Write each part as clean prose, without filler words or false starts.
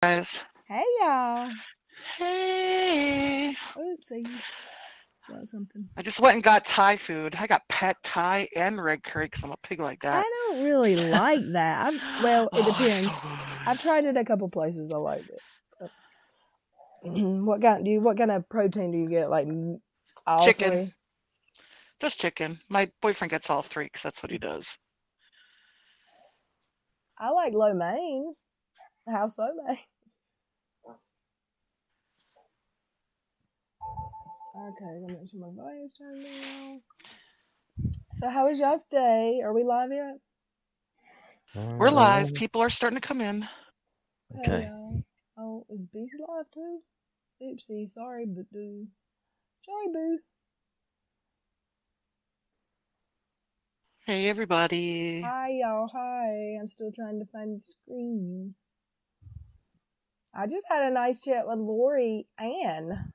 Guys. Hey, y'all. Hey. Oopsie. Got something. I just went and got Thai food. I got pad Thai and red curry because I'm a pig like that. I don't really like that. Well, it depends. So I've tried it a couple places. I liked it. What kind of protein do you get? Like all chicken. three? Just chicken. My boyfriend gets all three because that's what he does. I like lo mein. House lo mein. Okay, let me make sure my volume's turned down. So how was y'all's day? Are we live yet? We're live. People are starting to come in. Okay. Hey, oh, is Beast live too? Oopsie, sorry, but dude. Sorry, boo. Hey, everybody. Hi, y'all. Hi. I'm still trying to find the screen. I just had a nice chat with Lori Ann.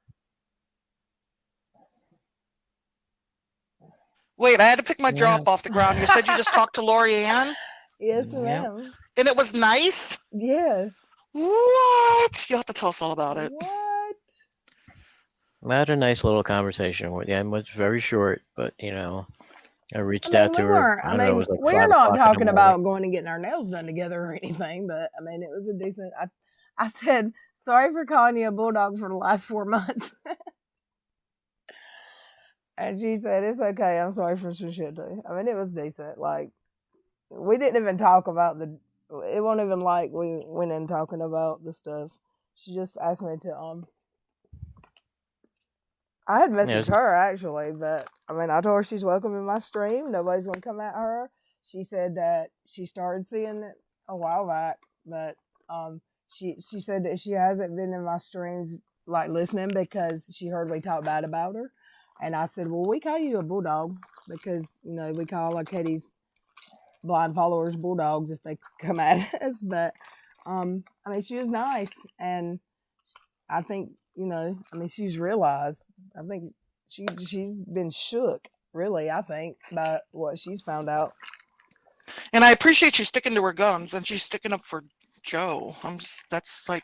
Wait, I had to pick my jaw up off the ground. You said you just talked to Lori Ann? Yes, ma'am. And it was nice? Yes. What? You'll have to tell us all about it. What? I had a nice little conversation with you. It was very short, but I reached out to her. It was like we're not talking about going and getting our nails done together or anything, but I mean, it was a decent. I said sorry for calling you a bulldog for the last 4 months, and she said it's okay. I'm sorry for some shit too. I mean, it was decent. Like we didn't even talk about it wasn't even like we went in talking about the stuff. She just asked me to I had messaged her actually, but I mean I told her she's welcome in my stream. Nobody's gonna come at her. She said that she started seeing it a while back, but she said that she hasn't been in my streams like listening because she heard we talk bad about her. And I said, well, we call you a bulldog because we call our Katie's blind followers bulldogs if they come at us. But I mean, she was nice, and I think she's realized. I think she's been shook, really. I think by what she's found out. And I appreciate you sticking to her guns, and she's sticking up for Joe. That's like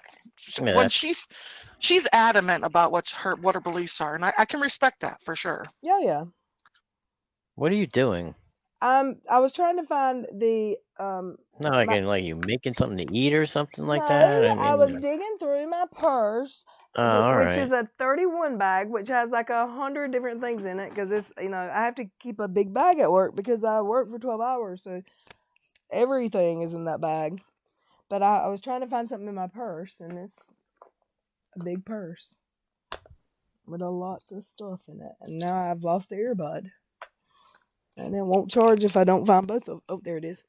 when she's adamant about what her beliefs are, and I can respect that for sure. Yeah. What are you doing? I was trying to find the No, like you making something to eat or something like that. I was digging through my purse, which is a 31 bag, which has like 100 different things in it because it's I have to keep a big bag at work because I work for 12 hours, so everything is in that bag. But I was trying to find something in my purse, and it's a big purse with lots of stuff in it, and now I've lost the earbud. And it won't charge if I don't find both of them. Oh, there it is.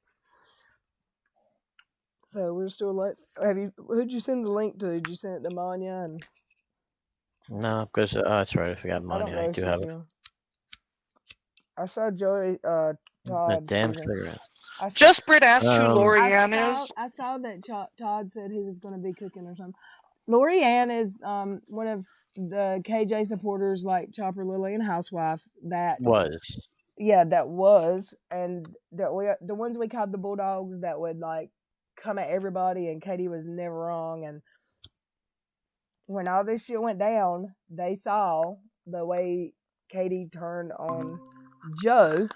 So we're still like, who'd you send the link to? Did you send it to Manya? No, because that's right. I forgot Manya. I do have it. I saw Joey Todd. Damn cigarette. Just Britt asked who Lori Ann is. I saw that Todd said he was going to be cooking or something. Lori Ann is one of the KJ supporters, like Chopper Lily and Housewife. That was. Yeah, that was, and the ones we called the bulldogs that would like come at everybody, and Katie was never wrong. And when all this shit went down, they saw the way Katie turned on Joe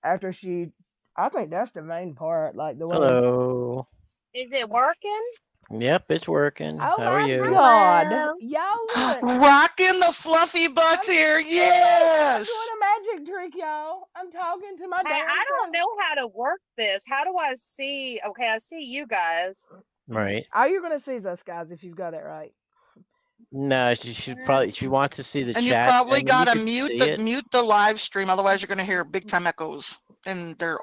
after she. I think that's the main part, like the way. Hello. Is it working? Yep, it's working. Oh, how are you? God, y'all rocking the fluffy butts here. Yes. I'm doing a magic trick, y'all. I'm talking to my dad. I don't know how to work this. How do I see? Okay, I see you guys. Right. All you're gonna see is us guys if you've got it right. No, she wants to see the and chat. And you probably gotta mute the live stream, otherwise you're gonna hear big time echoes, and they're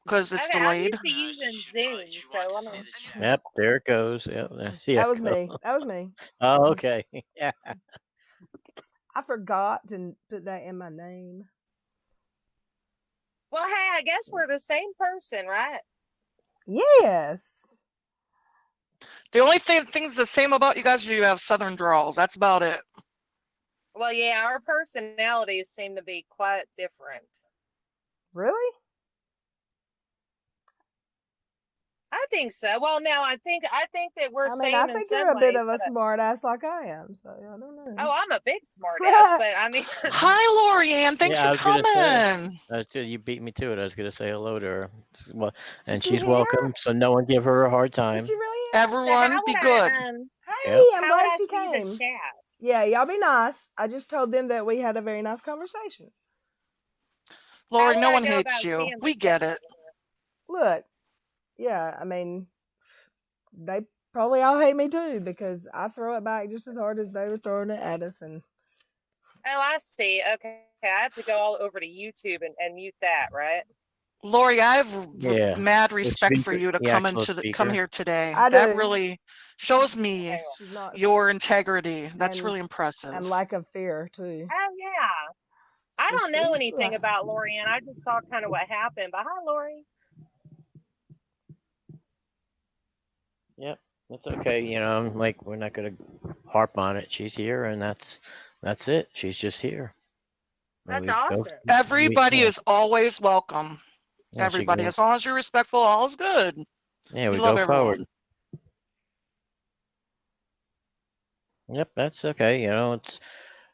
because it's delayed. I'm used to using Zoom, so I don't. Yep, there it goes. Yep, that was me. That was me. Oh, okay. Yeah. I forgot to put that in my name. Well, hey, I guess we're the same person, right? Yes. The only things the same about you guys is you have southern drawls. That's about it. Well, yeah, our personalities seem to be quite different. Really? I think so. Well, now I think that we're I mean, saying I in think some you're a bit ways of a that smart ass like I am. So I don't know. oh, I'm a big smartass, but I mean, Hi, Lorianne. Thanks Yeah, I for was gonna say. coming. You beat me to it. I was gonna say hello to her. Well, and Is she she's here? welcome. So no one give her a hard Is time. she really here? so how Everyone, be would good. Hey, Yep. I'm how would glad I she see the came. chat? Yeah, y'all be nice. I just told them that we had a very nice conversation. Lori, How would no I one go hates about you. seeing the We get chat? it. Look, yeah, I mean, they probably all hate me too because I throw it back just as hard as they were throwing it at us. And Oh, I see. Okay, I have to go all over to YouTube and mute that, right? Lori, I have Yeah. mad The respect for speaker, you to the come actual come speaker. here today. I That do. really shows me Okay. She's not your integrity. That's and really impressive. and lack of fear too. Oh yeah. I She's don't know super anything like- about Lorianne. I just saw kind of what happened. But hi, Lori. Yep. That's okay. You know, like we're not gonna harp on it. She's here, and that's it. She's just here. And That's we go. awesome. Everybody yeah. is always welcome. Yeah, she Everybody, goes. as long as you're respectful, all is good. Yeah, We we love go forward. everyone. Yep, that's okay. You know, it's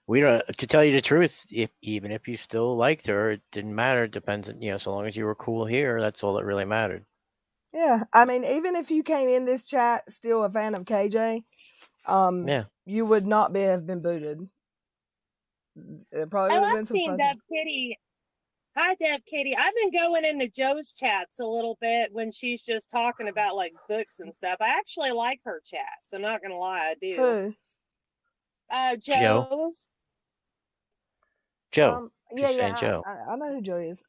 we don't. To tell you the truth, even if you still liked her, it didn't matter. It depends. You know, so long as you were cool here, that's all that really mattered. Yeah, I mean, even if you came in this chat still a fan of KJ, Yeah. you would not have been booted. It probably would Oh, have been I've some seen fuzzy. Dev Kitty. Hi, Dev Kitty. I've been going into Joe's chats a little bit when she's just talking about like books and stuff. I actually like her chats. I'm not gonna lie, I do. Who? Joe's. Joe. Yeah, She's saying yeah, Joe. I know who Joe is.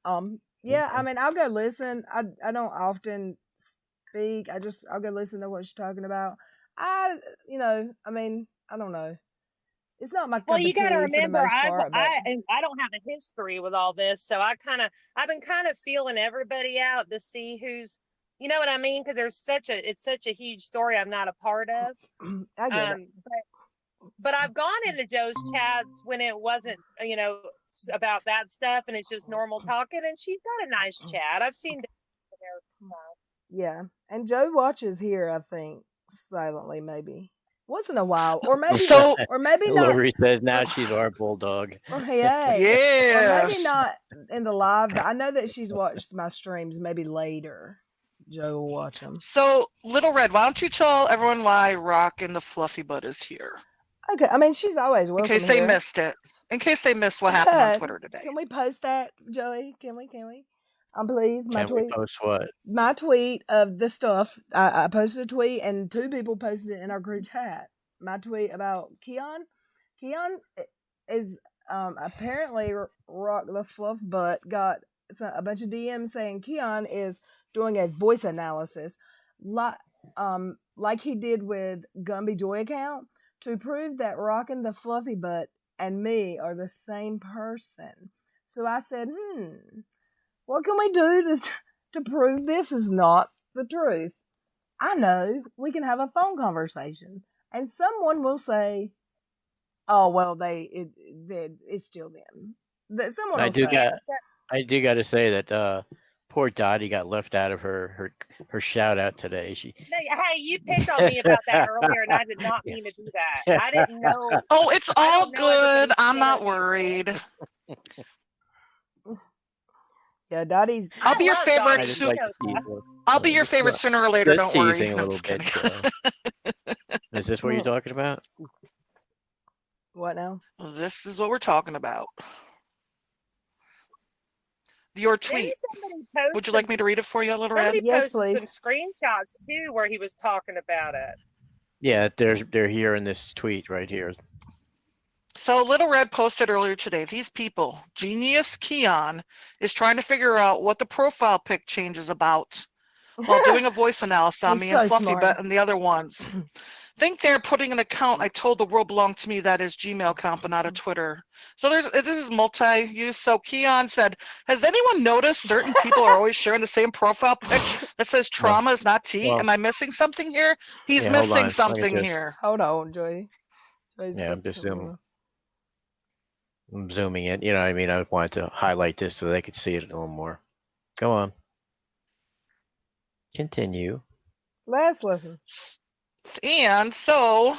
Yeah, Okay. I mean, I'll go listen. I don't often speak. I'll go listen to what she's talking about. I mean, I don't know. It's not my cup Well, of you got to tea for the remember, most part, but I don't have a history with all this, so I've been kind of feeling everybody out to see who's, you know what I mean? Because it's such a huge story I'm not a part of. I get it. But I've gone into Joe's chats when it wasn't, about that stuff, and it's just normal talking, and she's got a nice chat. I've seen there. Yeah, and Joe watches here, I think, silently, maybe once in a while, or maybe So, or maybe not. Lori says now she's our bulldog. Or or yes. maybe not in the live, but I know that she's watched my streams. Maybe later, Joe will watch them. So, Little Red, why don't you tell everyone why Rockin' the Fluffy Butt is here? Okay, I mean, she's always welcome In case here. they missed it. In case they missed what happened on Twitter today. Can we post that, Joey? Can we? Please, my Can tweet. we post what? My tweet of the stuff. I posted a tweet, and 2 people posted it in our group chat. My tweet about Keon. Keon is apparently Rock the Fluff Butt got a bunch of DMs saying Keon is doing a voice analysis, like he did with Gumby Joy account, to prove that Rockin' the Fluffy Butt and me are the same person. So I said, what can we do to prove this is not the truth? I know, we can have a phone conversation, and someone will say, "Oh, well, it's still them." That someone will say. I do got to say that poor Dottie got left out of her shout out today. Hey, you picked on me about that earlier, and I did not mean to do that. I didn't know. Oh, it's all good. I'm not scared. worried. Yeah, Dottie's. I'll be your love favorite. Dottie. Just like I'll be your favorite sooner or later. Just Don't worry. teasing a I'm little just bit. kidding. Is this what you're talking about? What now? This is what we're talking about. Your tweet. Would you like me to read it for you, Little Red? Somebody Yes, posted please. some screenshots too where he was talking about it. Yeah, they're here in this tweet right here. So Little Red posted earlier today, these people, Genius Keon, is trying to figure out what the profile pic change is about while doing a voice analysis on He's me so and Fluffy smart. Butt and the other ones. Think they're putting an account I told the world belonged to me that is Gmail account, but not a Twitter. So this is multi-use. So Keon said, has anyone noticed certain people are always sharing the same profile pic that says trauma is not tea? Well, Am I missing something here? He's yeah, hold on. missing Let me something just- here. Hold on, Joey. Yeah, I'm just zooming. I'm zooming in. You know what I mean? I wanted to highlight this so they could see it a little more. Go on. Continue. Let's listen. And so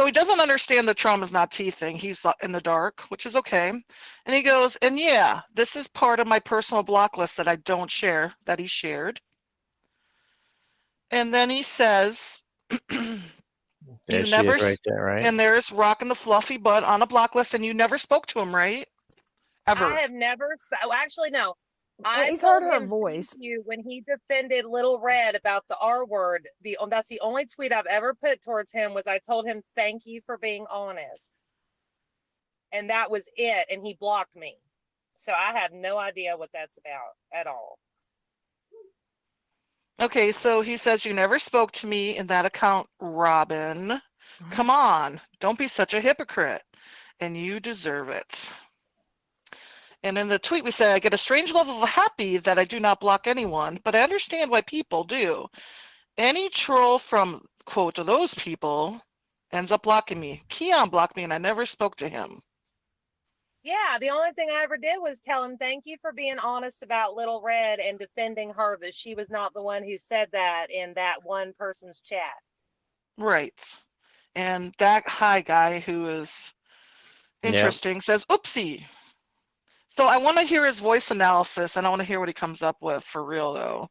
he doesn't understand the trauma's not teething. He's in the dark, which is okay. And he goes, and yeah, this is part of my personal block list that I don't share, that he shared. And then he says, There she is right there, right? And there's rocking the fluffy butt on a block list, and you never spoke to him, right? Ever. I have never. Actually, no. I He's told heard her him voice. thank you when he defended Little Red about the R word. That's the only tweet I've ever put towards him was I told him thank you for being honest, and that was it. And he blocked me, so I have no idea what that's about at all. Okay, so he says you never spoke to me in that account, Robin. Come on, don't be such a hypocrite, and you deserve it. And in the tweet we say, I get a strange level of happy that I do not block anyone, but I understand why people do. Any troll from, quote, those people ends up blocking me. Keon blocked me and I never spoke to him. Yeah, the only thing I ever did was tell him thank you for being honest about Little Red and defending her, that she was not the one who said that in that one person's chat. Right. And that hi guy who is interesting says, oopsie. So I want to hear his voice analysis, and I want to hear what he comes up with for real, though.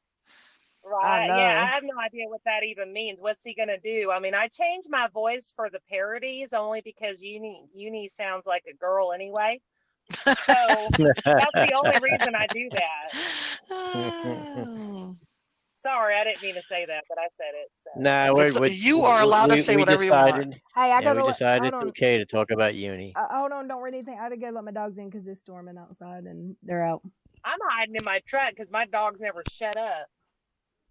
Right. Yeah, I have no idea what that even means. What's he going to do? I mean, I changed my voice for the parodies only because Uni sounds like a girl anyway. So that's the only reason I do that. Sorry, I didn't mean to say that, but I said it. So. Nah, you are allowed to say whatever you want. Hey, we decided it's okay to talk about Uni. Hold on, don't read anything. I had to go let my dogs in because it's storming outside and they're out. I'm hiding in my truck because my dogs never shut up.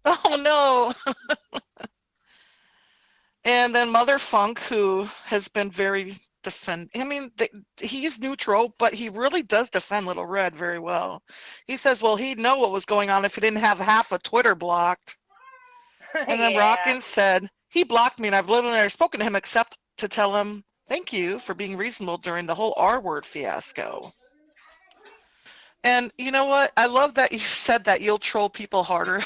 Oh no! And then Mother Funk, who has been very he's neutral, but he really does defend Little Red very well. He says, well, he'd know what was going on if he didn't have half of Twitter blocked. And then Rockin said, he blocked me and I've literally never spoken to him except to tell him thank you for being reasonable during the whole R-word fiasco. And you know what? I love that you said that you'll troll people harder.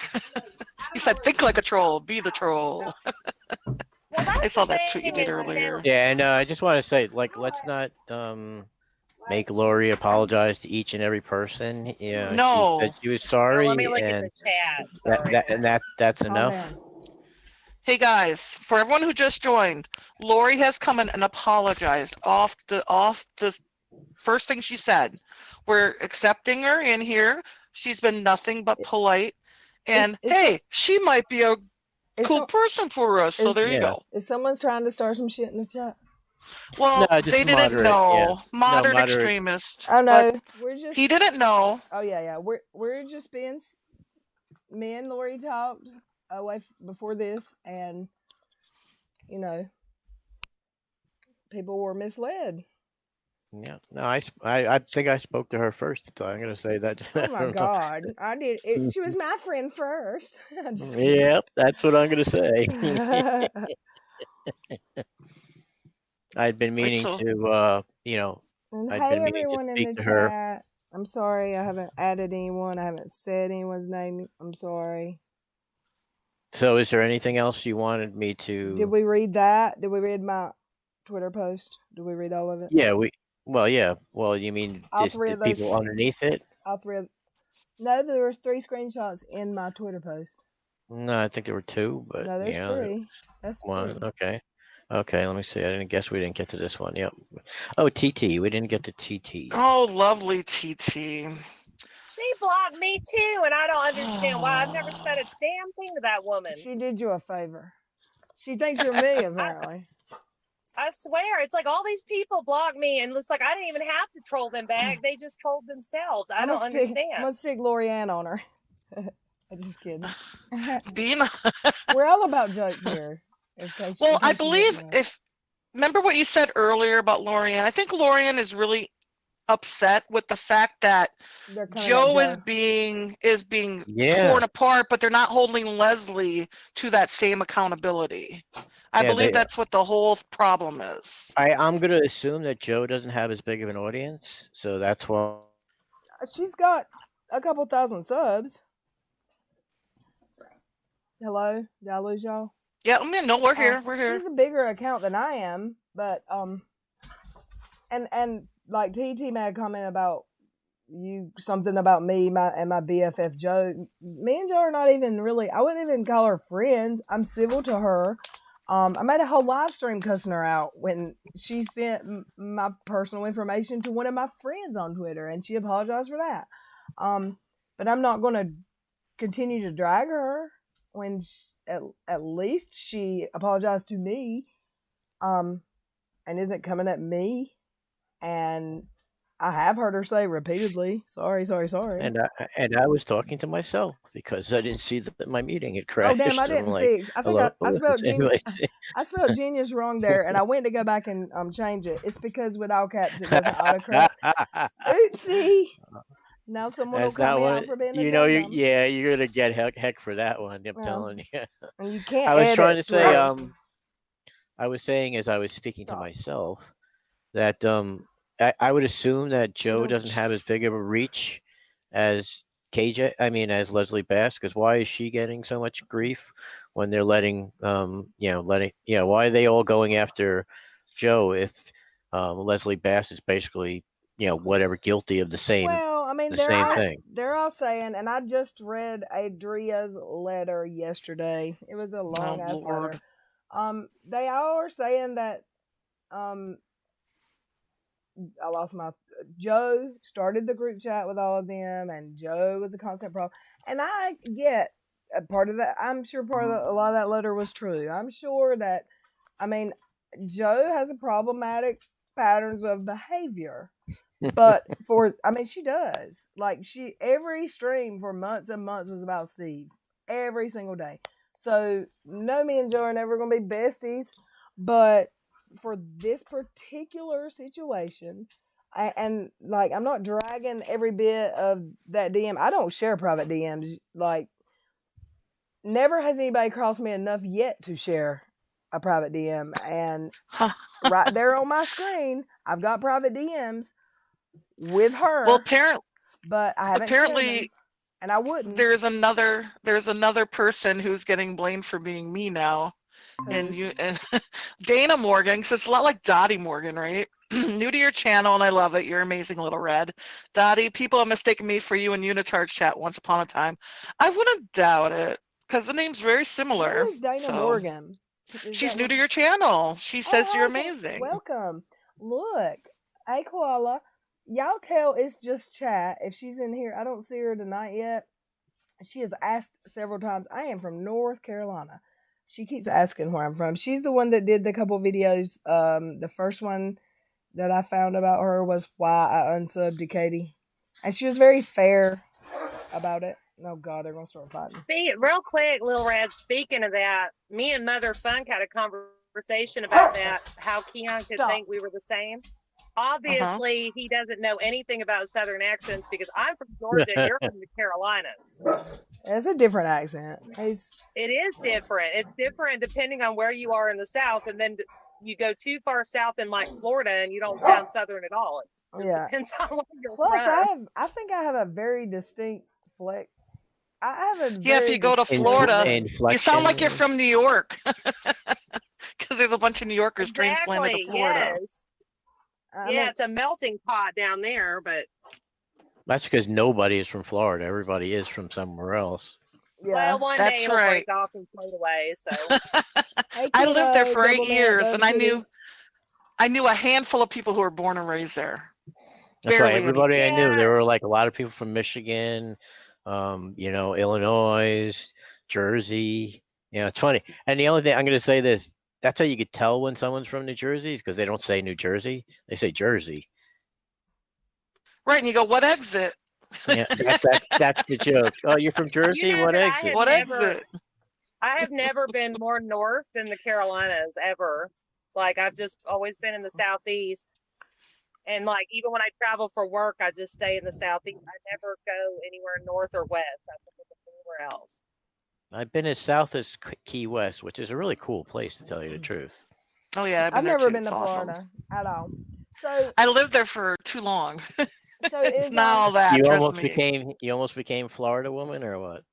He said, think like a troll, be the troll. I saw that tweet you did earlier. Yeah, and I just want to say, like, let's not make Lori apologize to each and every person. Yeah, no. She said she was sorry, let me look and at the chat. That's enough. Hey guys, for everyone who just joined, Lori has come in and apologized off the first thing she said. We're accepting her in here. She's been nothing but polite. And hey, she might be a cool person for us. So there you go. Is someone trying to start some shit in the chat? Well, no, they didn't know. Yeah. Moderate extremist. Oh no, he didn't know. Oh yeah. We're just being. Me and Lori talked away before this, and you know, people were misled. Yeah, no, I think I spoke to her first, so I'm gonna say that. Oh my god, I did. She was my friend first. Yep, that's what I'm gonna say. I'd been meaning to, And I'd hey, been meaning everyone to in speak the to her. chat. I'm sorry, I haven't added anyone. I haven't said anyone's name. I'm sorry. So, is there anything else you wanted me to? Did we read that? Did we read my Twitter post? Did we read all of it? Yeah, Well, you mean just the people underneath it? All three of. No, there was 3 screenshots in my Twitter post. No, I think there were 2, but no, there's 3. That's 1. 3. Okay, let me see. I guess we didn't get to this one. Yep. Oh, TT. We didn't get to TT. Oh, lovely TT. She blocked me too, and I don't understand why. I've never said a damn thing to that woman. She did you a favor. She thinks you're me, apparently. I swear, it's like all these people block me, and it's like I didn't even have to troll them back. They just trolled themselves. I don't understand. I'm gonna stick Lorianne on her. I'm just kidding. Dina. We're all about jokes here. Well, I believe remember what you said earlier about Lorianne. I think Lorianne is really upset with the fact that Joe is being torn apart, but they're not holding Leslie to that same accountability. I believe that's what the whole problem is. I'm going to assume that Joe doesn't have as big of an audience, so that's why. She's got a couple thousand subs. Hello, did I lose y'all? Yeah, I mean, no, we're here. We're here. She's a bigger account than I am, but and like TT made a comment about you, something about me, my BFF Joe. Me and Joe are not even really. I wouldn't even call her friends. I'm civil to her. I made a whole live stream cussing her out when she sent my personal information to one of my friends on Twitter, and she apologized for that. But I'm not going to continue to drag her when at least she apologized to me, and isn't coming at me. And I have heard her say repeatedly, sorry. And I was talking to myself because I didn't see that my meeting had crashed. Oh damn! I didn't fix. I think I spelled genius. I spelled genius wrong there, and I went to go back and change it. It's because with all caps it doesn't autocorrect. Oopsie! Now someone will call me out for being a dumb. You're gonna get heck for that one. I'm telling you. And you can't. I was trying to say. I was saying as I was speaking to myself that I would assume that Joe doesn't have as big of a reach as KJ. I mean, as Leslie Bass, because why is she getting so much grief when they're letting why are they all going after Joe if Leslie Bass is basically whatever guilty of the same. Well, I mean, they're all saying, and I just read Adria's letter yesterday. It was a long ass letter. They all are saying that I lost my Joe started the group chat with all of them, and Joe was a constant problem. And I get a part of that. I'm sure a lot of that letter was true. I'm sure that, I mean, Joe has a problematic patterns of behavior, but she does. Like every stream for months and months was about Steve every single day. So no, me and Joe are never going to be besties, but for this particular situation, and like I'm not dragging every bit of that DM. I don't share private DMs. Like, never has anybody crossed me enough yet to share a private DM. And right there on my screen, I've got private DMs with her. Well, but I haven't shared them, and I wouldn't. There's another person who's getting blamed for being me now. And Dana Morgan, because it's a lot like Dottie Morgan, right? New to your channel, and I love it. You're amazing, little red. Dottie, people have mistaken me for you in Unitar's chat once upon a time. I wouldn't doubt it, because the name's very similar. Who is Dana Morgan? She's new to your channel. She says you're amazing. Welcome. Look, hey Koala, y'all tell it's just chat. If she's in here, I don't see her tonight yet. She has asked several times. I am from North Carolina. She keeps asking where I'm from. She's the one that did the couple videos. The first one that I found about her was why I unsubbed to Katie. And she was very fair about it. Oh, God, they're going to start fighting. Real quick, Lil Red, speaking of that, me and Mother Funk had a conversation about that, how Keon could think we were the same. Obviously, he doesn't know anything about Southern accents because I'm from Georgia and you're from the Carolinas. It's a different accent. It is different. It's different depending on where you are in the South, and then you go too far south in like Florida and you don't sound Southern at all. It just depends on where you're from. I think I have a very distinct flex. If you go to Florida, you sound like you're from New York. Because there's a bunch of New Yorkers transplanted to Florida. Yes. It's a melting pot down there, but that's because nobody is from Florida. Everybody is from somewhere else. Yeah. Well, one day it'll break off and float away. So I lived there for 8 years, and I knew a handful of people who were born and raised there. That's right. Everybody I knew. There were like a lot of people from Michigan, Illinois, Jersey. It's funny. And the only thing I'm going to say this. That's how you could tell when someone's from New Jersey, because they don't say New Jersey. They say Jersey. Right, and you go, what exit? Yeah, that's the joke. Oh, you're from Jersey? What exit? What exit? I have never been more north than the Carolinas, ever. Like, I've just always been in the Southeast. And, like, even when I travel for work, I just stay in the Southeast. I never go anywhere north or west. I go anywhere else. I've been as south as Key West, which is a really cool place, to tell you the truth. Oh yeah, I've never been to Florida at all. So I lived there for too long. So it's not all that. You almost became Florida woman, or what?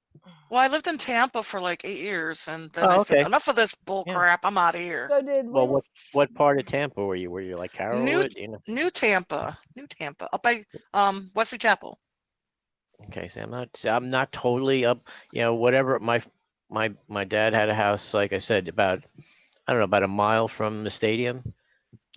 Well, I lived in Tampa for like 8 years, and then Oh, I said, okay. enough of this bull Yeah. crap. I'm out of here. So did we? Well, what part of Tampa were you? Were you like Carrollwood? You know. New Tampa, up by Wesley Chapel. Okay, so I'm not totally up. You know, whatever. My dad had a house, like I said, about I don't know, about a mile from the stadium.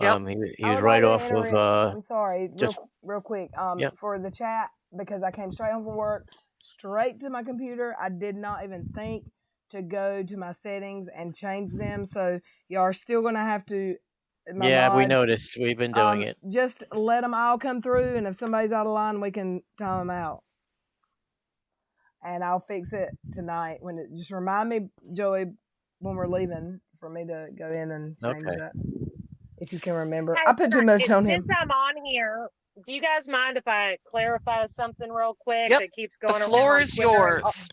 Yep. He was right off of I'm sorry, just real quick. yeah. For the chat, because I came straight home from work, straight to my computer. I did not even think to go to my settings and change them. So y'all are still gonna have to. Yeah, we mods, noticed. We've been doing it. Just let them all come through, and if somebody's out of line, we can time them out. And I'll fix it tonight. Just remind me, Joey, when we're leaving, for me to go in and change that. If you can remember, Hey, I put too much on him. Since I'm on here, do you guys mind if I clarify something real quick Yep. that keeps going The around floor on is Twitter yours.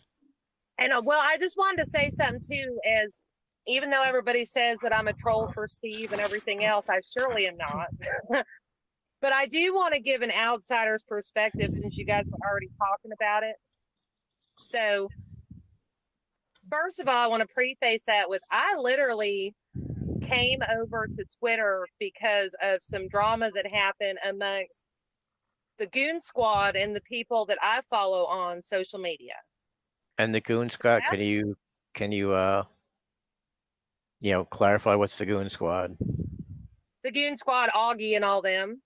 And well, I just wanted to say something too, as even though everybody says that I'm a troll for Steve and everything else, I surely am not. But I do want to give an outsider's perspective since you guys were already talking about it. So, first of all, I want to preface that with I literally came over to Twitter because of some drama that happened amongst the Goon Squad and the people that I follow on social media. And the Goon Squad, can you clarify what's the Goon Squad? The Goon Squad, Augie and all them.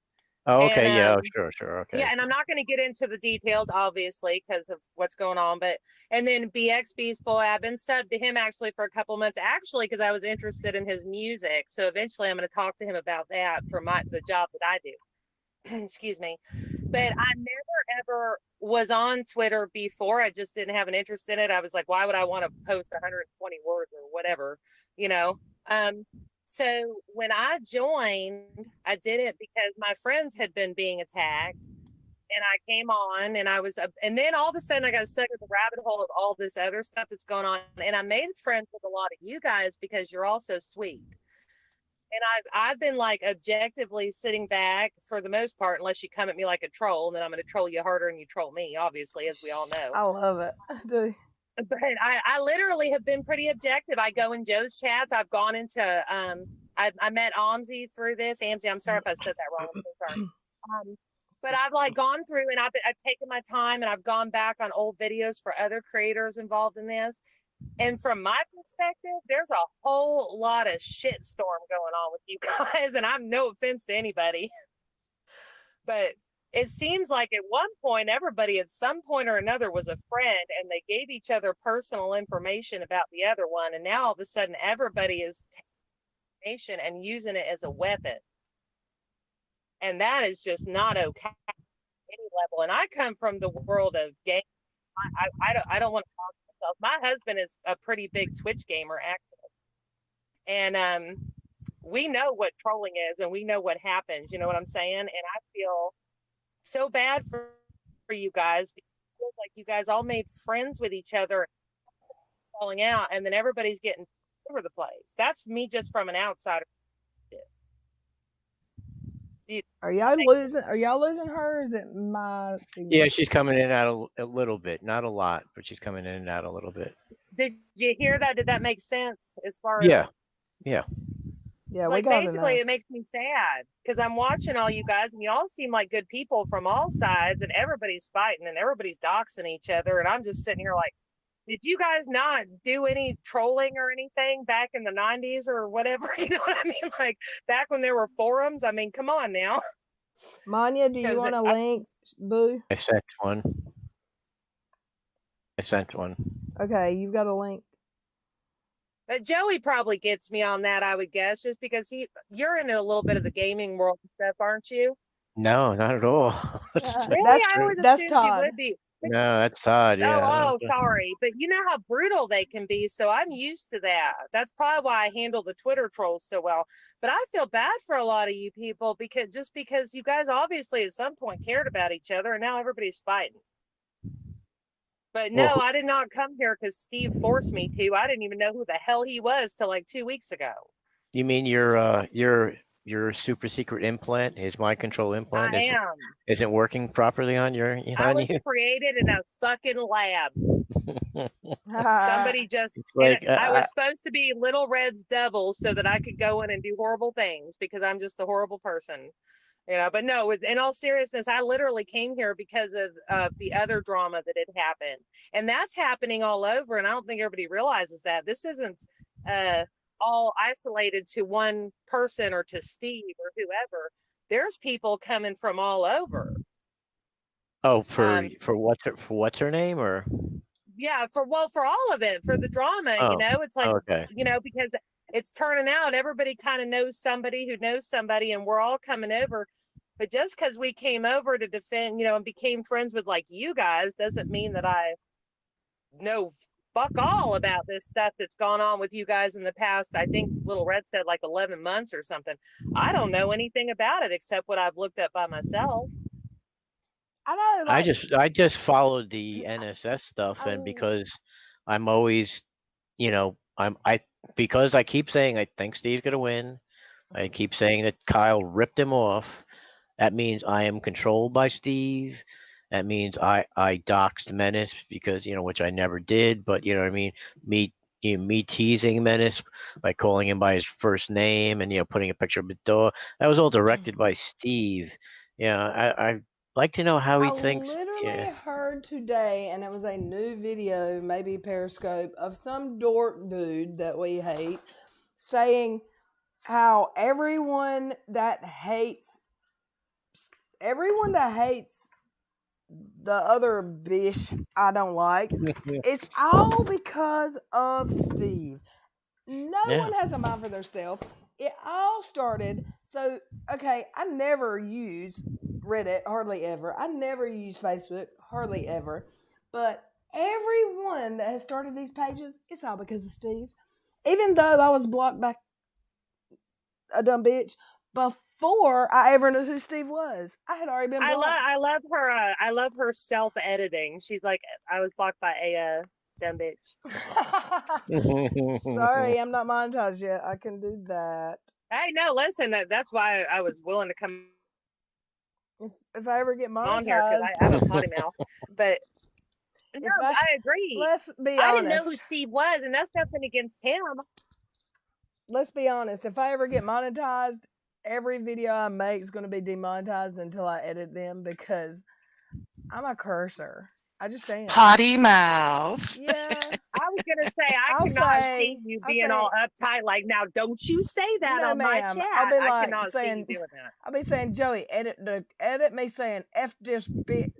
Oh, okay, And, yeah, sure, okay. Yeah, and I'm not going to get into the details, obviously, because of what's going on. But and then BXB's boy, I've been subbed to him actually for a couple months, actually, because I was interested in his music. So eventually, I'm going to talk to him about that for the job that I do. Excuse me. But I never ever was on Twitter before. I just didn't have an interest in it. I was like, why would I want to post 120 words or whatever, you know? So when I joined, I did it because my friends had been being attacked, and I came on, and I was, and then all of a sudden I got stuck in the rabbit hole of all this other stuff that's going on, and I made friends with a lot of you guys because you're all so sweet. And I've been like objectively sitting back for the most part, unless you come at me like a troll, and then I'm going to troll you harder than you troll me, obviously, as we all know. I love it. I do. But I literally have been pretty objective. I go in Joe's chats. I've gone into I met Amzi through this. Amzi, I'm sorry if I said that wrong. I'm so sorry. But I've like gone through and I've taken my time and I've gone back on old videos for other creators involved in this. And from my perspective, there's a whole lot of shitstorm going on with you guys. And I'm no offense to anybody, but it seems like at one point, everybody at some point or another was a friend and they gave each other personal information about the other one. And now all of a sudden, everybody is taking information and using it as a weapon. And that is just not okay at any level. And I come from the world of games. I don't want to talk to myself. My husband is a pretty big Twitch gamer, actually. And we know what trolling is and we know what happens. You know what I'm saying? And I feel so bad for you guys because it feels like you guys all made friends with each other, falling out, and then everybody's getting over the place. That's me just from an outsider. Are y'all losing her? Or is it my signal? Yeah, she's coming in and out a little bit, not a lot, but she's coming in and out a little bit. Did you hear that? Did that make sense as far Yeah. as Yeah, like basically it makes me sad because I'm watching all you guys and you all seem like good people from all sides and everybody's fighting and everybody's doxing each other and I'm just sitting here like, did you guys not do any trolling or anything back in the 90s or whatever? You know what I mean? Like back when there were forums. I mean, come on now. Manya, do you want a link, Boo? I sent one. Okay, you've got a link. But Joey probably gets me on that, I would guess, just because you're in a little bit of the gaming world and stuff, aren't you? No, not at all. Really? I always assumed you would be. No, that's Todd. Yeah. Oh, sorry. But you know how brutal they can be, so I'm used to that. That's probably why I handle the Twitter trolls so well. But I feel bad for a lot of you people because you guys obviously at some point cared about each other and now everybody's fighting. But no, I did not come here because Steve forced me to. I didn't even know who the hell he was till like 2 weeks ago. You mean your your super secret implant, his mind control implant, I am. isn't working properly on your I on was you? created in a fucking lab. Somebody just Like I was supposed to be Little Red's double so that I could go in and do horrible things because I'm just a horrible person. But no, in all seriousness, I literally came here because of the other drama that had happened. And that's happening all over. And I don't think everybody realizes that. This isn't all isolated to one person or to Steve or whoever. There's people coming from all over. oh, for what's her name or Yeah, for all of it, for the drama, oh it's like, okay. Because it's turning out everybody kind of knows somebody who knows somebody, and we're all coming over. But just because we came over to defend, and became friends with like you guys doesn't mean that I know fuck all about this stuff that's gone on with you guys in the past. I think Little Red said like 11 months or something. I don't know anything about it except what I've looked up by myself. I know. Like, I just followed the NSS stuff, and because I'm always, because I keep saying I think Steve's gonna win. I keep saying that Kyle ripped him off. That means I am controlled by Steve. That means I doxed Menace because which I never did, but you know what I mean. Me teasing Menace by calling him by his first name and putting a picture of the dog. That was all directed by Steve. I like to know how he thinks. I literally Yeah. heard today, and it was a new video, maybe Periscope, of some dork dude that we hate saying how everyone that hates the other bitch I don't like, it's all because of Steve. No one has a mind for themselves. It all started. So, okay, I never use Reddit, hardly ever. I never use Facebook, hardly ever. But everyone that has started these pages, it's all because of Steve. Even though I was blocked by a dumb bitch before I ever knew who Steve was. I had already been blocked. I love her. I love her self-editing. She's like, I was blocked by a dumb bitch. Sorry, I'm not monetized yet. I can do that. Hey, no, listen. That's why I was willing to come If I ever get monetized, on here because I have a potty mouth. But no, I agree. Let's be honest. I didn't know who Steve was, and that's nothing against him. Let's be honest. If I ever get monetized, every video I make is going to be demonetized until I edit them because I'm a cursor. I just am. Potty mouth. Yeah. I was gonna say I cannot see you being all uptight. Like, now, don't you say that on my chat. I'll be like I cannot saying, see you doing that. I'll be saying, Joey, edit me saying F this bitch.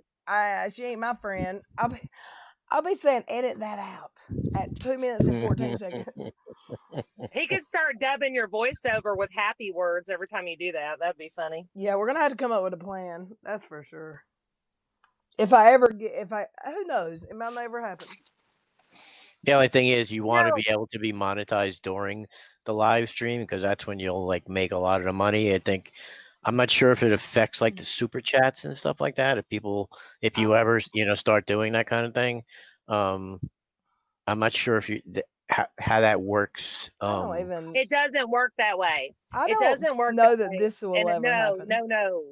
She ain't my friend. I'll be saying edit that out at 2 minutes and 14 seconds. He could start dubbing your voiceover with happy words every time you do that. That'd be funny. Yeah, we're gonna have to come up with a plan. That's for sure. Who knows? It might never happen. The only thing is you want to be able to be monetized during the live stream because that's when you'll like make a lot of the money. I'm not sure if it affects like the super chats and stuff like that. If you ever start doing that kind of thing, I'm not sure if how that works. It doesn't work that way. It doesn't work. Know that this will ever happen. No.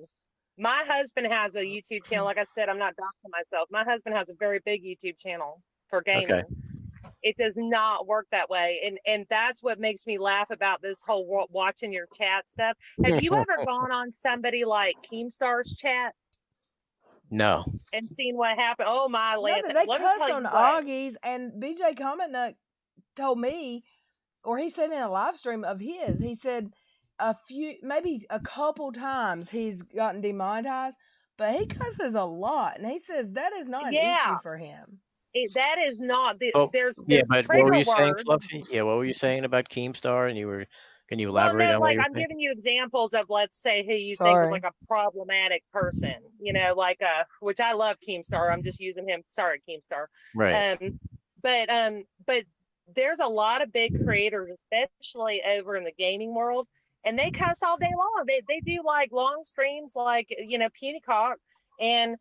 My husband has a YouTube channel. Like I said, I'm not doxing myself. My husband has a very big YouTube channel for gaming. Okay. It does not work that way. And that's what makes me laugh about this whole watching your chat stuff. Have you ever gone on somebody like Keemstar's chat? No. And seen what happened? Oh, my land. No, they cuss on Augie's, and BJ Comment told me, or he said in a live stream of his, he said maybe a couple times he's gotten demonetized, but he cusses a lot, and he says that is not an issue for him. That is not. There's but what were you saying, Fluffy? Yeah, what were you saying about Keemstar? And can you elaborate on what you were I'm saying? giving you examples of, let's say, who you think is like a problematic person, which I love Keemstar. I'm just using him. Sorry, Keemstar. Right. But there's a lot of big creators, especially over in the gaming world, and they cuss all day long. They do like long streams, like Punycock, and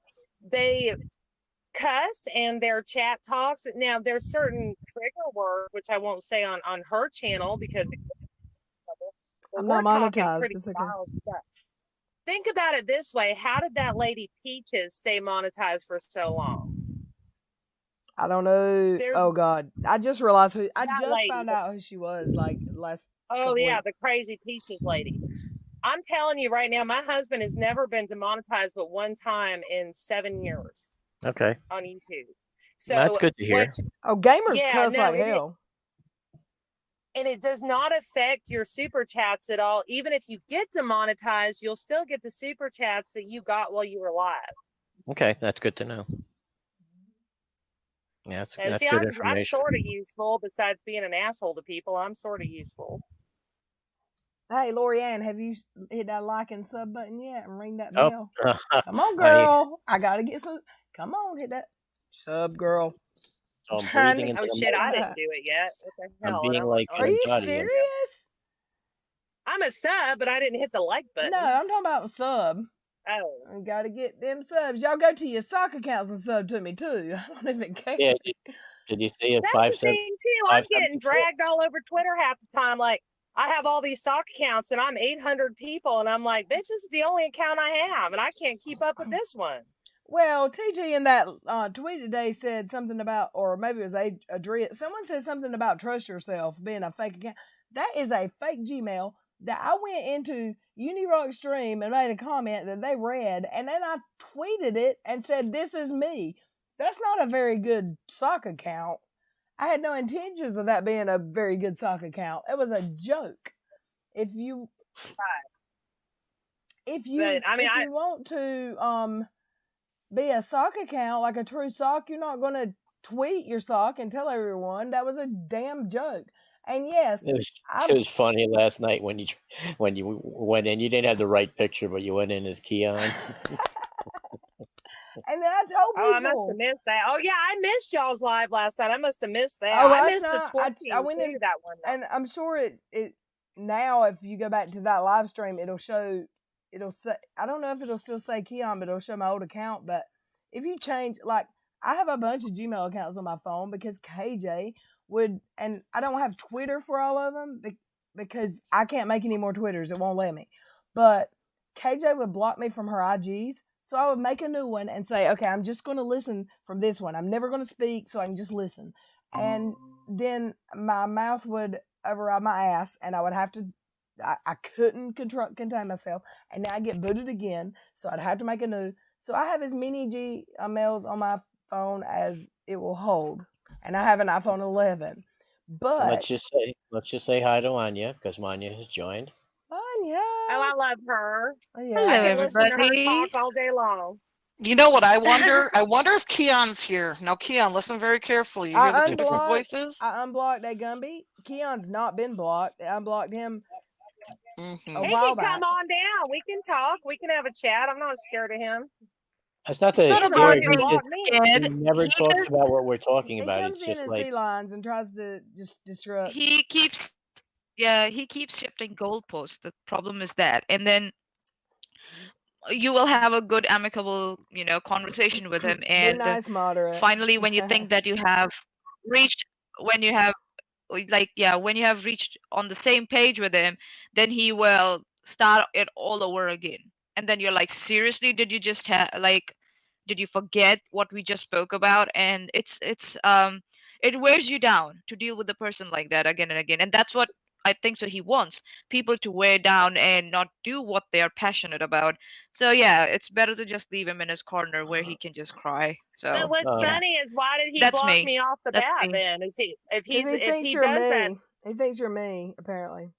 they cuss and their chat talks. Now there's certain trigger words which I won't say on her channel because I'm we're not talking monetized. pretty It's okay. wild stuff. Think about it this way. How did that lady Peaches stay monetized for so long? I don't know. There's Oh God, I just realized who. I that just lady. found out who she was like last. Oh couple yeah, weeks. the crazy Peaches lady. I'm telling you right now, my husband has never been demonetized but one time in 7 years Okay. on YouTube. So that's good to hear. Oh, gamers cuss like hell. And it does not affect your super chats at all. Even if you get demonetized, you'll still get the super chats that you got while you were live. Okay, that's good to know. Yeah, that's good information. I'm sort of useful. Besides being an asshole to people, I'm sort of useful. Hey, Lorianne, have you hit that like and sub button yet and ring that bell? Oh. Come on, girl. I gotta get some. Come on, hit that sub, girl. So I'm breathing into oh shit, I didn't do it yet. What the hell? I'm being like, are you serious? I'm a sub, but I didn't hit the like button. No, I'm talking about sub. Oh. I gotta get them subs. Y'all go to your sock accounts and sub to me too. I don't even care. Yeah, did you see it? That's the thing too. I'm getting dragged all over Twitter half the time. Like, I have all these sock accounts and I'm 800 people, and I'm like, this is the only account I have, and I can't keep up with this one. Well, TG in that tweet today said something about, or maybe it was Adria. Someone said something about trust yourself being a fake account. That is a fake Gmail that I went into Unirock Stream and made a comment that they read, and then I tweeted it and said, "This is me." That's not a very good sock account. I had no intentions of that being a very good sock account. It was a joke. If you want to be a sock account, like a true sock, you're not going to tweet your sock and tell everyone. That was a damn joke. And yes, it was funny last night when you went in. You didn't have the right picture, but you went in as Keon. And then I told people. Oh, I must have missed that. Oh yeah, I missed y'all's live last night. I must have missed that. Oh, I missed the 20. I went in that one. And I'm sure it now, if you go back to that live stream, it'll show. It'll say, I don't know if it'll still say Keon, but it'll show my old account. But if you change, like, I have a bunch of Gmail accounts on my phone because KJ would, and I don't have Twitter for all of them because I can't make any more Twitters. It won't let me. But KJ would block me from her IGs. So I would make a new one and say, okay, I'm just going to listen from this one. I'm never going to speak, so I can just listen. And then my mouth would override my ass, and I would have to, I couldn't contain myself. And now I get booted again, so I'd have to make a new. So I have as many Gmails on my phone as it will hold. And I have an iPhone 11. But let's just say hi to Anya, because Manya has joined. Anya. Oh, I love her. Oh, yeah. I can listen to her talk all day long. You know what I wonder? I wonder if Keon's here. Now, Keon, listen very carefully. You hear the two different voices? I unblocked that Gumby. Keon's not been blocked. I unblocked him a while back. He can come on down. We can talk. We can have a chat. I'm not scared of him. It's not that it's scary. He never talks about what we're talking about. He comes in and sea lines and tries to just disrupt. He keeps shifting goalposts. The problem is that, and then you will have a good amicable, conversation with him, and nice, moderate. Finally, when you think that you have reached, when you have reached on the same page with him, then he will start it all over again. And then you're like, seriously, did you just did you forget what we just spoke about? And it wears you down to deal with a person like that again and again. And that's what I think so he wants people to wear down and not do what they are passionate about. So yeah, it's better to just leave him in his corner where he can just cry. So but what's funny is, why did he block me off the bat then? Is he he thinks you're me, apparently.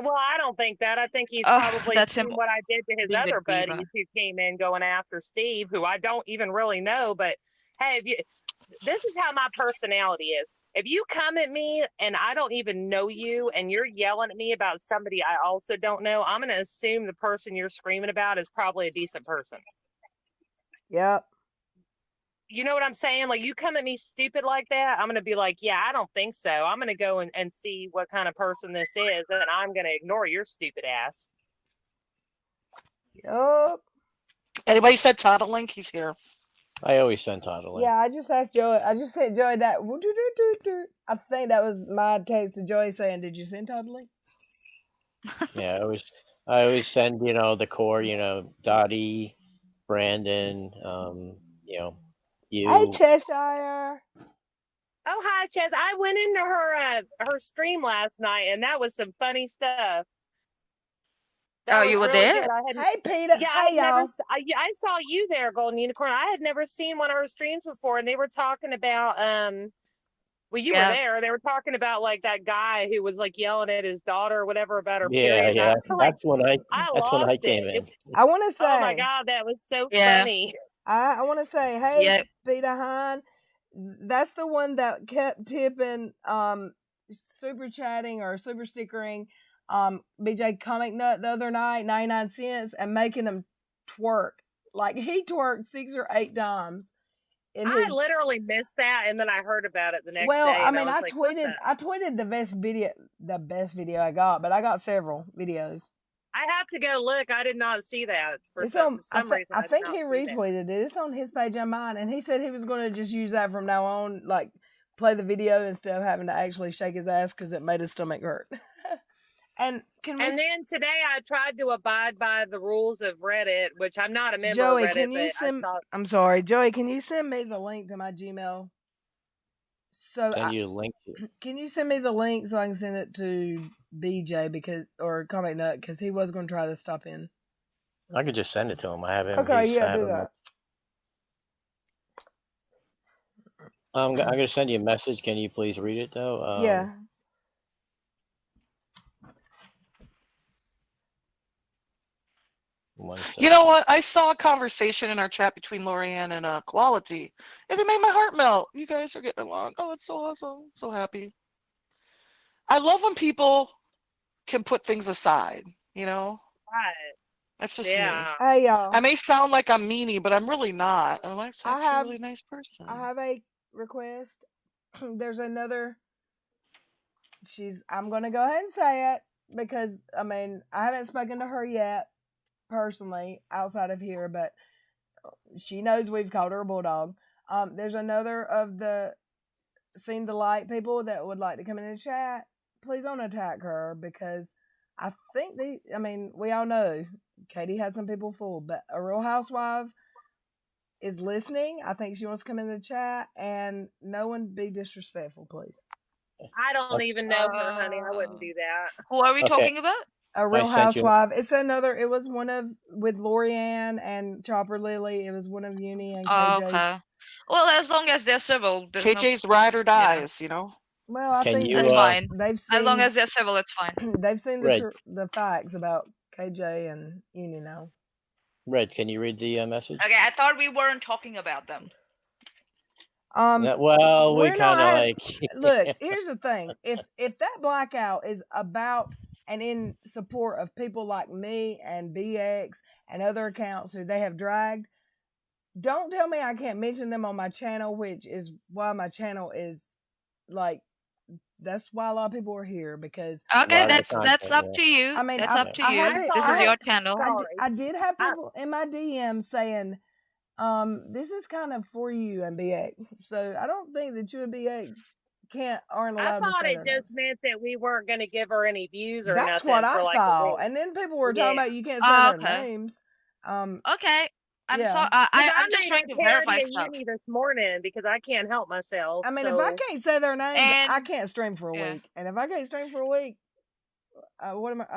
Well, I don't think that. I think he's probably seen what I did to his other buddies who came in going after Steve, who I don't even really know. But hey, this is how my personality is. If you come at me and I don't even know you and you're yelling at me about somebody I also don't know, I'm going to assume the person you're screaming about is probably a decent person. Yep. You know what I'm saying? Like, you come at me stupid like that, I'm going to be like, yeah, I don't think so. I'm going to go and see what kind of person this is, and I'm going to ignore your stupid ass. Yup. Anybody said toddling? He's here. I always send toddling. Yeah, I just asked Joey. I just sent Joey that. I think that was my text to Joey saying, did you send toddling? Yeah, I always send, the core, Dottie, Brandon, Hey, you. Cheshire. Oh, hi, Chaz. I went into her stream last night, and that was some funny stuff. That Oh, was you were really there? good. I had Hey, Peter. Yeah, Hey, y'all. I saw you there, Golden Unicorn. I had never seen one of her streams before, and they were talking about well, you were Yeah. there. They were talking about like that guy who was like yelling at his daughter or whatever about her Yeah, period. And yeah. like, I That's when I lost came it. in. I want to say. Oh my god, that was so Yeah. funny. I want to say, hey, Yep. Peter Hine. That's the one that kept tipping, super chatting or super stickering, BJ Comic Nut the other night, 99 cents, and making him twerk. Like he twerked 6 or 8 times. I literally missed that, and then I heard about it the next well, day. I mean, I tweeted the best video I got, but I got several videos. I have to go look. I did not see that for It's some reason. I think he retweeted it. It's on his page and mine, and he said he was going to just use that from now on, like play the video instead of having to actually shake his ass because it made his stomach hurt. And then today I tried to abide by the rules of Reddit, which I'm not a member Joey, of Reddit. can you send? I'm sorry, Joey. Can you send me the link to my Gmail? So Send you a link. Can you send me the link so I can send it to BJ or Comic Nut because he was going to try to stop in. I could just send it to him. I have him. Okay, yeah, do that. I'm going to send you a message. Can you please read it though? Yeah. You know what? I saw a conversation in our chat between Lorianne and Quality, and it made my heart melt. You guys are getting along. Oh, it's so awesome. So happy. I love when people can put things aside, Right. That's just me. Hey, y'all. I may sound like I'm meanie, but I'm really not. I'm actually a really nice person. I have a request. There's another. I'm going to go ahead and say it because, I mean, I haven't spoken to her yet. Personally, outside of here, but she knows we've called her a bulldog. There's another of the Seen the Light people that would like to come in the chat. Please don't attack her because I think we all know Katie had some people fooled, but a Real Housewife is listening. I think she wants to come in the chat, and no one be disrespectful, please. I don't even know her, honey. I wouldn't do that. Who are we talking about? A Real Housewife. It's another. It was one of with Lorianne and Chopper Lily. It was one of Uni and KJ's. Okay. Well, as long as they're civil, KJ's ride or dies, Well, I think that's fine. They've seen, as long as they're civil, it's fine. They've seen the facts about KJ and Uni now. Red, can you read the message? Okay, I thought we weren't talking about them. Well, we kind of like. Look, here's the thing: if that blackout is about and in support of people like me and BX and other accounts who they have dragged, don't tell me I can't mention them on my channel, which is why my channel is like. That's why a lot of people are here because. Okay, that's up to you. I mean, that's up to you. This is your channel. I did have people in my DMs saying. This is kind of for you and BX. So I don't think that you and BX aren't allowed to say I thought it just meant that we weren't going to give her any views or That's nothing. That's what I thought. And then people were talking about you can't say their names. Okay. I'm sorry. I'm just trying to verify stuff. Uni this morning because I can't help myself. I mean, if I can't say their names, I can't stream for a week. And if I can't stream for a week, what am I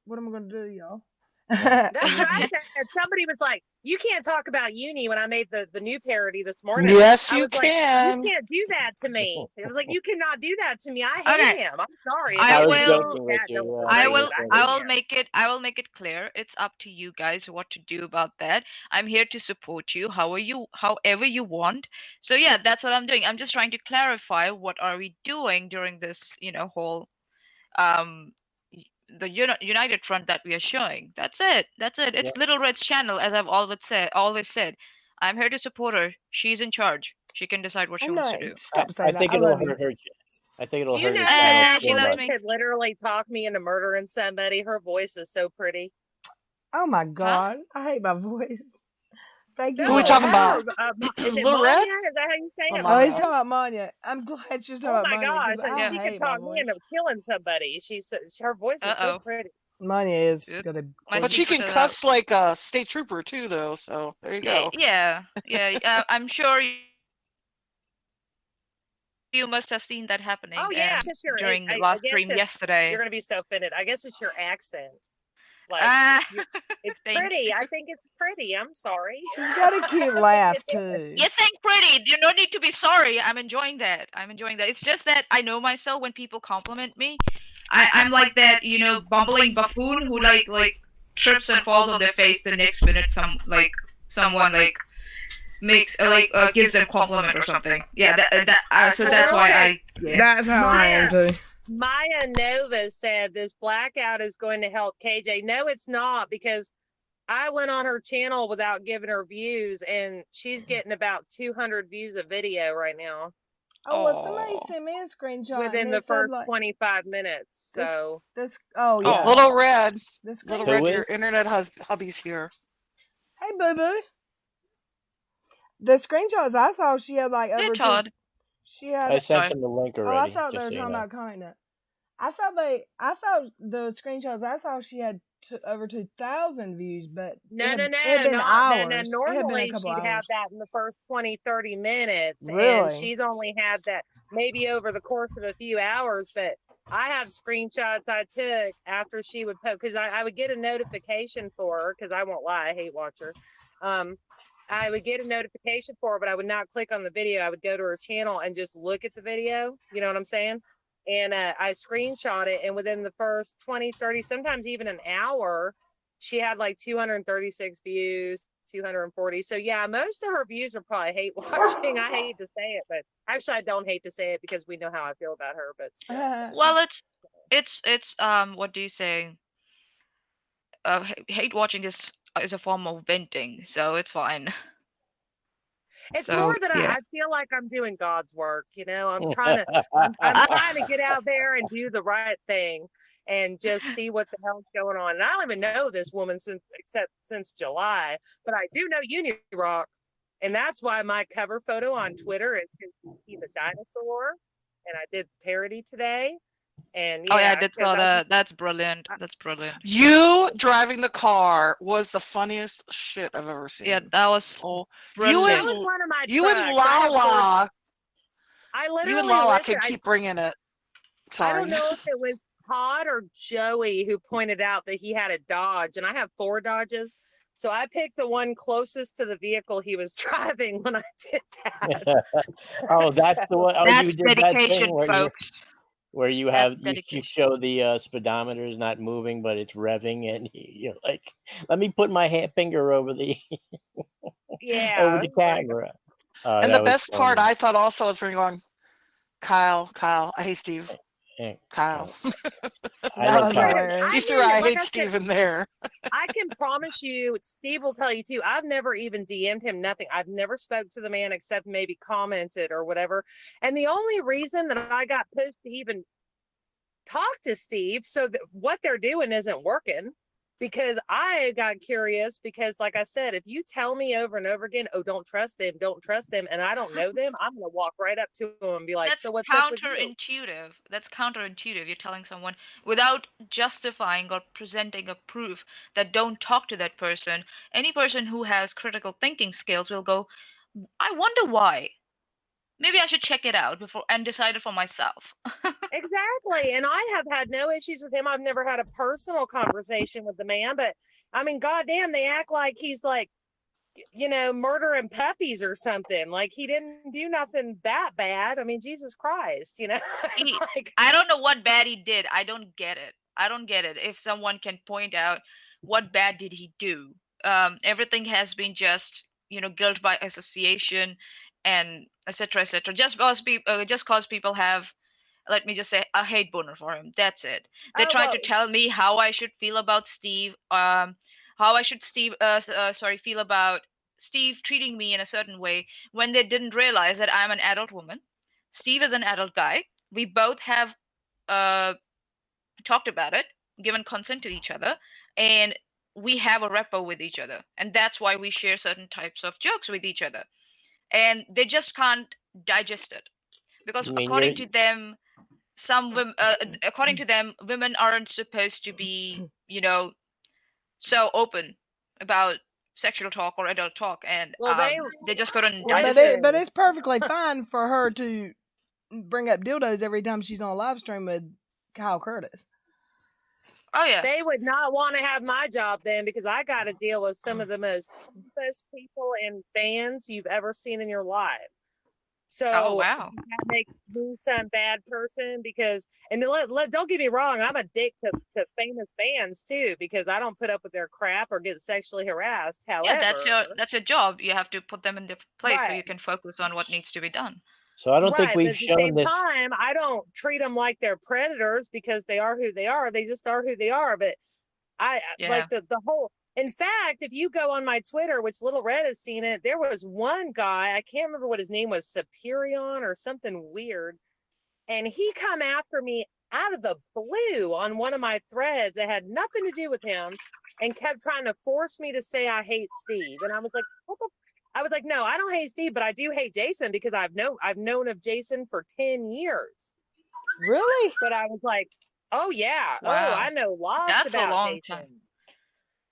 going to do, y'all? That's what I said. Somebody was like, "You can't talk about Uni." When I made the new parody this morning, yes, you can. Like, you can't do that to me. It was like you cannot do that to me. I hate him. I'm sorry. I will make it clear. It's up to you guys what to do about that. I'm here to support you, however you want. So yeah, that's what I'm doing. I'm just trying to clarify what are we doing during this, whole the united front that we are showing. That's it. It's Little Red's channel, as I've always said. I'm here to support her. She's in charge. She can decide what she wants to do. Stop saying that. I think it'll hurt her. I think it'll hurt her. She could literally talk me into murdering somebody. Her voice is so pretty. Oh my god, I hate my voice. Thank you. Who we for talking that. about? Is it Little Manya? Red? Is that how you say Oh, it? Oh, Manya. he's talking about Manya. I'm glad she's talking Oh about my Manya gosh! because And I she hate could my talk me voice. into killing somebody. Her voice is so pretty. Manya is Good. gonna. My But she secret can is out. cuss like a state trooper too, though. So there you go. Yeah. I'm sure you must have seen that happening. Oh yeah, it's just your. During the I last guess stream you're yesterday. gonna be so offended. I guess it's your accent. Like Ah, it's thank pretty. you. I think it's pretty. I'm sorry. She's got a cute laugh too. You're saying pretty. You don't need to be sorry. I'm enjoying that. It's just that I know myself when people compliment me. I'm like that, bumbling buffoon who like trips and falls on their face the next minute someone makes gives them compliment or something. Yeah, so that's why I That's how I am too. Maya Nova said this blackout is going to help KJ. No, it's not, because I went on her channel without giving her views, and she's getting about 200 views a video right now. Oh, well, somebody sent me a screenshot within and the it said, first like, 25 minutes. So oh yeah, Little Red. this Little Who Red, is? your internet hubby's here. Hey, boo boo. The screenshots I saw, she had like Hey, over Todd. She had. I sent him the link already. Oh, I thought they just were so you talking know. about Kindness. I thought the screenshots I saw she had over 2,000 views, but no. It had been hours. It had been a Normally couple she'd hours. have that in the first 20, 30 minutes. And Really? she's only had that maybe over the course of a few hours. But I have screenshots I took after she would post, because I would get a notification for her, because I won't lie, I hate watch her. I would get a notification for her, but I would not click on the video. I would go to her channel and just look at the video. You know what I'm saying? And I screenshot it, and within the first 20, 30, sometimes even an hour, she had like 236 views, 240. So yeah, most of her views are probably hate watching. I hate to say it, but actually I don't hate to say it because we know how I feel about her. But still. Well, it's what do you say? Hate watching is a form of venting, so it's fine. It's So, more that yeah. I feel like I'm doing God's work. I'm trying to get out there and do the right thing and just see what the hell's going on. And I don't even know this woman since July, but I do know Unirock, and that's why my cover photo on Twitter is he's a dinosaur, and I did parody today. And Oh yeah, I did saw that. That's brilliant. That's brilliant. You driving the car was the funniest shit I've ever seen. Yeah, that was brilliant. That was one of my you and trucks. Lala. I literally You and Lala listen, could keep bringing it. Sorry. I don't know if it was Todd or Joey who pointed out that he had a Dodge, and I have 4 Dodges. So I picked the one closest to the vehicle he was driving when I did that. Oh, that's the one. Oh, That's you did that dedication, thing folks. where you show the speedometer is not moving, but it's revving, and you're like, let me put my finger over the over the camera. And the best part I thought also was when you're going, Kyle, I hate Steve. Kyle. I hate Steve in there. I can promise you, Steve will tell you too. I've never even DM'd him, nothing. I've never spoke to the man except maybe commented or whatever. And the only reason that I got pushed to even talk to Steve, so that what they're doing isn't working, because I got curious, because like I said, if you tell me over and over again, oh, don't trust them, and I don't know them, I'm going to walk right up to them and be like, so what's up with you? That's counterintuitive. You're telling someone without justifying or presenting a proof that don't talk to that person. Any person who has critical thinking skills will go, I wonder why. Maybe I should check it out before and decide it for myself. Exactly. And I have had no issues with him. I've never had a personal conversation with the man, but I mean, goddamn, they act like he's like, murdering puppies or something. Like he didn't do nothing that bad. I mean, Jesus Christ, I don't know what bad he did. I don't get it. If someone can point out what bad did he do. Everything has been just, guilt by association and etc. Just cause people have, let me just say, a hate boner for him. That's it. They tried to tell me how I should feel about Steve, how I should feel about Steve treating me in a certain way, when they didn't realize that I'm an adult woman. Steve is an adult guy. We both have talked about it, given consent to each other, and we have a rapport with each other, and that's why we share certain types of jokes with each other, and they just can't digest it because I mean, you're according to them, women aren't supposed to be, so open about sexual talk or adult talk, and Well, they just couldn't Well, digest it. but it's perfectly fine for her to bring up dildos every time she's on a live stream with Kyle Curtis. Oh yeah. They would not want to have my job then, because I got to deal with some of the most pompous people and fans you've ever seen in your life. So Oh wow. that makes me some bad person, because, and don't get me wrong, I'm a dick to famous fans too, because I don't put up with their crap or get sexually harassed. However, Yeah, that's your job. You have to put them in their place so Right. you can focus on what needs to be done. so I don't think but we've at the shown same this. time, I don't treat them like they're predators, because they are who they are. They just are who they are. But I like the whole. In fact, if you go on my Twitter, which Little Red has seen it, there was one guy, I can't remember what his name was, Superion or something weird, and he come after me out of the blue on one of my threads that had nothing to do with him, and kept trying to force me to say I hate Steve. And I was like, what the? I was like, no, I don't hate Steve, but I do hate Jason, because I've known of Jason for 10 years. Really? But I was like, oh yeah, Wow. I know lots That's a about long Jason. time.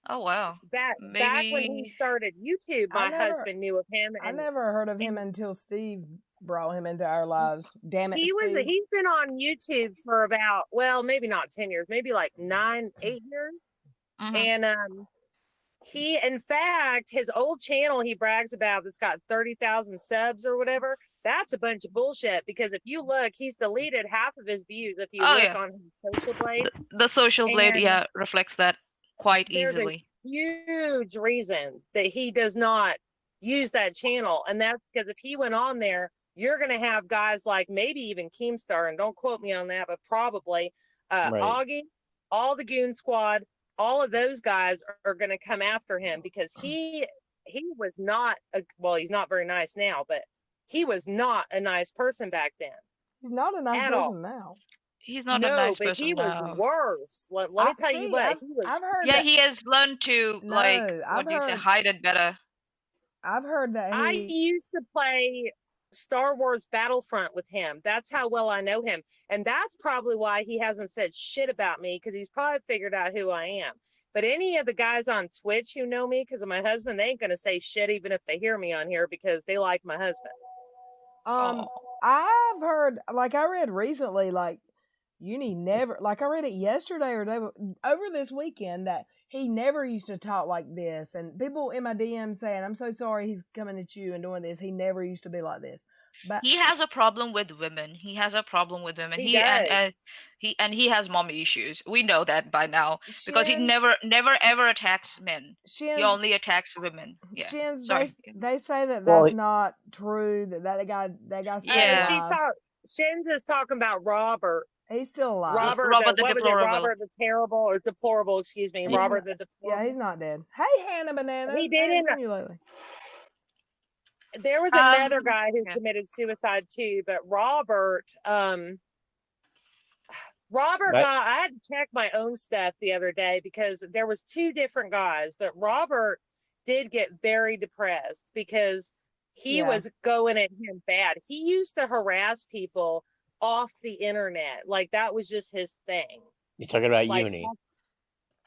Oh wow. Back when he started YouTube, my husband knew of him. I never heard of him until Steve brought him into our lives. Damn it, Steve. He's been on YouTube for about, well, maybe not 10 years, maybe like 8 years. Mhm. And he, in fact, his old channel he brags about that's got 30,000 subs or whatever, that's a bunch of bullshit, because if you look, he's deleted half of his views if you look on his Social Blade. The Social Blade, And reflects that quite there's easily. a huge reason that he does not use that channel, and that's because if he went on there, you're going to have guys like maybe even Keemstar, and don't quote me on that, but probably Right. Augie, all the Goon Squad, all of those guys are going to come after him, because he was not well, he's not very nice now, but he was not a nice person back then. He's not a nice person now. He's not a nice but person he was now. worse. Let me tell you what, I've heard. Yeah, he has learned to hide it better. I've heard that I used to play Star Wars Battlefront with him. That's how well I know him. And that's probably why he hasn't said shit about me, because he's probably figured out who I am. But any of the guys on Twitch who know me because of my husband, they ain't going to say shit even if they hear me on here, because they like my husband. I've heard, like I read recently, like Uni never, like I read it yesterday or over this weekend, that he never used to talk like this, and people in my DM saying, I'm so sorry he's coming at you and doing this. He never used to be like this. But he has a problem with women. He has a problem with women. He has mommy issues. We know that by now, because he never ever attacks men. He only attacks women. Yeah. Shins, Sorry. they say that's not true. That guy. Shins is talking about Robert. He's still alive. Robert the Terrible, or Deplorable, excuse me. Robert the Deplorable. Yeah, he's not dead. Hey, Hannah Bananas. He didn't. Seen you lately. There was another guy who committed suicide too, but Robert I had to check my own stuff the other day, because there was 2 different guys, but Robert did get very depressed because he was going at him bad. He used to harass people off the internet. Like, that was just his thing. You're talking about Uni.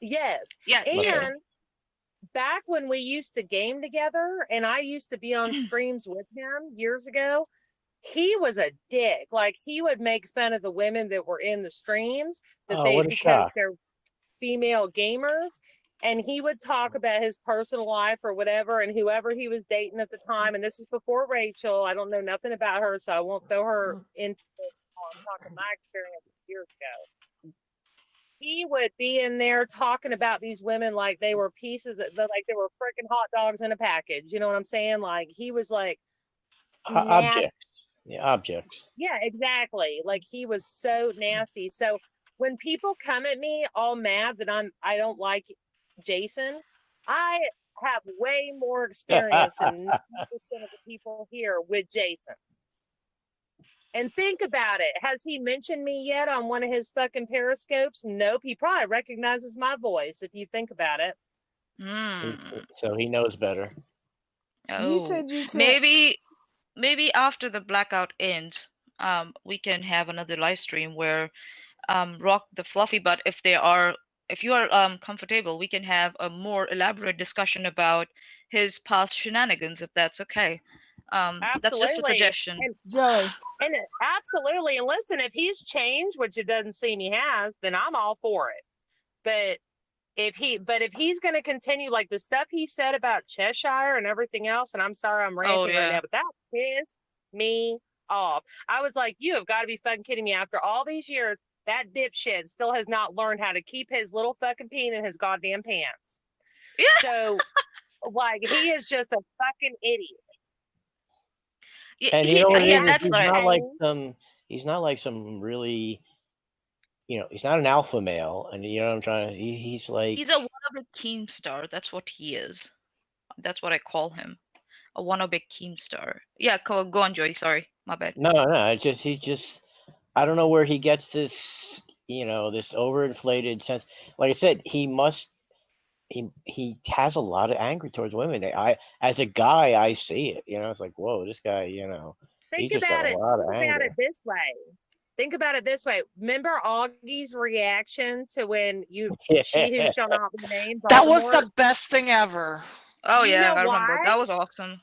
Yes. Yeah. And back when we used to game together and I used to be on streams with him years ago, he was a dick. Like, he would make fun of the women that were in the streams because they're female gamers. And he would talk about his personal life or whatever, and whoever he was dating at the time. And this is before Rachel. I don't know nothing about her, so I won't throw her into it. I'm talking my experience years ago. He would be in there talking about these women like they were pieces, like they were freaking hot dogs in a package. You know what I'm saying? Like, he was like objects. Yeah, objects. Yeah, exactly. Like, he was so nasty. So when people come at me all mad that I don't like Jason, I have way more experience than 90% of the people here with Jason. And think about it. Has he mentioned me yet on one of his fucking periscopes? Nope. He probably recognizes my voice if you think about it. So he knows better. You Oh, said you sent. maybe after the blackout ends, we can have another live stream where Rock the Fluffy Butt, if you are comfortable, we can have a more elaborate discussion about his past shenanigans, if that's okay. That's just a Absolutely. suggestion. Joey. Absolutely. And listen, if he's changed, which it doesn't seem he has, then I'm all for it. But if he's going to continue like the stuff he said about Cheshire and everything else, and I'm sorry I'm ranting right now, but that pissed me off. I was like, you have got to be fucking kidding me. After all these years, that dipshit still has not learned how to keep his little fucking peen in his goddamn pants. Yeah. So, like, he is just a fucking idiot. And you know what it is? That's he's right. not like he's not like some really, he's not an alpha male, and you know what I'm trying to. He's like he's a wannabe Keemstar. That's what he is. That's what I call him, a wannabe Keemstar. Yeah, go on, Joey. Sorry, my bad. No, he's just. I don't know where he gets this, this overinflated sense. Like I said, he has a lot of anger towards women. As a guy, I see it. It's like, whoa, this guy, Think he's just got a lot of anger. Think about it this way. Remember Augie's reaction to when she who shall not be named? That was the best thing ever. Oh yeah, I remember. That was awesome.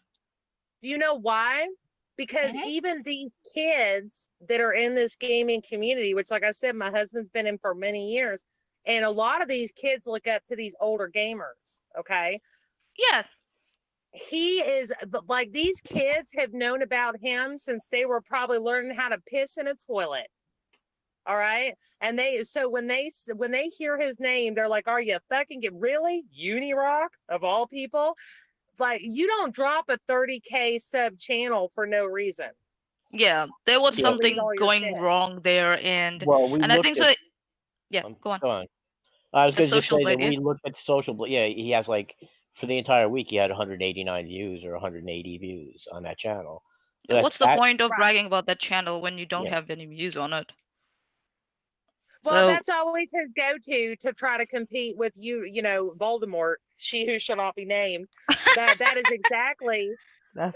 Do you know why? Because even these kids that are in this gaming community, which, like I said, my husband's been in for many years, and a lot of these kids look up to these older gamers. Okay. Yeah. He is like, these kids have known about him since they were probably learning how to piss in a toilet. All right. And when they hear his name, they're like, are you fucking really Unirock of all people? Like, you don't drop a 30K sub channel for no reason. Yeah, there was something going wrong there, and I think so. Yeah, go on. I was going to just say that we looked at social. Yeah, he has for the entire week he had 189 views or 180 views on that channel. So what's the point of bragging about that channel when you don't have any views on it? Well, that's always his go-to to try to compete with Voldemort, she who shall not be named. That is exactly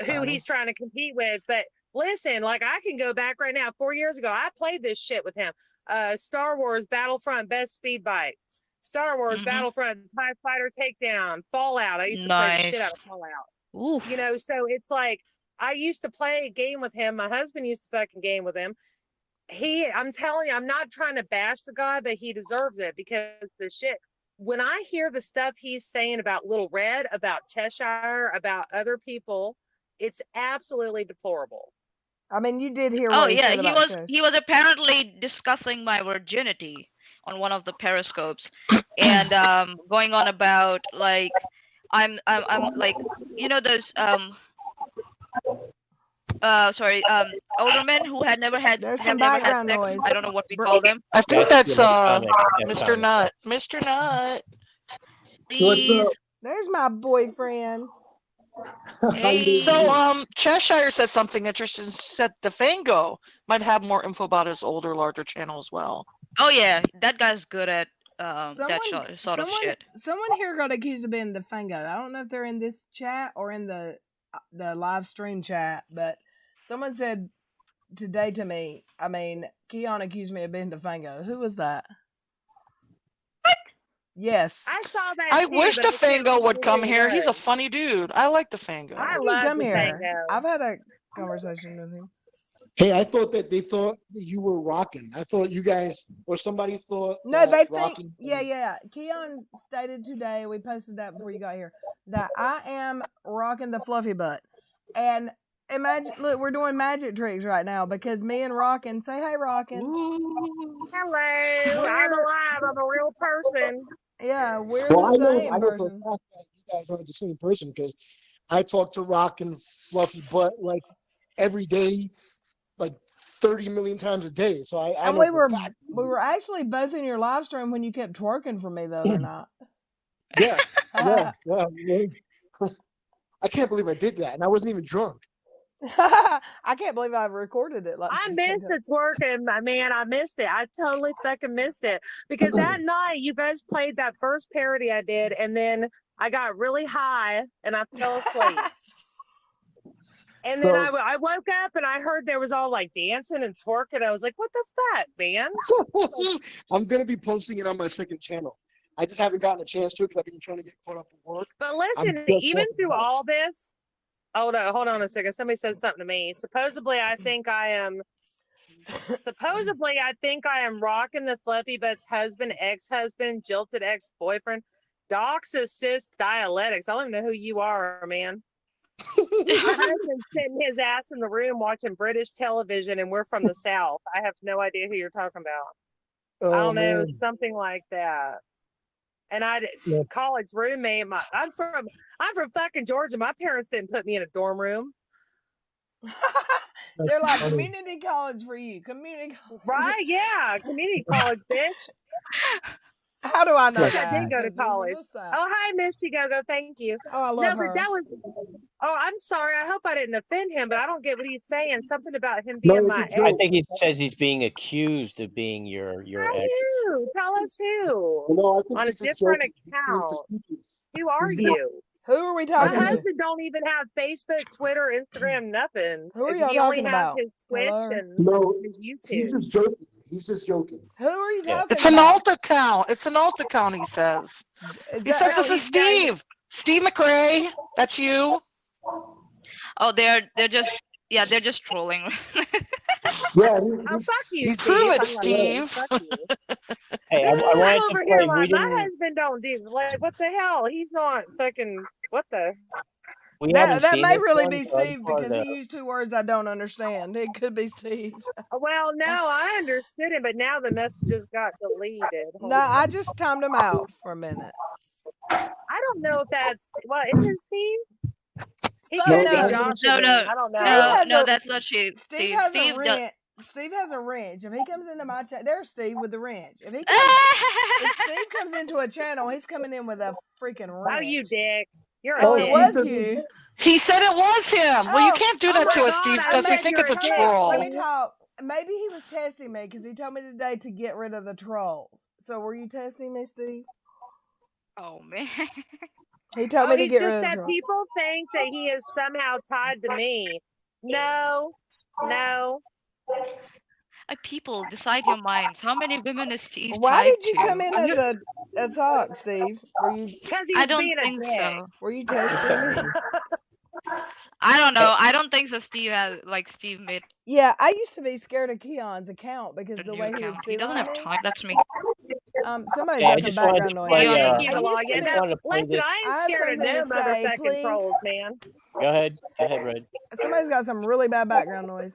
who he's trying to compete with. But listen, like, I can go back right now. 4 years ago, I played this shit with him. Star Wars Battlefront Best Speed Bike. Star Wars Battlefront TIE Fighter Takedown. Fallout. I used to play the shit out of Fallout. Oof. So it's like, I used to play a game with him. My husband used to fucking game with him. I'm telling you, I'm not trying to bash the guy, but he deserves it, because the shit, when I hear the stuff he's saying about Little Red, about Cheshire, about other people, it's absolutely deplorable. I mean, you did hear what he said about he was apparently discussing my virginity on one of the periscopes, and going on about, like, I'm like, those older men who had never had sex. Noise. I don't know what we call them. I think that's Mr. Nut. Mr. Nut. What's up? There's my boyfriend. Hey. So Cheshire said something interesting. Said Defango might have more info about his older, larger channel as well. Oh yeah, that guy's good at that sort of shit. Someone here got accused of being Defango. I don't know if they're in this chat or in the live stream chat, but someone said today to me, Keon accused me of being Defango. Who was that? What? Yes. I saw that. I wish Defango would come here. He's a funny dude. I like Defango. I love come Defango. here. I've had a conversation with him. Hey, I thought that they thought that you were rocking. I thought you guys or somebody thought. No, they think. Rockin'. Yeah. Keon stated today, we posted that before you got here, that I am rocking the fluffy butt. And imagine, look, we're doing magic tricks right now because me and Rockin', say hey, Rockin'. Hello, I'm alive. I'm a real person. Yeah, we're the same person. I know for a fact that you guys are the same person because I talk to Rockin' Fluffy Butt like every day, like 30 million times a day. So I know we were actually both in your live stream when you kept twerking for me the other night. Yeah. I can't believe I did that, and I wasn't even drunk. I can't believe I recorded it. Like I 15 missed times. the twerking, man. I missed it. I totally fucking missed it because that night you guys played that first parody I did, and then I got really high and I fell asleep. And then I woke up and I heard there was all like dancing and twerking. I was like, what the fuck, man? I'm going to be posting it on my second channel. I just haven't gotten a chance to because I've been trying to get caught up with work. But listen, even through all this, hold on a second. Somebody said something to me. Supposedly, I think I am rocking the Fluffy Butt's husband, ex-husband, jilted ex-boyfriend, docs assist dialectics. I don't even know who you are, man. My husband's sitting his ass in the room watching British television, and we're from the South. I have no idea who you're talking about. I don't know, something like that. And college roommate. I'm from fucking Georgia. My parents didn't put me in a dorm room. They're like community college for you. Community college. Right? Yeah, community college, bitch. How do I know Which that? I did go to college. Oh, hi, Misty Go-Go. Thank you. Oh, I love her. But that was. Oh, I'm sorry. I hope I didn't offend him, but I don't get what he's saying. Something about him being my ex. I think he says he's being accused of being your ex. Who? Tell us who. No, I think on a different account. Who are you? Who are we talking My to? husband don't even have Facebook, Twitter, Instagram, nothing. Who are y'all he only talking has about? his Twitch and his YouTube. He's just joking. He's just joking. Who are you talking It's an about? alt account. It's an alt account, he says. He says this is Steve. Steve McRae. That's you. Oh, they're just trolling. Yeah, oh, fuck you, Steve. Prove it, Steve. Fuck you. Hey, I wanted to play. Like, my husband don't do like what the hell? He's not fucking what the. That may really be Steve because he used 2 words I don't understand. It could be Steve. Well, no, I understood him, but now the messages got deleted. No, I just timed him out for a minute. I don't know if that's is it Steve? He could No, be Joshua. I don't know. No, that's not Steve. Steve has a wrench. Steve has a wrench. If he comes into my chat, there's Steve with the wrench. If Steve comes into a channel, he's coming in with a freaking wrench. Oh, you dick. You're Oh, a it dick. was you. He said it was him. Well, you can't do that to us, Steve, because we think it's a troll. Let me talk. Maybe he was testing me because he told me today to get rid of the trolls. So were you testing me, Steve? Oh man. He told me to get rid of the trolls. trolls. People think that he is somehow tied to me. No. People, decide your minds. How many women is Steve Why tied did you to? come in as a talk, Steve? Were you? I don't think so. Were you testing me? I don't know. I don't think so. Steve made. Yeah, I used to be scared of Keon's account because the way he would see. He doesn't have time. That's me. Somebody's got some background noise. Listen, I ain't scared of no motherfucking trolls, man. Go ahead, Red. Somebody's got some really bad background noise.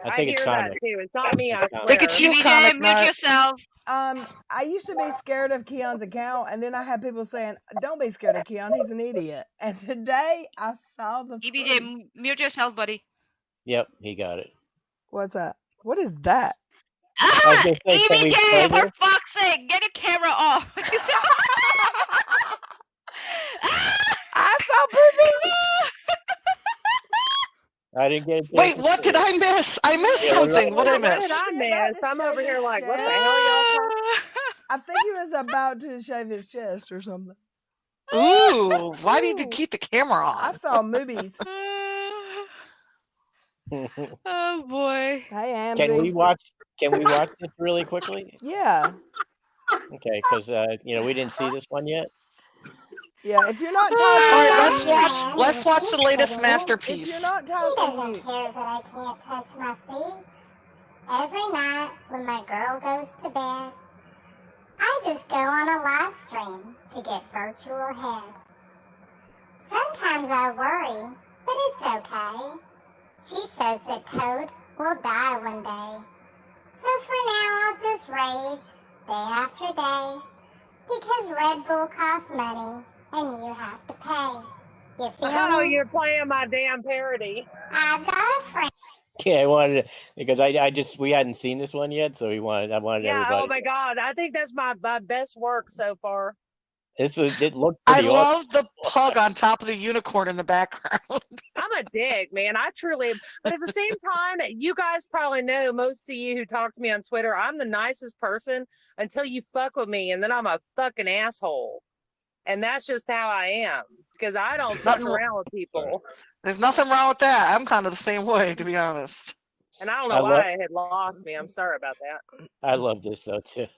I think it's hear Sonic. that too. It's not me. I think it's you, Comic mute Nut. yourself. I used to be scared of Keon's account, and then I had people saying, "Don't be scared of Keon. He's an idiot." And today I saw the. EBJ, mute yourself, buddy. Yep, he got it. What's that? What is that? Ah, EBJ, for fuck's sake, get your camera off. I saw boobies. I didn't get it. Wait, what did I miss? I missed something. What did I miss? What did I miss? I'm over here like, what the hell y'all talking? I think he was about to shave his chest or something. Ooh, why did you keep the camera on? I saw movies. Oh boy. Hey, Amzy. Can we watch this really quickly? Yeah. Okay, because we didn't see this one yet. Yeah, if you're not talking, all right, let's watch the latest masterpiece. If you're not She talking, doesn't care that I can't touch my feet. Every night when my girl goes to bed, I just go on a live stream to get virtual head. Sometimes I worry, but it's okay. She says that Toad will die one day. So for now I'll just rage day after day, because Red Bull costs money and you have to pay. You feel Oh, me? you're playing my damn parody. I've got a friend. Yeah, I wanted to, because we hadn't seen this one yet, so I wanted Yeah, everybody. oh my God. I think that's my best work so far. It looked I pretty awesome. love the pug on top of the unicorn in the background. I'm a dick, man. I truly, but at the same time, you guys probably know, most of you who talk to me on Twitter, I'm the nicest person until you fuck with me, and then I'm a fucking asshole. And that's just how I am, because I don't fuck around with people. There's nothing wrong with that. I'm kind of the same way, to be honest. And I don't know why it had lost me. I'm sorry about that. I love this though too.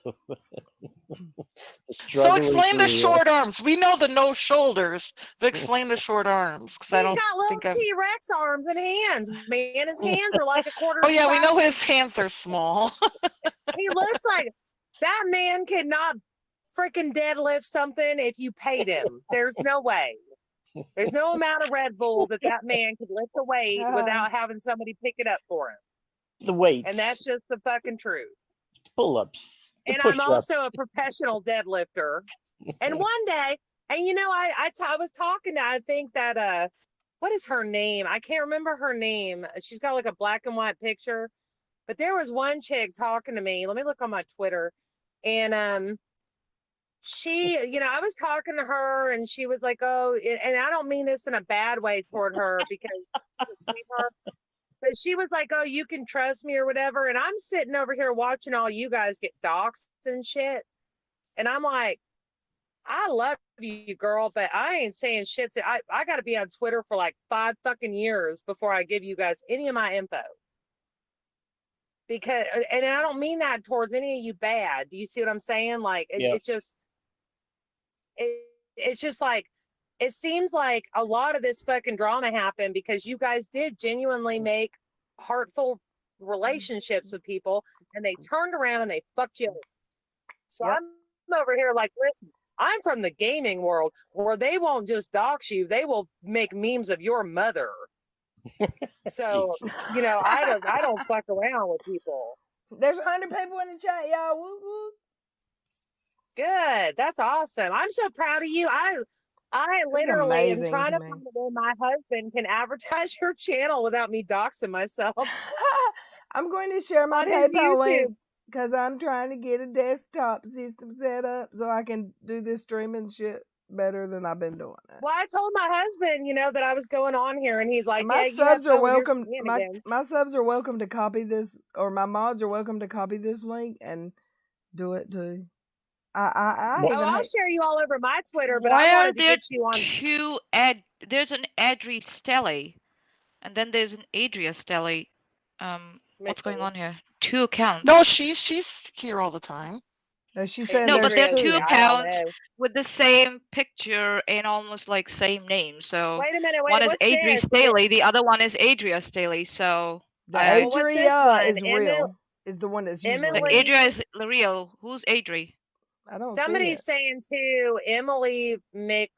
So explain the short arms. We know the no shoulders, but explain the short arms, because I don't think got little T-Rex arms and hands, man. His hands are like a quarter. Oh yeah, we know his hands are small. He looks like that man could not freaking deadlift something if you paid him. There's no way. There's no amount of Red Bull that man could lift the weight without having somebody pick it up for him. The weight. And that's just the fucking truth. Pull-ups. And I'm also a professional deadlifter. And one day, and you know, I was talking to, I think that, what is her name? I can't remember her name. She's got like a black and white picture. But there was one chick talking to me. Let me look on my Twitter. And she, you know, I was talking to her and she was like, oh, and I don't mean this in a bad way toward her because I see her. But she was like, oh, you can trust me or whatever. And I'm sitting over here watching all you guys get doxxed and shit. And I'm like, I love you, girl, but I ain't saying shit. I got to be on Twitter for like 5 fucking years before I give you guys any of my info. Because, and I don't mean that towards any of you bad. Do you see what I'm saying? Like, it's just like, it seems like a lot of this fucking drama happened because you guys did genuinely make heartful relationships with people and they turned around and they fucked you. So I'm over here like, listen, I'm from the gaming world where they won't just dox you, they will make memes of your mother. So, you know, I don't fuck around with people. There's 100 people in the chat, y'all. Woo woo. Good. That's awesome. I'm so proud of you. I literally am trying to find a way my husband can advertise your channel without me doxing myself. I'm going to share my PayPal link because I'm trying to get a desktop system set up so I can do this streaming shit better than I've been doing it. Well, I told my husband, you know, that I was going on here, and he's like, my subs are welcome. My subs are welcome to copy this, or my mods are welcome to copy this link and do it too. I'll share you all over my Twitter, but why I are wanted to there get you on. There's an Adri Stelly, and then there's an Adria Stelly. What's going on here? 2 accounts. No, she's here all the time. No, she said no, but there are 2 I accounts with the same picture and almost like same name. So wait a minute, one is Adria Staley, the other one is Adria Staley. So the Adria is real. Is the one that's usually the Adria is real. Who's Adri? I don't. Somebody's saying too. Emily McLand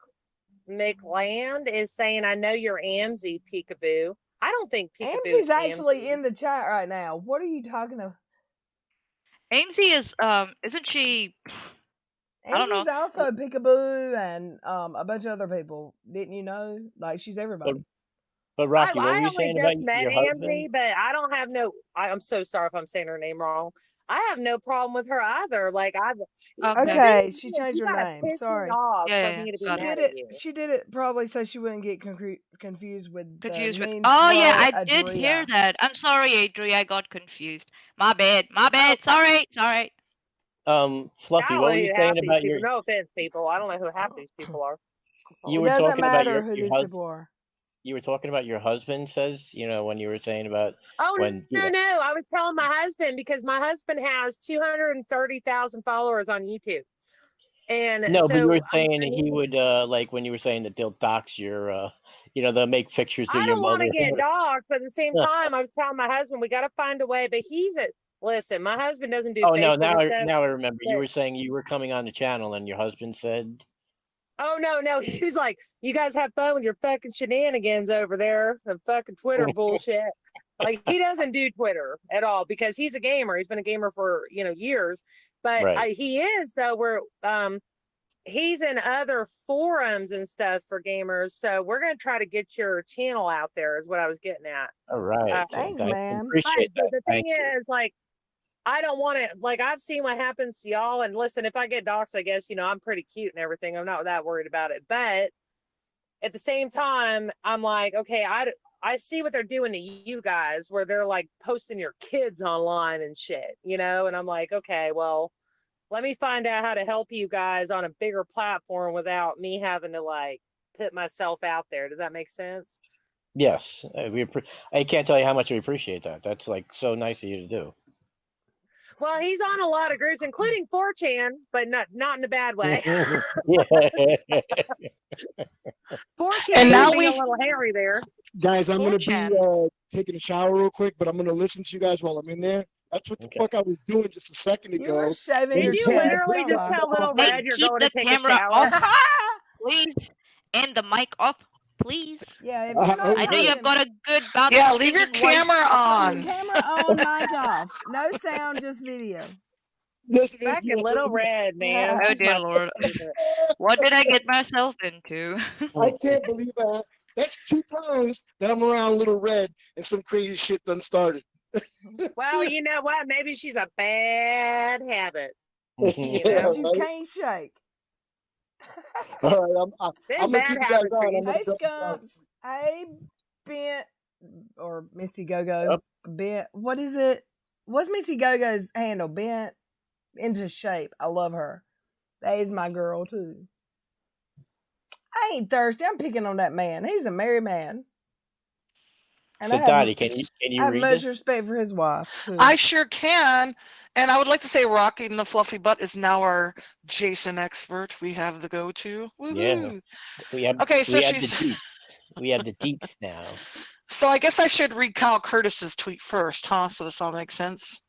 is saying, "I know you're Amzy, Peekaboo." I don't think Peekaboo. Amzy's actually in the chat right now. What are you talking about? Amzy is isn't she? I don't know. Amzy's also Peekaboo and a bunch of other people. Didn't you know? Like she's everybody. But Rocky, what were you saying about your husband? Amzy, but I don't have no. I'm so sorry if I'm saying her name wrong. I have no problem with her either. Like okay, she changed her name. Sorry. She did it probably so she wouldn't get confused with. Oh yeah, I did hear that. I'm sorry, Adri. I got confused. My bad. Sorry. Fluffy, what were you saying about your? No offense, people. I don't know who half these people are. You were talking about your people are. You were talking about your husband says, you know, when you were saying about. Oh, no. I was telling my husband because my husband has 230,000 followers on YouTube. And no, but you were saying he would, like when you were saying that they'll dox your, you know, they'll make pictures of your mother. I don't want to get doxxed, but at the same time, I was telling my husband, we got to find a way. But listen, my husband doesn't do Facebook. Now I remember. You were saying you were coming on the channel and your husband said. Oh, no. He was like, you guys have fun with your fucking shenanigans over there, the fucking Twitter bullshit. Like, he doesn't do Twitter at all because he's a gamer. He's been a gamer for, years. But he is, though, where he's in other forums and stuff for gamers. So we're going to try to get your channel out there is what I was getting at. All right. Thanks, man. Appreciate that. The thing is, like, I don't want to, like, I've seen what happens to y'all. And listen, if I get doxxed, I guess, I'm pretty cute and everything. I'm not that worried about it. But at the same time, I'm like, okay, I see what they're doing to you guys, where they're like posting your kids online and shit, and I'm like, okay, well, let me find out how to help you guys on a bigger platform without me having to like put myself out there. Does that make sense? Yes, I can't tell you how much we appreciate that. That's like so nice of you to do. Well, he's on a lot of groups, including 4chan, but not in a bad way. 4chan And now can be a little hairy there. Guys, I'm gonna 4chan. be taking a shower real quick, but I'm gonna listen to you guys while I'm in there. That's what the Okay. fuck I was doing just a second You were ago. shaving your Did you chest. literally just tell Little Hey, Red you're keep going the to take a camera shower? off, please, and the mic off, please. Yeah, if you're not Okay. I know you've talking, got a good bout Yeah, leave your singing voice. camera on. camera on, mic off. No sound, just video. Listen, Fucking Little Red, man. Oh She's dear my Lord, favorite. what did I get myself into? I can't believe that's 2 times that I'm around Little Red and some crazy shit done started. Well, you know what? Maybe she's a bad habit. Yeah, That you right? can't shake. All right, Them I'm gonna bad keep you guys habits are on. I'm gonna Hey, drop you down. Scumps. Hey, Bent. Or Misty Go-Go. Yep. Bent. What is it? What's Misty Go-Go's handle? Bent into shape. I love her. That is my girl, too. I ain't thirsty. I'm picking on that man. He's a married man. And So, I have, Dottie, can you I have read much this? respect for his wife, too. I sure can. And I would like to say Rocking the Fluffy Butt is now our Jason expert. We have the go-to. Yeah. Woohoo. We have Okay, so we have the she's deets. We have the deets now. so I guess I should read Kyle Curtis's tweet first, huh? So this all makes sense.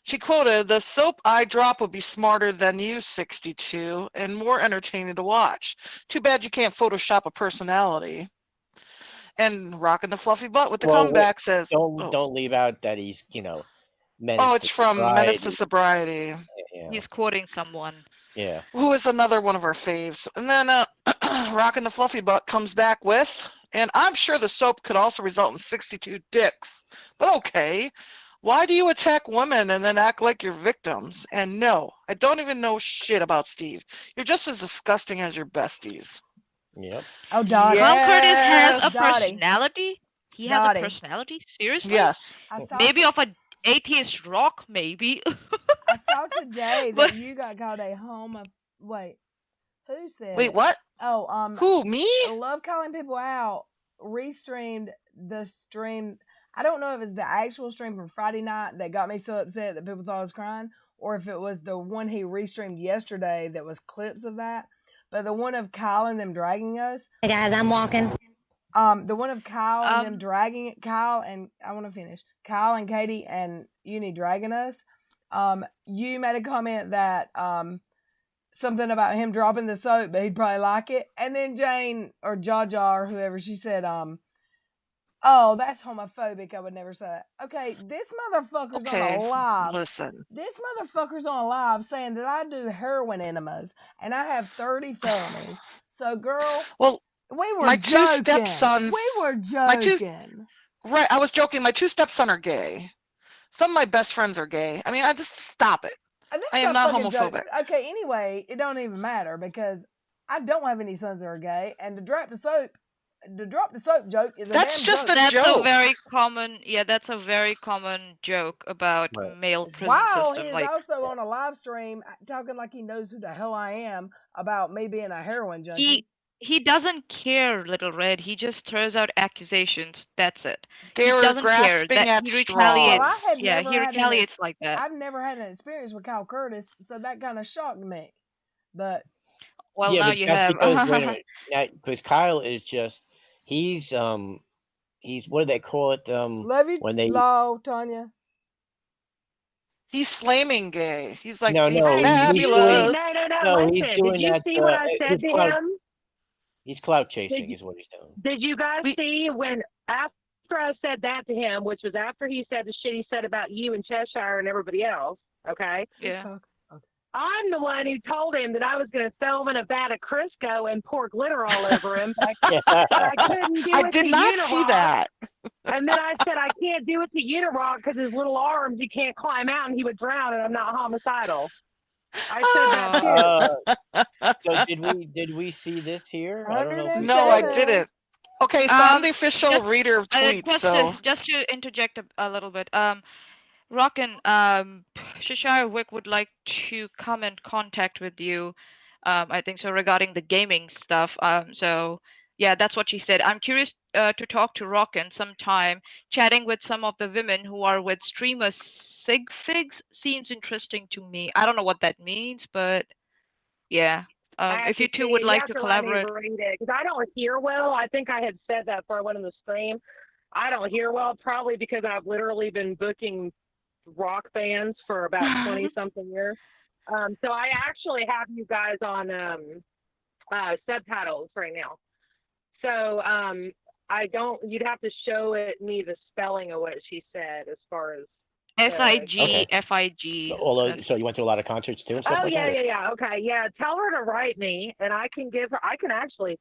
She quoted, "The soap I drop would be smarter than you, 62, and more entertaining to watch. Too bad you can't Photoshop a personality." And Rocking the Fluffy Butt with the Well, wait, comeback says, don't leave out that he's menace oh, to it's from Menace to sobriety. Sobriety, Yeah. He's quoting someone. Yeah. who is another one of our faves. And then Rocking the Fluffy Butt comes back with, and I'm sure the soap could also result in 62 dicks. But okay, why do you attack women and then act like you're victims? And no, I don't even know shit about Steve. You're just as disgusting as your besties. Yep. Oh, Dottie. Kyle Curtis has a Yes. Dottie. personality? He has Dottie. a personality? Seriously? Yes. I saw Maybe of an atheist rock, maybe. I saw today But- that you got called a wait, who said Wait, it? what? Oh, Who, me? I love calling people out. Restreamed the stream. I don't know if it's the actual stream from Friday night that got me so upset that people thought I was crying, or if it was the one he restreamed yesterday that was clips of that. But the one of Kyle and them dragging us. Hey guys, I'm walking. The one of Kyle and them dragging it. Kyle and I want to finish. Kyle and Katie and Uni dragging us. You made a comment that something about him dropping the soap, but he'd probably like it. And then Jane or Jaja or whoever, she said, oh, that's homophobic. I would never say that. Okay, this motherfucker's on a live. Listen. This motherfucker's on a live saying that I do heroin enemas and I have 30 felonies. So, girl, well, we were my joking. two stepsons. We were joking. Right, I was joking. My two stepsons are gay. Some of my best friends are gay. I mean, I just stop it. I am not homophobic. Okay, anyway, it don't even matter because I don't have any sons that are gay, and to drop the soap joke is That's a damn just joke. a That's joke. a very common, that's a very common joke about male prison Wow, system. he's also on a live stream talking like he knows who the hell I am about me being a heroin junkie. He doesn't care, Little Red. He just throws out accusations. That's it. They he were doesn't care. grasping That at he straws. retaliates. Well, He retaliates like that. I've never had an experience with Kyle Curtis, so that kind of shocked me. But well, now you have. Because, wait a minute. Now, because Kyle is just he's what do they call it? love you, when they Tanya. He's flaming gay. He's like, No, he's no, fabulous. No, Listen, he's doing did you that. see what I said to him? He's clout chasing, is what he's doing. Did you guys see when after I said that to him, which was after he said the shit he said about you and Cheshire and everybody else? Okay. Yeah. I'm the one who told him that I was going to throw him in a vat of Crisco and pour glitter all over him, but I couldn't do I it did to not see Unirock. that. And then I said I can't do it to Unirock because his little arms, he can't climb out and he would drown, and I'm not homicidal. I said that too. So did we see this here? I don't know. If we No, I saw it. didn't. Okay, so I'm the official just- reader of tweets, so just to interject a little bit, Rockin, Cheshire Wick would like to come in contact with you, I think so, regarding the gaming stuff. So yeah, that's what she said. I'm curious to talk to Rockin sometime. Chatting with some of the women who are with streamer Sig Figs seems interesting to me. I don't know what that means, but yeah. If you two would like to collaborate. Because I don't hear well. I think I had said that before I went on the stream. I don't hear well, probably because I've literally been booking rock bands for about 20 something years. So I actually have you guys on subtitles right now. So you'd have to show me the spelling of what she said as far as SIG, Okay. FIG. So you went to a lot of concerts too and stuff like that? Yeah. Okay, yeah. Tell her to write me, and I can give her. I can actually.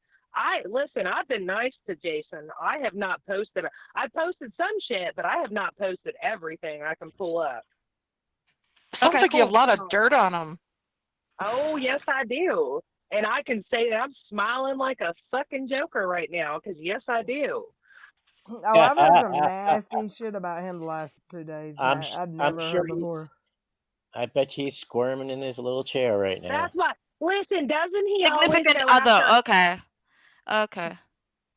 Listen. I've been nice to Jason. I have not posted. I posted some shit, but I have not posted everything I can pull up. Sounds like you have a lot of dirt on him. Oh yes, I do, and I can say that I'm smiling like a fucking joker right now because yes, I do. Oh, I've heard some nasty shit about him the last 2 days. I'd never heard before. I bet he's squirming in his little chair right now. That's what. Listen, doesn't he Significant always go other? after, Okay.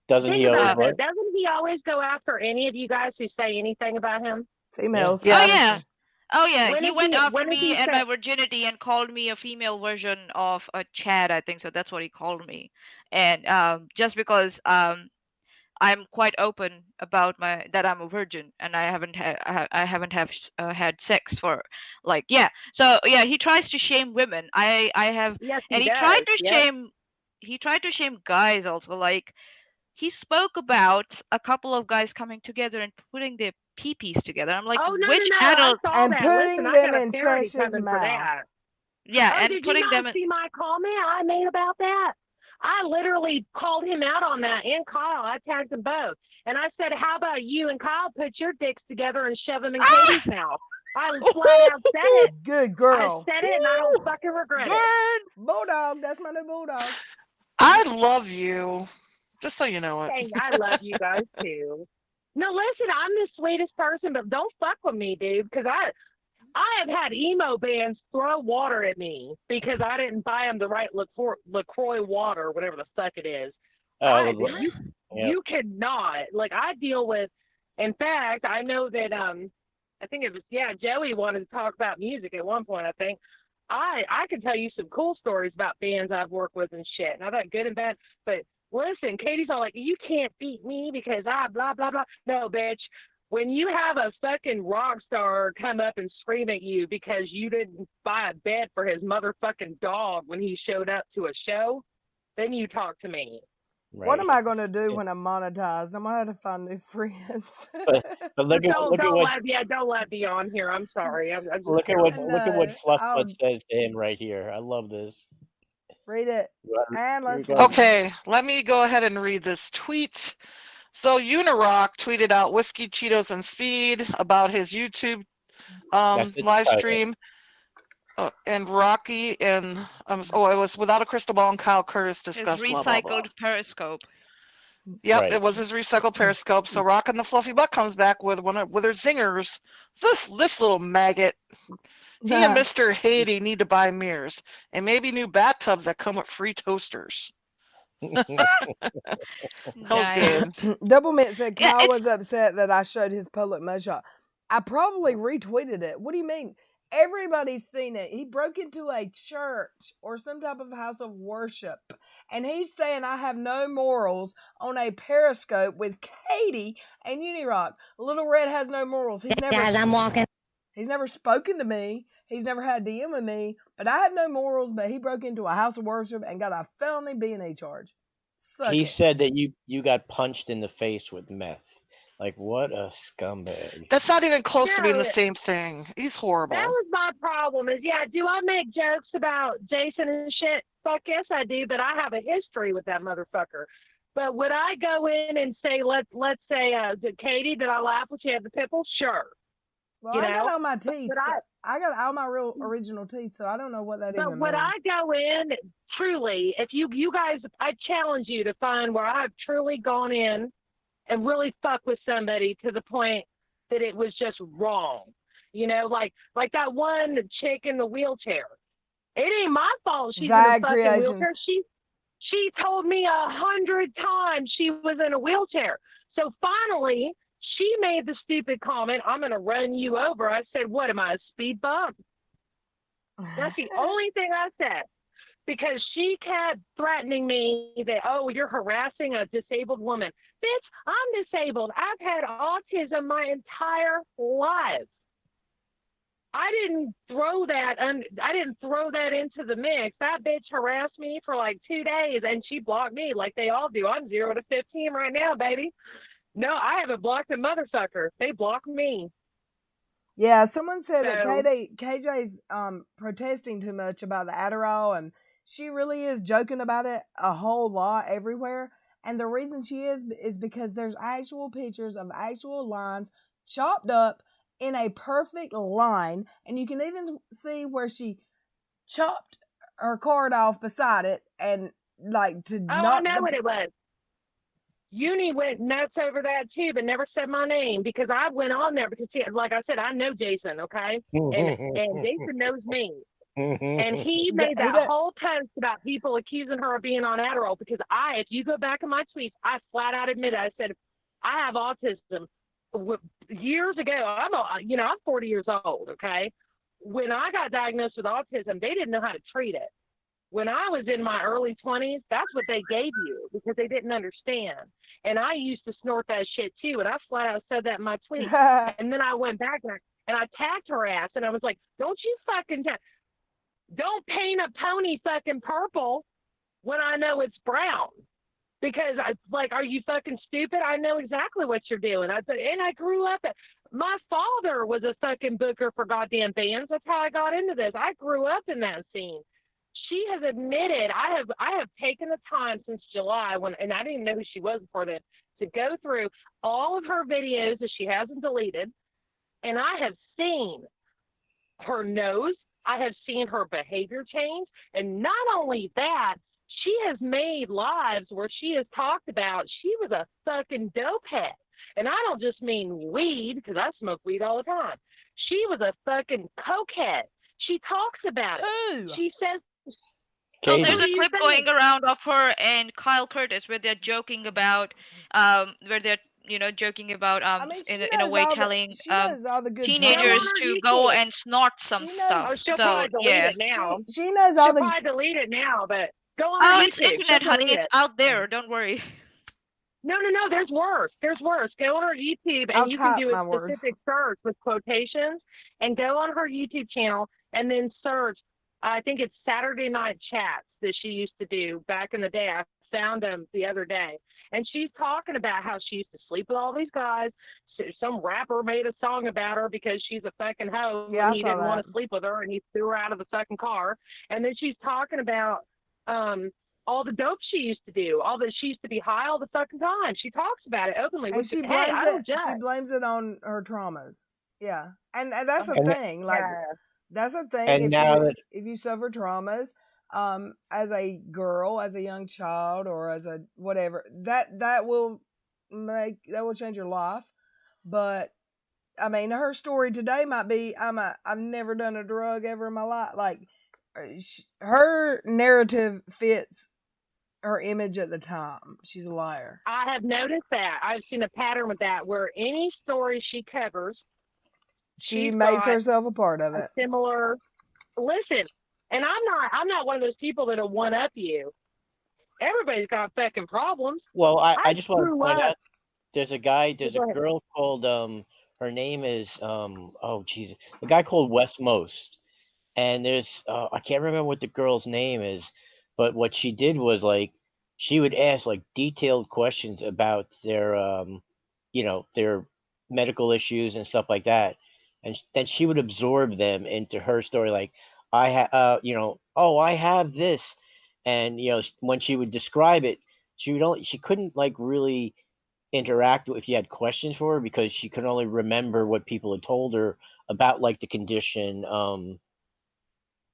Doesn't he always what? Doesn't he always go after any of you guys who say anything about him? Females. Yeah. Oh yeah, When he is went he- after when is me he and sa- my virginity and called me a female version of a Chad, I think so. That's what he called me. And just because I'm quite open about that I'm a virgin and I haven't had sex for So yeah, he tries to shame women. I have Yes, and he does. tried to Yep. shame guys also. Like he spoke about a couple of guys coming together and putting their peepees together. I'm like, Oh no, which no, adult? I saw And that. putting Listen, I them got a in parody Trish's coming for mouth. that. Yeah, Oh, and did putting you them not in. see my comment I made about that? I literally called him out on that, and Kyle. I tagged them both, and I said, "How about you and Kyle put your dicks together and shove them in Katie's mouth?" I flat out said it. Good girl. I said it, and I don't fucking regret it. Bulldog. That's my new Bulldog. I love you. Just so you know it. Dang, I love you guys too. No, listen, I'm the sweetest person, but don't fuck with me, dude, because I have had emo bands throw water at me because I didn't buy them the right LaCroix water, whatever the fuck it is. You cannot. Like, I deal with, in fact, I know that, I think it was, Joey wanted to talk about music at one point, I think. I can tell you some cool stories about bands I've worked with and shit. Now, that good and bad, but listen, Katie's all like, you can't beat me because I blah, blah, blah. No, bitch. When you have a fucking rock star come up and scream at you because you didn't buy a bed for his motherfucking dog when he showed up to a show, then you talk to me. Right. What am I going to do when I'm monetized? I'm going to have to find new friends. But look at what don't let me on here. I'm sorry. look at what Fluffbutt says to him right here. I love this. Read it. And let's Okay, let me go ahead and read this tweet. So Unirock tweeted out Whiskey, Cheetos, and Speed about his YouTube live stream. And Rocky and it was Without a Crystal Ball and Kyle Curtis discussed his recycled blah, blah, blah. Periscope. Yep, Right. It was his recycled Periscope. So Rock and the Fluffy Butt comes back with her zingers. This little maggot. He and Mr. Haiti need to buy mirrors and maybe new bathtubs that come with free toasters. That was good. Double Mint said Kyle was upset that I showed his public mugshot. I probably retweeted it. What do you mean? Everybody's seen it. He broke into a church or some type of house of worship, and he's saying I have no morals on a Periscope with Katie and Unirock. Little Red has no morals. He's never spoken to me. He's never had a DM with me, but I have no morals. But he broke into a house of worship and got a felony B&A charge. He said that you got punched in the face with meth. Like, what a scumbag. That's not even close to being the Yeah. same thing. He's horrible. That was my problem. Is do I make jokes about Jason and shit? Fuck yes, I do. But I have a history with that motherfucker. But would I go in and say, let's say, Katie, did I laugh when she had the pimple? Sure. Well, I got all my teeth. I got all my real original teeth, so I don't know what that even means. But would I go in truly? If you guys, I challenge you to find where I've truly gone in and really fuck with somebody to the point that it was just wrong. You know, like that one chick in the wheelchair. It ain't my fault she's in a fucking wheelchair. She told me 100 times she was in a wheelchair. So finally, she made the stupid comment, I'm going to run you over. I said, what, am I a speed bump? That's the only thing I said. Because she kept threatening me that, oh, you're harassing a disabled woman. Bitch, I'm disabled. I've had autism my entire life. I didn't throw that into the mix. That bitch harassed me for like 2 days and she blocked me like they all do. I'm 0 to 15 right now, baby. No, I haven't blocked a motherfucker. They blocked me. Yeah, someone said that KJ's protesting too much about the Adderall, and she really is joking about it a whole lot everywhere. And the reason she is because there's actual pictures of actual lines chopped up in a perfect line, and you can even see where she chopped her card off beside it, and like to I know what it was. Uni went nuts over that too, but never said my name because I went on there because, like I said, I know Jason, okay, and Jason knows me, and he made that whole post about people accusing her of being on Adderall because if you go back in my tweets, I flat out admitted, I said I have autism. Years ago, I'm 40 years old, okay? When I got diagnosed with autism, they didn't know how to treat it. When I was in my early 20s, that's what they gave you because they didn't understand. And I used to snort that shit too, and I flat out said that in my tweet. And then I went back and I tagged her ass, and I was like, don't you fucking don't paint a pony fucking purple when I know it's brown. Because are you fucking stupid? I know exactly what you're doing. And I grew up. My father was a fucking booker for goddamn bands. That's how I got into this. I grew up in that scene. She has admitted I have taken the time since July and I didn't even know who she was before then to go through all of her videos that she hasn't deleted, and I have seen her nose. I have seen her behavior change, and not only that. She has made lives where she has talked about she was a fucking dope head. And I don't just mean weed, because I smoke weed all the time. She was a fucking cokehead. She talks about it. She says... So there's a clip going around of her and Kyle Curtis where they're joking about, joking about, in a way telling teenagers to go and snort some stuff. She'll probably delete it now. She knows all she'll probably delete it now, but... Go on YouTube. It's internet, honey. It's out there. Don't worry. No. There's worse. Go on her YouTube, and you can do a specific search with quotations, and go on her YouTube channel, and then search. I think it's Saturday Night Chats that she used to do back in the day. I found them the other day, and she's talking about how she used to sleep with all these guys. Some rapper made a song about her because she's a fucking hoe, and he didn't want to sleep with her, and he threw her out of the fucking car. And then she's talking about all the dope she used to do, all that she used to be high all the fucking time. She talks about it openly. And she blames it on her traumas. Yeah. And that's a thing. Like that's a thing. And if you suffer traumas, as a girl, as a young child, or as a whatever, that will change your life. But I mean, her story today might be I've never done a drug ever in my life. Like her narrative fits her image at the time. She's a liar. I have noticed that. I've seen a pattern with that where any story she covers, she makes herself a part of it. Similar. Listen, and I'm not one of those people that'll one up you. Everybody's got fucking problems. Well, I just want to point out there's a girl called her name is the guy called West Most. And there's, I can't remember what the girl's name is, but what she did was like, she would ask like detailed questions about their, their medical issues and stuff like that, and then she would absorb them into her story. Like, I I have this, and when she would describe it, she couldn't like really interact if you had questions for her, because she could only remember what people had told her about like the condition.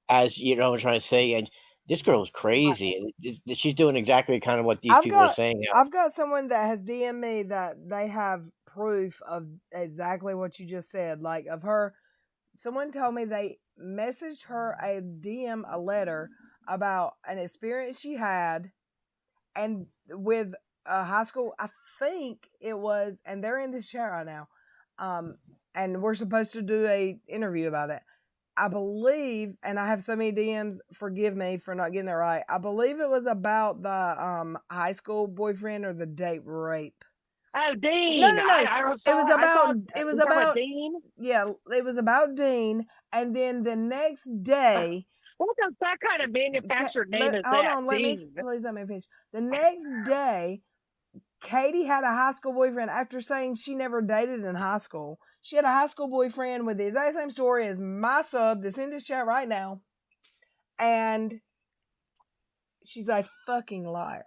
As you know what I'm trying to say. And this girl is crazy, and she's doing exactly kind of what these people are saying. I've got someone that has DM'd me that they have proof of exactly what you just said. Like, of her, someone told me they messaged her a letter about an experience she had, and with a high school, I think it was, and they're in this chat right now, and we're supposed to do a interview about it. I believe, and I have so many DMs, forgive me for not getting it right. I believe it was about the high school boyfriend or the date rape. Oh, Dean. No. It was about Dean. Yeah, it was about Dean, and then the next day. What does that kind of manufactured name is hold that? on, let me finish. The next day, Katie had a high school boyfriend after saying she never dated in high school. She had a high school boyfriend with the exact same story as my sub that's in this chat right now. And she's a fucking liar.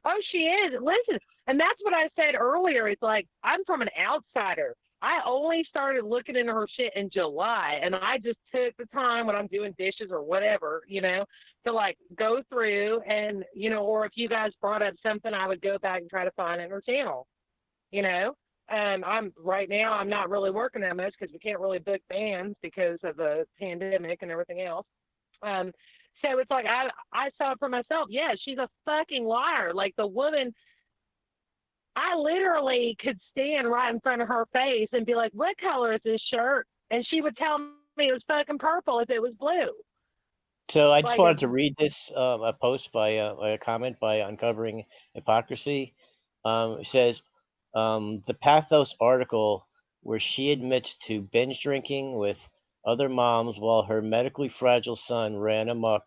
Oh, she is. Listen, and that's what I said earlier. It's like, I'm from an outsider. I only started looking into her shit in July, and I just took the time when I'm doing dishes or whatever, to like go through and, or if you guys brought up something, I would go back and try to find it in her channel, I'm not really working that much because we can't really book bands because of the pandemic and everything else. So it's like, I saw it for myself. Yeah, she's a fucking liar. Like, the woman, I literally could stand right in front of her face and be like, what color is this shirt? And she would tell me it was fucking purple if it was blue. So I just wanted to read this, a post by a comment by Uncovering Hypocrisy. It says, the Pathos article where she admits to binge drinking with other moms while her medically fragile son ran amok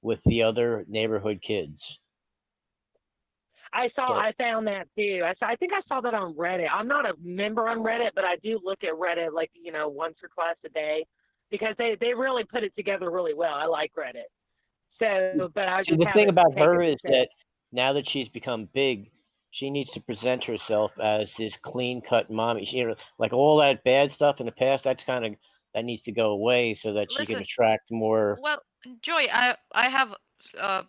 with the other neighborhood kids. I found that too. I think I saw that on Reddit. I'm not a member on Reddit, but I do look at Reddit like, once or twice a day because they really put it together really well. I like Reddit. So, but I see, the thing about her is that now that she's become big, she needs to present herself as this clean-cut mommy. Like all that bad stuff in the past, that needs to go away so that she can attract more. Well, Joy, I have a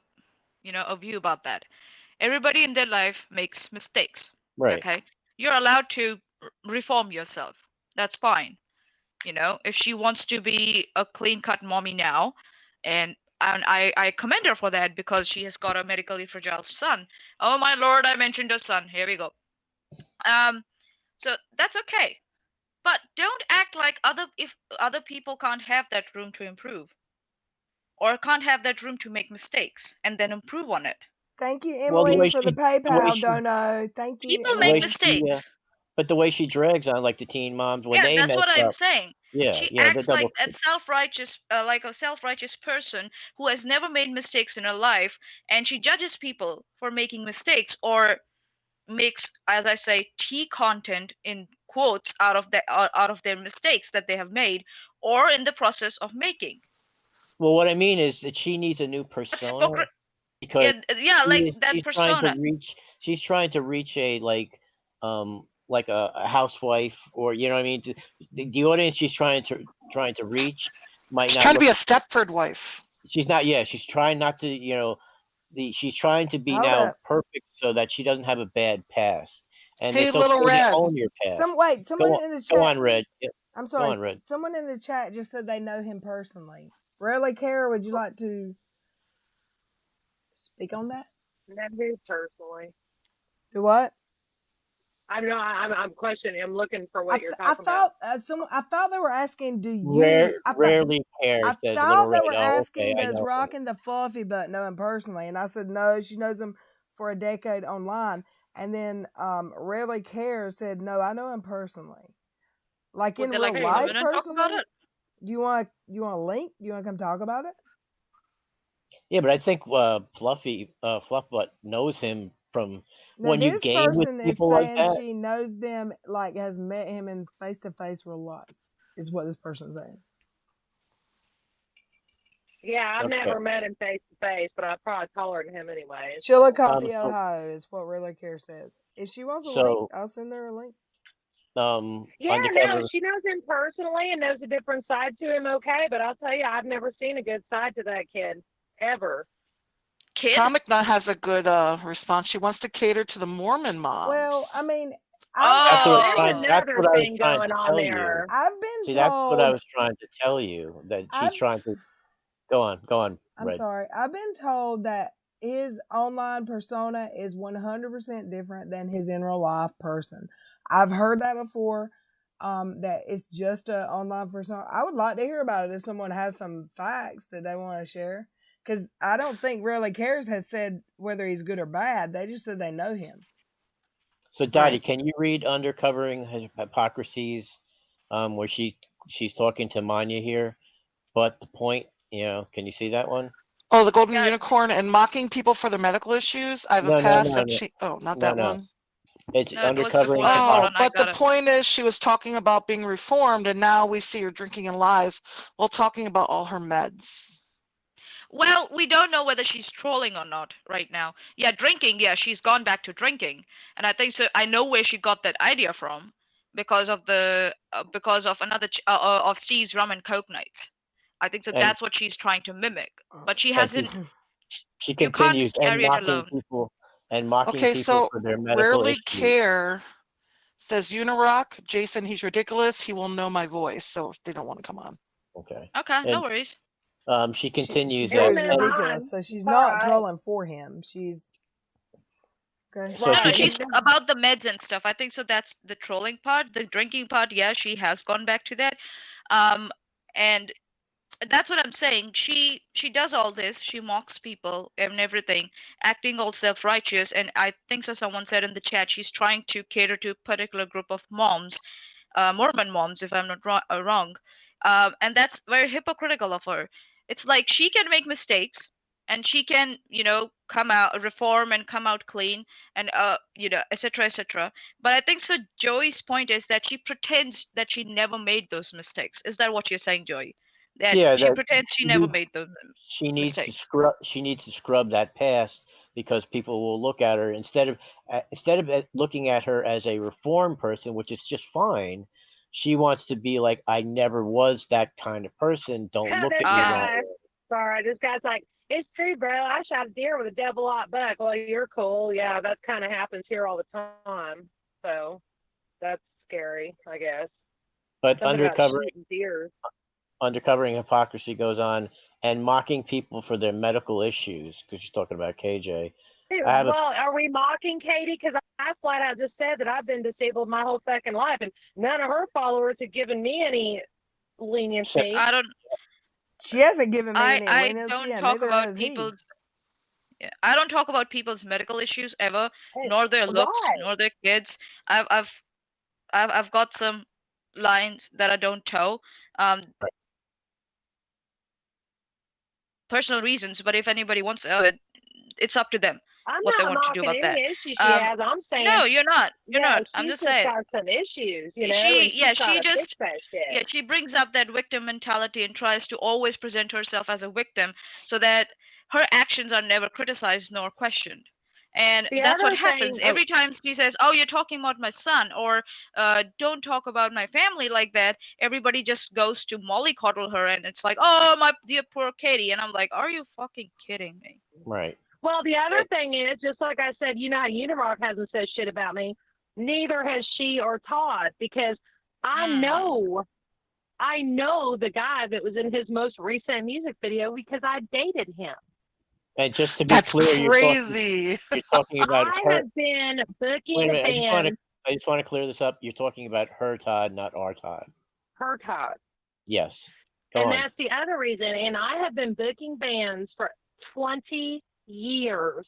view about that. Everybody in their life makes mistakes. Right. Okay. You're allowed to reform yourself. That's fine. If she wants to be a clean-cut mommy now, and I commend her for that because she has got a medically fragile son. Oh my Lord, I mentioned a son. Here we go. So that's okay. But don't act like if other people can't have that room to improve or can't have that room to make mistakes and then improve on it. Thank you, Emily, for the PayPal dono. Thank you. People make mistakes. But the way she drags on like the teen moms when they that's what I'm saying. Yeah, she acts like a self-righteous person who has never made mistakes in her life, and she judges people for making mistakes or makes, as I say, tea content in quotes out of their mistakes that they have made or in the process of making. Well, what I mean is that she needs a new persona. Because that persona. She's trying to reach a like a housewife, or you know what I mean. The audience she's trying to reach might she's not. Trying to be a Stepford wife. She's not. Yeah, she's trying not to. She's trying to be now perfect so that she doesn't have a bad past. And hey, little Red. Own your past. Someone in the chat. Go on, Red. Yeah. I'm sorry. Go on, Red. Someone in the chat just said they know him personally. Rarely Care, would you like to speak on that? Not me personally. Do what? I'm questioning. I'm looking for what you're talking about. I thought they were asking, do you? Rarely Care. I thought they were asking, does Rockin' the Fluffy Butt know him personally? And I said, no, she knows him for a decade online. And then Rarely Care said, no, I know him personally. Like in real life, personally. Do you want a link? Do you want to come talk about it? Yeah, but I think Fluffy Fluffbutt knows him from Now when you this game with person is people like saying that. she knows them, like has met him in face to face real life. Is what this person's saying. Yeah, I've Okay. never met him face to face, but I'd probably tolerate him anyways. Chillicothe, so, Ohio is what Really Care says. If she wants a link, so I'll send her a link. Yeah, no, undercover. she knows him personally and knows a different side to him, okay, but I'll tell you, I've never seen a good side to that kid, ever. Kid? Comic Nut has a good response. She wants to cater to the Mormon moms. Well, I mean, That's what, Oh. that's what I was thing trying going to on tell there. you. I've been See, that's what I told. was trying to tell you, that she's I've- trying to go on. I'm Red. sorry. I've been told that his online persona is 100% different than his in real life person. I've heard that before. That it's just an online persona. I would like to hear about it if someone has some facts that they want to share. Because I don't think Really Cares has said whether he's good or bad. They just said they know him. So Dottie, Right. can you read Uncovering Hypocrisies, where she's talking to Manya here, but the point, can you see that one? Oh, the Golden Yeah. Unicorn and mocking people for their medical issues. I have a past that she. Oh, not that one. It's No, it was Uncovering before that. Hold Oh, on, I but the got it. point is, she was talking about being reformed, and now we see her drinking and lies while talking about all her meds. Well, we don't know whether she's trolling or not right now. Yeah, drinking. Yeah, she's gone back to drinking, and I think so. I know where she got that idea from because of another of Steve's rum and coke nights. I think so. And- That's what she's trying to mimic, but she And hasn't. she You can't continues and carry it mocking alone. people Okay, so for their medical Rarely issues. Care says Unirock, Jason, he's ridiculous. He will know my voice, so they don't want to come on. Okay. Okay, no And worries. she She continues said that. he's and- ridiculous, so she's It's not alright. trolling for him. She's okay. So No, she she's can, about the meds and stuff. I think so. That's the trolling part. The drinking part, yeah, she has gone back to that. And that's what I'm saying. She does all this. She mocks people and everything, acting all self-righteous. And I think so. Someone said in the chat she's trying to cater to a particular group of moms, Mormon moms, if I'm not wrong. And that's very hypocritical of her. It's like she can make mistakes and she can, come out reform and come out clean and etc etc. But I think so. Joey's point is that she pretends that she never made those mistakes. Is that what you're saying, Joey? That Yeah, she that pretends she she never needs- made those she needs to mistakes. scrub. She needs to scrub that past, because people will look at her instead of looking at her as a reformed person, which is just fine. She wants to be like, I never was that kind of person. Don't look at me wrong. Sorry, this guy's like, it's true, bro. I shot a deer with a double-aught buck. Well, you're cool. Yeah, that kind of happens here all the time. So that's scary, I guess. But Something about Uncovering shooting deer. Hypocrisy goes on, and mocking people for their medical issues, because she's talking about KJ. Dude, I have a- well, are we mocking Katie? Because I flat out just said that I've been disabled my whole fucking life, and none of her followers have given me any leniency. I don't. She hasn't given me any I leniency, don't and talk neither about has he. people's. Yeah, I don't talk about people's medical issues ever, Hey, nor their looks, why? nor their kids. I've got some lines that I don't toe. Personal reasons, but if anybody wants to, it's up to them I'm what they not want to do mocking about that. any issues she has. I'm saying No, you're not. You're yeah, not. I'm she's just saying. got some issues, and She she's trying to just fix that shit. yeah, she brings up that victim mentality and tries to always present herself as a victim so that her actions are never criticized nor questioned. And The that's what other happens thing- every time she says, "Oh, you're talking about my son," or "Don't talk about my family like that." Everybody just goes to mollycoddle her, and it's like, "Oh, my dear poor Katie," and I'm like, "Are you fucking kidding me?" Right. Well, the other thing is, just like I said, Unirock hasn't said shit about me. Neither has she or Todd, because I know the guy that was in his most recent music video because I dated him. And just to be That's clear, crazy. you're talking about I her. have been booking Wait a minute. bands. I just want to clear this up. You're talking about her Todd, not our Todd. Her Todd. Yes. Go And on. that's the other reason. And I have been booking bands for 20 years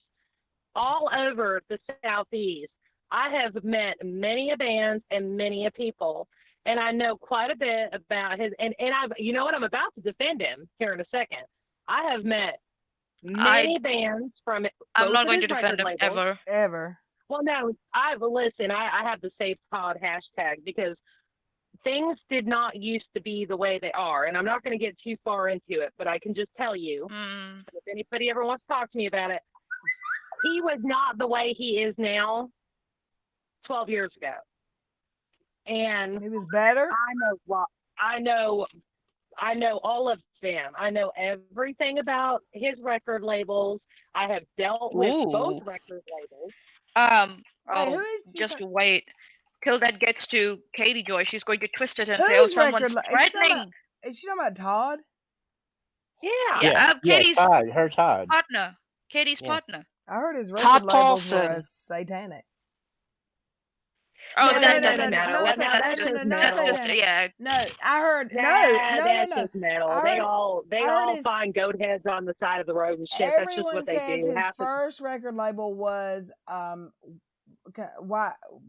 all over the Southeast. I have met many a bands and many a people. And I know quite a bit about his, and I, you know what, I'm about to defend him here in a second. I have met many bands from I'm both not of going his to defend record him labels. Ever. Well, no, listen. I have the Save Todd hashtag because things did not used to be the way they are, and I'm not going to get too far into it, but I can just tell you, if anybody ever wants to talk to me about it, he was not the way he is now 12 years ago. And He was better. I know all of them. I know everything about his record labels. I have dealt with both record labels. Who is just wait till that gets to Katie Joy. She's going to twist it and say, "Oh, Whose someone's record? threatening." Is she talking about Todd? Yeah. Katie's Todd, her Todd. partner. Katie's partner. I heard his record Todd labels were Paulson. satanic. Oh, No, that no, doesn't no, matter. no, That's no, just that's just that's just metal. yeah. No, I heard That's no. just metal. I They heard- all I heard his- find goat heads on the side of the road and shit. That's just Everyone what they says do. his Half the- first record label was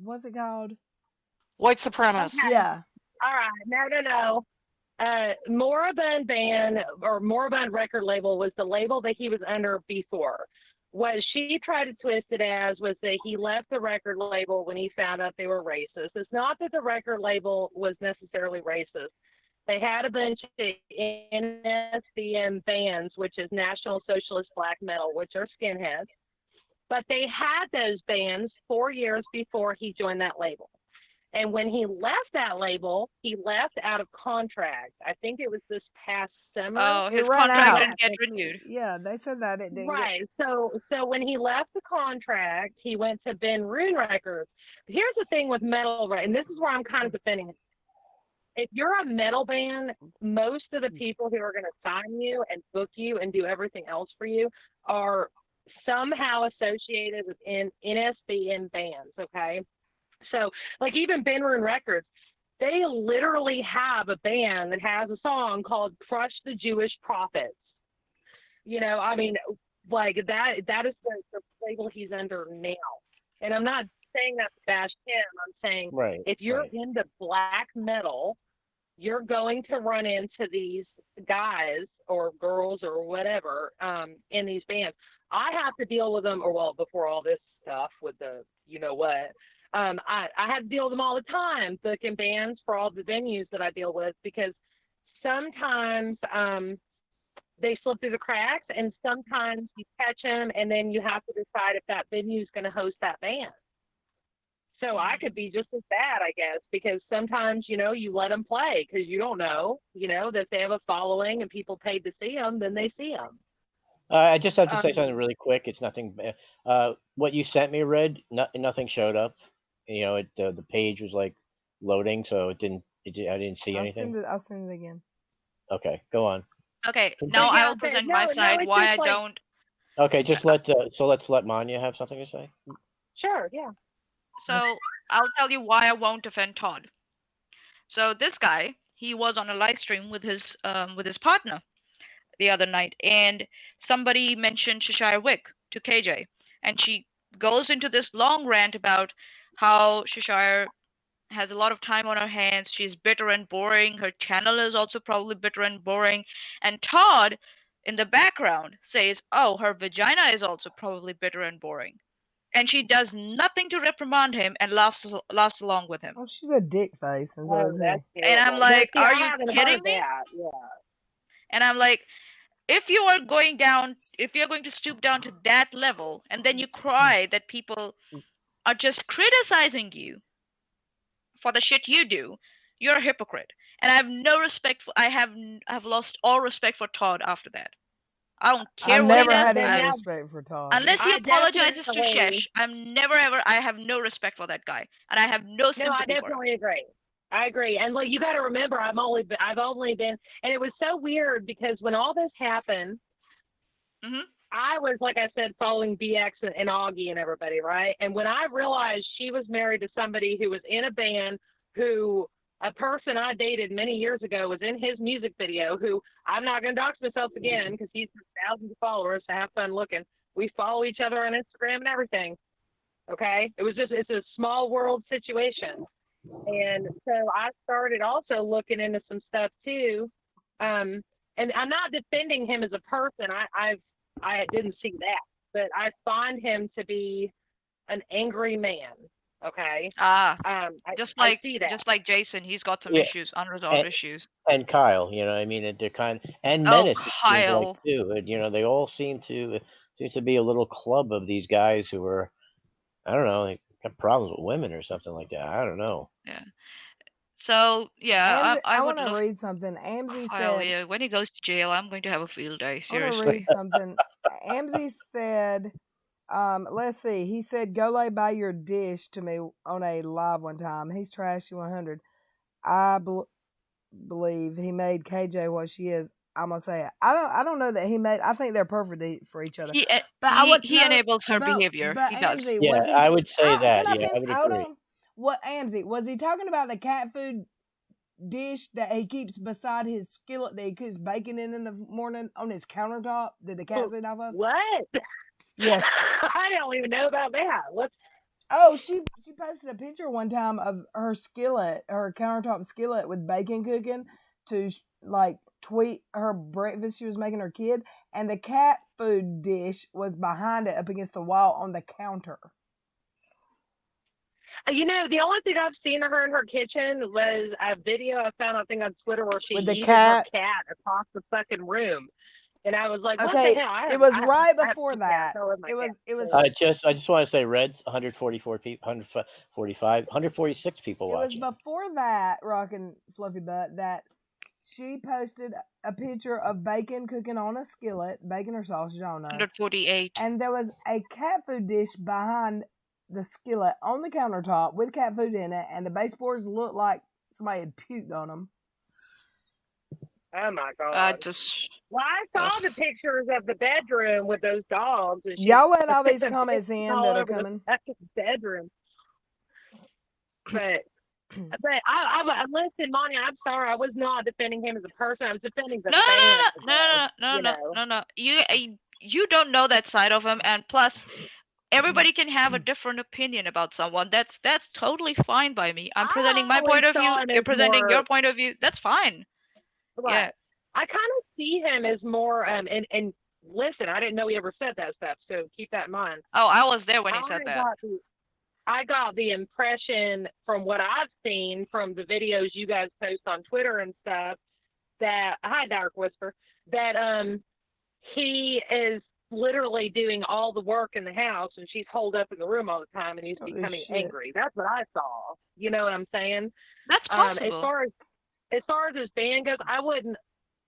what's it called? White supremacists. Okay. Yeah. All right. No. Moribund Band or Moribund record label was the label that he was under before. What she tried to twist it as was that he left the record label when he found out they were racist. It's not that the record label was necessarily racist. They had a bunch of NSBM bands, which is National Socialist Black Metal, which are skinheads. But they had those bands 4 years before he joined that label. And when he left that label, he left out of contract. I think it was this past summer. Oh, his ran contract out. didn't get renewed. Yeah, they said that it didn't. Right. So when he left the contract, he went to Ben Rune Records. Here's the thing with metal, right? And this is where I'm kind of defending it. If you're a metal band, most of the people who are going to sign you and book you and do everything else for you are somehow associated with NSBN bands, okay? So, like even Ben Rune Records, they literally have a band that has a song called Crush the Jewish Prophets. You know, I mean, like that is the label he's under now. And I'm not saying that to bash him. I'm saying if you're into black metal, you're going to run into these guys or girls or whatever in these bands. I have to deal with them, before all this stuff with the, you know what, I have to deal with them all the time, booking bands for all the venues that I deal with, because sometimes they slip through the cracks, and sometimes you catch them, and then you have to decide if that venue is going to host that band. So I could be just as bad, I guess, because sometimes, you know, you let them play because you don't know, you know, that they have a following and people paid to see them, then they see them. I just have to say something really quick. It's nothing. What you sent me, Red, nothing showed up. You know, the page was like loading, so I didn't see anything. I'll send it again. Okay, go on. Okay, now I will present my side why I don't. Okay, just let's let Manya have something to say. Sure, yeah. So I'll tell you why I won't defend Todd. So this guy, he was on a live stream with his partner the other night, and somebody mentioned Cheshire Wick to KJ, and she goes into this long rant about how Cheshire has a lot of time on her hands. She's bitter and boring. Her channel is also probably bitter and boring. And Todd, in the background, says, "Oh, her vagina is also probably bitter and boring." And she does nothing to reprimand him and laughs along with him. Oh, she's a dick face. And I'm like, are you kidding me? Yeah. And I'm like, if you're going to stoop down to that level, and then you cry that people are just criticizing you for the shit you do, you're a hypocrite. And I have no respect for. I have lost all respect for Todd after that. I don't care what he does. I've never had any respect for Todd. Unless he apologizes to Shesh, I have no respect for that guy, and I have no sympathy I definitely agree. I agree. And look, you got to remember, I've only been, and it was so weird because when all this happened, I was, like I said, following BX and Augie and everybody, right? And when I realized she was married to somebody who was in a band who a person I dated many years ago was in his music video, who I'm not going to dox myself again because he's thousands of followers, so have fun looking. We follow each other on Instagram and everything. Okay? It's a small world situation. And so I started also looking into some stuff too. And I'm not defending him as a person. I didn't see that, but I find him to be an angry man. Okay. Just I like see that. Jason, he's got some Yeah, issues, unresolved issues. and Kyle, you know, I mean, they're and Oh, Menace, it seems like Kyle. too. You know, they all seems to be a little club of these guys who are, I don't know, like have problems with women or something like that. I don't know. Yeah. So yeah, I I would want to love read something. Amzy Kyle. said, Yeah, when he goes to jail, I'm going to have a field day. I want to Seriously. read something. Amzy said, let's see. He said, "Go lay by your dish" to me on a live one time. He's trashy 100. I believe he made KJ what she is. I'm gonna say it. I don't know that he made. I think they're perfect for each other. He enables her behavior. But He does. Amzy, Yeah, was he? I would say that. Can I Yeah, I finish? would Hold agree. on. What Amzy was he talking about? The cat food dish that he keeps beside his skillet that he puts bacon in the morning on his countertop that the cats eat off of? What? Yes. I don't even know about that. What's? Oh, she posted a picture one time of her skillet, her countertop skillet with bacon cooking to like tweet her breakfast she was making her kid, and the cat food dish was behind it up against the wall on the counter. You know, the only thing I've seen of her in her kitchen was a video I found, I think, on Twitter where she With the yeeted cat? her cat across the fucking room. And I was like, what Okay, the hell? it was right before that. It was I just want to say, Reds, 144 people, 145, 146 people watching. It was before that, Rockin' Fluffy Butt, that she posted a picture of bacon cooking on a skillet, bacon or sausage, I don't know. 148. And there was a cat food dish behind the skillet on the countertop with cat food in it, and the baseboards looked like somebody had puked on them. Oh my god! Well, I saw the pictures of the bedroom with those dogs. Y'all let all these comments in that are coming. Bedroom. But I listen, Monty. I'm sorry. I was not defending him as a person. I was defending the No. You don't know that side of him, and plus, everybody can have a different opinion about someone. That's totally fine by me. I'm presenting my point of view. You're presenting your point of view. That's fine. Right. Yeah. I kind of see him as more and listen, I didn't know he ever said that stuff, so keep that in mind. Oh, I was there when he said that. I got the impression from what I've seen from the videos you guys post on Twitter and stuff that hi Dark Whisper, that he is literally doing all the work in the house and she's holed up in the room all the time and he's becoming angry. That's what I saw. You know what I'm saying? That's possible. As far as his band goes, I wouldn't.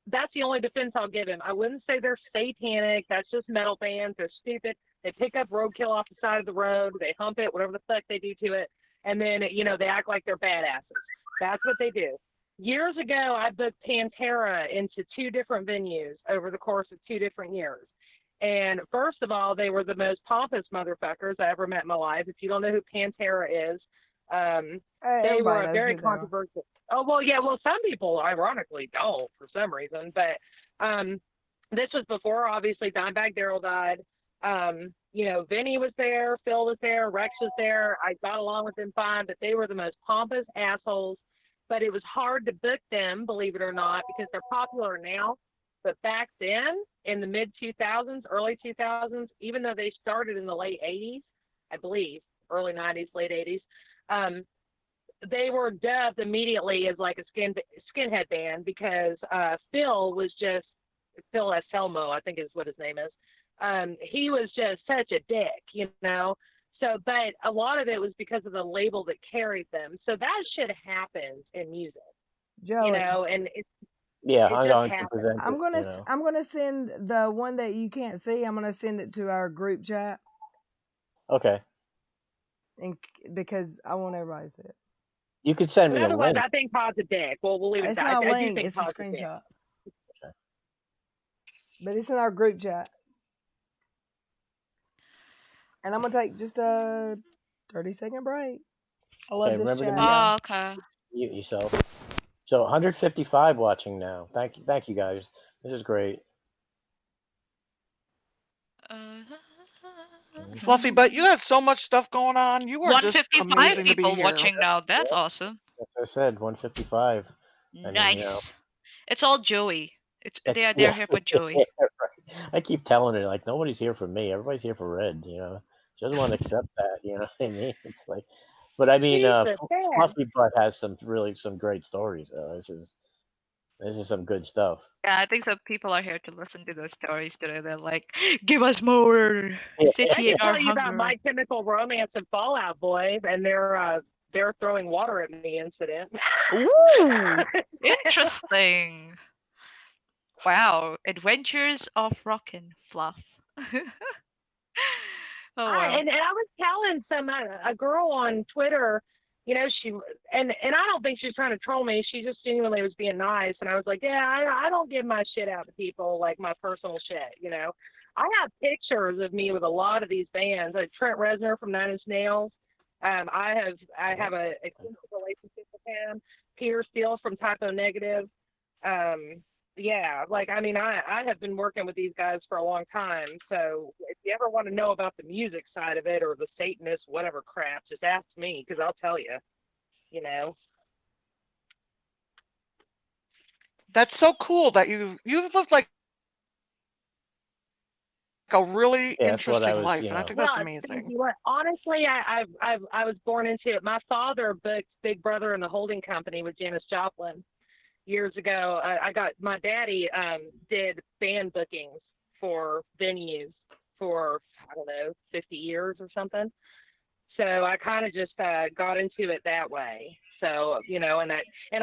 That's the only defense I'll give him. I wouldn't say they're satanic. That's just metal bands. They're stupid. They pick up roadkill off the side of the road. They hump it, whatever the fuck they do to it, and then they act like they're badasses. That's what they do. Years ago, I booked Pantera into 2 different venues over the course of 2 different years. And first of all, they were the most pompous motherfuckers I ever met in my life. If you don't know who Pantera is, they were very controversial. Oh, well, yeah, well, some people ironically don't for some reason, but this was before, obviously, Dimebag Darrell died. Vinny was there, Phil was there, Rex was there. I got along with them fine, but they were the most pompous assholes. But it was hard to book them, believe it or not, because they're popular now. But back then, in the mid-2000s, early 2000s, even though they started in the late 80s, I believe, early 90s, late 80s, they were dubbed immediately as like a skinhead band because Phil Anselmo, I think is what his name is. He was just such a dick, So, but a lot of it was because of the label that carried them. So that shit happens in music, Joey. And it's. Yeah, I'm going to present it. I'm gonna send the one that you can't see. I'm gonna send it to our group chat. Okay. And because I want everybody to see it. You could send me a link. I think Todd's a dick. Well, we'll leave it at that. It's not a link. It's a screenshot. Okay. But it's in our group chat. And I'm gonna take just a 30-second break. I love this chat. Oh, okay. Mute yourself. So 155 watching now. Thank you guys. This is great. Fluffy, but you have so much stuff going on. You are just amazing to be here. 155 people watching now. That's awesome. As I said, 155. Nice. It's all Joey. They're here for Joey. I keep telling her like nobody's here for me. Everybody's here for Red. You know, she doesn't want to accept that. You know what I mean? It's like, but I mean, Jesus, man. Fluffy Butt has some great stories. This is some good stuff. Yeah, I think some people are here to listen to those stories today. They're like, give us more, I satiate can our tell you about hunger. My Chemical Romance and Fallout Boy, and they're throwing water at me incident. Ooh, interesting. Wow, Adventures of Rockin' Fluff. Oh wow. And I was telling a girl on Twitter, you know, and I don't think she's trying to troll me. She just genuinely was being nice, and I was like, yeah, I don't give my shit out to people, like my personal shit, you know. I have pictures of me with a lot of these bands, like Trent Reznor from Nine Inch Nails. I have a exclusive relationship with him. Peter Steele from Typo Negative. Yeah, like, I mean, I have been working with these guys for a long time, so if you ever want to know about the music side of it or the Satanist, whatever crap, just ask me, because I'll tell you, you know. That's so cool that you've lived like a really interesting life, and I think that's amazing. Honestly, I was born into it. My father booked Big Brother and the Holding Company with Janis Joplin years ago. My daddy did band bookings for venues for, I don't know, 50 years or something. So I kind of just got into it that way. So, you know, and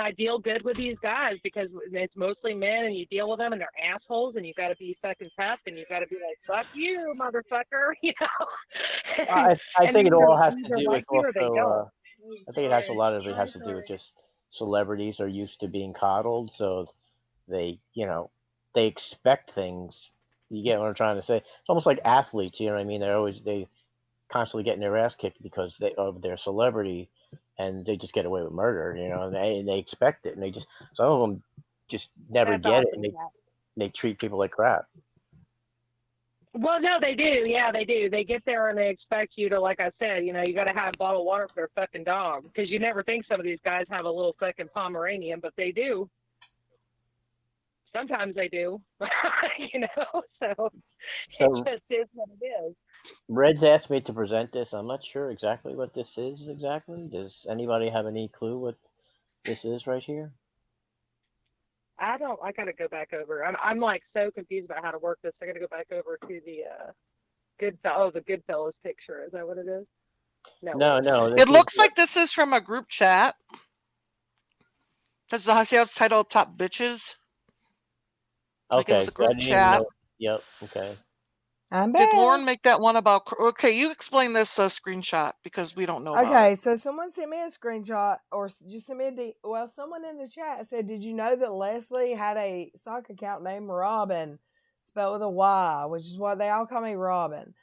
I deal good with these guys because it's mostly men, and you deal with them and they're assholes, and you got to be fucking tough, and you got to be like, fuck you, motherfucker, you know. I think it all has to do with also. I think a lot of it has to do with just celebrities are used to being coddled, so they, you know, they expect things. You get what I'm trying to say? It's almost like athletes, you know what I mean? They constantly getting their ass kicked because of their celebrity, and they just get away with murder, you know, and they expect it, and they just, some of them just never get it, and they treat people like crap. Well, no, they do. Yeah, they do. They get there and they expect you to, like I said, you know, you got to have a bottle of water for their fucking dog, because you never think some of these guys have a little fucking Pomeranian, but they do. Sometimes they do, you know, so it just is what it is. Red's asked me to present this. I'm not sure exactly what this is exactly. Does anybody have any clue what this is right here? I gotta go back over. I'm like so confused about how to work this. I gotta go back over to the the Goodfellas picture. Is that what it is? No. It looks like this is from a group chat. Does the see how it's titled Top Bitches? Like okay, it was a group chat. Yep. Okay. I'm back. Did Lauren make that one about? Okay, you explain this screenshot because we don't know. Okay, so someone sent me a screenshot, or just sent me someone in the chat said, "Did you know that Leslie had a sock account named Robin, spelled with a Y, which is what they all call me, Robin?"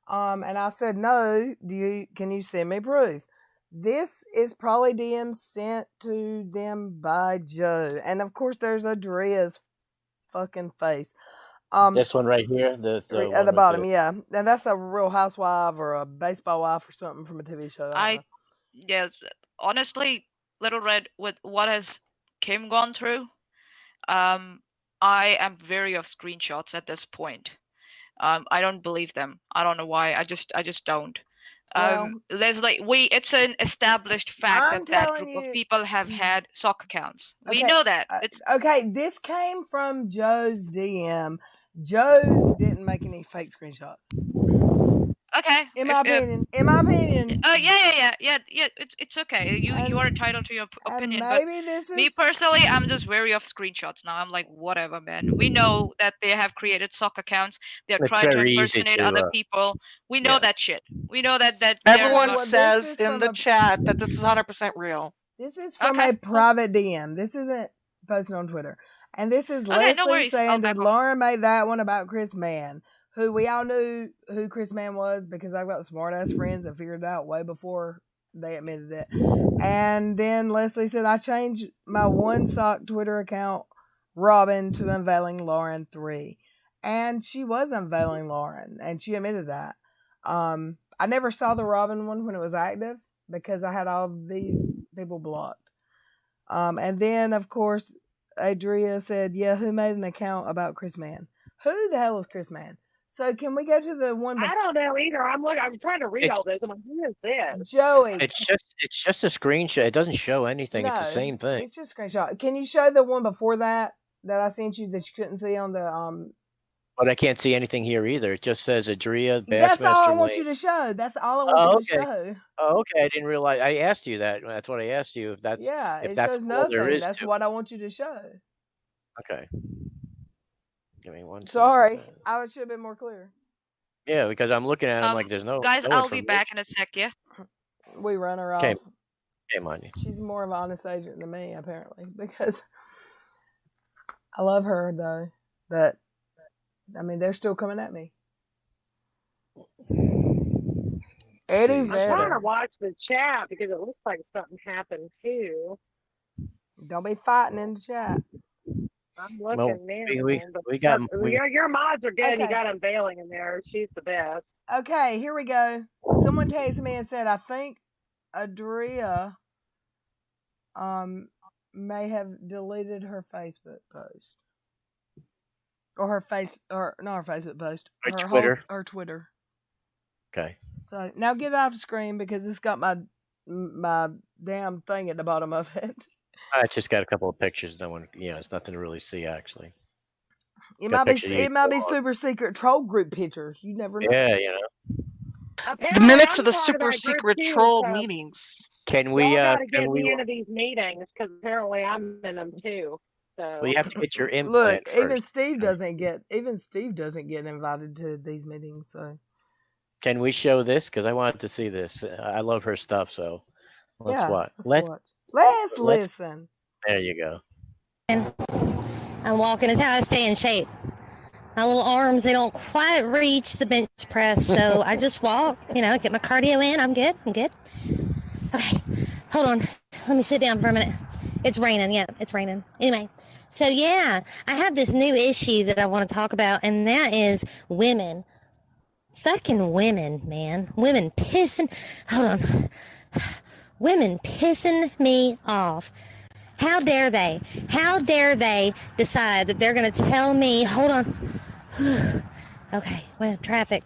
And I said, "No. Can you send me proof?" This is probably DM sent to them by Joe, and of course, there's a Driz fucking face. This one right here, the at the bottom, yeah, and that's a Real Housewife or a baseball wife or something from a TV show. Yes, honestly, Little Red, with what has Kim gone through, I am very of screenshots at this point. I don't believe them. I don't know why. I just don't. Leslie, it's an established fact that group of people have had sock accounts. We know that. It's okay. This came from Joe's DM. Joe didn't make any fake screenshots. Okay. In my opinion. Yeah. It's okay. You are entitled to your opinion. Maybe but me personally, I'm just wary of screenshots now. I'm like, whatever, man. We know that they have created sock accounts. They're trying to impersonate other people. We know that shit. We know that everyone says in the chat that this is 100% real. This is from a private DM. This isn't posted on Twitter. And this is Leslie saying, "Did Lauren make that one about Chris Mann?" Who we all knew who Chris Mann was because I've got smart ass friends that figured it out way before they admitted it. And then Leslie said, "I changed my one sock Twitter account, Robin, to Unveiling Lauren 3." And she was unveiling Lauren, and she admitted that. I never saw the Robin one when it was active because I had all these people blocked. And then, of course, Adria said, "Yeah, who made an account about Chris Mann? Who the hell is Chris Mann?" So can we go to the one? I don't know either. I'm trying to read all this. I'm like, who is this? Joey. It's just a screenshot. It doesn't show anything. No, it's the same thing. It's just a screenshot. Can you show the one before that I sent you that you couldn't see on the But I can't see anything here either. It just says Adria Bassmaster That's all I want Lane. you to show. That's all I want you to show. Oh, okay. I didn't realize. I asked you that. That's what I asked you. If that's It that's shows all there nothing. is That's to what I want you to show. Okay. Give me one. Sorry, I should have been more clear. Yeah, because I'm looking at it, I'm like, there's no. Guys, no I'll be back in a sec. Yeah. We run her off. Shame on you. She's more of an honest agent than me, apparently, because I love her though. But I mean, they're still coming at me. Eddie I'm trying to Vedder. watch the chat because it looks like something happened too. Don't be fighting in the chat. I'm looking now. We got. Your mods are good. Okay. You got Unveiling in there. She's the best. Okay, here we go. Someone texted me and said, I think Adria may have deleted her Facebook post. Or her not her Facebook post. Her Twitter. Her Twitter. Okay. So now get off the screen because it's got my damn thing at the bottom of it. I just got a couple of pictures. No one, it's nothing to really see actually. It might be super secret troll group pictures. You never know. Yeah, The minutes of the super secret troll meetings. Can we? Gotta get me into these meetings because apparently I'm in them too. So we have to get your input. Look, first. even Steve doesn't get invited to these meetings. So can we show this? Because I wanted to see this. I love her stuff. So let's watch. Let's listen. There you go. I'm walking is how I stay in shape. My little arms, they don't quite reach the bench press, so I just walk, get my cardio in. I'm good. Okay, hold on. Let me sit down for a minute. It's raining. Yeah, it's raining. Anyway, so yeah, I have this new issue that I want to talk about, and that is women. Fucking women, man. Women pissing me off. How dare they? How dare they decide that they're going to tell me, hold on. Okay, well, traffic,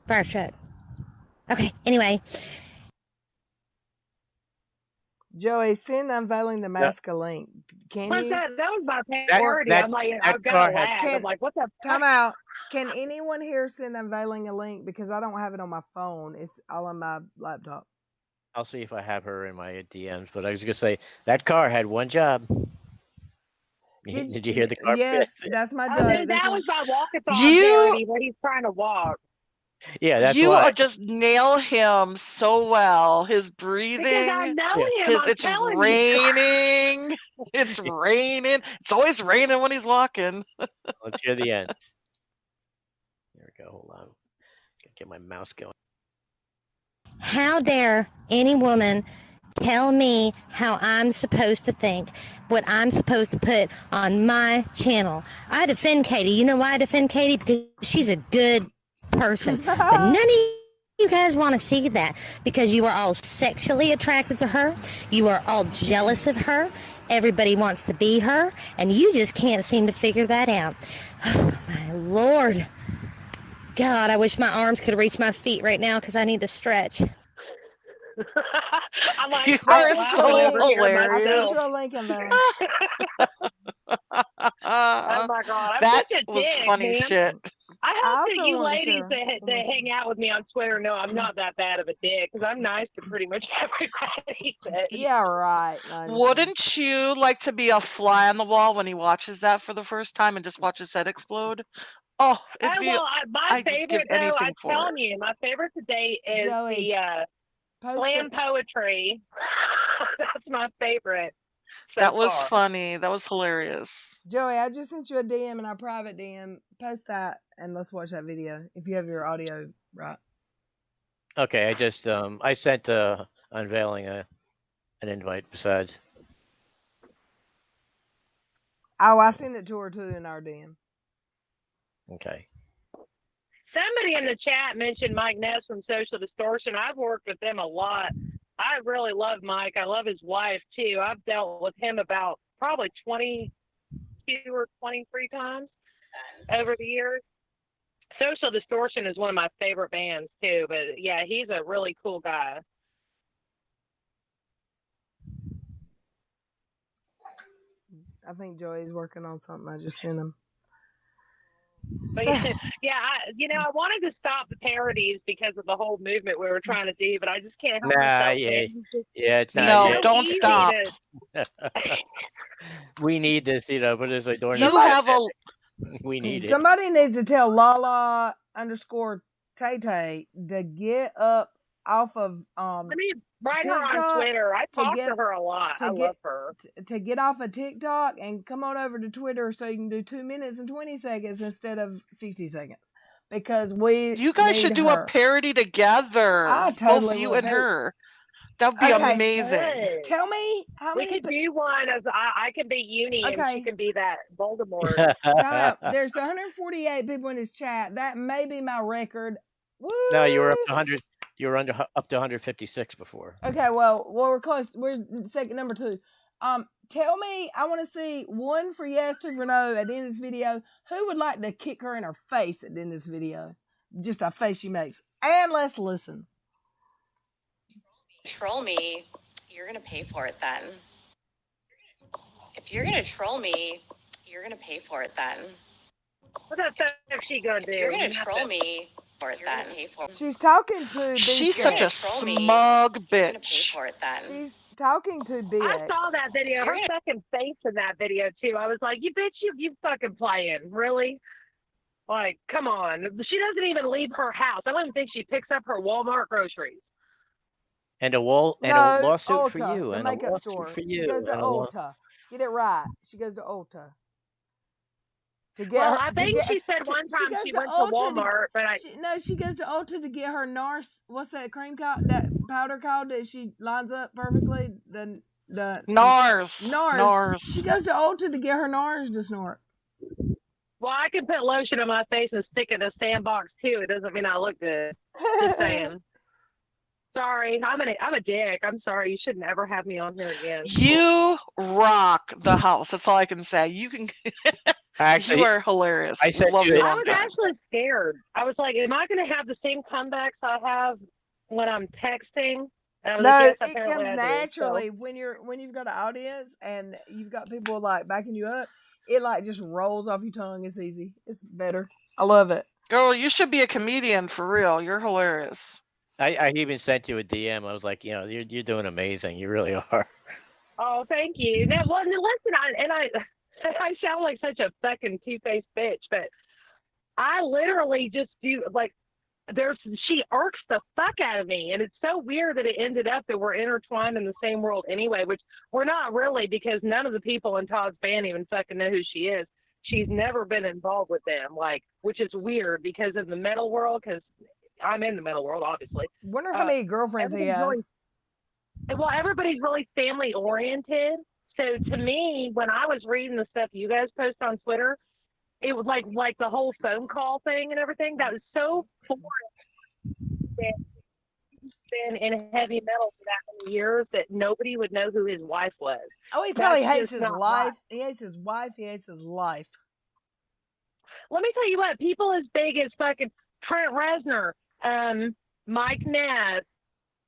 fire truck. Okay, anyway. Joey, send Unveiling the Mask a link. Can what's you? that? That was my priority. I'm like, I've got to laugh. I'm like, what the Time out. Can anyone here send Unveiling a link? Because I don't have it on my phone. It's all on my laptop. I'll see if I have her in my DMs. But I was gonna say that car had one job. Did you hear the car? Yes, that's my job. That was my walkathon parody where he's trying to walk. Yeah, that's you why. just nail him so well. His breathing. Because I know him. It's raining. It's raining. It's always raining when he's walking. Let's hear the end. There we go. Hold on. Get my mouse going. How dare any woman tell me how I'm supposed to think, what I'm supposed to put on my channel. I defend Katie. You know why I defend Katie? Because she's a good person. But none of you guys want to see that because you are all sexually attracted to her. You are all jealous of her. Everybody wants to be her, and you just can't seem to figure that out. Oh, my Lord. God, I wish my arms could reach my feet right now because I need to stretch. I'm like, you are so hilarious. I sent you a link in there. Oh my God, that was dick, funny man. shit. I hope that you want to ladies share. that hang out with me on Twitter know I'm not that bad of a dick because I'm nice to pretty much everybody. Yeah, right. Wouldn't you like to be a fly on the wall when he watches that for the first time and just watch his head explode? Oh, it'd be. My favorite though, I'm telling you, my favorite to date is Joey, the slam poetry. That's my favorite. That was funny. That was hilarious. Joey, I just sent you a DM in our private DM. Post that and let's watch that video if you have your audio right. Okay, I just I sent Unveiling an invite besides. Oh, I sent it to her too in our DM. Okay. Somebody in the chat mentioned Mike Ness from Social Distortion. I've worked with them a lot. I really love Mike. I love his wife too. I've dealt with him about probably 20 22 or 23 times over the years. Social Distortion is one of my favorite bands too, but yeah, he's a really cool guy. I think Joey's working on something. I just sent him. But yeah, I wanted to stop the parodies because of the whole movement we were trying to do, but I just can't help myself. Yeah, it's not. No, yeah. don't stop. We need this, but it's like during You have a. we need it. Somebody needs to tell Lala _ Tay Tay to get up off of Let me write her TikTok on Twitter. I talk get- to her a lot. I love her. to get off of TikTok and come on over to Twitter so you can do 2 minutes and 20 seconds instead of 60 seconds. Because You guys should do a parody together. I totally Both you would. and her. That would be Okay. amazing. Good. Tell me how We many. could do one as I can be Uni and Okay. she can be that Voldemort. Time out. There's 148 people in this chat. That may be my record. Woo! No, you were up to 100. You were up to 156 before. Okay, well, we're close. We're second number 2. Tell me, I want to see 1 for yes, 2 for no at the end of this video. Who would like to kick her in her face at the end of this video? Just a face she makes. And let's listen. Troll me, you're gonna pay for it then. If you're gonna troll me, you're gonna pay for it then. What the fuck is she gonna do? If you're gonna troll me, for it then. Pay for it. She's talking to She's BX. such a smug Pay bitch. for it then. She's talking to BX. I saw that video. Her fucking face in that video too. I was like, you bitch, you fucking playing. Really? Like, come on. She doesn't even leave her house. I don't even think she picks up her Walmart groceries. And a lawsuit Ulta, for you, the and a makeup lawsuit store. for She you. goes to and a Ulta. Get it right. She goes to Ulta. To get Well, her, I think she said one time goes she to went to Ulta Walmart, but she goes to Ulta to get her NARS. What's that cream called? That powder called that she lines up perfectly. The NARS. NARS. She goes to Ulta to get her NARS to snort. well, I can put lotion on my face and stick it in a sandbox too. It doesn't mean I look good. Just saying. Sorry, I'm a dick. I'm sorry. You should never have me on here again. You rock the house. That's all I can say. You can. Actually, you are hilarious. I said Love you- you I on was that. actually scared. I was like, am I going to have the same comebacks I have when I'm texting? And I was No, like, yes, it apparently comes I do, naturally when you've got an audience and you've got people like backing you up. It like just rolls off your tongue. It's easy. It's better. I love it. Girl, you should be a comedian for real. You're hilarious. I even sent you a DM. I was like, you're doing amazing. You really are. Oh, thank you. Now, well, listen, I sound like such a fucking two-faced bitch, but I literally just do like she irks the fuck out of me, and it's so weird that it ended up that we're intertwined in the same world anyway, which we're not really, because none of the people in Todd's band even fucking know who she is. She's never been involved with them, which is weird because in the metal world, because I'm in the metal world, obviously. Wonder how many girlfriends he has. Everybody's really family oriented. So to me, when I was reading the stuff you guys post on Twitter, it was like the whole phone call thing and everything. That was so foreign. Been in heavy metal for that many years that nobody would know who his wife was. Oh, he probably That's hates just his not life. right. He hates his wife. He hates his life. Let me tell you what, people as big as fucking Trent Reznor, Mike Ness,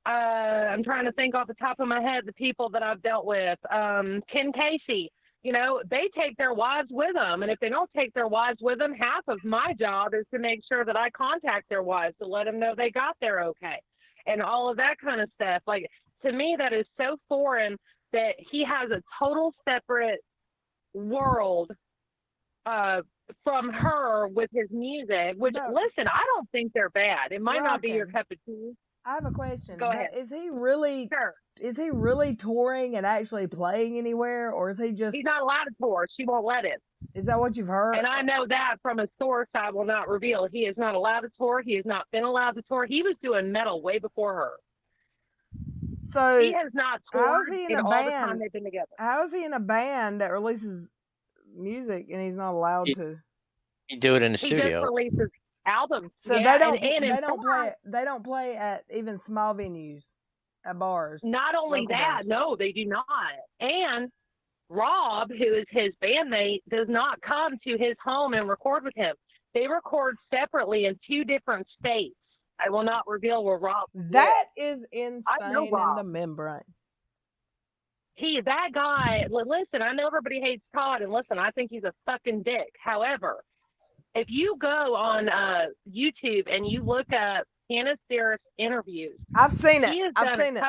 I'm trying to think off the top of my head the people that I've dealt with, Ken Casey, they take their wives with them. And if they don't take their wives with them, half of my job is to make sure that I contact their wives to let them know they got there okay. And all of that kind of stuff. Like, to me, that is so foreign that he has a total separate world from her with his music, which, listen, I don't think they're bad. It might not be your cup of tea. I have a question. Go ahead. Is he really touring and actually playing anywhere, or is he just... He's not allowed to tour. She won't let him. Is that what you've heard? And I know that from a source I will not reveal. He is not allowed to tour. He has not been allowed to tour. He was doing metal way before her. So he has not toured how is he in a all band? the time they've been together. How is he in a band that releases music and he's not allowed to? You do it in the He studio. just releases albums. So Yeah, they don't play at even small venues, at bars. Not only local that, bars. no, they do not. And Rob, who is his bandmate, does not come to his home and record with him. They record separately in 2 different states. I will not reveal where Rob That lives. is insane in the membrane. That guy, listen, I know everybody hates Todd, and listen, I think he's a fucking dick. However, if you go on YouTube and you look up Hannah Sarris interviews, I've seen it. I've seen it.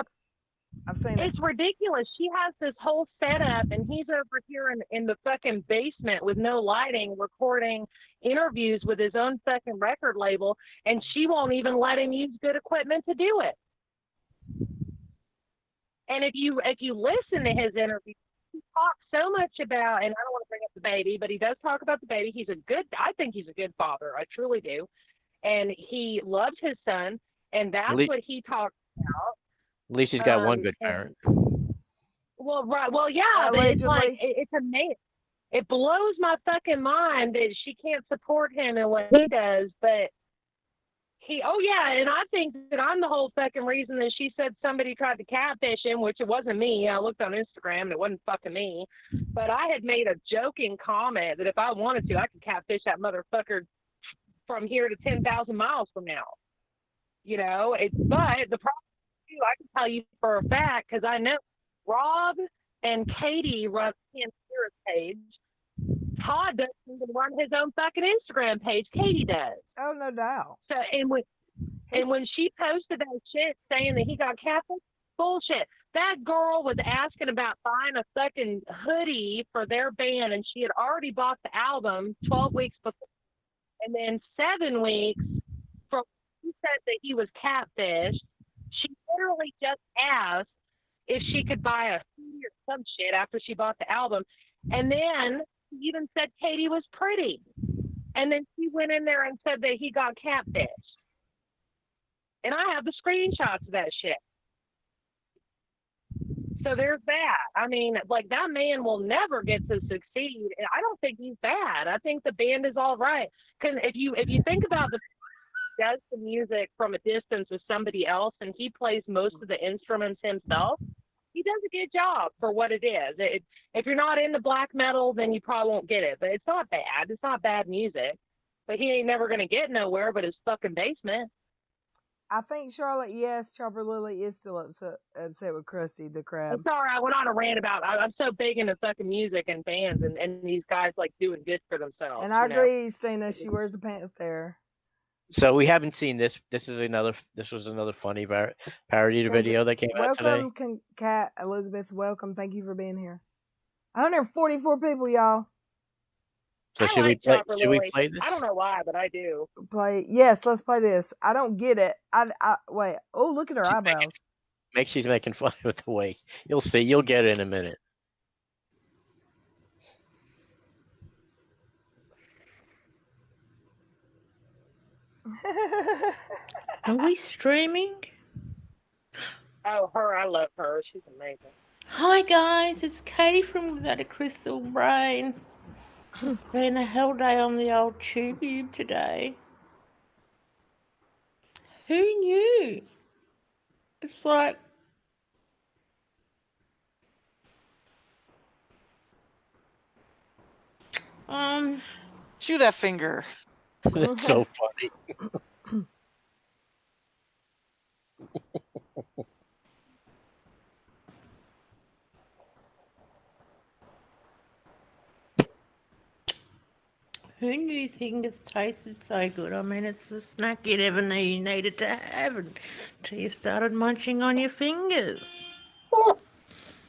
It's ridiculous. She has this whole setup, and he's over here in the fucking basement with no lighting, recording interviews with his own fucking record label, and she won't even let him use good equipment to do it. And if you listen to his interviews, he talks so much about, and I don't want to bring up the baby, but he does talk about the baby. I think he's a good father. I truly do. And he loves his son, and that's what he talks about. At least he's got one good parent. Well, right. Well, yeah, but it's like, it's amazing. It blows my fucking mind that she can't support him in what he does, but and I think that I'm the whole fucking reason that she said somebody tried to catfish him, which it wasn't me. I looked on Instagram and it wasn't fucking me. But I had made a joking comment that if I wanted to, I could catfish that motherfucker from here to 10,000 miles from now. You know, but the problem is, I can tell you for a fact, because I know Rob and Katie run the Sarris page. Todd doesn't even run his own fucking Instagram page. Katie does. Oh, no doubt. So and when she posted that shit saying that he got catfished, bullshit. That girl was asking about buying a fucking hoodie for their band, and she had already bought the album 12 weeks before. And then 7 weeks from he said that he was catfished, she literally just asked if she could buy a hoodie or some shit after she bought the album. And then he even said Katie was pretty. And then she went in there and said that he got catfished. And I have the screenshots of that shit. So there's that. I mean, like, that man will never get to succeed. And I don't think he's bad. I think the band is all right. Because if you think about does the music from a distance with somebody else, and he plays most of the instruments himself, he does a good job for what it is. If you're not into black metal, then you probably won't get it. But it's not bad. It's not bad music. But he ain't never going to get nowhere but his fucking basement. I think Charlotte, yes, Chopper Lily is still upset with Krusty the Crab. I'm sorry, I went on a rant about I'm so big into fucking music and bands and these guys like doing good for themselves. And I agree, Stina. She wears the pants there. So we haven't seen this. This was another funny parody video that came out today. Welcome, Kat Elizabeth. Welcome. Thank you for being here. 144 people, y'all. So should we play this? I don't know why, but I do. Yes, let's play this. I don't get it. Wait. Oh, look at her eyebrows. She's making fun of the way. You'll see. You'll get it in a minute. Are we streaming? Oh, her. I love her. She's amazing. Hi, guys. It's Katie from Without a Crystal Brain. It's been a hell day on the old tube today. Who knew? It's like... Chew that finger. That's so funny. Who knew fingers tasted so good? I mean, it's the snack you never knew you needed to have until you started munching on your fingers.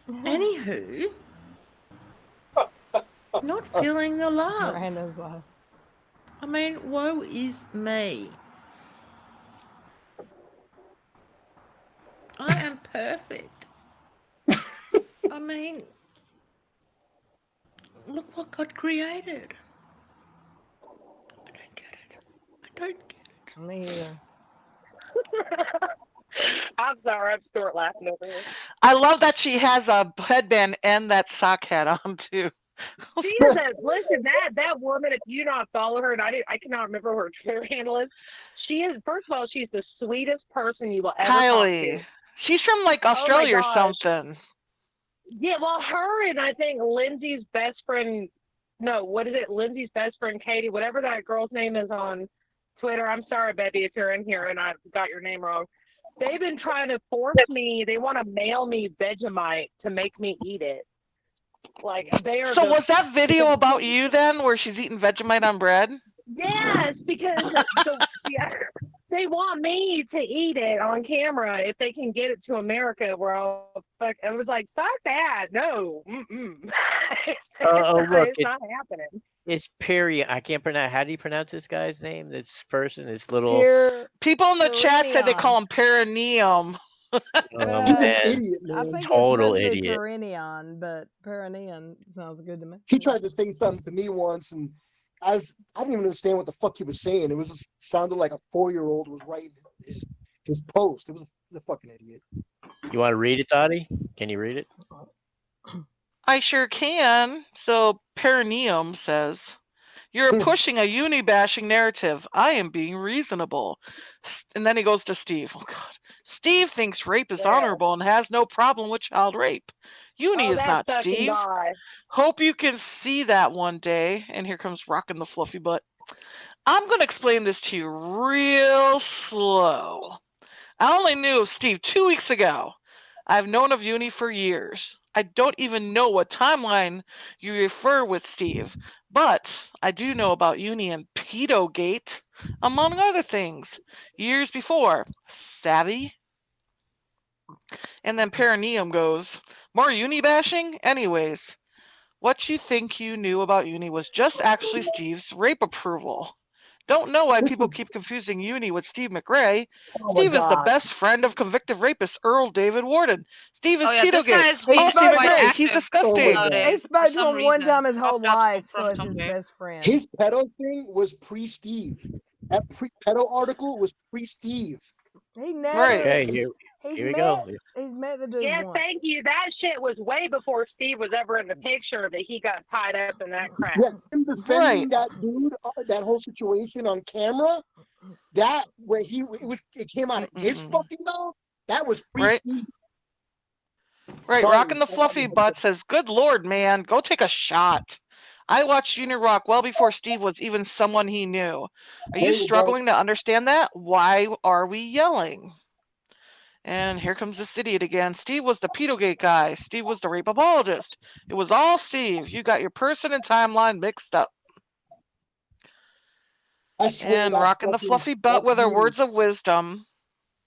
Anywho, not feeling the love. I mean, woe is me. I am perfect. I mean, look what God created. I don't get it. Me either. I'm sorry, I'm short laughing over here. I love that she has a headband and that sock hat on too. She is listen, that woman, if you not follow her, and I cannot remember what her Twitter handle is. She is, first of all, she's the sweetest person you will ever talk Kylie. to. She's from like Australia or something. Yeah, well, her and I think Lindsay's best friend, no, what is it? Lindsay's best friend, Katie, whatever that girl's name is on Twitter. I'm sorry, baby, if you're in here and I got your name wrong. They've been trying to force me, they want to mail me Vegemite to make me eat it. Like, they are So was that video about you then, where she's eating Vegemite on bread? Yes, because they want me to eat it on camera if they can get it to America. Where I'll fuck, I was like, fuck that, no, Look, it's not happening. It's Perry. I can't pronounce. How do you pronounce this guy's name? This person, this little. People in the chat said they call him perineum. He's an idiot, man. I think Total it's supposed to be idiot. perineum, but perineum sounds good to me. He tried to say something to me once, and I didn't even understand what the fuck he was saying. It was just sounded like a 4-year-old was writing his post. It was a fucking idiot. You want to read it, Dottie? Can you read it? I sure can. So perineum says, "You're pushing a uni-bashing narrative. I am being reasonable." And then he goes to Steve. Oh God, Steve thinks rape is honorable and has no problem with child rape. Uni is not Steve. Hope you can see that one day. And here comes rocking the fluffy butt. I'm going to explain this to you real slow. I only knew of Steve 2 weeks ago. I've known of Uni for years. I don't even know what timeline you refer with Steve, but I do know about Uni and Pedogate, among other things, years before. Savvy? And then perineum goes, more Uni bashing? Anyways, what you think you knew about Uni was just actually Steve's rape approval. Don't know why people keep confusing Uni with Steve McRae. Steve is the best friend of convicted rapist Earl David Warden. Steve is Pedogate. Oh, Steve McRae, he's disgusting. He spoke to him one time his whole life, so it's his best friend. His pedo thing was pre-Steve. That pedo article was pre-Steve. He never. Right. Okay, here we go. He's met the dude Yeah, once. thank you. That shit was way before Steve was ever in the picture that he got tied up in that crap. Yeah, him defending that dude, that whole situation on camera, that where it came out of his fucking mouth. That was pre-Steve. Right, Sorry, rocking the fluffy butt says, "Good Lord, man, go take a shot." I watched Junior Rock well before Steve was even someone he knew. Are you struggling to understand that? Why are we yelling? And here comes this idiot again. Steve was the Pedogate guy. Steve was the rape apologist. It was all Steve. You got your person and timeline mixed up. And rocking the fluffy butt with her words of wisdom.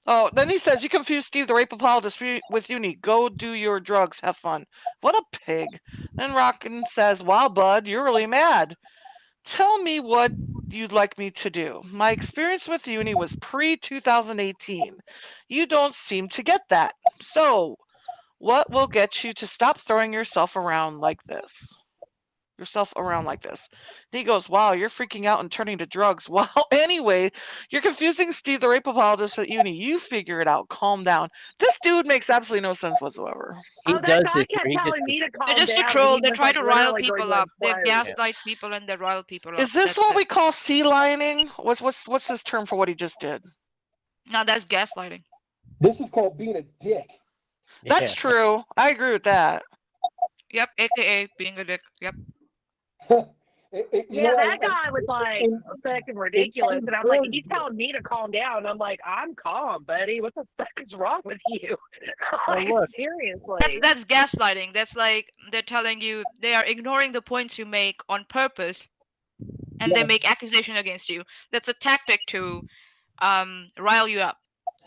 Oh, then he says, "You confuse Steve the rape apologist with Uni. Go do your drugs. Have fun." What a pig. And Rockin says, "Wow, bud, you're really mad. Tell me what you'd like me to do. My experience with Uni was pre-2018. You don't seem to get that. So, what will get you to stop throwing yourself around like this? He goes, "Wow, you're freaking out and turning to drugs." Well, anyway, you're confusing Steve the rape apologist with Uni. You figure it out. Calm down. This dude makes absolutely no sense whatsoever. He does this. They're just a troll. They try to rile people up. They gaslight people and they rile people up. Is this what we call sea lining? What's this term for what he just did? No, that's gaslighting. This is called being a dick. That's true. I agree with that. Yep, aka being a dick. Yep. That guy was like fucking ridiculous, and I'm like, he's telling me to calm down. I'm like, I'm calm, buddy. What the fuck is wrong with you? Like, seriously. That's gaslighting. That's like they're telling you they are ignoring the points you make on purpose, and they make accusation against you. That's a tactic to rile you up.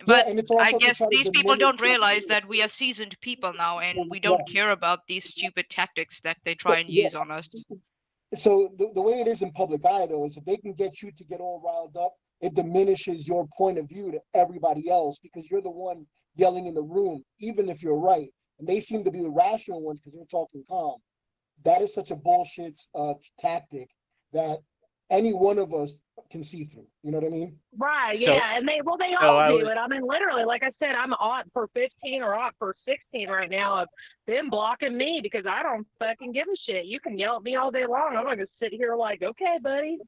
But I guess these people don't realize that we are seasoned people now, and we don't care about these stupid tactics that they try and use on us. So the way it is in public eye, though, is if they can get you to get all riled up, it diminishes your point of view to everybody else because you're the one yelling in the room, even if you're right. And they seem to be the rational ones because they're talking calm. That is such a bullshit tactic that any one of us can see through. You know what I mean? Right, yeah. And they all do it. I mean, literally, like I said, I'm ought for 15 or ought for 16 right now of them blocking me because I don't fucking give a shit. You can yell at me all day long. I'm going to sit here like, okay, buddy,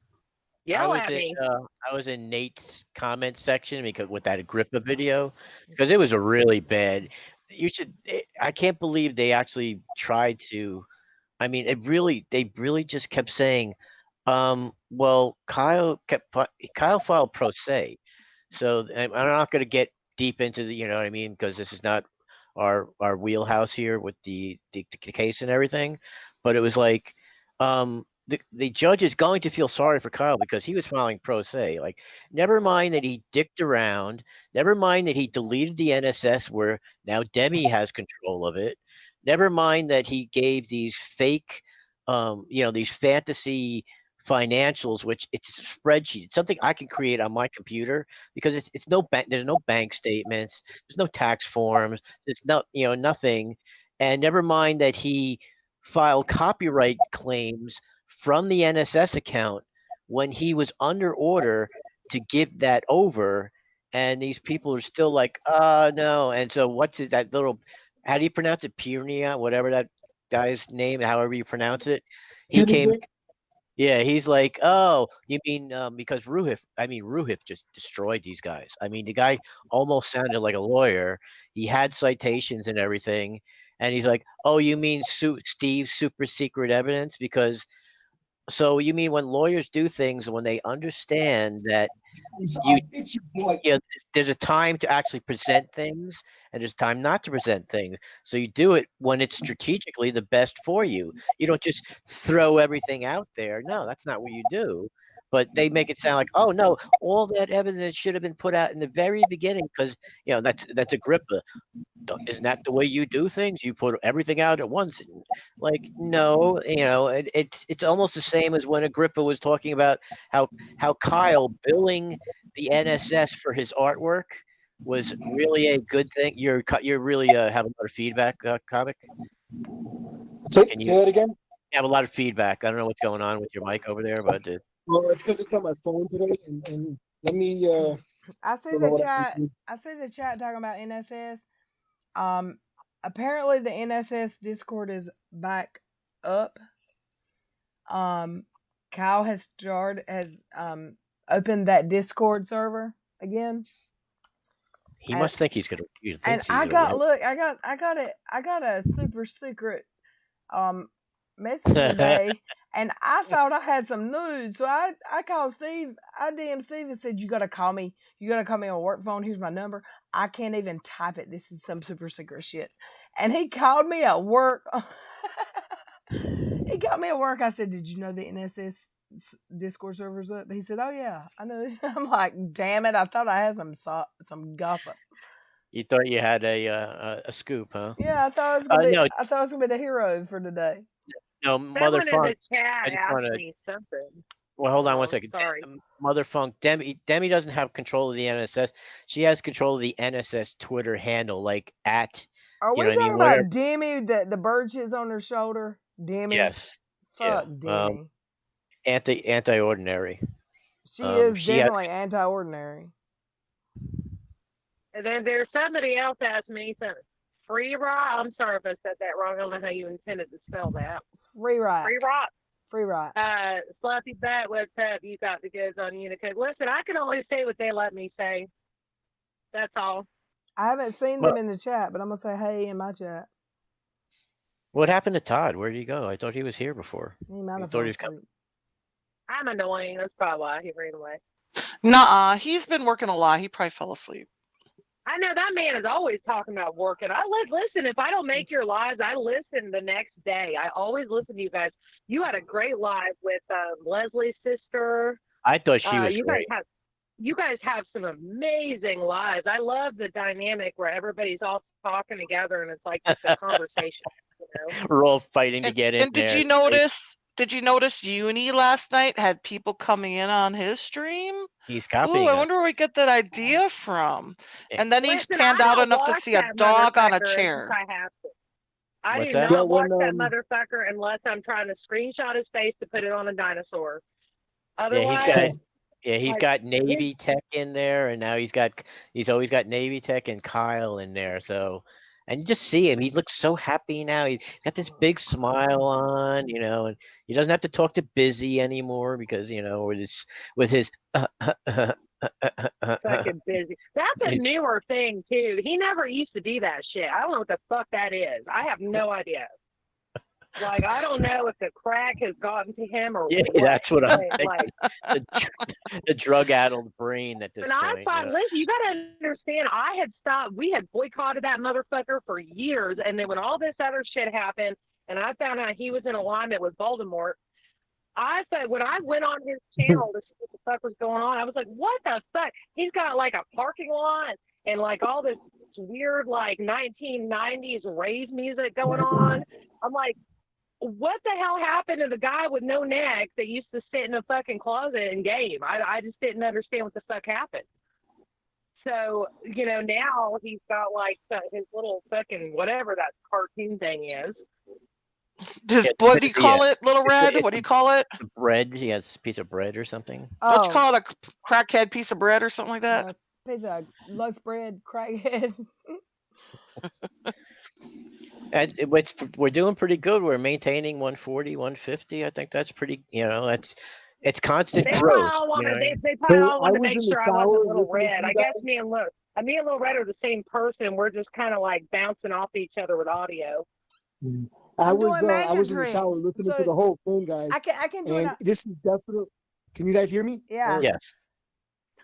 yell at me. I was in Nate's comment section because with that Agrippa video, because it was a really bad. you should. I can't believe they actually tried to. I mean, they really just kept saying, well, Kyle filed pro se, so I'm not going to get deep into the, you know what I mean, because this is not our wheelhouse here with the case and everything, but it was like, the judge is going to feel sorry for Kyle because he was filing pro se. Like, never mind that he dicked around, never mind that he deleted the NSS where now Demi has control of it. Never mind that he gave these fake, these fantasy financials, which it's a spreadsheet. It's something I can create on my computer because it's no bank. There's no bank statements. There's no tax forms. There's nothing. And never mind that he filed copyright claims from the NSS account when he was under order to give that over. And these people are still like, no. And so what's it, that little, how do you pronounce it? Purnia, whatever that guy's name, however you pronounce it. He came, yeah, he's like, oh, you mean because Ruhif just destroyed these guys. I mean, the guy almost sounded like a lawyer. He had citations and everything. And he's like, oh, you mean Steve's super secret evidence? Because, so you mean when lawyers do things, when they understand that there's a time to actually present things and there's time not to present things. So you do it when it's strategically the best for you. You don't just throw everything out there. No, that's not what you do. But they make it sound like, oh no, all that evidence should have been put out in the very beginning because that's Agrippa. Isn't that the way you do things? You put everything out at once. Like, no, it's almost the same as when Agrippa was talking about how Kyle billing the NSS for his artwork was really a good thing. You're really have a lot of feedback, comic. Say that again. You have a lot of feedback. I don't know what's going on with your mic over there, but well, it's because it's on my phone today. And let me. I see the chat. I see the chat talking about NSS. Apparently the NSS Discord is back up. Kyle has opened that Discord server again. He must think he's gonna. And I got a super secret message today, and I thought I had some news. So I called Steve. I DM'd Steve and said, "You gotta call me. You gotta call me on work phone. Here's my number. I can't even type it. This is some super secret shit." And he called me at work. He called me at work. I said, "Did you know the NSS Discord server's up?" He said, "Oh yeah, I know." I'm like, "Damn it! I thought I had some gossip." You thought you had a scoop, huh? Yeah, I thought I was gonna be. I thought I was gonna be the hero for today. No, Mother Funk. I just want to. Something. Well, hold on one second. Sorry. Mother Funk. Demi doesn't have control of the NSS. She has control of the NSS Twitter handle, like at. Are we talking about Demi? The bird shit's on her shoulder. Demi. Yes. Fuck Demi. Anti-ordinary. She is definitely anti-ordinary. And then there's somebody else asked me something. Free rock. I'm sorry if I said that wrong. I don't know how you intended to spell that. Free rock. Free rock. Free rock. Sloppy Bat, what's up? You got the goods on Unicode. Listen, I can only say what they let me say. That's all. I haven't seen them in the chat, but I'm gonna say hey in my chat. What happened to Todd? Where did he go? I thought he was here before. He might have fallen asleep. I'm annoying. That's probably why he ran away. Nuh-uh. He's been working a lot. He probably fell asleep. I know that man is always talking about working. Listen, if I don't make your lives, I listen the next day. I always listen to you guys. You had a great live with Leslie's sister. I thought she was great. You guys have some amazing lives. I love the dynamic where everybody's all talking together and it's like just a conversation. We're all fighting to get in. And did you notice? Did you notice Uni last night had people coming in on his stream? He's copying. I wonder where we get that idea from. And then he's panned out enough to see a dog on a chair. I do not watch that motherfucker unless I'm trying to screenshot his face to put it on a dinosaur. Otherwise, he's got Navy Tech in there, and now he's always got Navy Tech and Kyle in there. So. And you just see him. He looks so happy now. He's got this big smile on, and he doesn't have to talk to Busy anymore because, with his Fucking busy. That's a newer thing too. He never used to do that shit. I don't know what the fuck that is. I have no idea. Like, I don't know if the crack has gotten to him or Yeah, what. that's what I'm But, like, the drug-addled brain at this and I point. thought, listen, you got to understand, I had stopped. We had boycotted that motherfucker for years, and then when all this other shit happened, and I found out he was in alignment with Voldemort, I said, when I went on his channel to see what the fuck was going on, I was like, what the fuck? He's got like a parking lot and like all this weird like 1990s rave music going on. I'm like, what the hell happened to the guy with no neck that used to sit in a fucking closet and game? I just didn't understand what the fuck happened. So, you know, now he's got like his little fucking whatever that cartoon thing is. What do you call it, Little Red? What do you call it? Bread. He has a piece of bread or something. Don't you call it a crackhead piece of bread or something like that? A piece of loaf bread, crackhead. And we're doing pretty good. We're maintaining 140, 150. I think that's pretty. You know, it's constant They growth. probably all want to. You know? They probably all want to was make in the sure I shower wasn't Little listening to Red. you I guess guys. me and Little Red are the same person. We're just kind of like bouncing off each other with audio. I I'm doing was magic in the shower tricks, listening so to the whole thing, guys. I can join And up. this is definitely. Can you guys hear me? Yeah. Yes.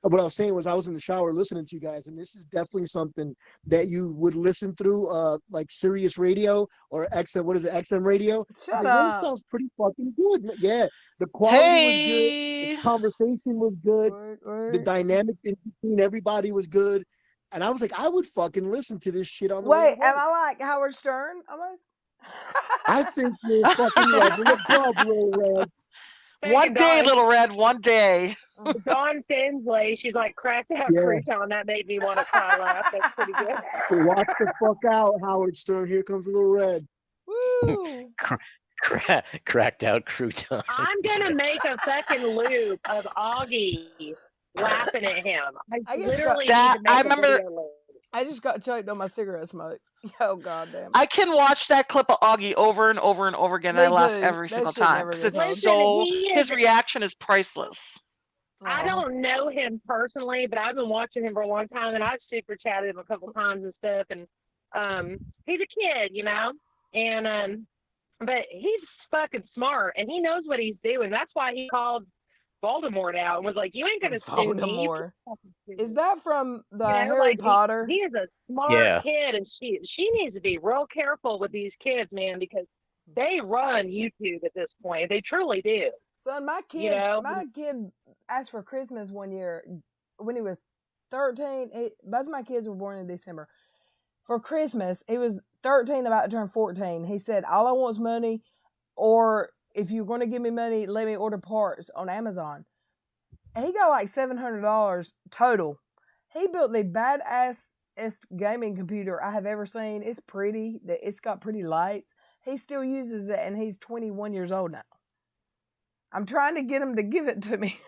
What I was saying was I was in the shower listening to you guys, and this is definitely something that you would listen through, like Sirius Radio or XM. What is it? XM Radio. I Shut was like, this up. sounds pretty fucking good. Yeah, the quality was good. Hey, The conversation was good. Word. The dynamic in between everybody was good. And I was like, I would fucking listen to this shit on the way Wait, to work. am I like Howard Stern almost? I think you're a fucking legend of God, Little Red. one day, Little Red, one day. Dawn Finsley, she's like cracked out Yeah. crouton. That made me want to cry laugh. That's pretty good. Watch the fuck out, Howard Stern. Here comes Little Red. Woo! Cracked out crouton. I'm gonna make a fucking loop of Augie laughing at him. I just literally got- need to make I a remember- video loop. I just got choked on my cigarette smoke. Oh goddamn! I can watch that clip of Augie over and over and over again, and I Me laugh too. every That single shit time never because gets it's old. so. Listen, His reaction is priceless. I don't know him personally, but I've been watching him for a long time, and I've super chatted him a couple times and stuff. And he's a kid, you know, and but he's fucking smart, and he knows what he's doing. That's why he called Voldemort out and was like, "You ain't gonna sue me." Voldemort. Is that from the You know, Harry like, Potter? He is a smart Yeah. kid, and she needs to be real careful with these kids, man, because they run YouTube at this point. They truly do. Son, my kid, You know? my kid asked for Christmas one year when he was 13. Both of my kids were born in December. For Christmas, he was 13, about to turn 14. He said, "All I want is money, or if you're going to give me money, let me order parts on Amazon." He got like $700 total. He built the badass gaming computer I have ever seen. It's pretty. It's got pretty lights. He still uses it, and he's 21 years old now. I'm trying to get him to give it to me.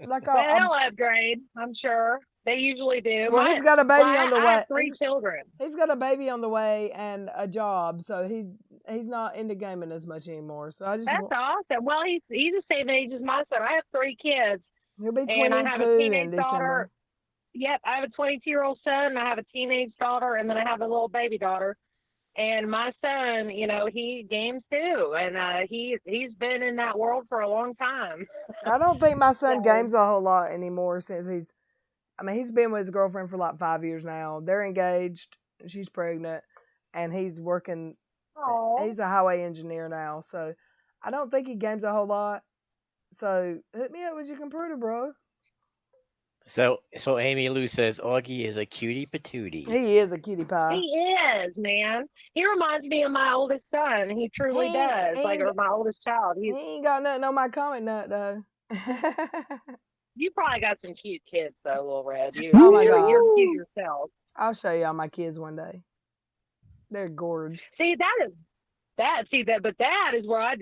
Like Well, they'll upgrade, I'm sure. They usually do. Well, he's got a baby on the I way. have 3 children. He's got a baby on the way and a job, so he's not into gaming as much anymore. So I just That's awesome. Well, he's the same age as my son. I have 3 kids. He'll be And I have a 22 teenage in December. daughter. Yep, I have a 22-year-old son, and I have a teenage daughter, and then I have a little baby daughter. And my son, you know, he games too, and he's been in that world for a long time. I don't think my son games a whole lot anymore since he's been with his girlfriend for like 5 years now. They're engaged. She's pregnant, and he's working. Aww. He's a highway engineer now, so I don't think he games a whole lot. So hit me up with your computer, bro. So Amy Lou says Augie is a cutie patootie. He is a cutie pie. He is, man. He reminds me of my oldest son. He truly does. Or my oldest child. He ain't got nothing on my comment nut though. You probably got some cute kids though, Little Red. Oh my God. You're cute yourself. I'll show y'all my kids one day. They're gorgeous. See, but that is where I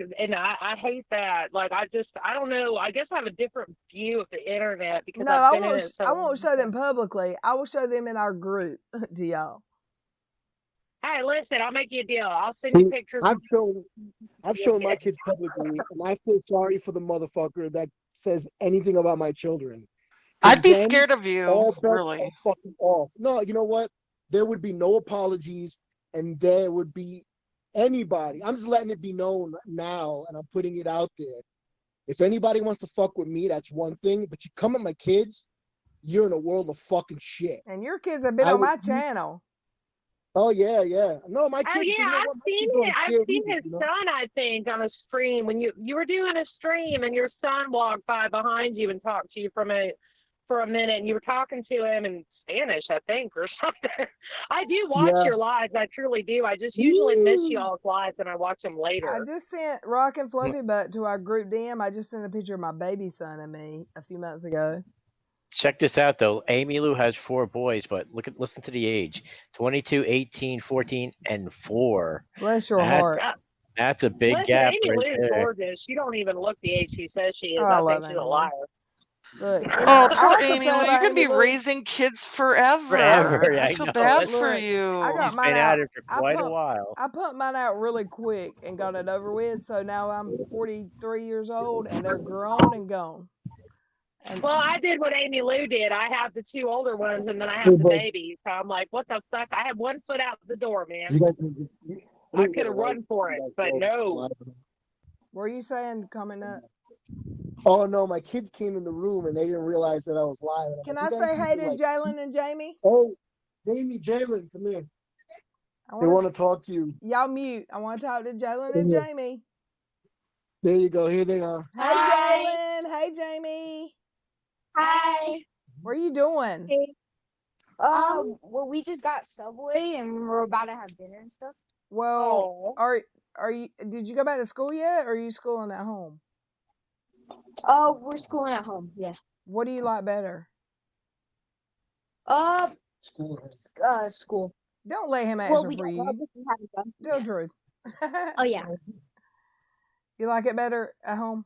hate that. Like, I don't know. I guess I have a different view of the internet because No, I've I been in won't. it so I won't long. show them publicly. I will show them in our group to y'all. Hey, listen, I'll make you a deal. I'll send you pictures. I've shown my kids publicly, and I feel sorry for the motherfucker that says anything about my children. I'd be Then scared of you, all bets really. are fucking off. No, you know what? There would be no apologies, and there would be anybody. I'm just letting it be known now, and I'm putting it out there. If anybody wants to fuck with me, that's one thing. But you come at my kids, you're in a world of fucking shit. And your kids have been I on my would- channel. Oh yeah, yeah. No, my kids. Oh you yeah, know I've what? My seen kids it. aren't I've scared seen either, his you know? son, I think, on a stream when you were doing a stream and your son walked by behind you and talked to you for a minute, and you were talking to him in Spanish, I think, or something. I do watch Yeah. your lives. I truly do. I just usually miss y'all's lives and I watch them later. I just sent Rock and Fluffy Butt to our group DM. I just sent a picture of my baby son and me a few months ago. Check this out though. Amy Lou has 4 boys, but listen to the age: 22, 18, 14, and 4. Bless your That's- heart. That's a big Listen, gap Amy right Lou's there. gorgeous. She don't even look the age she says she is. Oh, I I love think she's a Amy Lou. liar. Look, Oh, I poor have to Amy say Lou. You're about gonna be Amy Lou, raising kids forever. Forever, I I feel know. bad Look, for Look, you. I got She's mine been out. at it for quite a while. I pumped mine out really quick and got it over with. So now I'm 43 years old and they're grown and gone. And Well, I did what Amy Lou did. I have the 2 older ones, and then I have the babies. So I'm like, what the fuck? I have 1 foot out the door, man. I could have run for it, but no. what are you saying coming up? Oh no, my kids came in the room and they didn't realize that I was live. And I'm Can like, I "You guys say need hey to, to like, Jalen and Jamie? Oh, Jamie, Jalen, come here. They want to talk to you. Y'all mute. I want to talk to Jalen and Yeah. Jamie. There you go. Here they are. Hey, Jalen. Hey, Jamie. Hi. What are you doing? Hey. Well, we just got Subway and we're about to have dinner and stuff. Well, are you? Did you go back to school yet, or are you schooling at home? Oh, we're schooling at home. Yeah. What do you like better? School. Don't let him answer Well, we for don't know you. because we haven't done. Tell the truth. Oh yeah. You like it better at home?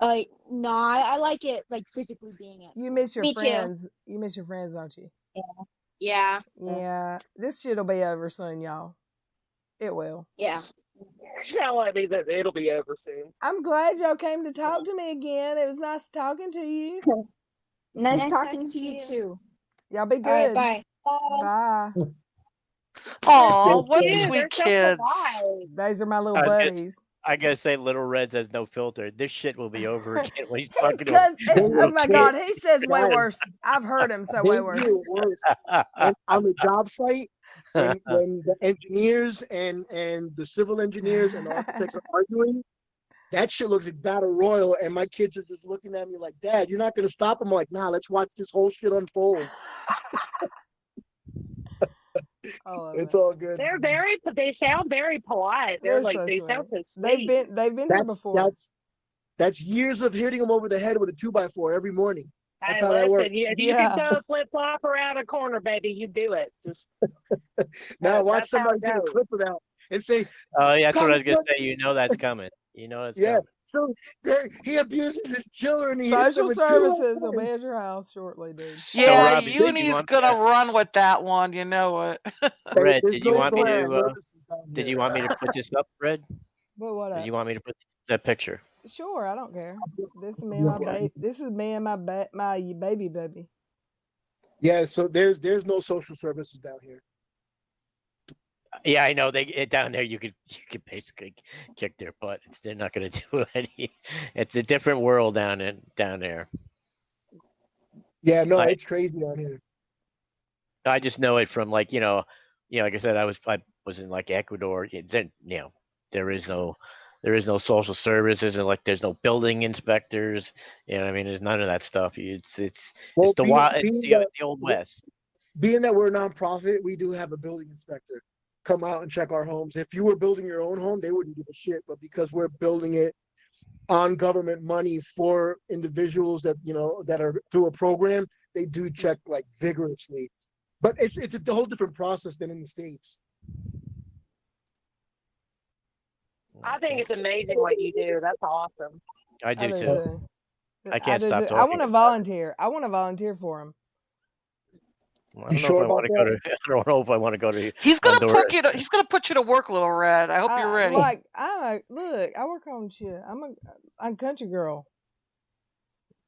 No, I like it like physically being at school. You miss your Me too. friends. You miss your friends, don't you? Yeah. Yeah. This shit'll be over soon, y'all. It will. Yeah. Tell me that it'll be over soon. I'm glad y'all came to talk to me again. It was nice talking to you. Nice talking to you too. Y'all be All right, good. bye. Bye. Aw, what Yeah, sweet they're so kids. polite. Those are my little I was gonna- buddies. I gotta say, Little Reds has no filter. This shit will be over again when he's talking to Because, a oh my kid. God, he says way Guys, worse. I've heard him say They way worse. do it worse. And on the job site, when the engineers and the civil engineers and the architects are arguing, that shit looks like battle royal. And my kids are just looking at me like, "Dad, you're not gonna stop them." I'm like, "Nah, let's watch this whole shit unfold." Oh, It's all good. They sound very polite. They're Like so they sweet. sound so They've sweet. been there before. That's years of hitting them over the head with a 2x4 every morning. That's Hey, how that works. listen, if you can throw a flip flop around a corner, baby, you do it. Just, Now watch that's how somebody it get a goes. clip of that and say, Oh, yeah, that's what I was gonna "Come say. You know that's coming. You know it's yeah. coming. So he abuses his children. He hits Social them with services 2x4. will be at your house shortly, dude. Yeah, Robbie, did you Uni's want gonna to- run with that one, you know it. Red, There's did you no want me social to? services down Did here. you want me to put this up, Red? But what Did up? you want me to put that picture? Sure, I don't care. This is me and my baby. This is me and my baby. Yeah, so there's no social services down here. Yeah, I know. Down there you could basically kick their butt. They're not gonna do any. It's a different world down there. Yeah, no, it's crazy down here. I just know it from like like I said, I was in like Ecuador. Then there is no social services, and like there's no building inspectors. You know what I mean? There's none of that stuff. It's Well, the being- wild. being It's that- the old west. Being that we're a nonprofit, we do have a building inspector come out and check our homes. If you were building your own home, they wouldn't give a shit. But because we're building it on government money for individuals that that are through a program, they do check like vigorously. But it's a whole different process than in the States. I think it's amazing what you do. That's awesome. I do too. I can't do stop too. talking. I want to volunteer. I want to volunteer for him. I don't know if I want to go to. I don't know if I want to go to. He's gonna Honduras. he's gonna put you to work, Little Red. I hope you're ready. Look, I work on shit. I'm a country girl.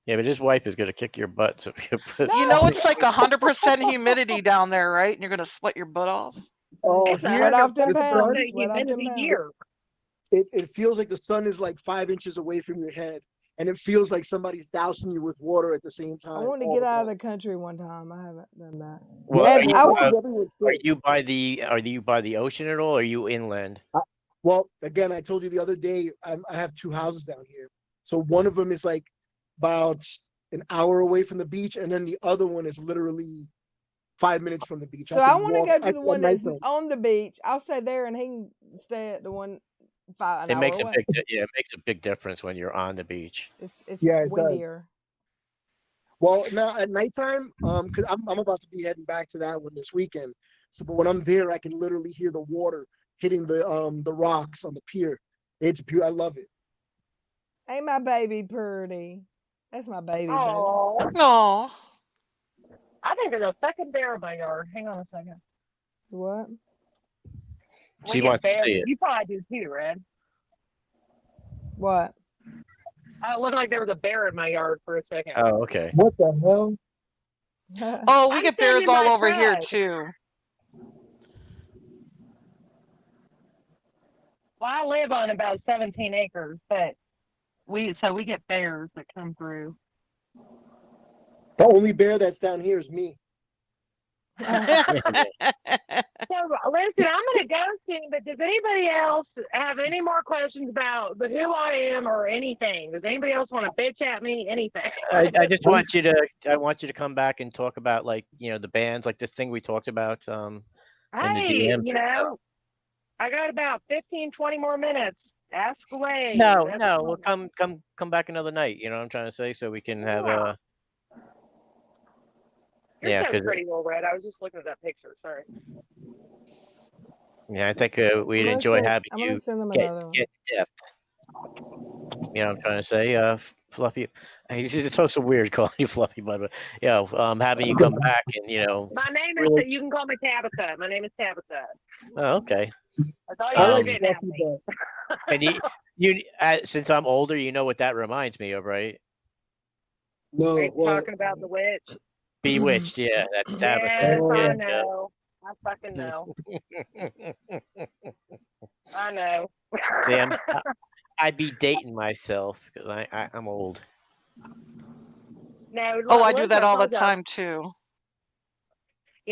Yeah, but his wife is gonna kick your butt. So You know it's like 100% humidity down there, right? And you're gonna sweat your butt off. Oh, It's here, Sweat off them the pounds. sun, Sweat off them humidity pounds. here. it feels like the sun is like 5 inches away from your head, and it feels like somebody's dousing you with water at the same time. I wanted to all get the out of time. the country one time. I haven't done that. Well, Yeah, are And you, I well, want. everyone's are good. you by the ocean at all? Or are you inland? Well, again, I told you the other day, I have 2 houses down here. So one of them is like about an hour away from the beach, and then the other one is literally 5 minutes from the beach. So I can want to walk go to at the one that's nighttime. on the beach. I'll stay there, and he can stay at the one an It hour makes a away. it makes a big difference when you're on the beach. It's Yeah, it does. windier. Well, now at nighttime, because I'm about to be heading back to that one this weekend. So, but when I'm there, I can literally hear the water hitting the rocks on the pier. It's beautiful. I love it. Ain't my baby pretty? That's my baby. Oh, No. I think there's a second bear in my yard. Hang on a second. What? We She get wants to bears. see it. You probably do too, Red. What? It looked like there was a bear in my yard for a second. Oh, okay. What the hell? Oh, we I'm get sitting bears in all my over here truck. too. Well, I live on about 17 acres, but we get bears that come through. The only bear that's down here is me. So listen, I'm gonna go soon, but does anybody else have any more questions about who I am or anything? Does anybody else want to bitch at me? Anything? I just want you to come back and talk about, like, the bands, like this thing we talked about in the Hey, DM. I got about 15, 20 more minutes. Ask away. No, That's no, fine. we'll come back another night. You know what I'm trying to say, so we can have Yeah. You're yeah, so because pretty, Little Red. I was just looking at that picture. Sorry. I think we'd I'm enjoy having gonna you send them get another one. in depth. You know what I'm trying to say, Fluffy. It's also weird calling you Fluffy, but having you come back and My name really. is. You can call me Tabitha. My name is Tabitha. Oh, okay. That's all I you're like getting at me. And since I'm older, you know what that reminds me of, right? No, Are you well, talking about the witch? Bewitched, yeah, that's Tabitha. Yes, I Yeah, know. I fucking know. I know. See, I'd be dating myself because I'm old. No, Oh, I do listen, that all the told ya. time too.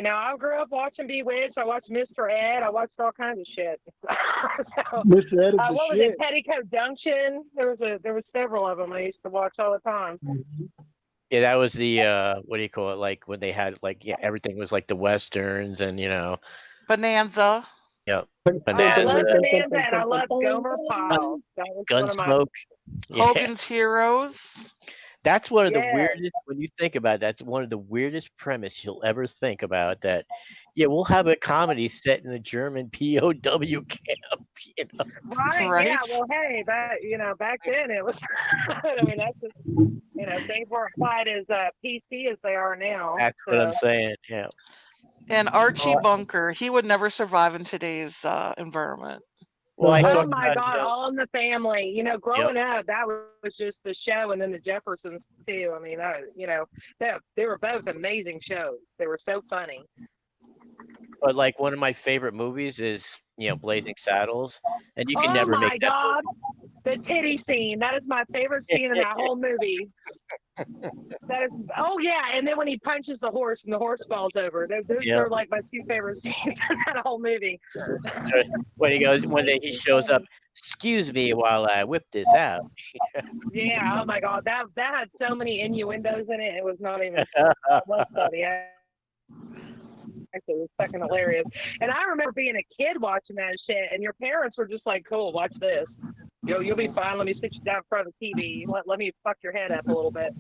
I grew up watching Bewitched. I watched Mr. Ed. I watched all kinds of shit. So, Mr. Ed is the what was shit. it? Petticoat Junction. There was several of them I used to watch all the time. Yeah, that was the what do you call it? Like when they had everything was like the westerns and Bonanza. Yep. I love Bonanza, Bonanza and I love Gomer Pyle. That was one of my. Gunsmoke. Yeah. Hogan's Heroes. That's one of the Yeah. weirdest, when you think about it, that's one of the weirdest premise you'll ever think about, that we'll have a comedy set in a German POW camp, Right, Right? yeah. Well, hey, back then it was. I mean, that's just things weren't quite as PC as they are now. That's what I'm saying. Yeah. And Archie Bunker. He would never survive in today's environment. Well, I Oh talked my about God, All in the Family. Growing up, that was just the show, and then the Jeffersons too. I mean, they were both amazing shows. They were so funny. but like one of my favorite movies is Blazing Saddles, and you can Oh never my make that God, movie. the titty scene. That is my favorite scene in that whole movie. That is. Oh yeah, and then when he punches the horse and the horse falls over. Those are like my 2 favorite scenes in that whole movie. When he shows up, excuse me while I whip this out. Yeah. Oh my God, that had so many innuendos in it. It was not even. It was funny. Actually, it was fucking hilarious. And I remember being a kid watching that shit, and your parents were just like, "Cool, watch this. You'll be fine. Let me sit you down in front of the TV. Let me fuck your head up a little bit."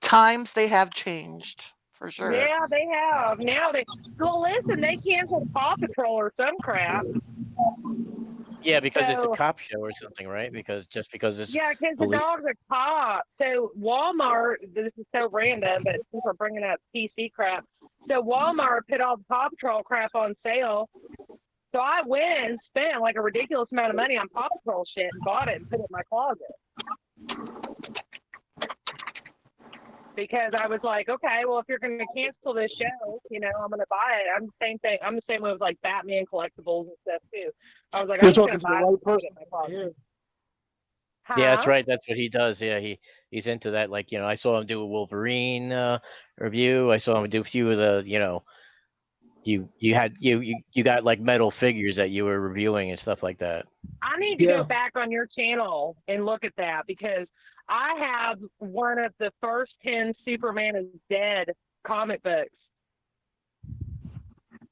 Times they have changed, for sure. Yeah, they have. Now listen, they canceled Paw Patrol or some crap. Yeah, because it's a So- cop show or something, right? Because it's Yeah, because the police. dog's a cop. So Walmart, this is so random, but since we're bringing up PC crap, so Walmart put all the Paw Patrol crap on sale, So I went and spent like a ridiculous amount of money on Paw Patrol shit and bought it and put it in my closet. Because I was like, okay, well, if you're going to cancel this show, I'm going to buy it. I'm the same thing. I'm the same way with like Batman collectibles and stuff too. I was like, I'm You're just going talking to to the buy it right and put it person in my closet. here. Yeah, that's right. That's what he does. Yeah, he's into that. Like, I saw him do a Wolverine review. I saw him do a few of the, you got like metal figures that you were reviewing and stuff like that. I need to go back on your channel and look at that because I have one of the first 10 Superman is Dead comic books.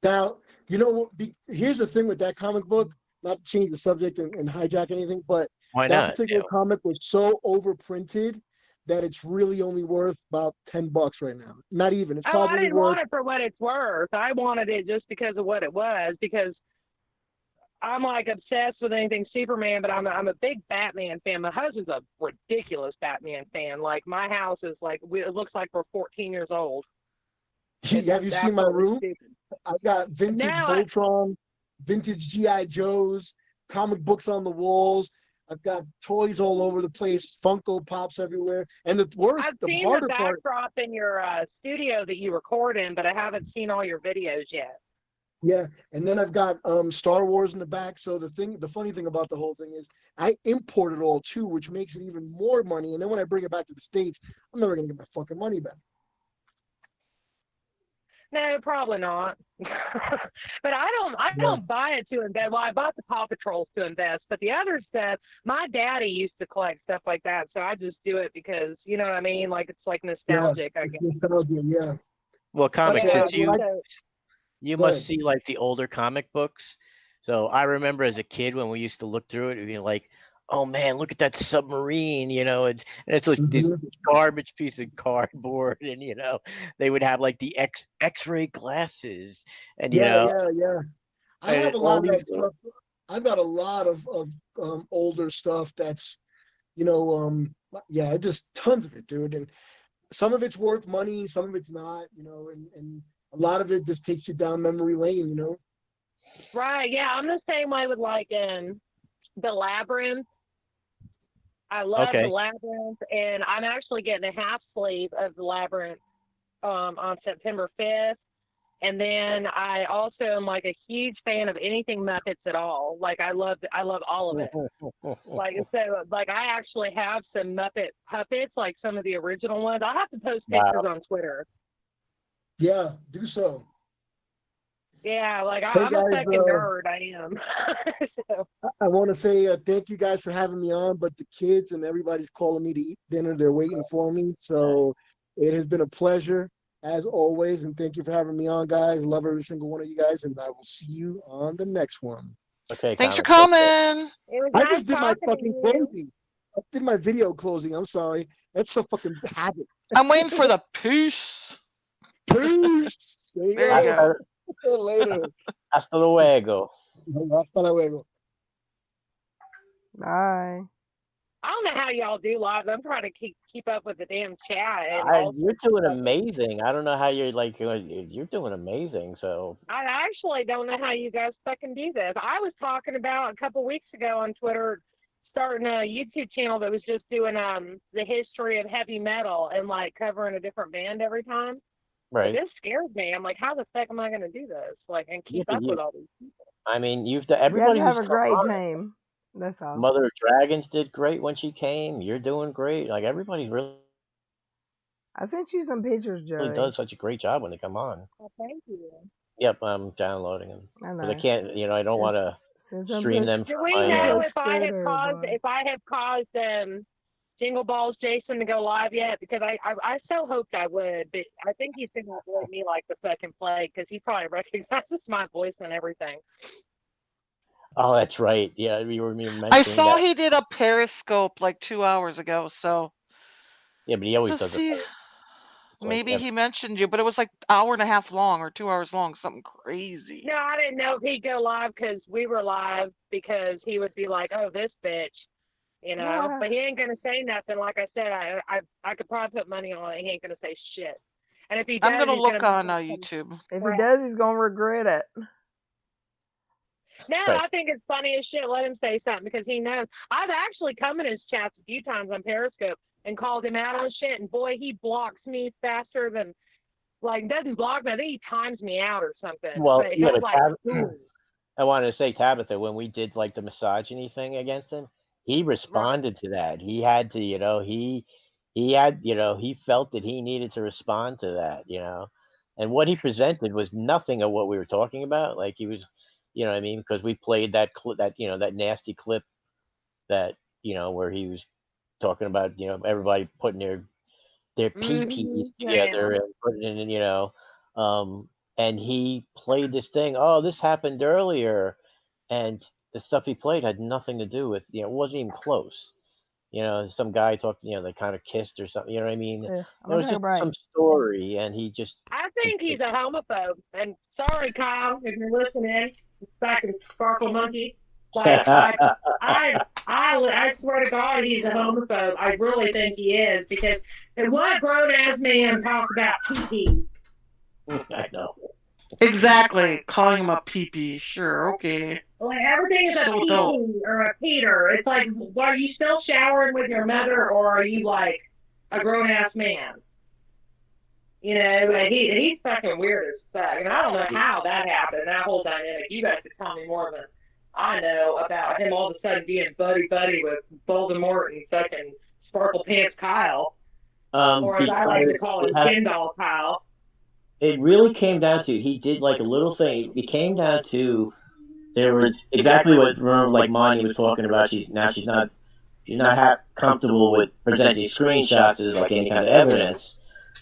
Now, here's the thing with that comic book, not to change the subject and hijack anything, but Why that not? particular comic was so overprinted that it's really only worth about $10 right now. Not even. It's probably I didn't worth. want it for what it's worth. I wanted it just because of what it was, because I'm like obsessed with anything Superman, but I'm a big Batman fan. My husband's a ridiculous Batman fan. Like my house is like it looks like we're 14 years old. Have you seen my room? I've got vintage Voltron, vintage G.I. Joes, comic books on the walls. I've got toys all over the place, Funko Pops everywhere. And the seen harder the part. backdrop in your studio that you record in, but I haven't seen all your videos yet. Yeah, and then I've got Star Wars in the back. So the funny thing about the whole thing is I import it all too, which makes it even more money. And then when I bring it back to the States, I'm never gonna get my fucking money back. No, probably not. But I don't buy it to invest. Well, I bought the Paw Patrols to invest, but the other stuff, my daddy used to collect stuff like that, so I just do it because you know what I mean. Like it's like nostalgic. I guess. Nostalgia, yeah. Well, comics, Yeah, since you must see like the older comic books. So I remember as a kid when we used to look through it, it'd be like, oh man, look at that submarine, and it's like this garbage piece of cardboard, and they would have like the X-ray glasses, and yeah. I have a lot of that stuff. I've got a lot of older stuff that's, just tons of it, dude. And some of it's worth money, some of it's not, and a lot of it just takes you down memory lane, Right. Yeah, I'm the same way with like the Labyrinth. I love the Labyrinth, and I'm actually getting a half sleeve of the Labyrinth on September 5th. And then I also am like a huge fan of anything Muppets at all. Like I love all of it. Like so, like I actually have some Muppet puppets, like some of the original ones. I'll have to post pictures on Twitter. Yeah, do so. Yeah, like I'm a fucking nerd. I am. So. I want to say thank you guys for having me on, but the kids and everybody's calling me to eat dinner. They're waiting for me. So it has been a pleasure as always. And thank you for having me on, guys. Love every single one of you guys. And I will see you on the next one. Okay. Thanks for coming. I just did my fucking closing. I did my video closing. I'm sorry. That's so fucking habit. I'm waiting for the peace. Peace. There you go. Later. Hasta luego. Hasta luego. Bye. I don't know how y'all do live. I'm trying to keep up with the damn chat. And You're doing amazing. I don't know how you're you're doing amazing. So I actually don't know how you guys fucking do this. I was talking about a couple weeks ago on Twitter starting a YouTube channel that was just doing the history of heavy metal and like covering a different band every time. Right. This scares me. I'm like, how the fuck am I going to do this? Like, and keep up with all these people. I mean, everybody you have a great team. That's all. Mother of Dragons did great when she came. You're doing great. Like everybody really. I sent you some pictures, Joey. Really does such a great job when they come on. Well, thank you. Yep, I'm downloading them. I know. But I can't. I don't want to stream them. Do we know if I have caused Jingle Balls Jason to go live yet? Because I so hoped I would, but I think he's going to avoid me like the fucking plague because he probably recognizes my voice and everything. Oh, that's right. Yeah, we were mentioning I saw he did a Periscope like 2 hours ago. So yeah, but he always does it. Maybe he mentioned you, but it was like an hour and a half long or 2 hours long, something crazy. No, I didn't know if he'd go live because we were live because he would be like, "Oh, this bitch." Yeah. But he ain't gonna say nothing. Like I said, I could probably put money on it. He ain't gonna say shit. And if he does, I'm gonna look on YouTube. If he does, he's gonna regret it. No, Right. I think it's funny as shit. Let him say something because he knows. I've actually come in his chats a few times on Periscope and called him out on shit, and boy, he blocks me faster than doesn't block me. I think he times me out or something. Well, But yeah, he'll but ooh. I wanted to say, Tabitha, when we did like the misogyny thing against him, he responded to that. He had to, he had, he felt that he needed to respond to that, and what he presented was nothing of what we were talking about. Like he was, what I mean, because we played that clip, that nasty clip that, where he was talking about, everybody putting their PPs together Yeah. and putting it in, and he played this thing. Oh, this happened earlier, and the stuff he played had nothing to do with, it wasn't even close. Some guy talked, they kind of kissed or something. You know what I mean? Yeah, I'm There gonna was take a just break. some story, and he just. I think he's a homophobe. And sorry, Kyle, if you're listening, back in Sparkle Monkey. But I swear to God, he's a homophobe. I really think he is because what grown ass man talks about pee? I know. Exactly. Calling him a pee-pee. Sure, okay. Like everything is a So pee dope. or a Peter. It's like, are you still showering with your mother, or are you like a grown ass man? But he's fucking weird as fuck, and I don't know how that happened. That whole dynamic. You guys could tell me more than I know about him all of a sudden being buddy with Voldemort and fucking Sparkle Pants Kyle, or as I like to call him, Kindle Kyle. It really came down to he did like a little thing. It came down to there were exactly what remember like Monty was talking about. She's not comfortable with presenting screenshots as like any kind of evidence.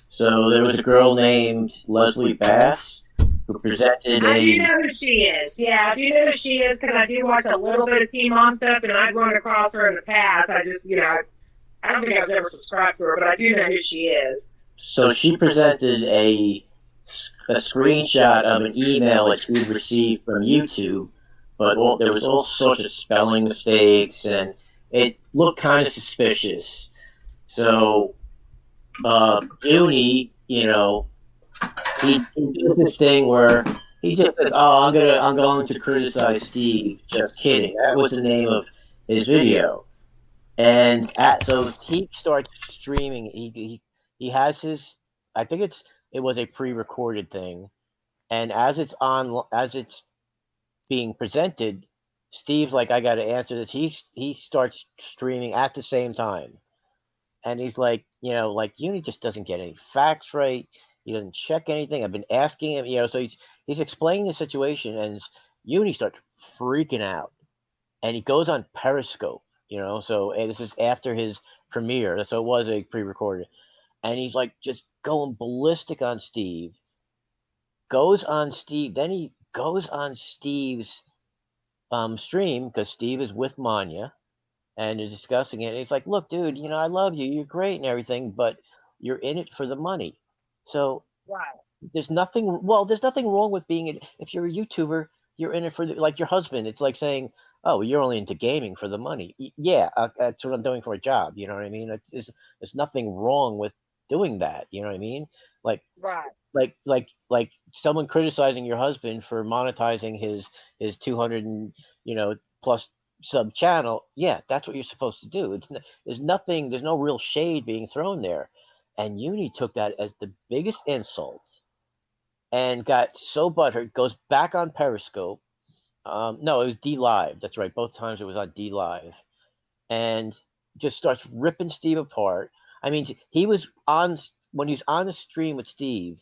So there was a girl named Leslie Bass who presented I do know who she is. Yeah, I do know who she is because I do watch a little bit of Team Mom stuff, and I've run across her in the past. I just, I don't think I've ever subscribed to her, but I do know who she is. So she presented a screenshot of an email that she'd received from YouTube, but there was all sorts of spelling mistakes, and it looked kind of suspicious. So Dooney, he did this thing where he just said, "Oh, I'm going to criticize Steve." Just kidding. That was the name of his video, and so he starts streaming. He has his. I think it was a pre-recorded thing, and as it's being presented, Steve's like, "I got to answer this." He starts streaming at the same time. And he's like, Uni just doesn't get any facts right. He doesn't check anything. I've been asking him, so he's explaining the situation, and Uni starts freaking out, and he goes on Periscope, and this is after his premiere, so it was a pre-recorded, and he's like just going ballistic on Steve. Then he goes on Steve's stream because Steve is with Manya. And they're discussing it. And he's like, "Look, dude, I love you. You're great and everything, but you're in it for the money. So there's nothing wrong with being if you're a YouTuber, you're in it for like your husband. It's like saying, oh, you're only into gaming for the money. Yeah, that's what I'm doing for a job. You know what I mean? There's nothing wrong with doing that. You know what I mean? Like like someone criticizing your husband for monetizing his 200 and plus sub channel. Yeah, that's what you're supposed to do. There's no real shade being thrown there, and Uni took that as the biggest insult and got so butthurt. Goes back on Periscope. No, it was D Live. That's right. Both times it was on D Live, and just starts ripping Steve apart. I mean, he was on when he was on the stream with Steve.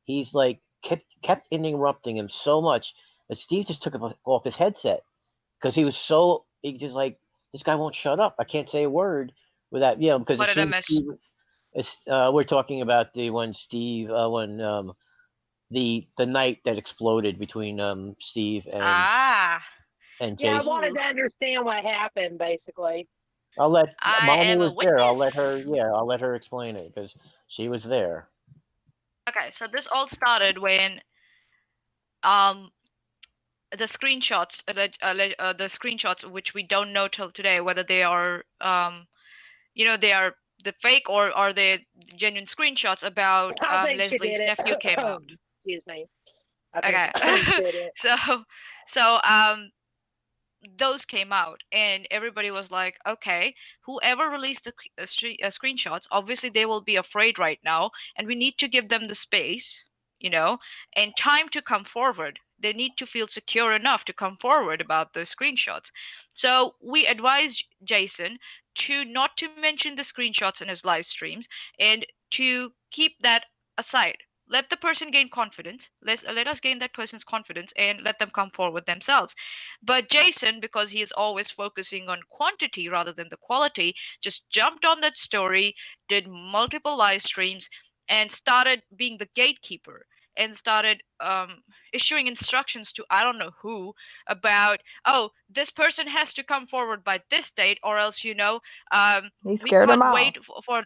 He's like kept interrupting him so much that Steve just took him off his headset because he just like, this guy won't shut up. I can't say a word without because What did I miss? we're talking about the when the night that exploded between Steve and Jason. I wanted to understand what happened basically. I'll let Mommy was there. I'll let her explain it because she was there. Okay, so this all started when the screenshots the screenshots which we don't know till today whether they are they are the fake or are they genuine screenshots about Leslie's nephew came out. Excuse me. Okay. so those came out, and everybody was like, okay, whoever released the screenshots, obviously they will be afraid right now, and we need to give them the space, and time to come forward. They need to feel secure enough to come forward about the screenshots. So we advised Jason to not to mention the screenshots in his live streams, and to keep that aside. Let the person gain confidence. Let us gain that person's confidence and let them come forward themselves. But Jason, because he is always focusing on quantity rather than the quality, just jumped on that story, did multiple live streams, and started being the gatekeeper, and started issuing instructions to I don't know who about, oh, this person has to come forward by this date, or else He we scared them can't off. wait for.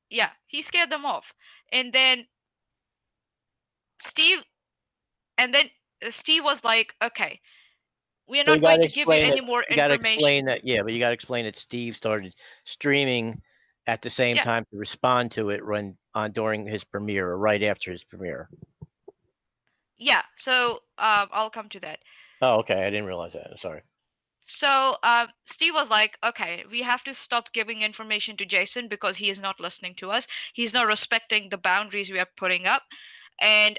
Yeah, he scared them off. And then Steve and then Steve was like, okay, we are So you not got going to to give you explain any it. more You got to explain information. that. Yeah, but you got to explain that Steve started streaming at the same Yeah. time to respond to it during his premiere or right after his premiere. Yeah, so I'll come to that. Oh, okay. I didn't realize that. I'm sorry. So Steve was like, okay, we have to stop giving information to Jason because he is not listening to us. He's not respecting the boundaries we are putting up. And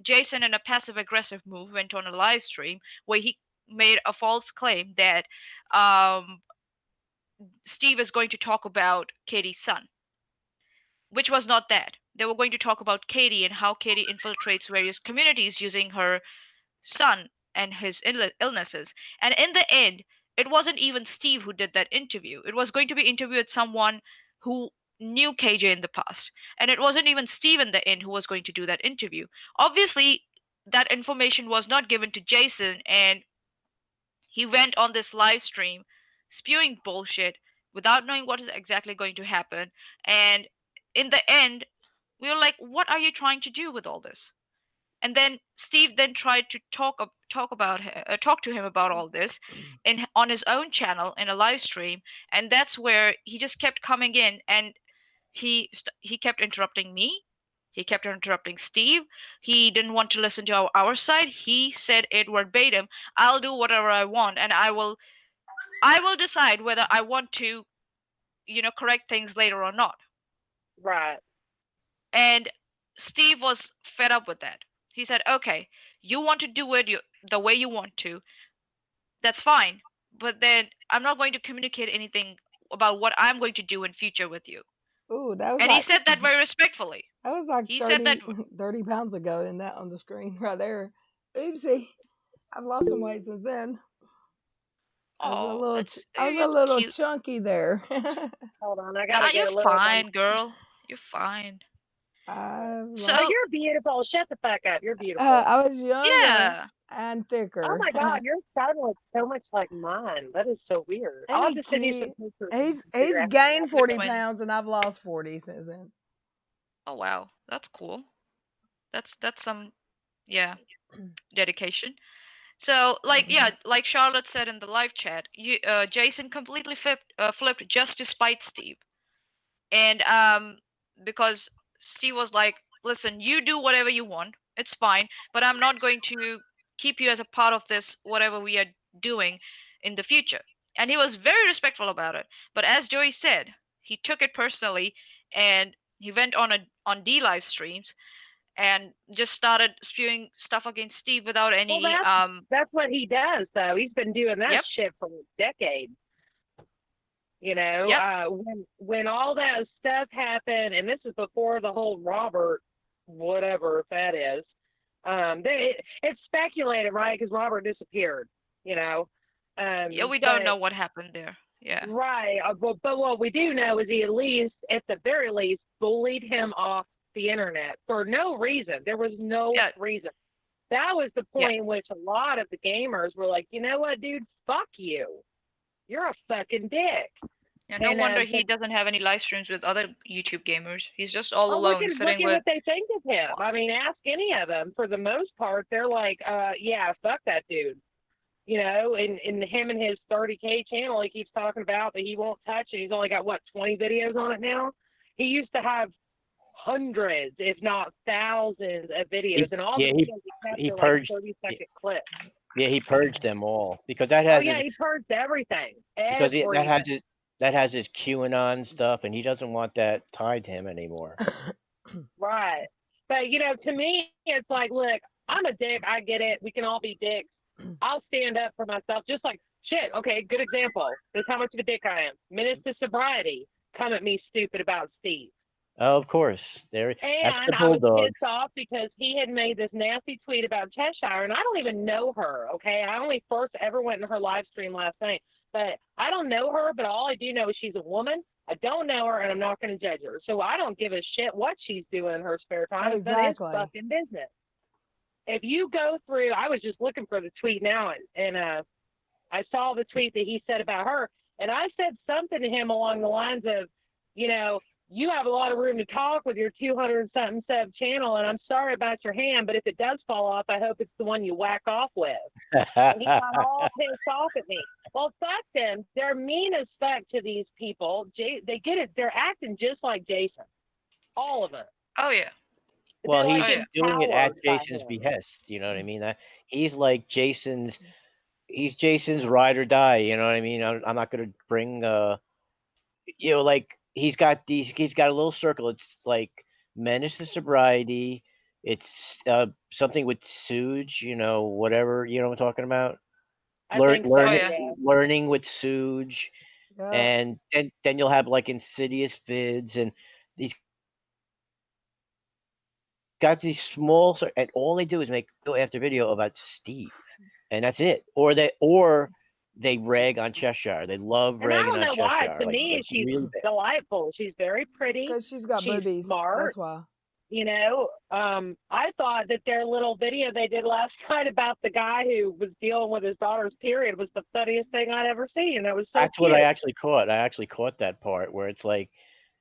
Jason, in a passive aggressive move, went on a live stream where he made a false claim that Steve is going to talk about Katie's son, which was not that. They were going to talk about Katie and how Katie infiltrates various communities using her son and his illnesses. And in the end, it wasn't even Steve who did that interview. It was going to be interviewed someone who knew KJ in the past. And it wasn't even Steve in the end who was going to do that interview. Obviously, that information was not given to Jason, and he went on this live stream spewing bullshit without knowing what is exactly going to happen. And in the end, we were like, what are you trying to do with all this? And then Steve then tried to talk to him about all this on his own channel in a live stream, and that's where he just kept coming in, and he kept interrupting me. He kept interrupting Steve. He didn't want to listen to our side. He said it verbatim, I'll do whatever I want, and I will decide whether I want to, correct things later or not. Right. And Steve was fed up with that. He said, okay, you want to do it the way you want to. That's fine. But then I'm not going to communicate anything about what I'm going to do in future with you. Ooh, that was And he said that very respectfully. That was like He 30, said that 30 pounds ago in that on the screen right there. Oopsie. I've lost some weight since then. I was a little cute. chunky there. Hold on, I gotta get a You're little. fine, girl. You're fine. So you're beautiful. Shut the fuck up. You're beautiful. I was younger Yeah. and thicker. Oh my god, your son looks so much like mine. That is so weird. Ain't I'll he just send you cute? some pictures. He's gained 40 pounds and I've lost 40 since then. Oh wow, that's cool. That's some, dedication. So like Charlotte said in the live chat, Jason completely flipped just to spite Steve, and because Steve was like, listen, you do whatever you want, it's fine, but I'm not going to keep you as a part of this whatever we are doing in the future. And he was very respectful about it. But as Joey said, he took it personally, and he went on D live streams and just started spewing stuff against Steve without any that's what he does though. He's been doing that shit for decades. You know, when all that stuff happened, and this is before the whole Robert, whatever that is, it's speculated, right? Because Robert disappeared, you know. We don't know what happened there. Yeah. Right. But what we do know is he at the very least, bullied him off the internet for no reason. There was no reason. That was the point in which a lot of the gamers were like, you know what, dude, fuck you. You're a fucking dick. Yeah, no wonder he doesn't have any live streams with other YouTube gamers. He's just all alone look at what they think of him. I mean, ask any of them. For the most part, they're like, yeah, fuck that dude. You know, in him and his 30K channel, he keeps talking about that he won't touch, and he's only got, 20 videos on it now? He used to have hundreds, if not thousands, of videos, and all the videos he purged, like 30-second clips. Yeah, he purged them all because that Oh has yeah, his he purged everything. because Everything. that has his QAnon stuff, and he doesn't want that tied to him anymore. Right. But to me, it's like, look, I'm a dick. I get it. We can all be dicks. I'll stand up for myself. Just like shit. Okay, good example. That's how much of a dick I am. Menace to sobriety. Come at me stupid about Steve. Oh, of course. That's And the I was Bulldog. pissed off because he had made this nasty tweet about Cheshire, and I don't even know her, okay? I only first ever went in her live stream last night. But I don't know her, but all I do know is she's a woman. I don't know her, and I'm not going to judge her. So I don't give a shit what she's doing in her spare time. Exactly. It's none of his fucking business. If you go through, I was just looking for the tweet now, and I saw the tweet that he said about her, and I said something to him along the lines of, you have a lot of room to talk with your 200-something sub channel, and I'm sorry about your hand, but if it does fall off, I hope it's the one you whack off with. And he got all pissed off at me. Well, fuck them. They're mean as fuck to these people. They get it. They're acting just like Jason. All of them. Oh yeah. Well, They're he's like doing it at empowered by Jason's him. behest. You know what I mean? He's like Jason's. He's Jason's ride or die. You know what I mean? I'm not gonna bring. Like he's got a little circle. It's like menace to sobriety. It's something with Suge. Whatever. You know what I'm talking about? Learning with Suge. Yeah. And then you'll have like insidious vids, and these got these small, and all they do is make video after video about Steve, and that's it. Or they rag on Cheshire. They love And I ragging don't on know why. Cheshire. To Like, me, she's really bad. delightful. She's very pretty. Because she's got She's boobies. smart. That's why. I thought that their little video they did last night about the guy who was dealing with his daughter's period was the funniest thing I'd ever seen. It was so That's cute. what I actually caught. I actually caught that part where it's like,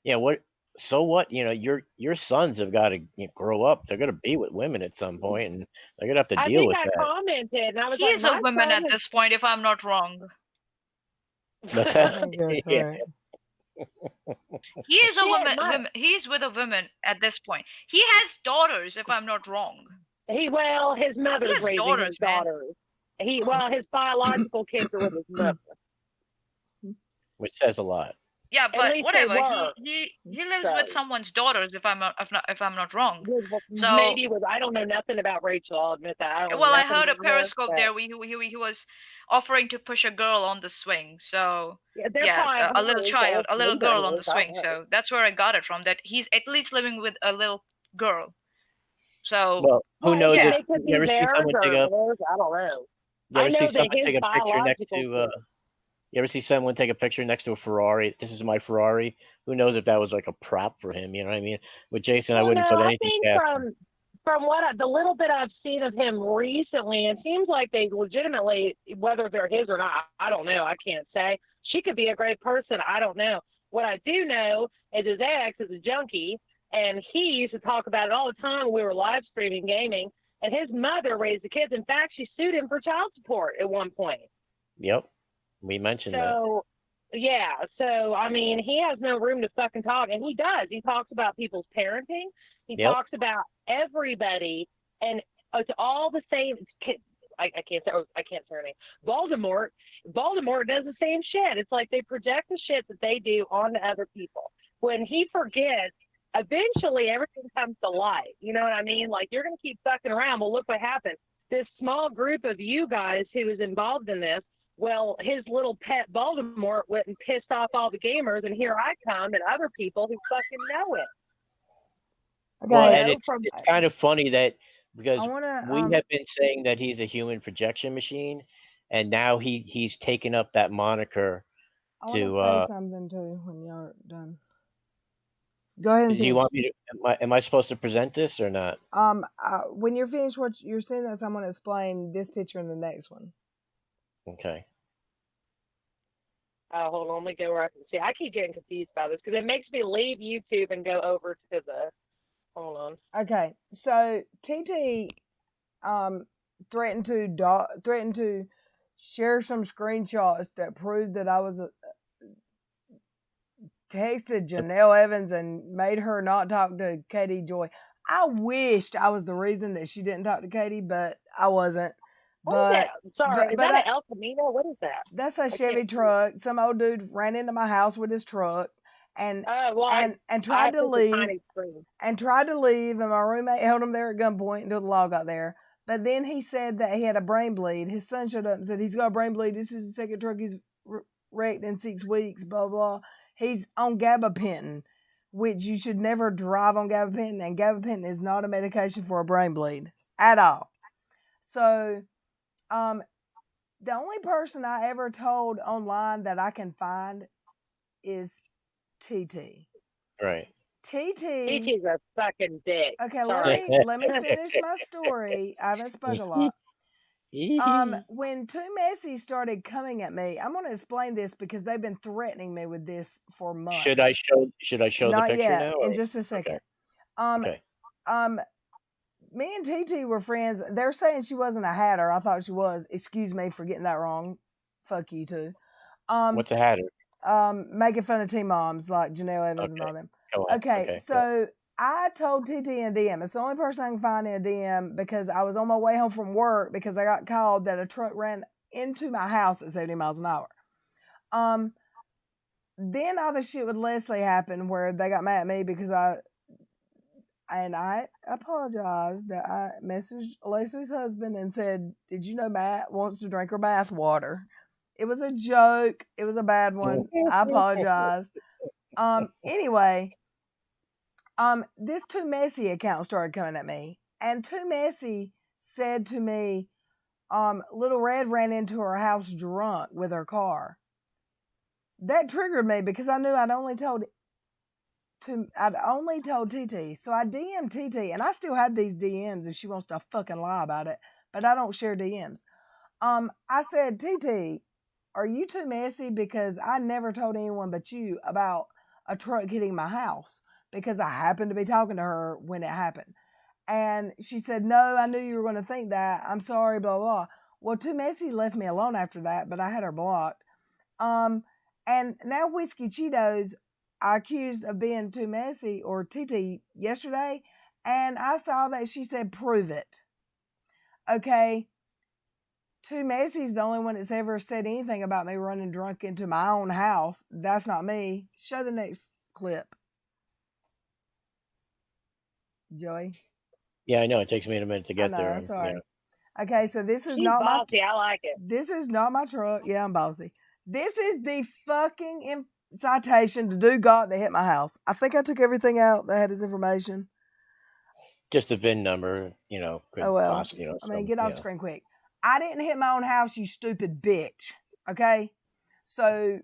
what? So what? Your sons have got to grow up. They're gonna be with women at some point, and they're gonna have to deal with that. I commented, and I was He like, is a woman at this point, if I'm not wrong. That's I think you're correct. He is a woman. He's with a woman at this point. He has daughters, if I'm not wrong. His mother's raising his daughters. His biological kids are with his mother. Which says a lot. Yeah, but whatever. He lives with someone's daughters, if I'm not wrong. So maybe I don't know nothing about Rachel. I'll admit that. I heard a Periscope there. He was offering to push a girl on the swing. So yes, a little child, a little girl on the swing. So that's where I got it from. That he's at least living with a little girl. So who knows? You ever see someone take a? I don't know. You ever see someone take a picture next to? You ever see someone take a picture next to a Ferrari? This is my Ferrari. Who knows if that was like a prop for him? You know what I mean? With Jason, I wouldn't put anything past him. From the little bit I've seen of him recently, it seems like they legitimately, whether they're his or not, I don't know. I can't say. She could be a great person. I don't know. What I do know is his ex is a junkie, and he used to talk about it all the time when we were live streaming gaming, and his mother raised the kids. In fact, she sued him for child support at one point. Yep. We mentioned that. Yeah. So, I mean, he has no room to fucking talk. And he does. He talks about people's parenting. He talks about everybody. And it's all the same. I can't say her name. Voldemort does the same shit. It's like they project the shit that they do onto other people. When he forgets, eventually everything comes to light. You know what I mean? Like, you're going to keep fucking around. Well, look what happened. This small group of you guys who is involved in this, well, his little pet Voldemort went and pissed off all the gamers, and here I come and other people who fucking know it. Okay. Well, and it's kind of funny that because we have been saying that he's a human projection machine, and now he's taken up that moniker to say something too when you're done. Go ahead. Do you want me to? Am I supposed to present this or not? When you're finished, what you're saying, that I'm going to explain this picture and the next one. Okay. Hold on, let me go where I can see. I keep getting confused about this because it makes me leave YouTube and go over to the. Hold on. Okay, so TT threatened to share some screenshots that proved that I was texted Janelle Evans and made her not talk to Katie Joy. I wished I was the reason that she didn't talk to Katie, but I wasn't. What is But that? Sorry, is but that an El Camino? What is that? that's a I Chevy can't see. truck. Some old dude ran into my house with his truck and Well, and I tried to put the leave tiny screen. and my roommate held him there at gunpoint until the law got there. But then he said that he had a brain bleed. His son showed up and said he's got a brain bleed. This is the second truck he's wrecked in 6 weeks. Blah blah. He's on gabapentin, which you should never drive on gabapentin, and gabapentin is not a medication for a brain bleed at all. So, the only person I ever told online that I can find is TT. Right. TT's a fucking dick. Okay, Sorry. let me finish my story. I haven't spoke a lot. When Too Messy started coming at me, I'm going to explain this because they've been threatening me with this for months. Should I show the Not picture yet, now? Or? in just a second. Okay. Me and TT were friends. They're saying she wasn't a hatter. I thought she was. Excuse me for getting that wrong. Fuck you too. What's a hatter? Making fun of teen moms like Janelle Evans and all them. Okay, so I told TT in a DM. It's the only person I can find in a DM because I was on my way home from work because I got called that a truck ran into my house at 70 miles an hour. Then all the shit with Leslie happened where they got mad at me because I apologized that I messaged Leslie's husband and said, "Did you know Matt wants to drink her bath water?" It was a joke. It was a bad one. I apologize. Anyway, this Too Messy account started coming at me, and Too Messy said to me, Little Red ran into her house drunk with her car. That triggered me because I knew I'd only told TT. So I DM'd TT, and I still have these DMs if she wants to fucking lie about it, but I don't share DMs. I said, TT, are you too messy? Because I never told anyone but you about a truck hitting my house because I happened to be talking to her when it happened. And she said, no, I knew you were going to think that. I'm sorry, blah, blah. Well, Too Messy left me alone after that, but I had her blocked. And now Whiskey Cheetos, I accused of being Too Messy, or TT, yesterday, and I saw that she said, prove it. Okay. Too Messy's the only one that's ever said anything about me running drunk into my own house. That's not me. Show the next clip. Joey? Yeah, I know. It takes me a minute to get there. That's all right. Yeah. Okay, so this is She's not bossy. I like it. This is not my truck. Yeah, I'm bossy. This is the fucking citation to do God that hit my house. I think I took everything out that had his information. Just the VIN number, oh well. Possibly, I mean, get off screen quick. I didn't hit my own house, you stupid bitch. Okay? So,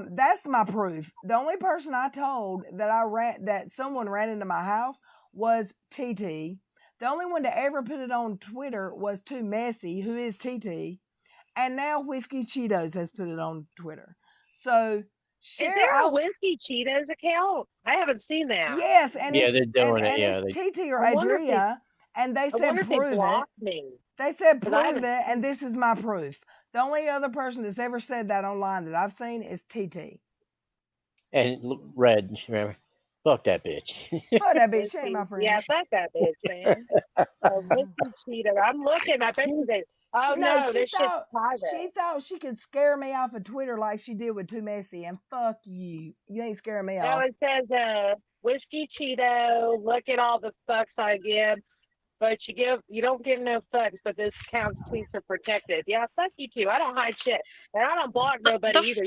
that's my proof. The only person I told that someone ran into my house was TT. The only one to ever put it on Twitter was Too Messy, who is TT. And now Whiskey Cheetos has put it on Twitter. So, is there a Whiskey Cheetos account? I haven't seen that. Yes, and they're doing it. Yeah, it's TT or Adria, and they said prove it. They said prove it, and this is my proof. The only other person that's ever said that online that I've seen is TT. And Red, remember? Fuck that bitch. Fuck that bitch. She ain't my friend. Yeah, fuck that bitch, man. Whiskey Cheetos. I'm looking. I bet you oh no, this shit's private. She thought she could scare me off of Twitter like she did with Too Messy, and fuck you. You ain't scaring me off. No, it says Whiskey Cheeto, look at all the fucks I give, but you don't give no fucks, but this account's tweets are protected. Yeah, fuck you too. I don't hide shit. And I don't block nobody either.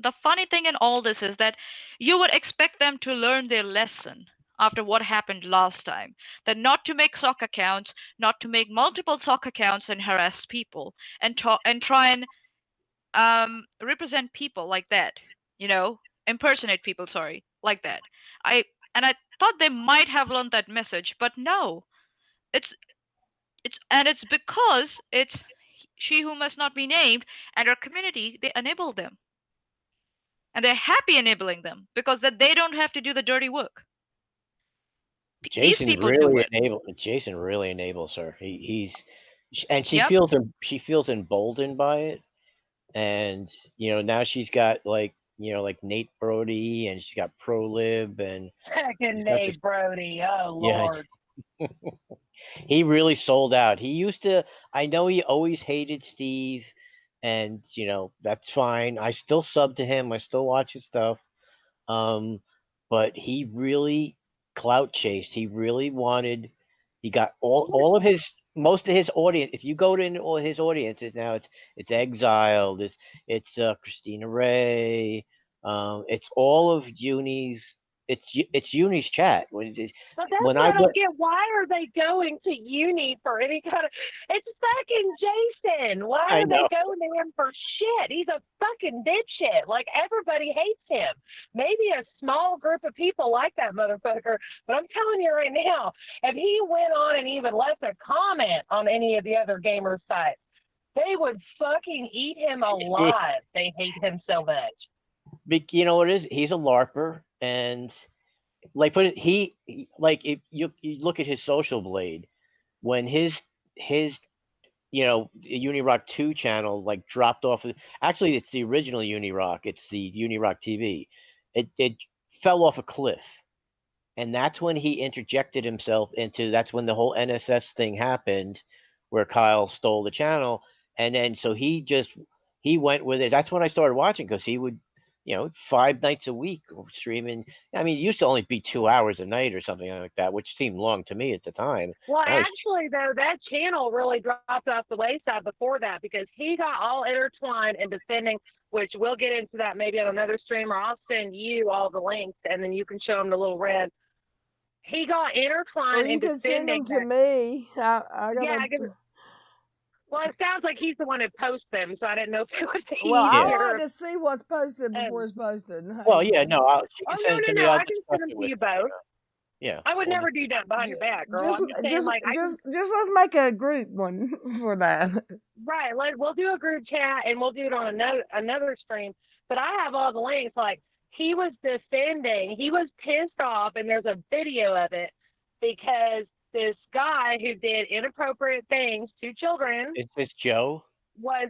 The funny thing in all this is that you would expect them to learn their lesson after what happened last time, that not to make sock accounts, not to make multiple sock accounts and harass people and try and represent people like that, impersonate people, like that. I thought they might have learned that message, but no, it's because it's She Who Must Not Be Named and our community, they enable them. And they're happy enabling them because that they don't have to do the dirty work. Jason really enables her. She feels emboldened by it, and now she's got like Nate Brody, and she's got ProLib, and Nate Brody. Oh Lord. Yeah. He really sold out. He used to. I know he always hated Steve, and that's fine. I still sub to him. I still watch his stuff. But he really clout chased. He really wanted. He got all of his most of his audience. If you go to all his audiences now, it's Exiled. It's Christina Ray. It's all of Uni's. It's Uni's chat. But that's When what I don't get. Why are they going to Uni for any kind of? It's fucking Jason. Why I are they know. going to him for shit? He's a fucking dipshit. Like, everybody hates him. Maybe a small group of people like that motherfucker. But I'm telling you right now, if he went on and even left a comment on any of the other gamer sites, they would fucking eat him alive. They hate him so much. You know what it is? He's a LARPer, and like, but he like, if you look at his Social Blade, when his Unirock 2 channel like dropped off. Actually, it's the original Unirock. It's the Unirock TV. It fell off a cliff, and that's when he interjected himself into. That's when the whole NSS thing happened, where Kyle stole the channel, and then so he went with it. That's when I started watching, because he would 5 nights a week streaming. I mean, it used to only be 2 hours a night or something like that, which seemed long to me at the time. Well, actually, though, that channel really dropped off the wayside before that, because he got all intertwined in defending, which we'll get into that maybe on another stream, or I'll send you all the links, and then you can show him the little red. He got intertwined in defending. You can send them to me. Well, it sounds like he's the one who posts them, so I didn't know if it was easier. Well, I like to see what's posted before it's posted. Well, yeah, no, she can send it to me. I can send them to you both. Yeah, I would never do that behind your back, girl. Just let's make a group one for that. Right, we'll do a group chat, and we'll do it on another stream. But I have all the links. Like, he was defending, he was pissed off, and there's a video of it, because this guy who did inappropriate things to children. Is this Joe? I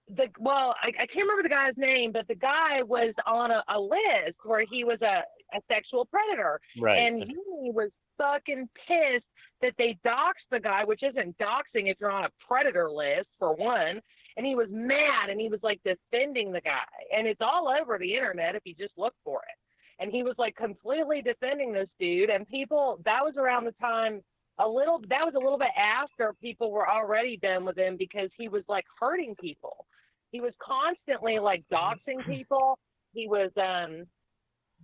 can't remember the guy's name, but the guy was on a list where he was a sexual predator. Right. And he was fucking pissed that they doxed the guy, which isn't doxing if you're on a predator list, for one. And he was mad, and he was like defending the guy. And it's all over the internet if you just look for it. And he was like completely defending this dude, and people, that was around the time that was a little bit after people were already done with him, because he was like hurting people. He was constantly like doxing people. He was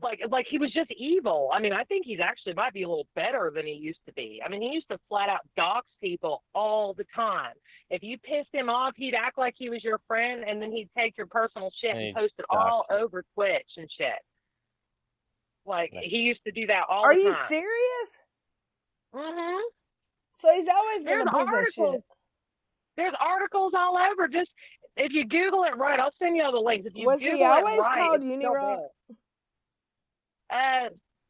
like he was just evil. I mean, I think he's actually might be a little better than he used to be. I mean, he used to flat out dox people all the time. If you pissed him off, he'd act like he was your friend, and then he'd take your personal shit and post it all over Twitch and shit. Like, he used to do that all the time. Are you serious? Mm-hmm. So he's always been a piece of shit. There's articles all over. Just if you Google it right, I'll send you all the links. If you was Google he always right, called Unirock?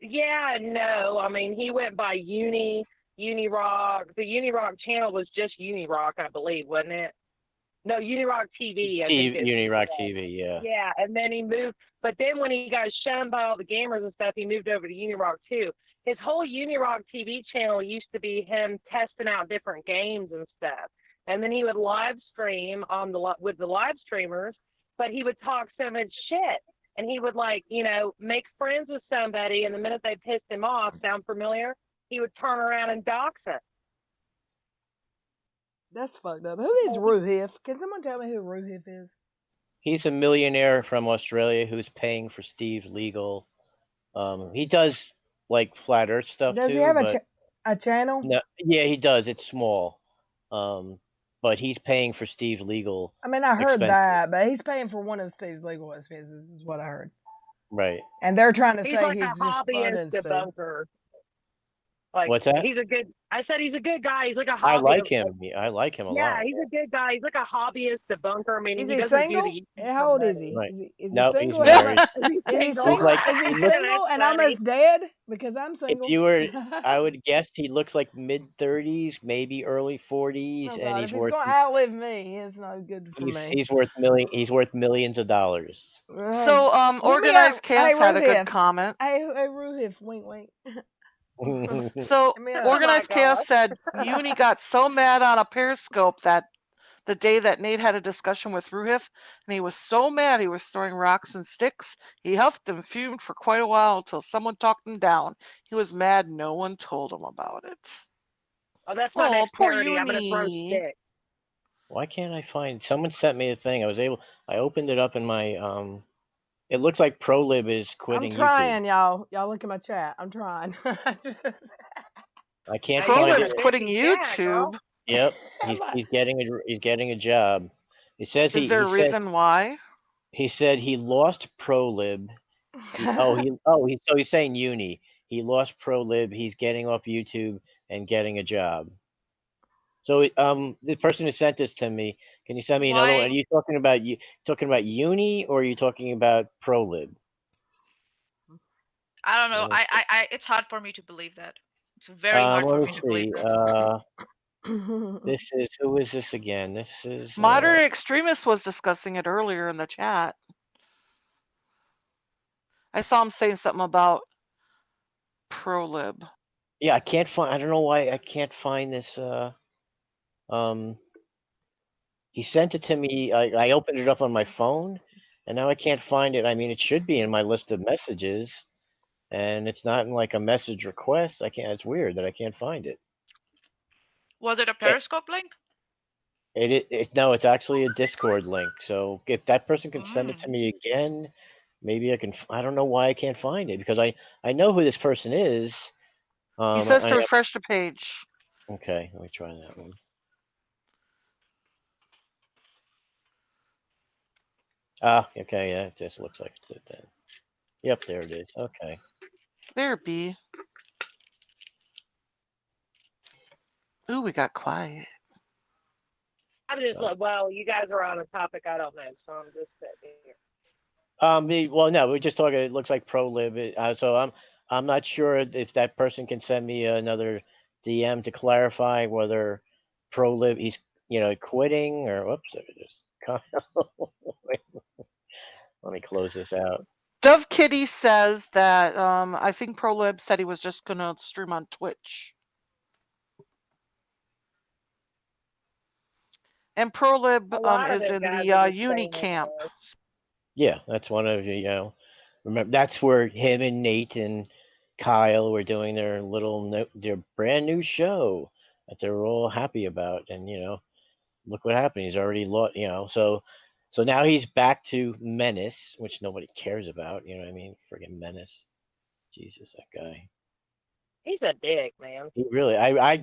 Yeah, no. I mean, he went by Unirock. The Unirock channel was just Unirock, I believe, wasn't it? No, Unirock TV. Unirock TV, yeah. Yeah, and then he moved. But then when he got shunned by all the gamers and stuff, he moved over to Unirock too. His whole Unirock TV channel used to be him testing out different games and stuff. And then he would live stream with the live streamers, but he would talk so much shit. And he would, like, make friends with somebody, and the minute they pissed him off, sound familiar? He would turn around and dox it. That's fucked up. Who is Ruhif? Can someone tell me who Ruhif is? He's a millionaire from Australia who's paying for Steve's legal. He does like flat Earth stuff too. Does he have a channel? No, yeah, he does. It's small, but he's paying for Steve's legal. I mean, I heard that, but he's paying for one of Steve's legal expenses. Is what I heard. Right. And they're trying to say like he's a just hobbyist debunker. Like, what's that? I said he's a good guy. He's like a hobbyist. I like him. I like him a lot. Yeah, he's a good guy. He's like a hobbyist debunker. I mean, is he he doesn't single? do the How old is he? Right. Is he no, single? He's married. Is he single? Is he single and almost dead? Because I'm single. If you were, I would guess he looks like mid-30s, maybe early 40s, and he's going to outlive me. It's not good for me. He's worth millions of dollars. So, Organized Chaos had a good comment. Hey, Ruhif, wink, wink. So Organized Chaos said Uni got so mad on a Periscope that the day that Nate had a discussion with Ruhif, and he was so mad he was throwing rocks and sticks. He huffed and fumed for quite a while until someone talked him down. He was mad no one told him about it. Oh, that's my next poor parody. I'm gonna throw Uni. sticks. Why can't I find? Someone sent me a thing. I opened it up in my It looks like ProLib is quitting I'm trying, YouTube. y'all. Y'all look at my chat. I'm trying. I can't ProLib find is it. quitting YouTube. Yep, he's getting a job. It says Is there a reason why? He said he lost ProLib. He's saying Uni. He lost ProLib. He's getting off YouTube and getting a job. So the person who sent this to me, can you send me another one? Are you talking about Uni or are you talking about ProLib? I don't know. I it's hard for me to believe that. It's very hard for me to believe that. Who is this again? This is Moderate Extremist was discussing it earlier in the chat. I saw him saying something about ProLib. Yeah, I can't find. I don't know why I can't find this. He sent it to me. I opened it up on my phone, and now I can't find it. I mean, it should be in my list of messages, and it's not in like a message request. I can't. It's weird that I can't find it. Was it a Periscope link? No, it's actually a Discord link. So if that person can send it to me again, maybe I can. I don't know why I can't find it because I know who this person is. He says to refresh the page. Okay, let me try that one. Okay, yeah, it just looks like it's it then. Yep, there it is. Okay. There, B. Ooh, we got quiet. I'm just well, you guys are on a topic I don't know, so I'm just sitting here. Well, no, we're just talking. It looks like ProLib. So I'm not sure if that person can send me another DM to clarify whether ProLib he's quitting or whoops, there it is. Let me close this out. Dove Kitty says that I think ProLib said he was just gonna stream on Twitch. And ProLib is in the Uni camp. Yeah, that's one of remember that's where him and Nate and Kyle were doing their their brand new show that they were all happy about, and look what happened. He's already lost, so now he's back to Menace, which nobody cares about. You know what I mean? Friggin' Menace. Jesus, that guy. He's a dick, man. He really, I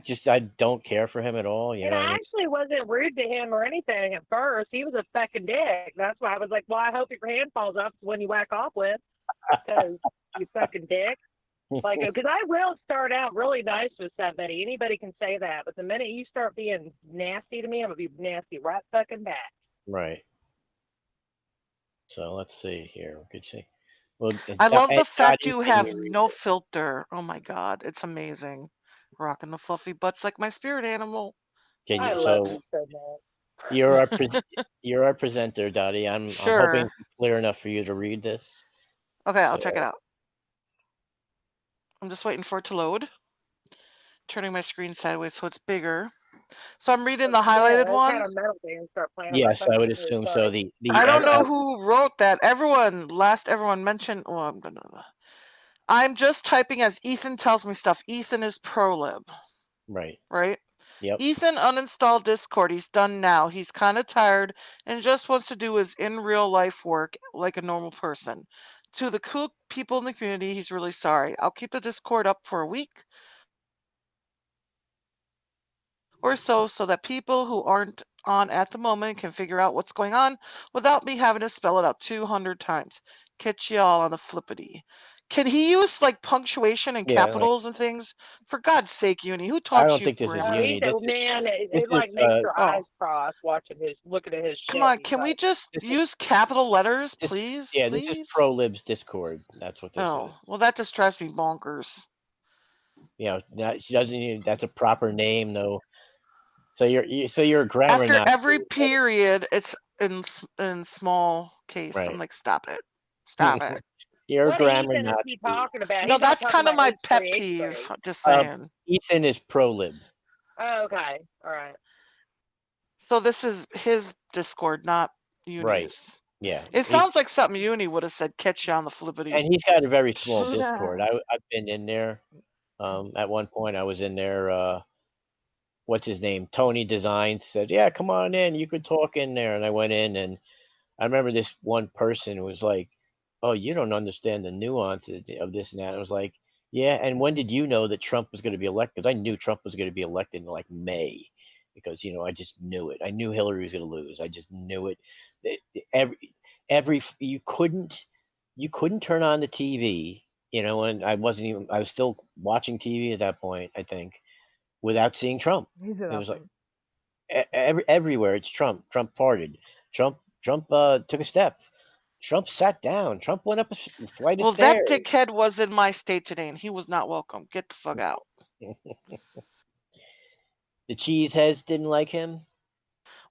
don't care for him at all. And I actually wasn't rude to him or anything at first. He was a fucking dick. That's why I was like, well, I hope your hand falls off when you whack off with, because you fucking dick. Like, because I will start out really nice with somebody. Anybody can say that, but the minute you start being nasty to me, I'm gonna be nasty right fucking back. Right. So let's see here. We could see. Well, I love the fact you have no filter. Oh my god, it's amazing. Rocking the fluffy butts like my spirit animal. I love you so much. You're our presenter, Dottie. I'm hoping it's clear enough for you to read this. Okay, I'll check it out. I'm just waiting for it to load. Turning my screen sideways so it's bigger. So I'm reading the highlighted one. Yes, I would assume so. I don't know who wrote that. Everyone mentioned. Oh, I'm just typing as Ethan tells me stuff. Ethan is ProLib. Right. Right? Yep. Ethan uninstalled Discord. He's done now. He's kind of tired and just wants to do his in real life work like a normal person. To the cool people in the community, he's really sorry. I'll keep the Discord up for a week or so that people who aren't on at the moment can figure out what's going on without me having to spell it out 200 times. Catch y'all on the flippity. Can he use like punctuation and capitals and things? For God's sake, Uni, who taught you? I don't think this is Uni. It like makes your eyes cross looking at his shit. Come on, can we just use capital letters, please? Yeah, please? this is ProLib's Discord. That's what this is. Oh, well, that just drives me bonkers. She doesn't even. That's a proper name, though. So you're a grammar. After every period, it's in small case. Right. I'm like, stop it, stop it. Your What grammar Ethan is not he true. talking about? No, He's not that's talking kind of about my pet H3, peeve. H3. Just saying. Ethan is pro-lib. Oh, okay. All right. So this is his Discord, not Right. Uni's. Yeah. It sounds like something Uni would have said. Catch you on the flippity. And he's got a very small Discord. I've been in there. At one point, I was in there. What's his name? Tony Designs said, "Yeah, come on in. You could talk in there." And I went in, and I remember this one person was like, "Oh, you don't understand the nuance of this and that." I was like, "Yeah." And when did you know that Trump was going to be elected? I knew Trump was going to be elected in like May, because I just knew it. I knew Hillary was going to lose. I just knew it. You couldn't turn on the TV. And I was still watching TV at that point, I think, without seeing Trump. He's It was like everywhere it's Trump. Trump farted. Trump took a step. Trump sat down. Trump went up a flight of Well, stairs. that dickhead was in my state today, and he was not welcome. Get the fuck out. The cheeseheads didn't like him.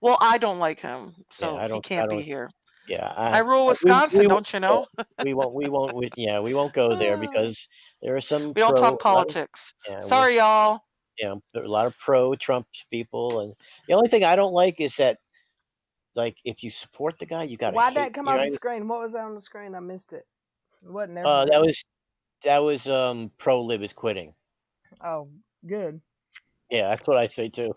Well, I don't like him, so Yeah, he can't be here. Yeah, I rule Wisconsin, don't you know? we won't go there because there are some. We don't talk politics. Sorry, y'all. Yeah, there are a lot of pro-Trump people, and the only thing I don't like is that, like, if you support the guy, you got to. Why'd that come off the screen? What was that on the screen? I missed it. It wasn't there. That was pro-lib is quitting. Oh, good. Yeah, that's what I say too.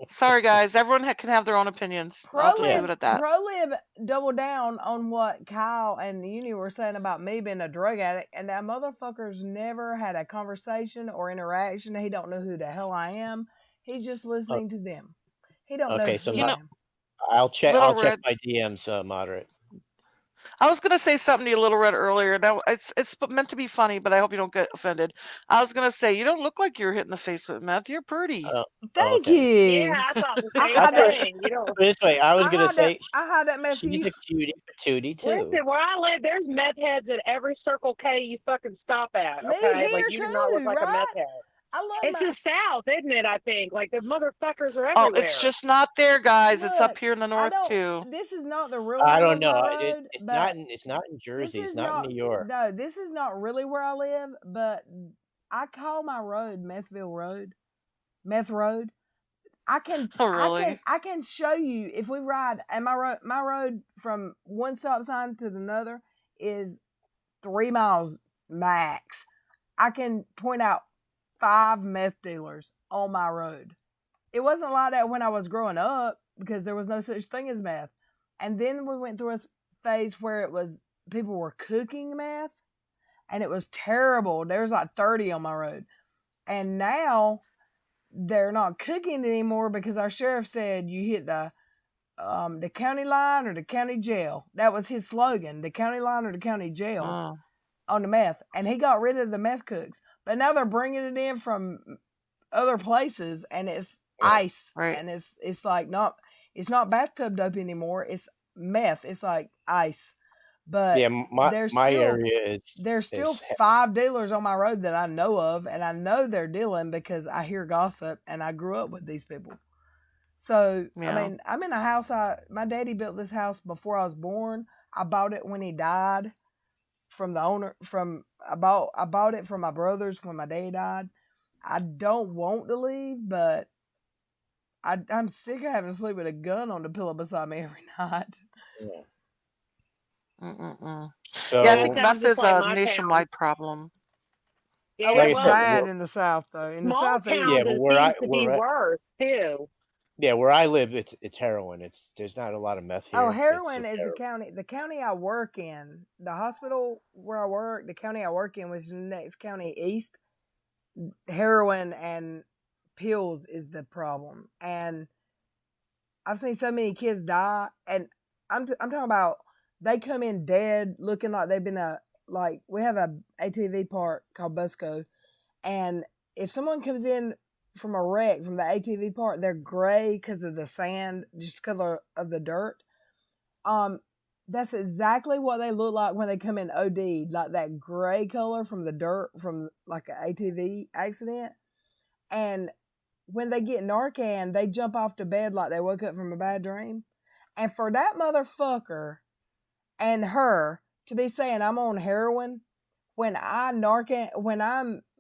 Sorry, guys. Everyone can have their own opinions. I'll just leave it at that. Pro-lib doubled down on what Kyle and Uni were saying about me being a drug addict, and that motherfucker's never had a conversation or interaction. He don't know who the hell I am. He's just listening to them. He don't know who I am. I'll check my DMs, moderate. I was gonna say something to you, Little Red, earlier. Now it's meant to be funny, but I hope you don't get offended. I was gonna say you don't look like you're hitting the face with meth. You're pretty. Thank you. Yeah, I thought the same thing. This way, I was gonna say I had that meth. She's a cutie patootie too. Listen, where I live, there's meth heads at every Circle K you fucking stop at. Okay, like you do not look like a meth head. I love it's the South, isn't it? I think like the motherfuckers are everywhere. Oh, it's just not there, guys. It's up here in the north too. This is not the real. I don't know. Road, It's not in Jersey. It's not in New York. No, this is not really where I live. But I call my road Methville Road, Meth Road. I can. Oh, really? I can show you if we ride. And my road from one stop sign to another is 3 miles max. I can point out 5 meth dealers on my road. It wasn't like that when I was growing up because there was no such thing as meth. And then we went through a phase where it was people were cooking meth and it was terrible. There was like 30 on my road. And now they're not cooking anymore because our sheriff said you hit the county line or the county jail. That was his slogan, the county line or the county jail on the meth. And he got rid of the meth cooks. But now they're bringing it in from other places, and it's ice, and it's like it's not bathtub dope anymore. It's meth. It's like ice. But yeah, my area there's still 5 dealers on my road that I know of, and I know they're dealing because I hear gossip, and I grew up with these people. So I mean, I'm in a house. My daddy built this house before I was born. I bought it when he died. From the owner, I bought it from my brothers when my dad died. I don't want to leave, but I'm sick of having to sleep with a gun on the pillow beside me every night. So, yeah, I think meth is a nationwide problem. Yeah, it's bad in the South, though. In the South, but where worse too. Yeah, where I live, it's heroin. There's not a lot of meth here. Oh, heroin is the county I work in. The hospital where I work, the county I work in was the next county east. Heroin and pills is the problem, and I've seen so many kids die. And I'm talking about they come in dead, looking like they've been we have a ATV park called Busco, and if someone comes in from a wreck from the ATV park, they're gray because of the sand, just color of the dirt. That's exactly what they look like when they come in OD, like that gray color from the dirt from like an ATV accident. And when they get Narcan, they jump off to bed like they woke up from a bad dream. And for that motherfucker and her to be saying I'm on heroin when I'm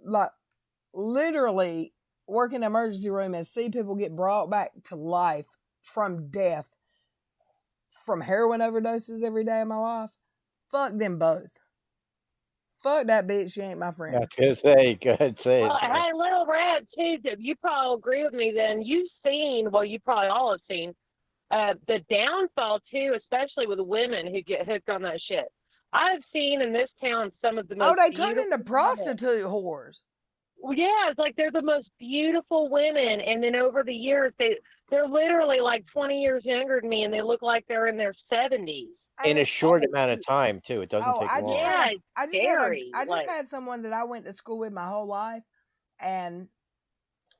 like literally working in the emergency room and see people get brought back to life from death from heroin overdoses every day of my life. Fuck them both. Fuck that bitch. She ain't my friend. I was gonna say, go ahead, say Well, it. hey, Little Red, too, you probably agree with me then. You've seen, well, you probably all have seen, the downfall, too, especially with women who get hooked on that shit. I've seen in this town some of the most they turn beautiful into prostitute whores. Well, yeah, it's like they're the most beautiful women, and then over the years, they're literally like 20 years younger than me, and they look like they're in their 70s. In a short amount of time, too. It doesn't take long. I just like, had someone that I went to school with my whole life, and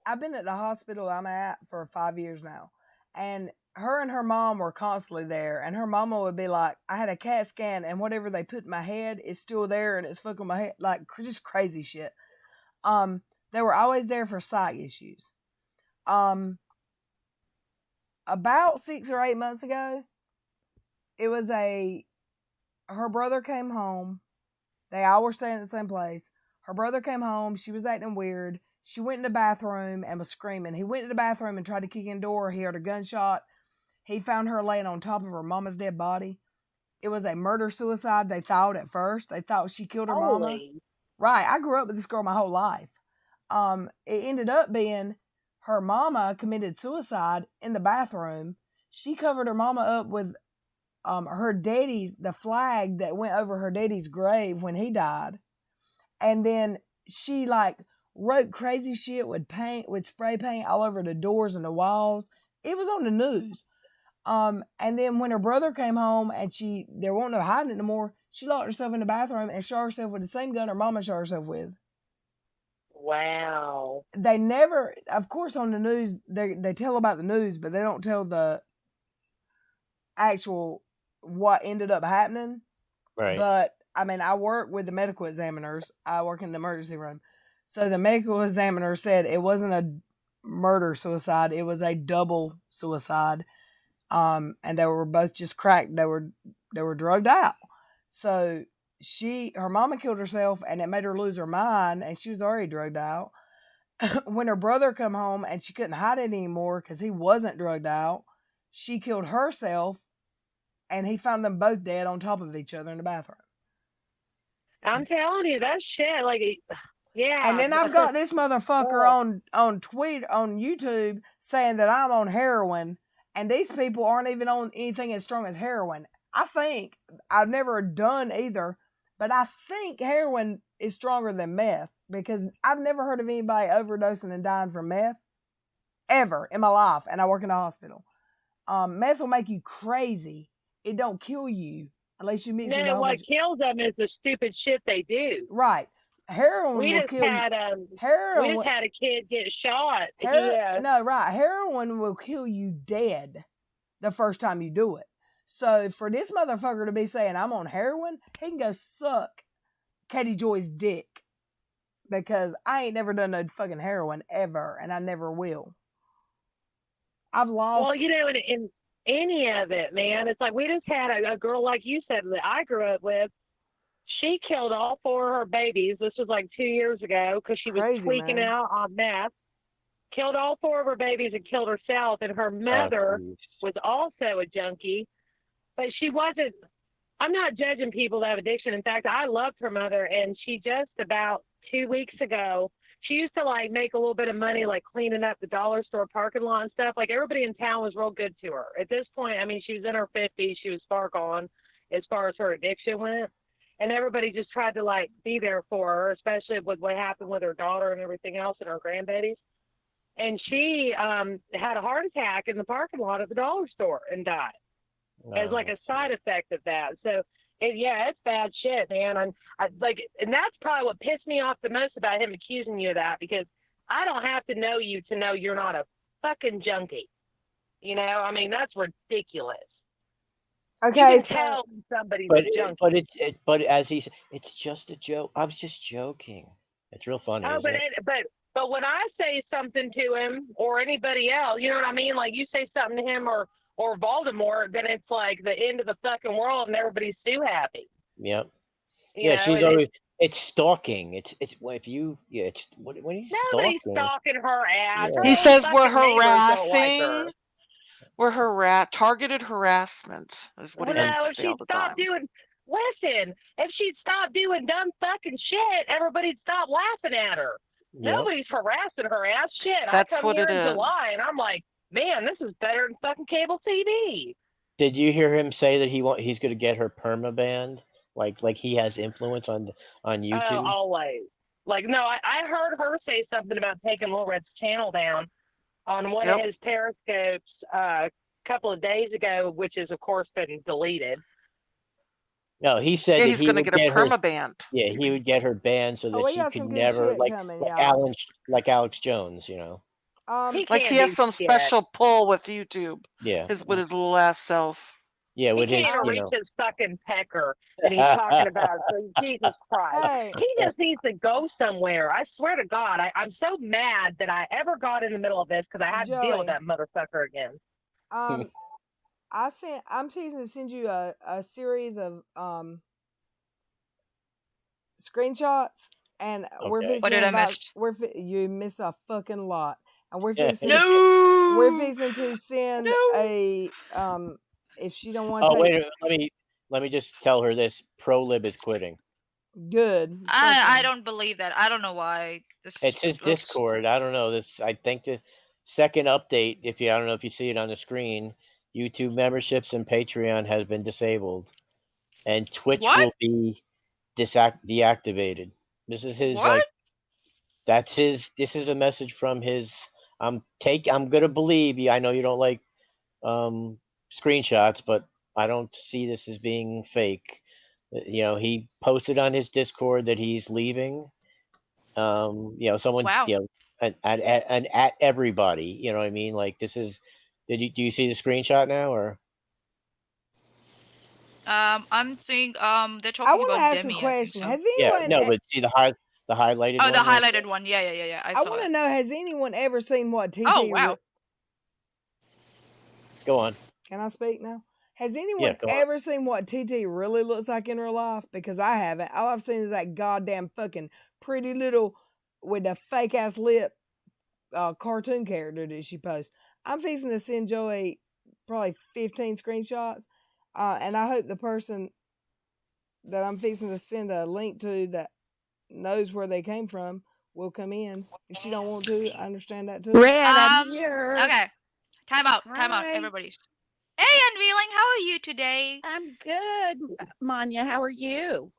I've been at the hospital I'm at for 5 years now, and her and her mom were constantly there, and her mama would be like, I had a CAT scan, and whatever they put in my head is still there, and it's fucking my head, like just crazy shit. They were always there for psych issues. About 6 or 8 months ago, her brother came home. They all were staying at the same place. Her brother came home. She was acting weird. She went in the bathroom and was screaming. He went to the bathroom and tried to kick in the door. He heard a gunshot. He found her laying on top of her mama's dead body. It was a murder-suicide, they thought at first. They thought she killed her mama. Right. I grew up with this girl my whole life. It ended up being her mama committed suicide in the bathroom. She covered her mama up with her daddy's, the flag that went over her daddy's grave when he died. And then she like wrote crazy shit with spray paint all over the doors and the walls. It was on the news. And then when her brother came home and there wasn't no hiding it no more, she locked herself in the bathroom and shot herself with the same gun her mama shot herself with. Wow. They never, of course, on the news, they tell about the news, but they don't tell the actual what ended up happening. Right. But, I mean, I work with the medical examiners. I work in the emergency room. So the medical examiner said it wasn't a murder-suicide. It was a double suicide. And they were both just cracked. They were drugged out. So her mama killed herself, and it made her lose her mind, and she was already drugged out. When her brother come home and she couldn't hide it anymore because he wasn't drugged out, she killed herself, and he found them both dead on top of each other in the bathroom. I'm telling you, that shit, like, yeah. And then I've got this motherfucker on YouTube saying that I'm on heroin, and these people aren't even on anything as strong as heroin. I think, I've never done either, but I think heroin is stronger than meth, because I've never heard of anybody overdosing and dying from meth ever in my life, and I work in a hospital. Meth will make you crazy. It don't kill you unless you mix it. No, what kills them is the stupid shit they do. Right. Heroin will kill you. We just had a kid get shot. No, right. Heroin will kill you dead the first time you do it. So for this motherfucker to be saying I'm on heroin, he can go suck Katie Joy's dick, because I ain't never done no fucking heroin ever, and I never will. I've lost. Well, you know, in any of it, man, it's like we just had a girl, like you said, that I grew up with. She killed all 4 of her babies. This was like 2 years ago, because she was tweaking out on meth. Killed all 4 of her babies and killed herself. And her mother was also a junkie. But she wasn't, I'm not judging people that have addiction. In fact, I loved her mother. And she just about 2 weeks ago, she used to like make a little bit of money, like cleaning up the dollar store parking lot and stuff. Like everybody in town was real good to her. At this point, I mean, she was in her 50s. She was far gone as far as her addiction went. And everybody just tried to like be there for her, especially with what happened with her daughter and everything else and her grandbabies. And she had a heart attack in the parking lot of the dollar store and died as like a side effect of that. So it's bad shit, man. And that's probably what pissed me off the most about him accusing you of that, because I don't have to know you to know you're not a fucking junkie. You know, I mean, that's ridiculous. Okay, you can tell somebody's a junkie. But as he said, it's just a joke. I was just joking. It's real funny. Oh, but when I say something to him or anybody else, you know what I mean? Like you say something to him or Voldemort, then it's like the end of the fucking world and everybody's too happy. Yep. You Yeah, know, she's always. It's stalking. It's if you. Yeah, it's when he's nobody's stalking. stalking her ass. Her Yeah. He own says we're fucking neighbors don't like her. harassing. We're targeted harassment is what Well, he likes no, to if say all she'd the stop time. doing, listen, if she'd stop doing dumb fucking shit, everybody'd stop laughing at her. Yep. Nobody's harassing her ass. Shit, That's I come what here it in July is. and I'm like, man, this is better than fucking cable TV. Did you hear him say that he's going to get her perma banned? Like he has influence on YouTube. Always. Like, no, I heard her say something about taking Little Red's channel down on one of his periscopes a couple of days ago, which has of course been deleted. No, he said Yeah, that he's he going to would get a get her. perma ban. Yeah, he would get her banned so Oh, that we she got could some good never shit coming, like y'all. Alex Jones, you know. He Like can't he has do some shit. special pull with YouTube. Yeah. With his little ass self. Yeah, He with can't his, even you reach know. his fucking pecker that he's talking about. So Jesus Christ. Hey. He just needs to go somewhere. I swear to God, I'm so mad that I ever got in the middle of this because I had to deal with that motherfucker again. I'm teasing to send you a series of screenshots, and we're What fixing did I miss? you missed a fucking lot, and we're Yeah. fixing No. we're fixing to send No. a if she don't want to Oh take wait, a minute, let me just tell her this. ProLib is quitting. good. I don't believe that. I don't know why. It's his Discord. I don't know this. I think the second update, I don't know if you see it on the screen, YouTube memberships and Patreon has been disabled, and Twitch will be deactivated. This is his What? That's his. This is a message from his. I'm gonna believe you. I know you don't like screenshots, but I don't see this as being fake. You know, he posted on his Discord that he's leaving. You know, someone, Wow. you know, and at everybody. You know what I mean? Like this is. Do you see the screenshot now or? I'm seeing they're I talking want to about ask a Demi. question. So. Has Yeah, anyone? no, but see the highlighted Oh, one. the right highlighted one. Yeah. I I saw want to it. know. Has anyone ever seen what TT? Oh, wow. Go on. Can I speak now? Has anyone Yeah, go on. ever seen what TT really looks like in real life? Because I haven't. All I've seen is that goddamn fucking pretty little with the fake ass lip cartoon character that she posts. I'm fixing to send Joey probably 15 screenshots, and I hope the person that I'm fixing to send a link to that knows where they came from will come in. If she don't want to, I understand that too. Red, I'm here. Okay. Time out, Hi. everybody. Hey, Unveiling, how are you today? I'm good. Manya, how are you?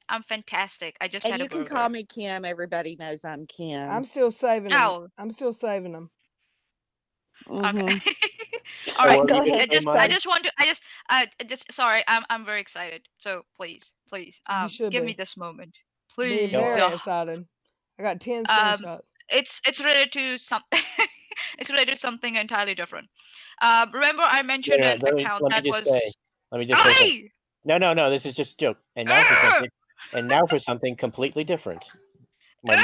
I'm fantastic. I just And had a you can burger. call me Kim. Everybody knows I'm Kim. I'm still saving them. Oh. I'm still saving them. Okay. So All right. what were you Go gonna ahead. say, I Maya? just want to. Just sorry. I'm very excited. So please, You should give be. me this moment, Be please. very excited. I got 10 screenshots. It's related to some. It's related to something entirely different. Remember I mentioned No, an account let me that just was. say. Let me just say something. Hey! No. This is just a joke. And now for something. And now for something completely different. My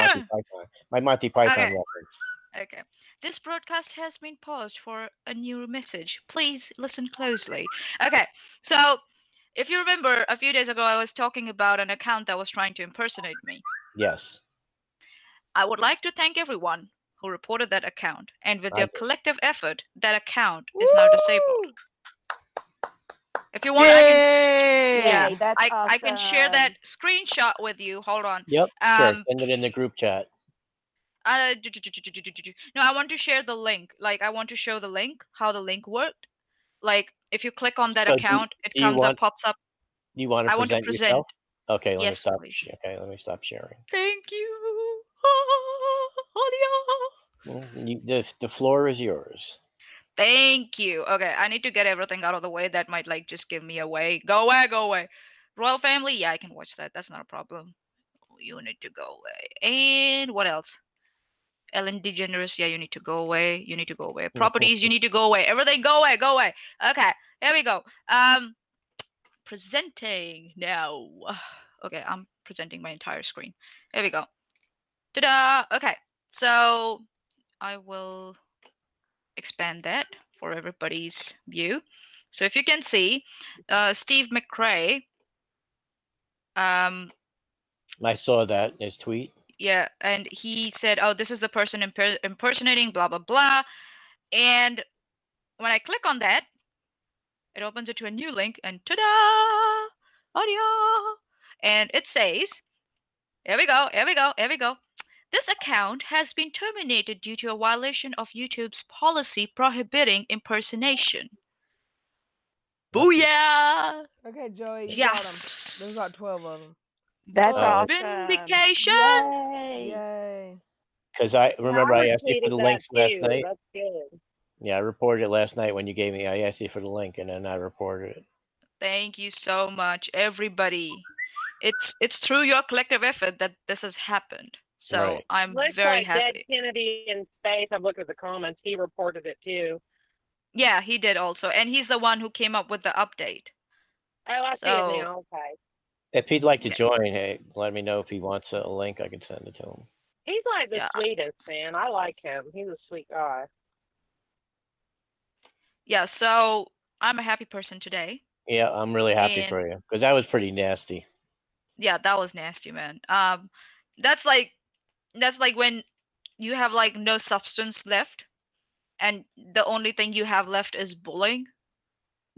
Monty Python Okay. reference. Okay. This broadcast has been paused for a new message. Please listen closely. Okay. So, if you remember, a few days ago, I was talking about an account that was trying to impersonate me. Yes. I would like to thank everyone who reported that account, and with their collective effort, that account is now disabled. If you want, Yay! I can share that screenshot with you. Hold on. Yep. Sure. Send it in the group chat. No, I want to share the link. Like, I want to show the link, how the link worked. Like, if you click on that So account, it comes up, pops up. Do you want to I want to present present. yourself? Okay, let me Yes, stop. please. Okay, let me stop sharing. Thank you. The floor is yours. Thank you. Okay, I need to get everything out of the way that might like just give me away. Go away, go away. Royal Family, yeah, I can watch that. That's not a problem. You need to go away. And what else? Ellen DeGeneres, yeah, you need to go away. You need to go away. Properties, you need to go away. Everything, go away, go away. Okay, here we go. Presenting now. Okay, I'm presenting my entire screen. Here we go. Ta-da! Okay, so I will expand that for everybody's view. So if you can see, Steve McRae Um, I saw that in his tweet. yeah, and he said, "Oh, this is the person impersonating blah blah blah," and when I click on that, it opens it to a new link, and ta-da! Audio, and it says, "Here we go, here we go, here we go. This account has been terminated due to a violation of YouTube's policy prohibiting impersonation." Booyah! Okay, Joey, you Yes. got them. There's like 12 of them. That's Oh, awesome. Vindication. Yay. Yay. Because I remember I asked you for retweeted the that links last too. night. That's good. Yeah, I reported it last night when you gave me. I asked you for the link, and then I reported it. Thank you so much, everybody. It's through your collective effort that this has happened. So Right. I'm Looks very like Dead happy. Kennedy in space. I'm looking at the comments. He reported it too. Yeah, he did also, and he's the one who came up with the update. Oh, I see it now. Okay. If he'd like to Yeah. join, hey, let me know if he wants a link. I could send it to him. He's like the Yeah. sweetest, man. I like him. He's a sweet guy. Yeah, so I'm a happy person today. Yeah, I'm really happy And for you because that was pretty nasty. yeah, that was nasty, man. That's like when you have like no substance left and the only thing you have left is bullying.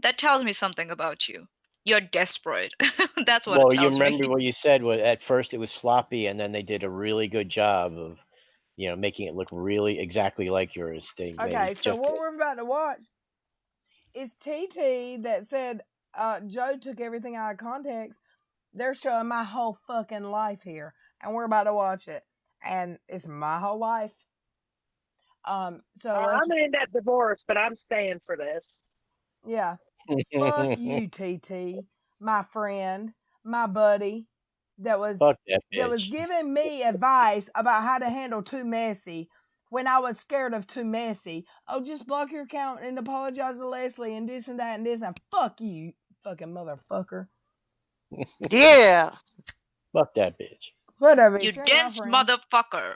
That tells me something about you. You're desperate. That's what Well, it you tells remember me. what you said was at first it was sloppy, and then they did a really good job of, making it look really exactly like yours. Okay, so what we're about to watch is TT that said Joe took everything out of context. They're showing my whole fucking life here, and we're about to watch it, and it's my whole life. So I'm gonna end up divorced, but I'm staying for this. Yeah. Fuck you, TT, my friend, my buddy, that was Fuck that was bitch. giving me advice about how to handle Too Messy when I was scared of Too Messy. Oh, just block your account and apologize to Leslie and this and that and this, and fuck you, fucking motherfucker. Yeah. Fuck that bitch. Whatever. You sure, dense motherfucker.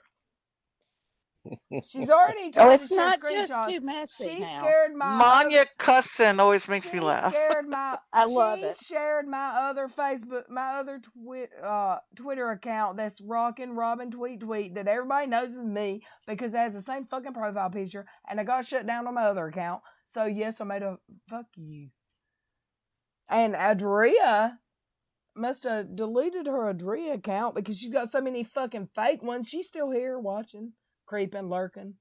She's already Oh, tried to it's share not just screenshots. too messy She now. scared my Manya cussing always makes me She laugh. scared my. I love she it. shared my other Facebook, my other Twitter account that's Rockin' Robin Tweet that everybody knows is me because it has the same fucking profile picture, and I got shut down on my other account. So yes, I made a fuck you. And Adria must have deleted her Adria account because she's got so many fucking fake ones. She's still here watching, creeping, lurking.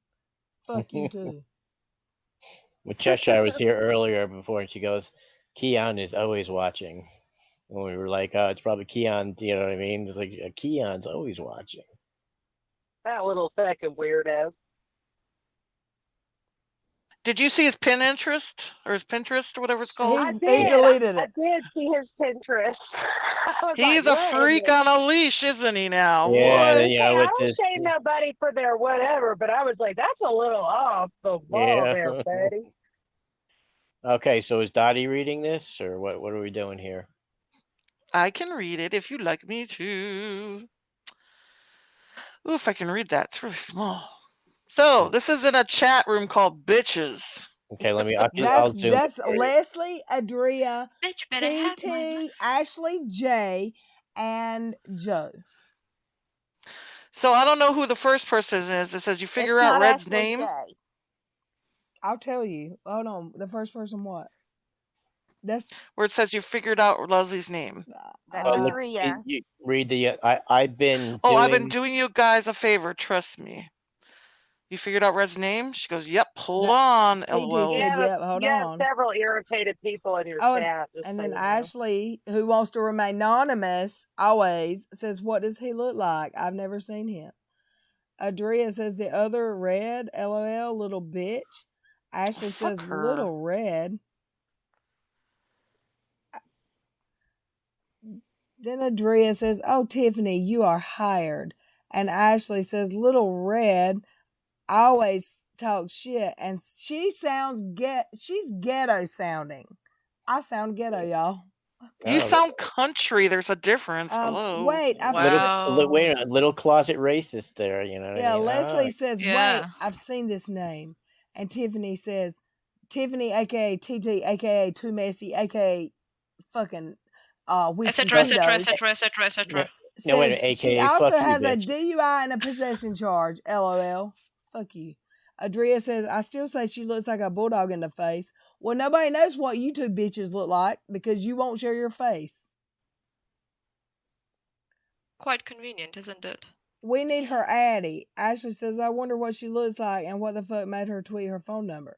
Fuck you too. Well, Cheshire was here earlier before, and she goes, Keon is always watching. And we were like, oh, it's probably Keon, you know what I mean? It's like, Keon's always watching. That little fucking weirdo. Did you see his Pinterest or his Pinterest or whatever it's called? I He did. deleted I it. did see his Pinterest. I was He's like, a wait freak minute. on a leash, isn't he now? Yeah, What? you know, Hey, I with don't this. say nobody for their whatever, but I was like, that's a little off the wall Yeah. there, buddy. Okay, so is Dottie reading this, or what are we doing here? I can read it if you'd like me to. Ooh, if I can read that. It's really small. So, this is in a chat room called Bitches. Okay, I'll zoom. That's Leslie, Adria, Bitch better have my TT, Ashley, J, and Joe. So, I don't know who the first person is. It says you figure It's out not Red's Ashley name. J. I'll tell you. Hold on. The first person what? That's Where it says you figured out Leslie's name. That's look, Adria. you read the. I've been. Oh, I've been doing you guys a favor. Trust me. You figured out Red's name? She goes, yep, hold on. TT LOL. said, yep, hold you have on. several irritated people in your chat. And then Ashley, who wants to remain anonymous, always says, what does he look like? I've never seen him. Adria says, the other Red, LOL, little bitch. Ashley says, her. little Red. Then Adria says, oh, Tiffany, you are hired. And Ashley says, little Red, I always talk shit. And she sounds, she's ghetto sounding. I sound ghetto, y'all. You sound country. There's a difference. Hello. Wait, wait a minute, little closet racist there, you know. Yeah, you know? Leslie says, Yeah. wait, I've seen this name. And Tiffany says, Tiffany, aka TT, aka Too Messy, aka fucking whiskey etc. etc. Tito's. etc. etc. etc. No, wait a Says minute, she AKA, also fuck you, has a bitch. DUI and a possession charge. LOL. Fuck you. Adria says, I still say she looks like a bulldog in the face. Well, nobody knows what you two bitches look like because you won't share your face. Quite convenient, isn't it? We need her Addie. Ashley says, I wonder what she looks like and what the fuck made her tweet her phone number.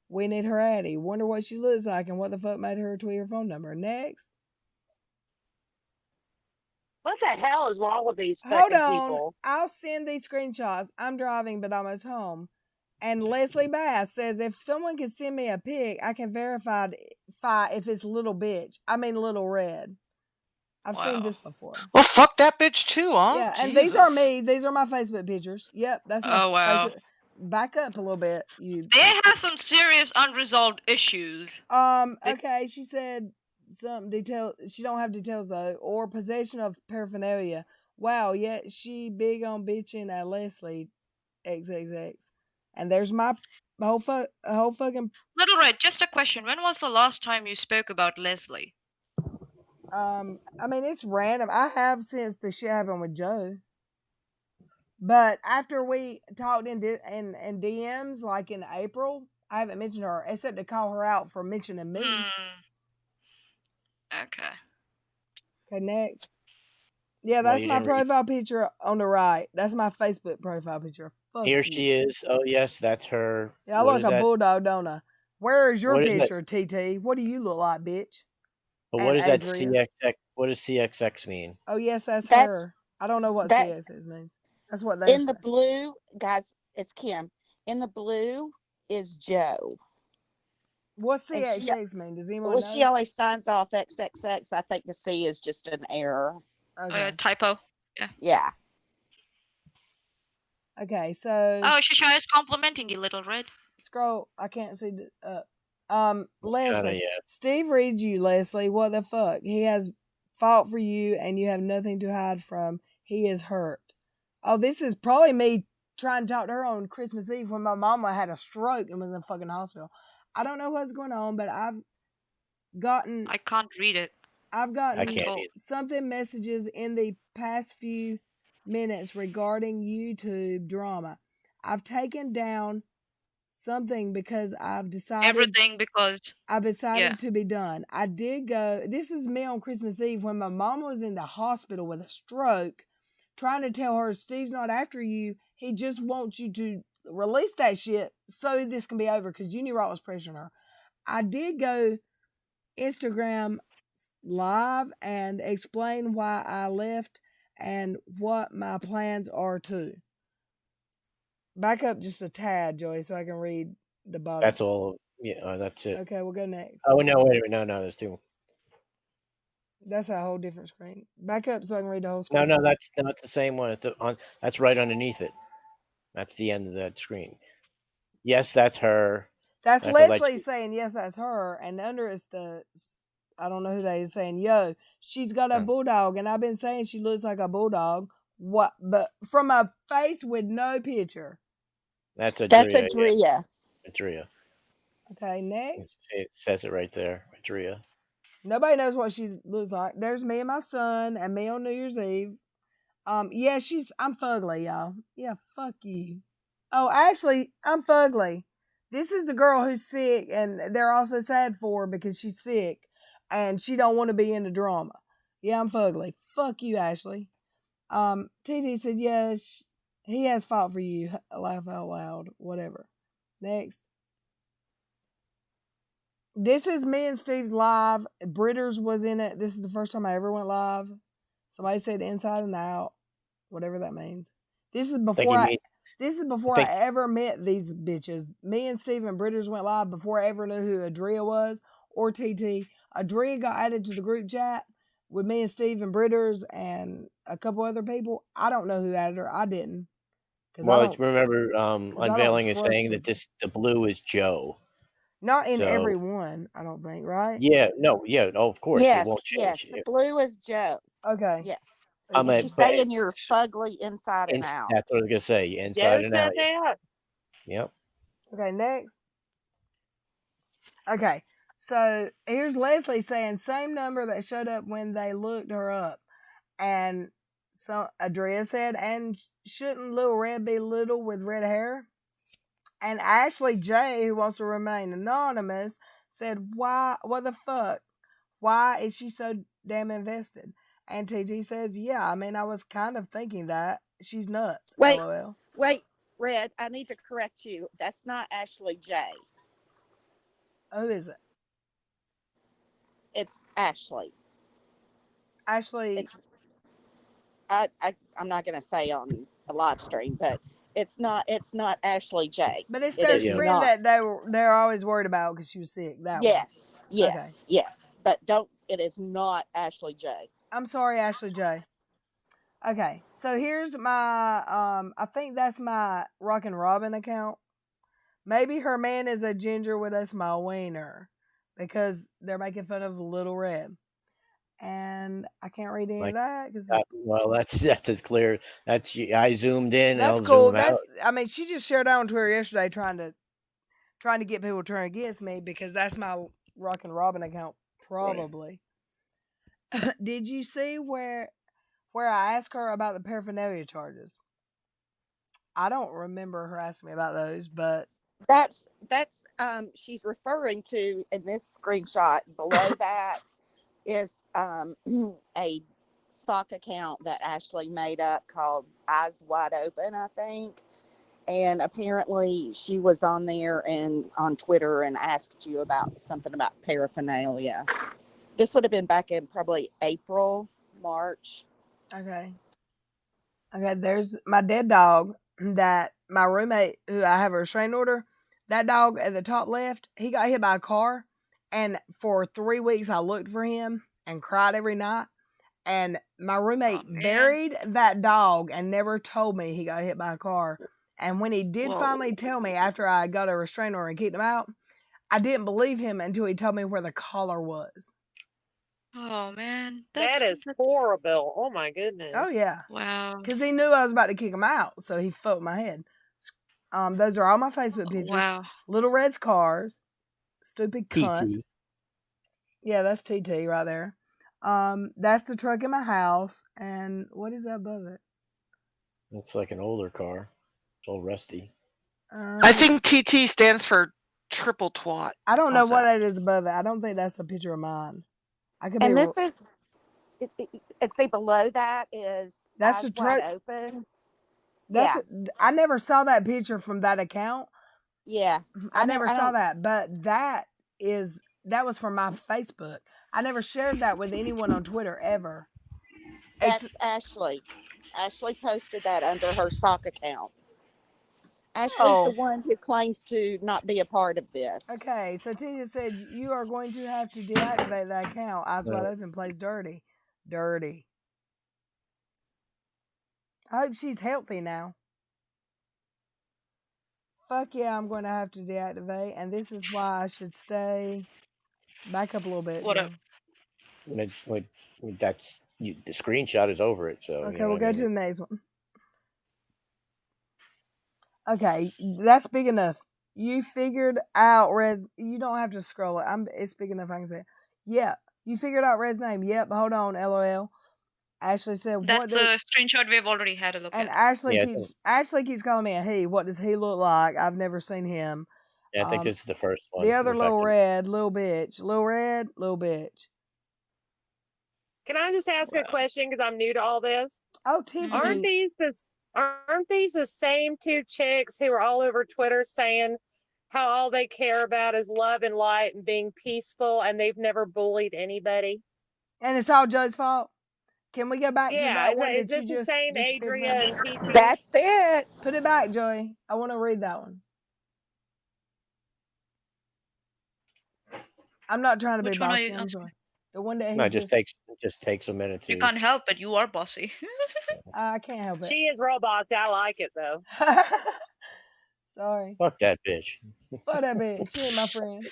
We need her Addie. Wonder what she looks like and what the fuck made her tweet her phone number. Next. What the hell is wrong with these Hold fucking on. people? I'll send these screenshots. I'm driving, but almost home. And Leslie Bass says, if someone can send me a pic, I can verify if it's little bitch. I mean little red. I've seen this before. Well, fuck that bitch too, huh? Yeah, and Jesus. these are me. These are my Facebook pictures. Yep, that's my Oh, wow. Facebook. Back up a little bit. You. They have some serious unresolved issues. Okay, she said some detail. She don't have details though, or possession of paraphernalia. Wow, yet she big on bitching at Leslie, XXX. And there's my whole fucking. Little Red, just a question. When was the last time you spoke about Leslie? I mean, it's random. I have since the shit happened with Joe. But after we talked in DMs, like in April, I haven't mentioned her except to call her out for mentioning me. Okay. Okay, next. Yeah, that's my profile picture on the right. That's my Facebook profile picture. Fuck Here you. she is. Oh, yes, that's her. Yeah, I look a bulldog, don't I? Where is your picture, TT? What do you look like, bitch? But what And does that Adria. CXX? What does CXX mean? Oh, yes, that's her. I don't know what CXX means. That's what they In the blue, guys, it's Kim. In the blue is Joe. What's CXX mean? Does anyone Well, know? she always signs off XXX. I think the C is just an error. Okay. Typo. Yeah. Yeah. Okay, so. Oh, Shisha is complimenting you, Little Red. Scroll. I can't see the. Leslie. yet. Steve reads you, Leslie. What the fuck? He has fought for you, and you have nothing to hide from. He is hurt. Oh, this is probably me trying to talk to her on Christmas Eve when my mama had a stroke and was in a fucking hospital. I don't know what's going on, but I've gotten. I can't read it. I've gotten either. messages in the past few minutes regarding YouTube drama. I've taken down something because I've decided everything because I've decided to be done. I did go. This is me on Christmas Eve when my mom was in the hospital with a stroke, trying to tell her Steve's not after you. He just wants you to release that shit so this can be over because you knew I was pressuring her. I did go Instagram live and explain why I left and what my plans are too. Back up just a tad, Joey, so I can read the bottom. That's all. Yeah, that's it. Okay, we'll go next. Oh, no, wait a minute. No, there's two. That's a whole different screen. Back up so I can read the whole screen. No, that's not the same one. It's that's right underneath it. That's the end of that screen. Yes, that's her. That's Leslie saying, yes, that's her. And under it's I don't know who that is saying, yo, she's got a bulldog. And I've been saying she looks like a bulldog. What? But from a face with no picture. That's Adria. Yeah. Adria. Okay, next. It says it right there. Adria. Nobody knows what she looks like. There's me and my son and me on New Year's Eve. Yeah, I'm fugly, y'all. Yeah, fuck you. Oh, actually, I'm fugly. This is the girl who's sick, and they're also sad for her because she's sick, and she don't want to be in the drama. Yeah, I'm fugly. Fuck you, Ashley. TT said, yes, he has fought for you. Laugh out loud. Whatever. Next. This is me and Steve's live. Britters was in it. This is the first time I ever went live. Somebody said inside and out. Whatever that means. This is before I ever met these bitches. Me and Steve and Britters went live before I ever knew who Adria was or TT. Adria got added to the group chat with me and Steve and Britters and a couple other people. I don't know who added her. I didn't. Well, remember, Unveiling is saying that the blue is Joe. Not in every one, I don't think, right? Yeah, no, yeah, of course. Yes, it won't change. yes. The blue is Joe. Okay. Yes. She's saying you're fugly inside and out. That's what I was going to say. Inside and out. Yep. Okay, next. Okay, So here's Leslie saying same number that showed up when they looked her up, and so Adria said, and shouldn't Little Red be little with red hair? And Ashley J, who wants to remain anonymous, said, "Why? What the fuck? Why is she so damn invested?" And TT says, "Yeah, I mean, I was kind of thinking that she's nuts." Wait, LOL. wait, Red, I need to correct you. That's not Ashley J. Who is it? It's Ashley. Ashley. It's I'm not gonna say on a live stream, but it's not Ashley J. But it's their friend that they're always worried about because she was sick. That yes, one. yes, Okay. yes. But it is not Ashley J. I'm sorry, Ashley J. Okay, so here's my I think that's my Rockin' Robin account. Maybe her man is a ginger with a small wiener because they're making fun of Little Red. And I can't read any of that because well, that's as clear. That's I zoomed in. That's I'll cool. zoom out. I mean, she just shared out on Twitter yesterday trying to get people to turn against me because that's my Rockin' Robin account probably. Right. Did you see where I asked her about the paraphernalia charges? I don't remember her asking me about those, but that's she's referring to in this screenshot below that is a sock account that Ashley made up called Eyes Wide Open, I think. And apparently she was on there and on Twitter and asked you about something about paraphernalia. This would have been back in probably April, March. Okay. There's my dead dog that my roommate, who I have a restraining order, that dog at the top left, he got hit by a car. And for 3 weeks, I looked for him and cried every night. And my roommate buried that dog and never told me he got hit by a car. And when he did finally tell me after I got a restraining order and kicked him out, I didn't believe him until he told me where the collar was. Oh, man. That is horrible. Oh, my goodness. Oh, yeah. Wow. Because he knew I was about to kick him out, so he fucked my head. Those are all my Facebook pictures. Wow. Little Red's cars. Stupid cunt. TT. Yeah, that's TT right there. That's the truck in my house. And what is that above it? It's like an older car. It's all rusty. I think TT stands for triple twat. I don't know what that is above it. I don't think that's a picture of mine. I could and be this is, it's say below that is that's Eyes the truck open. That's I never saw that picture from that account. Yeah, I never saw that, but that was from my Facebook. I never shared that with anyone on Twitter ever. That's Ashley. Ashley posted that under her sock account. Ashley's the one who claims to not be a part of this. Okay, so Tina said you are going to have to deactivate that account. Eyes Wide Open plays dirty. Dirty. I hope she's healthy now. Fuck yeah, I'm going to have to deactivate, and this is why I should stay. Back up a little bit. That's the screenshot is over it. So okay, we'll go to the next one. Okay, that's big enough. You figured out Red's. You don't have to scroll it. It's big enough. I can say it. Yeah, you figured out Red's name. Yep. Hold on. LOL. Ashley said, "That's a screenshot we've already had a look and at." And Ashley keeps calling me a he. What does he look like? I've never seen him. Yeah, I think this is the first one. The other Little Red, little bitch. Little Red, little bitch. Can I just ask a question because I'm new to all this? Oh, Tiffany. Aren't these the same two chicks who are all over Twitter saying how all they care about is love and light and being peaceful, and they've never bullied anybody? And it's all Joe's fault? Can we go back to that one? Is this the same Adria and TT? That's it. Put it back, Joey. I want to read that one. I'm not trying to be bossy. I'm sorry. The one that it just takes a minute to. You can't help it. You are bossy. I can't help it. She is real bossy. I like it though. Sorry. Fuck that bitch. Fuck that bitch. She ain't my friend.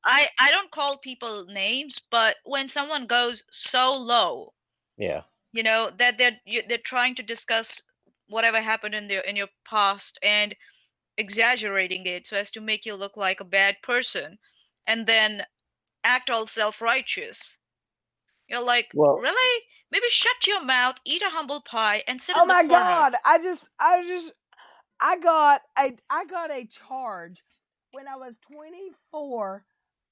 I don't call people names, but when someone goes so low, yeah, that they're trying to discuss whatever happened in your past, and exaggerating it so as to make you look like a bad person, and then act all self-righteous. You're like, Well, really? Maybe shut your mouth, eat a humble pie, and sit Oh in the my corner. God! I got a charge when I was 24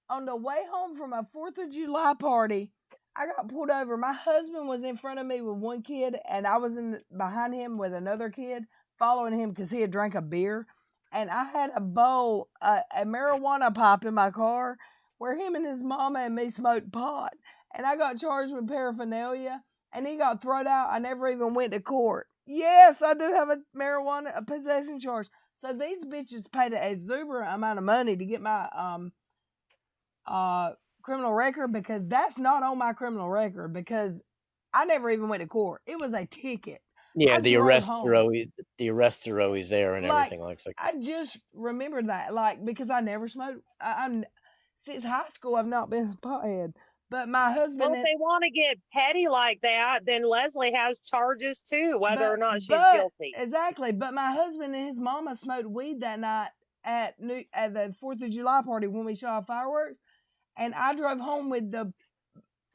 on the way home from a 4th of July party. I got pulled over. My husband was in front of me with one kid, and I was behind him with another kid, following him because he had drank a beer. And I had a bowl, a marijuana pipe in my car where him and his mama and me smoked pot. And I got charged with paraphernalia, and he got thrown out. I never even went to court. Yes, I do have a possession charge. So these bitches paid an exuberant amount of money to get my criminal record, because that's not on my criminal record, because I never even went to court. It was a ticket. Yeah, I the drove arrests home. are always there and Like, everything like that. I just remembered that, like, because I never smoked. I'm since high school. I've not been a pothead. But my husband. Well, if they want to get petty like that, then Leslie has charges too, whether or not she's guilty. Exactly. But my husband and his mama smoked weed that night at the 4th of July party when we shot fireworks. And I drove home with the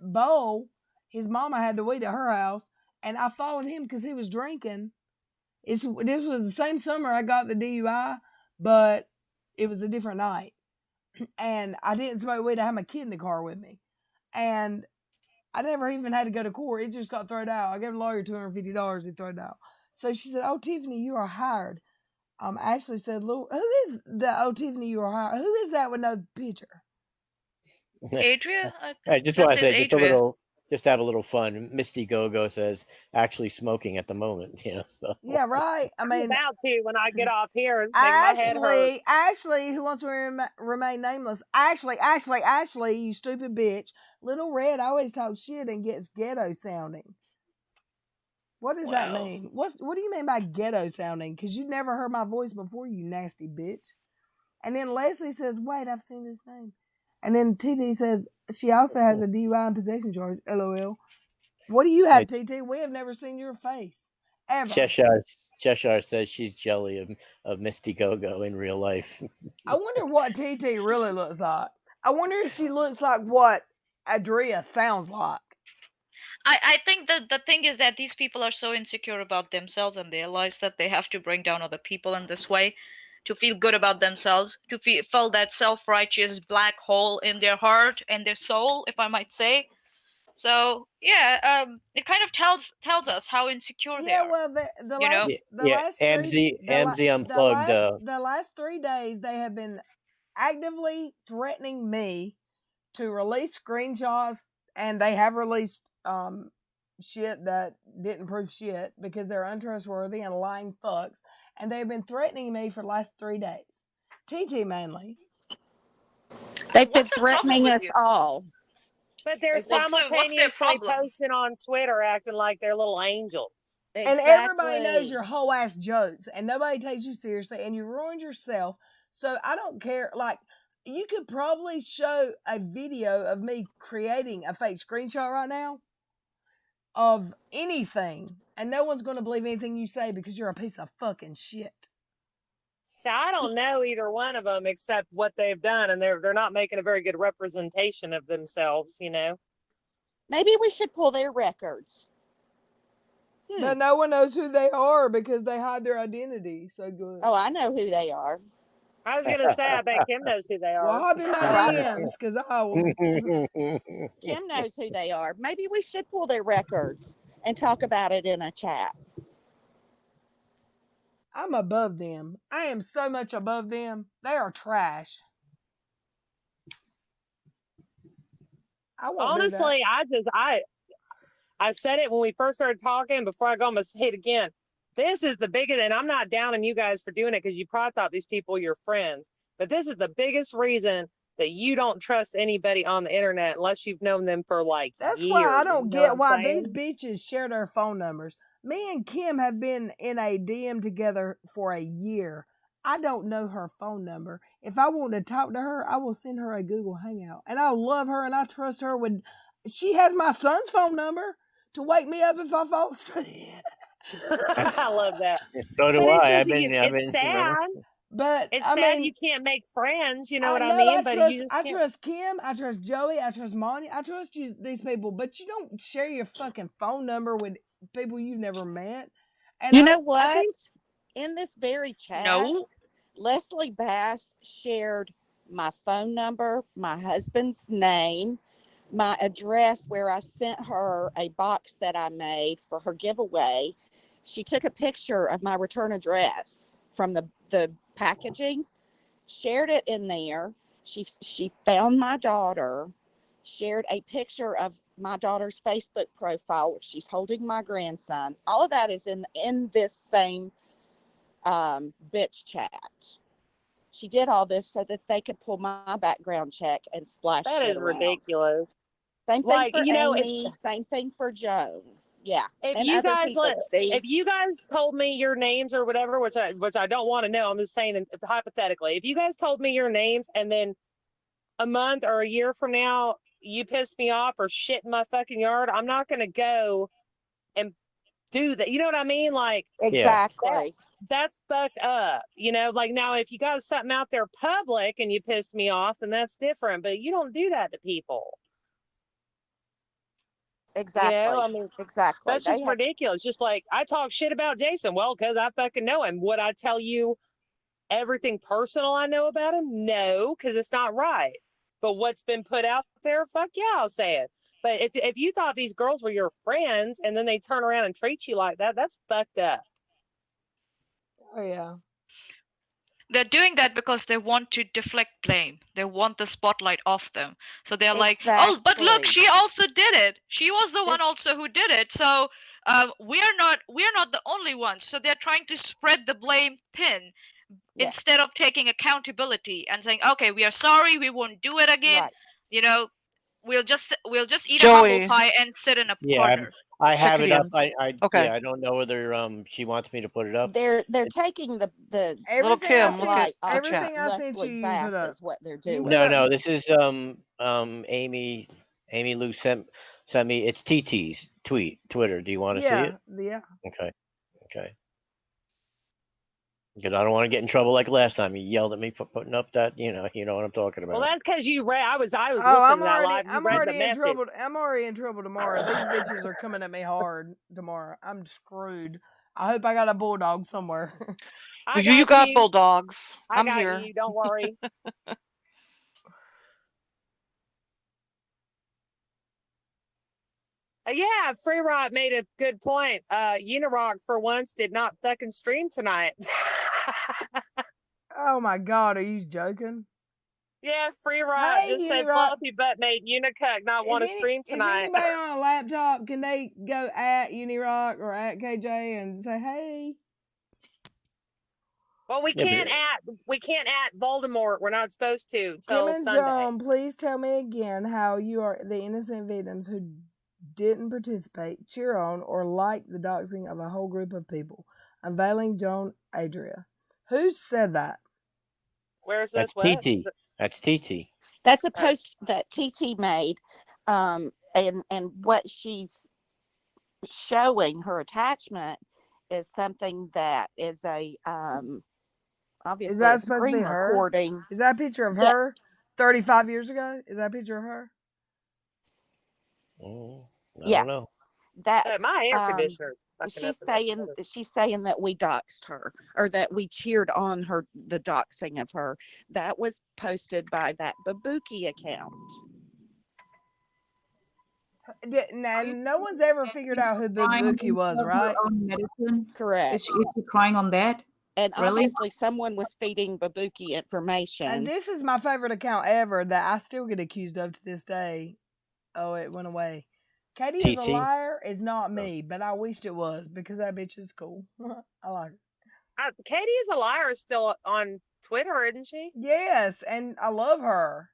bowl. His mama had the weed at her house, and I followed him because he was drinking. This was the same summer I got the DUI, but it was a different night. And I didn't smoke weed. I had my kid in the car with me. And I never even had to go to court. It just got thrown out. I gave the lawyer $250. He threw it out. So she said, "Oh, Tiffany, you are hired." Ashley said, "Who is the Tiffany you are hired? Who is that with no picture?" Adria? I just want to say just have a little fun. Misty Go-Go says actually smoking at the moment, So. Yeah, right. I mean, I'm about to when I get off here. And my head hurt. Ashley, who wants to remain nameless. Ashley, you stupid bitch. Little Red always talks shit and gets ghetto sounding. What does that mean? What do you mean by ghetto sounding? Because you never heard my voice before, you nasty bitch. And then Leslie says, "Wait, I've seen his name." And then TT says she also has a DUI and possession charge. LOL. What do you have, TT? We have never seen your face ever. Cheshire says she's jelly of Misty Go-Go in real life. I wonder what TT really looks like. I wonder if she looks like what Adria sounds like. I think that the thing is that these people are so insecure about themselves and their lives that they have to bring down other people in this way to feel good about themselves, to fill that self-righteous black hole in their heart and their soul, if I might say. So yeah, it kind of tells us how insecure they are. Yeah, well, Amzi unplugged. The last 3 days they have been actively threatening me to release screenshots, and they have released shit that didn't prove shit because they're untrustworthy and lying fucks, and they've been threatening me for the last 3 days. TT mainly. They've been threatening us all. But they're simultaneously posting on Twitter acting like they're little angels. Exactly. And everybody knows your whole ass jokes, and nobody takes you seriously, and you ruined yourself. So I don't care. Like, you could probably show a video of me creating a fake screenshot right now of anything, and no one's going to believe anything you say because you're a piece of fucking shit. So I don't know either one of them except what they've done, and they're not making a very good representation of themselves, Maybe we should pull their records. But no one knows who they are because they hide their identity so good. Oh, I know who they are. I was going to say, I bet Kim knows who they are. Well, hop in my DMs because I will. Kim knows who they are. Maybe we should pull their records and talk about it in a chat. I'm above them. I am so much above them. They are trash. Honestly, I said it when we first started talking. Before I go, I'm going to say it again. This is the biggest, and I'm not downing you guys for doing it because you probably thought these people were your friends. But this is the biggest reason that you don't trust anybody on the internet unless you've known them for like That's years. why I don't get why these bitches share their phone numbers. Me and Kim have been in a DM together for a year. I don't know her phone number. If I want to talk to her, I will send her a Google Hangout. And I love her and I trust her with... She has my son's phone number to wake me up if I fall asleep. I love that. So do I. It's sad. But It's I sad mean, you can't make friends. You know what I know mean? But you just I can't. trust Kim, I trust Joey, I trust Monty, I trust these people. But you don't share your fucking phone number with people you've never met. And You know what? In this very chat, No. Leslie Bass shared my phone number, my husband's name, my address where I sent her a box that I made for her giveaway. She took a picture of my return address from the packaging, shared it in there. She found my daughter, shared a picture of my daughter's Facebook profile, which she's holding my grandson. All of that is in this same bitch chat. She did all this so that they could pull my background check and splash That shit is around. ridiculous. Same thing Like, for you know, Amy. Same thing for Joan. Yeah, if and you other guys people, Steve. if you guys told me your names or whatever, which I don't want to know, I'm just saying hypothetically, if you guys told me your names and then a month or a year from now you pissed me off or shit in my fucking yard, I'm not gonna go and do that. You know what I mean? Like, exactly. That's fucked up. You know, like, now if you got something out there public and you pissed me off, then that's different. But you don't do that to people. Exactly. You know, I mean, exactly. that's just ridiculous. Just like, I talk shit about Jason. Well, because I fucking know him. Would I tell you everything personal I know about him? No, because it's not right. But what's been put out there, fuck yeah, I'll say it. But if you thought these girls were your friends and then they turn around and treat you like that, that's fucked up. Oh yeah. They're doing that because they want to deflect blame. They want the spotlight off them. So they're like, oh, but look, she also did it. She was the one also who did it. So we are not the only ones. So they're trying to spread the blame thin instead of taking accountability and saying, okay, we are sorry, we won't do it again. Right. You know, we'll just eat Joey. a humble pie and sit in a Yeah, corner. I have it up. in. Okay. Yeah, I don't know whether she wants me to put it up. They're taking the Little Kim, look at everything I sent you, Leslie you can put Bass up. is what they're doing. No, this is Amy Lou sent me. It's TT's Twitter. Do you want to see it? Yeah. Okay. Because I don't want to get in trouble like last time. You yelled at me for putting up that, you know what I'm talking about. Well, that's because you read. I was listening I'm to that already, live. You I'm read already the in message. trouble. I'm already in trouble tomorrow. These bitches are coming at me hard tomorrow. I'm screwed. I hope I got a bulldog somewhere. You got bulldogs. I I'm got here. you. Don't worry. Yeah, Free Rot made a good point. Unirock for once did not fucking stream tonight. Oh my god, are you joking? Yeah, Free Rot just said Floppy Butt made Unicuck not want to stream tonight. Is anybody on a laptop? Can they go at Unirock or at KJ and say, hey? Well, we can't at Voldemort. We're not supposed to till Kim and Sunday. John, please tell me again how you are the innocent victims who didn't participate, cheer on, or like the doxing of a whole group of people. Unveiling Joan Adria. Who said that? Where's this? That's TT. That's TT. That's a post that TT made, and what she's showing, her attachment, is something that is a obviously is that a supposed to be screen her? recording. Is that a picture of her 35 years ago? Is that a picture of her? I don't know. That's my air conditioner. She's saying that we doxed her, or that we cheered on her, the doxing of her. That was posted by that Babuki account. No one's ever figured out who Babuki was, right? Correct. Is she crying on that? And Really? obviously someone was feeding Babuki information. And this is my favorite account ever that I still get accused of to this day. Oh, it went away. Katie is a liar is not me, but I wished it was because that bitch is cool. I like her. Katie is a liar is still on Twitter, isn't she? Yes, and I love her.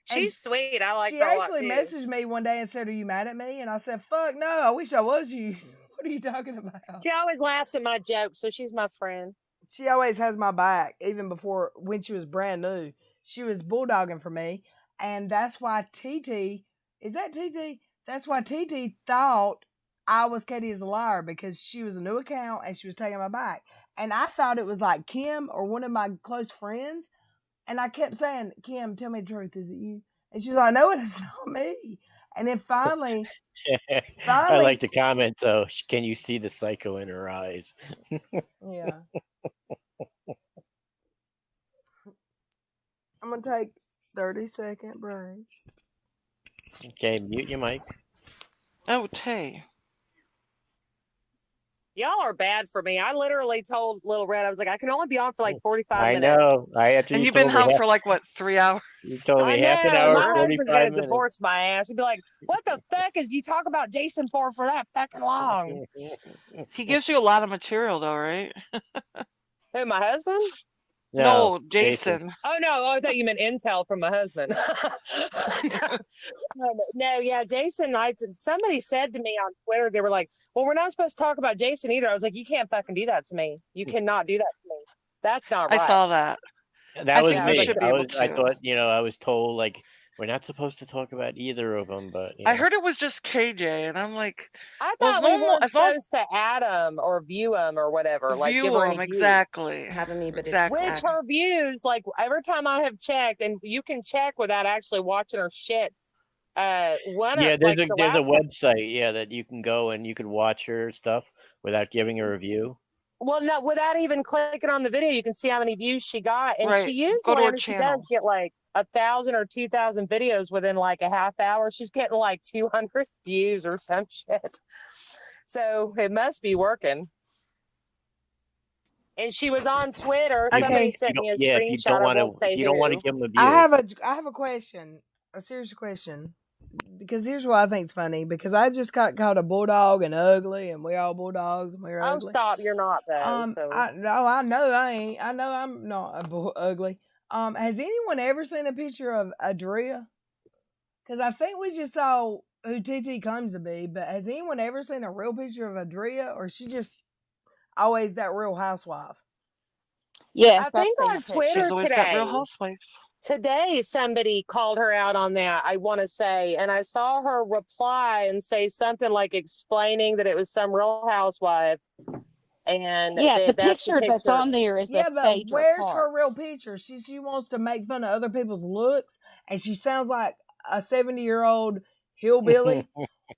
She's sweet. I like her. She actually messaged me one day and said, "Are you mad at me?" And I said, "Fuck no, I wish I was you." What are you talking about? She always laughs at my jokes, so she's my friend. She always has my back, even before when she was brand new. She was bulldogging for me, and that's why TT is that TT. That's why TT thought I was Katie is a liar because she was a new account and she was taking my back. and I thought it was like Kim or one of my close friends. And I kept saying, Kim, tell me the truth. Is it you? And she's like, no, it's not me. And then finally, I like the comment though. Can you see the psycho in her eyes? Yeah. I'm going to take 30-second break. Okay, mute your mic. Oh, Tay. Y'all are bad for me. I literally told Little Red, I was like, I can only be on for like 45 I minutes. know. And you've been home for like, what, 3 hours? You told me I half an know. hour, My husband's 45 gonna minutes. divorce my ass. He'd be like, "What the fuck is you talk about Jason for that fucking long?" He gives you a lot of material, though, right? Who, my husband? No, Jason. Oh no, I thought you meant intel from my husband. No, yeah, Jason. Somebody said to me on Twitter, they were like, "Well, we're not supposed to talk about Jason either." I was like, "You can't fucking do that to me. You cannot do that to me. That's not right." I saw that. That was think me. we should be able I to. thought, I was told like we're not supposed to talk about either of them, but I heard it was just KJ, and I'm like, I well, thought it's we normal weren't as long as supposed to add them or view them or whatever, like give view her any them views. exactly. Exactly. Which her views, like every time I have checked, and you can check without actually watching her shit. there's The a last one- website, that you can go and you can watch her stuff without giving a review. Well, no, without even clicking on the video, you can see how many views she got, and Right. she usually, Go to her she channel. does get like 1,000 or 2,000 videos within like a half hour. She's getting like 200 views or some shit. So it must be working. And she was on Twitter. Somebody sent me a screenshot. If you don't want to give them a view. I have a question, a serious question, because here's what I think's funny. Because I just got called a bulldog and ugly, and we all bulldogs and we're ugly. Oh, stop! You're not though. So I know I ain't. I know I'm not ugly. Has anyone ever seen a picture of Adria? Because I think we just saw who TT comes to be, but has anyone ever seen a real picture of Adria, or is she just always that Real Housewife? Yes, I think on Twitter She's always today. that Real Housewife. Today, somebody called her out on that, I want to say, and I saw her reply and say something like explaining that it was some Real Housewife. And the picture that's on there is but Phaedra where's her Parks. real picture? She wants to make fun of other people's looks, and she sounds like a 70-year-old hillbilly.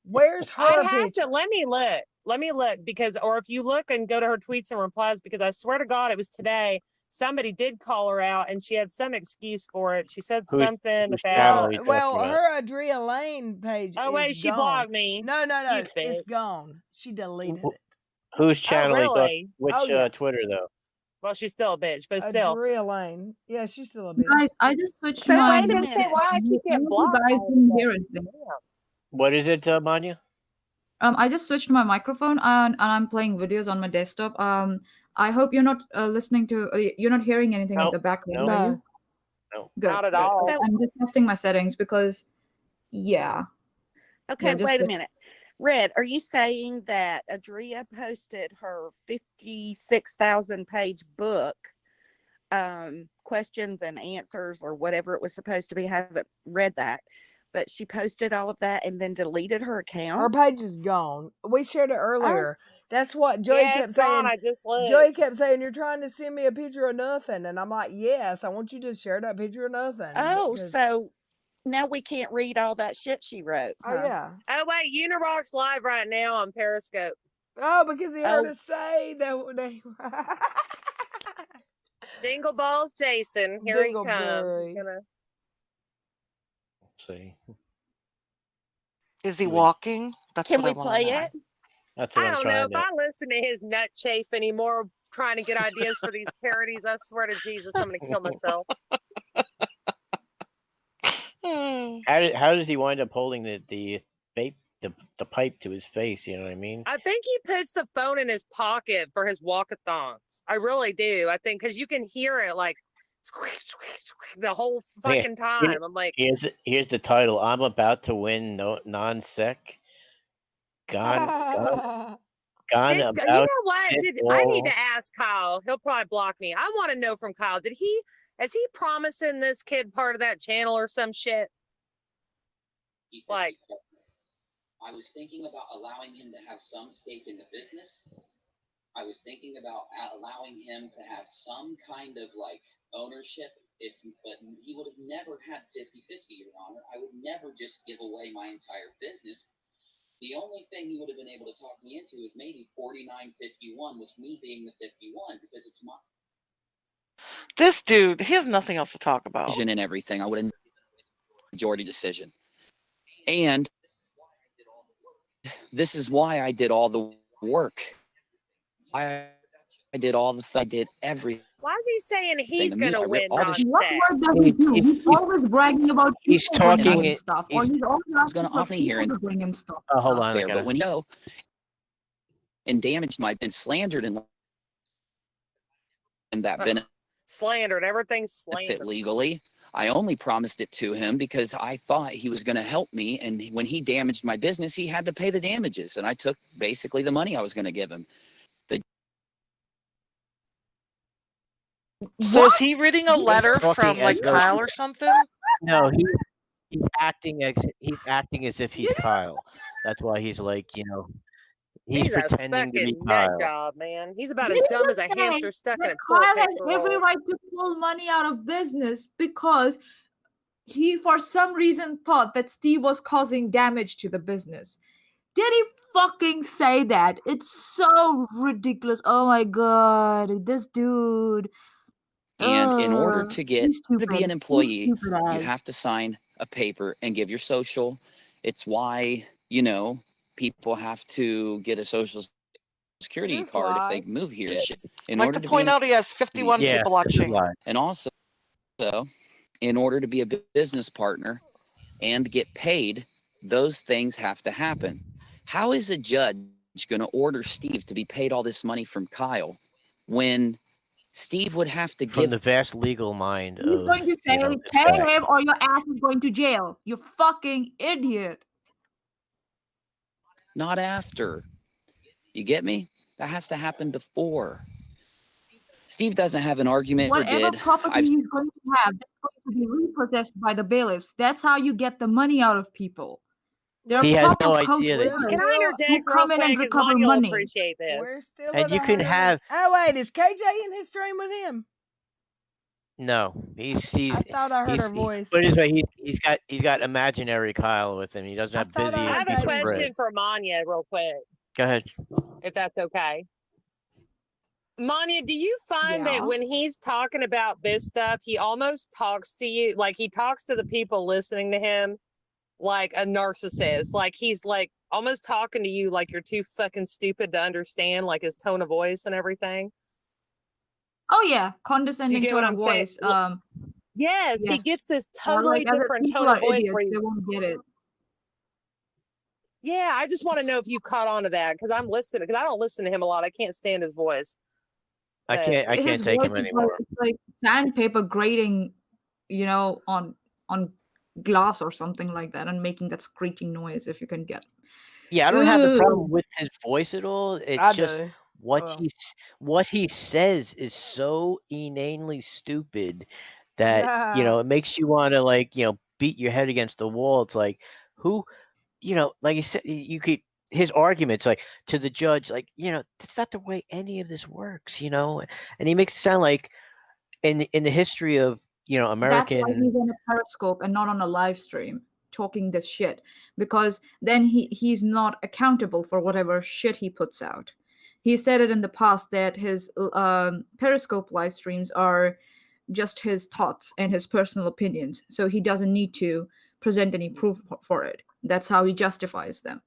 Where's her I have picture? to let me look because, or if you look and go to her tweets and replies, because I swear to God, it was today. Somebody did call her out, and she had some excuse for it. She said something about. Her Adria Lane page. Oh wait, is she gone. blocked me. No, You it's bitch. gone. She deleted it. Whose channel? really? Which Twitter though? Well, she's still a bitch, but still. Adria Lane. Yeah, she's still a bitch. Guys, I just switched So my. wait a minute. Why I keep getting You blocked? guys didn't hear it then. What is it, Manya? I just switched my microphone and I'm playing videos on my desktop. I hope you're not listening to. You're not hearing anything in the background, are you? No. Good. Not at good. all. I'm just testing my settings because, yeah. Okay, just wait a minute. Red, are you saying that Adria posted her 56,000 page book, questions and answers or whatever it was supposed to be? I haven't read that, but she posted all of that and then deleted her account. Her page is gone. We shared it earlier. That's what Joey kept it's gone. saying. I just looked. Joey kept saying, "You're trying to send me a picture of nothing," and I'm like, "Yes, I want you to share that picture of nothing." Oh, because- so now we can't read all that shit she wrote. Oh yeah. Oh wait, Unirock's live right now on Periscope. Oh, because he heard us say that they. Jingle balls, Jason. Here he comes. Dingleberry. Let's see. Is he walking? That's Can what we I wanna play know. it? That's what I I'm don't know trying if to. I listen to his nut chafe anymore, trying to get ideas for these parodies. I swear to Jesus, I'm gonna kill myself. How does he wind up holding the pipe to his face? You know what I mean? I think he puts the phone in his pocket for his walkathons. I really do. I think because you can hear it like squeak, squeak, squeak, the whole fucking time. I'm like, here's the title. I'm about to win. No non-sec. Gone you know about. what? I need to ask Kyle. He'll probably block me. I want to know from Kyle. Is he promising this kid part of that channel or some shit? Like, I was thinking about allowing him to have some stake in the business. I was thinking about allowing him to have some kind of like ownership, but he would have never had 50-50, Your Honor. I would never just give away my entire business. The only thing he would have been able to talk me into is maybe 49-51, with me being the 51, because it's my This dude, he has nothing else to talk about. vision and everything. I would have majority decision. And this is why I did all the work. I did all the I did everything. Why is he saying he's The me- gonna I ripped win, all not this- What Seth? work does he do? He's always bragging about he's people bringing talking him it- stuff, or he's- he's always I was asking going to for offer here people and to bring him stuff. Oh, hold on. I fair, gotta- but when and damaged my been slandered and that benefit Slandered, everything's slandered. legally. I only promised it to him because I thought he was going to help me, and when he damaged my business, he had to pay the damages, and I took basically the money I was going to give him. So is he reading a letter talking from like as though- Kyle or something? No, he's acting as if he's Kyle. That's why he's like, he's a pretending to be fucking nut Kyle. job, man. He's about as Didn't dumb you as a say hamster stuck in that a toilet Kyle has paper every roll. right to pull money out of business because he, for some reason, thought that Steve was causing damage to the business. Did he fucking say that? It's so ridiculous. Oh my god, this dude. And in order to get he's to be stupid. an employee, He's stupid you as. have to sign a paper and give your social. It's why, people have to get a social security Just card lie. if they move here. In I'd like order to to point be out he has 51 Yes, people this is watching. why. and also, in order to be a business partner and get paid, those things have to happen. How is a judge going to order Steve to be paid all this money from Kyle when Steve would have to From give the vast legal mind He's of going to say, this pay guy. him or your ass is going to jail. You fucking idiot. not after? You get me? That has to happen before. Steve doesn't have an argument or Whatever did. property he's going to have, that's going to be repossessed by the bailiffs. That's how you get the money out of people. There are He has proper no court idea that- orders Can I who interject real come in and quick? 'Cause recover Lonnie will money. appreciate this. We're still And at you can 100 have- Oh wait, is KJ in his stream with him? No, he's. I thought I heard he's, her voice. But anyway, he's got imaginary Kyle with him. He doesn't have thought busy. I I or have piece a of bread. question for Manya real quick, Go ahead. if that's okay. Manya, do you find Yeah. that when he's talking about this stuff, he almost talks to you, like he talks to the people listening to him like a narcissist? Like he's like almost talking to you like you're too fucking stupid to understand, like his tone of voice and everything. Oh yeah, condescending get tone what of I'm saying? voice. Yes, Yeah. he gets this Or totally like other different people tone are of voice. idiots. Where They he's, won't get it. yeah, I just want to know if you caught on to that because I'm listening, because I don't listen to him a lot. I can't stand his voice. I can't His take him voice is anymore. It's like sandpaper grating, on glass or something like that, and making that screeching noise. If you can get. Yeah, I don't have the Ugh. problem with his voice at all. It's I just do. what he says is so inanely stupid that it makes you want to beat your head against the wall. It's like who, like you said, you could his arguments like to the judge, like that's not the way any of this works, and he makes it sound like in the history of American. That's why he's on a Periscope and not on a live stream talking this shit, because then he's not accountable for whatever shit he puts out. He said it in the past that his Periscope live streams are just his thoughts and his personal opinions, so he doesn't need to present any proof for it. That's how he justifies them.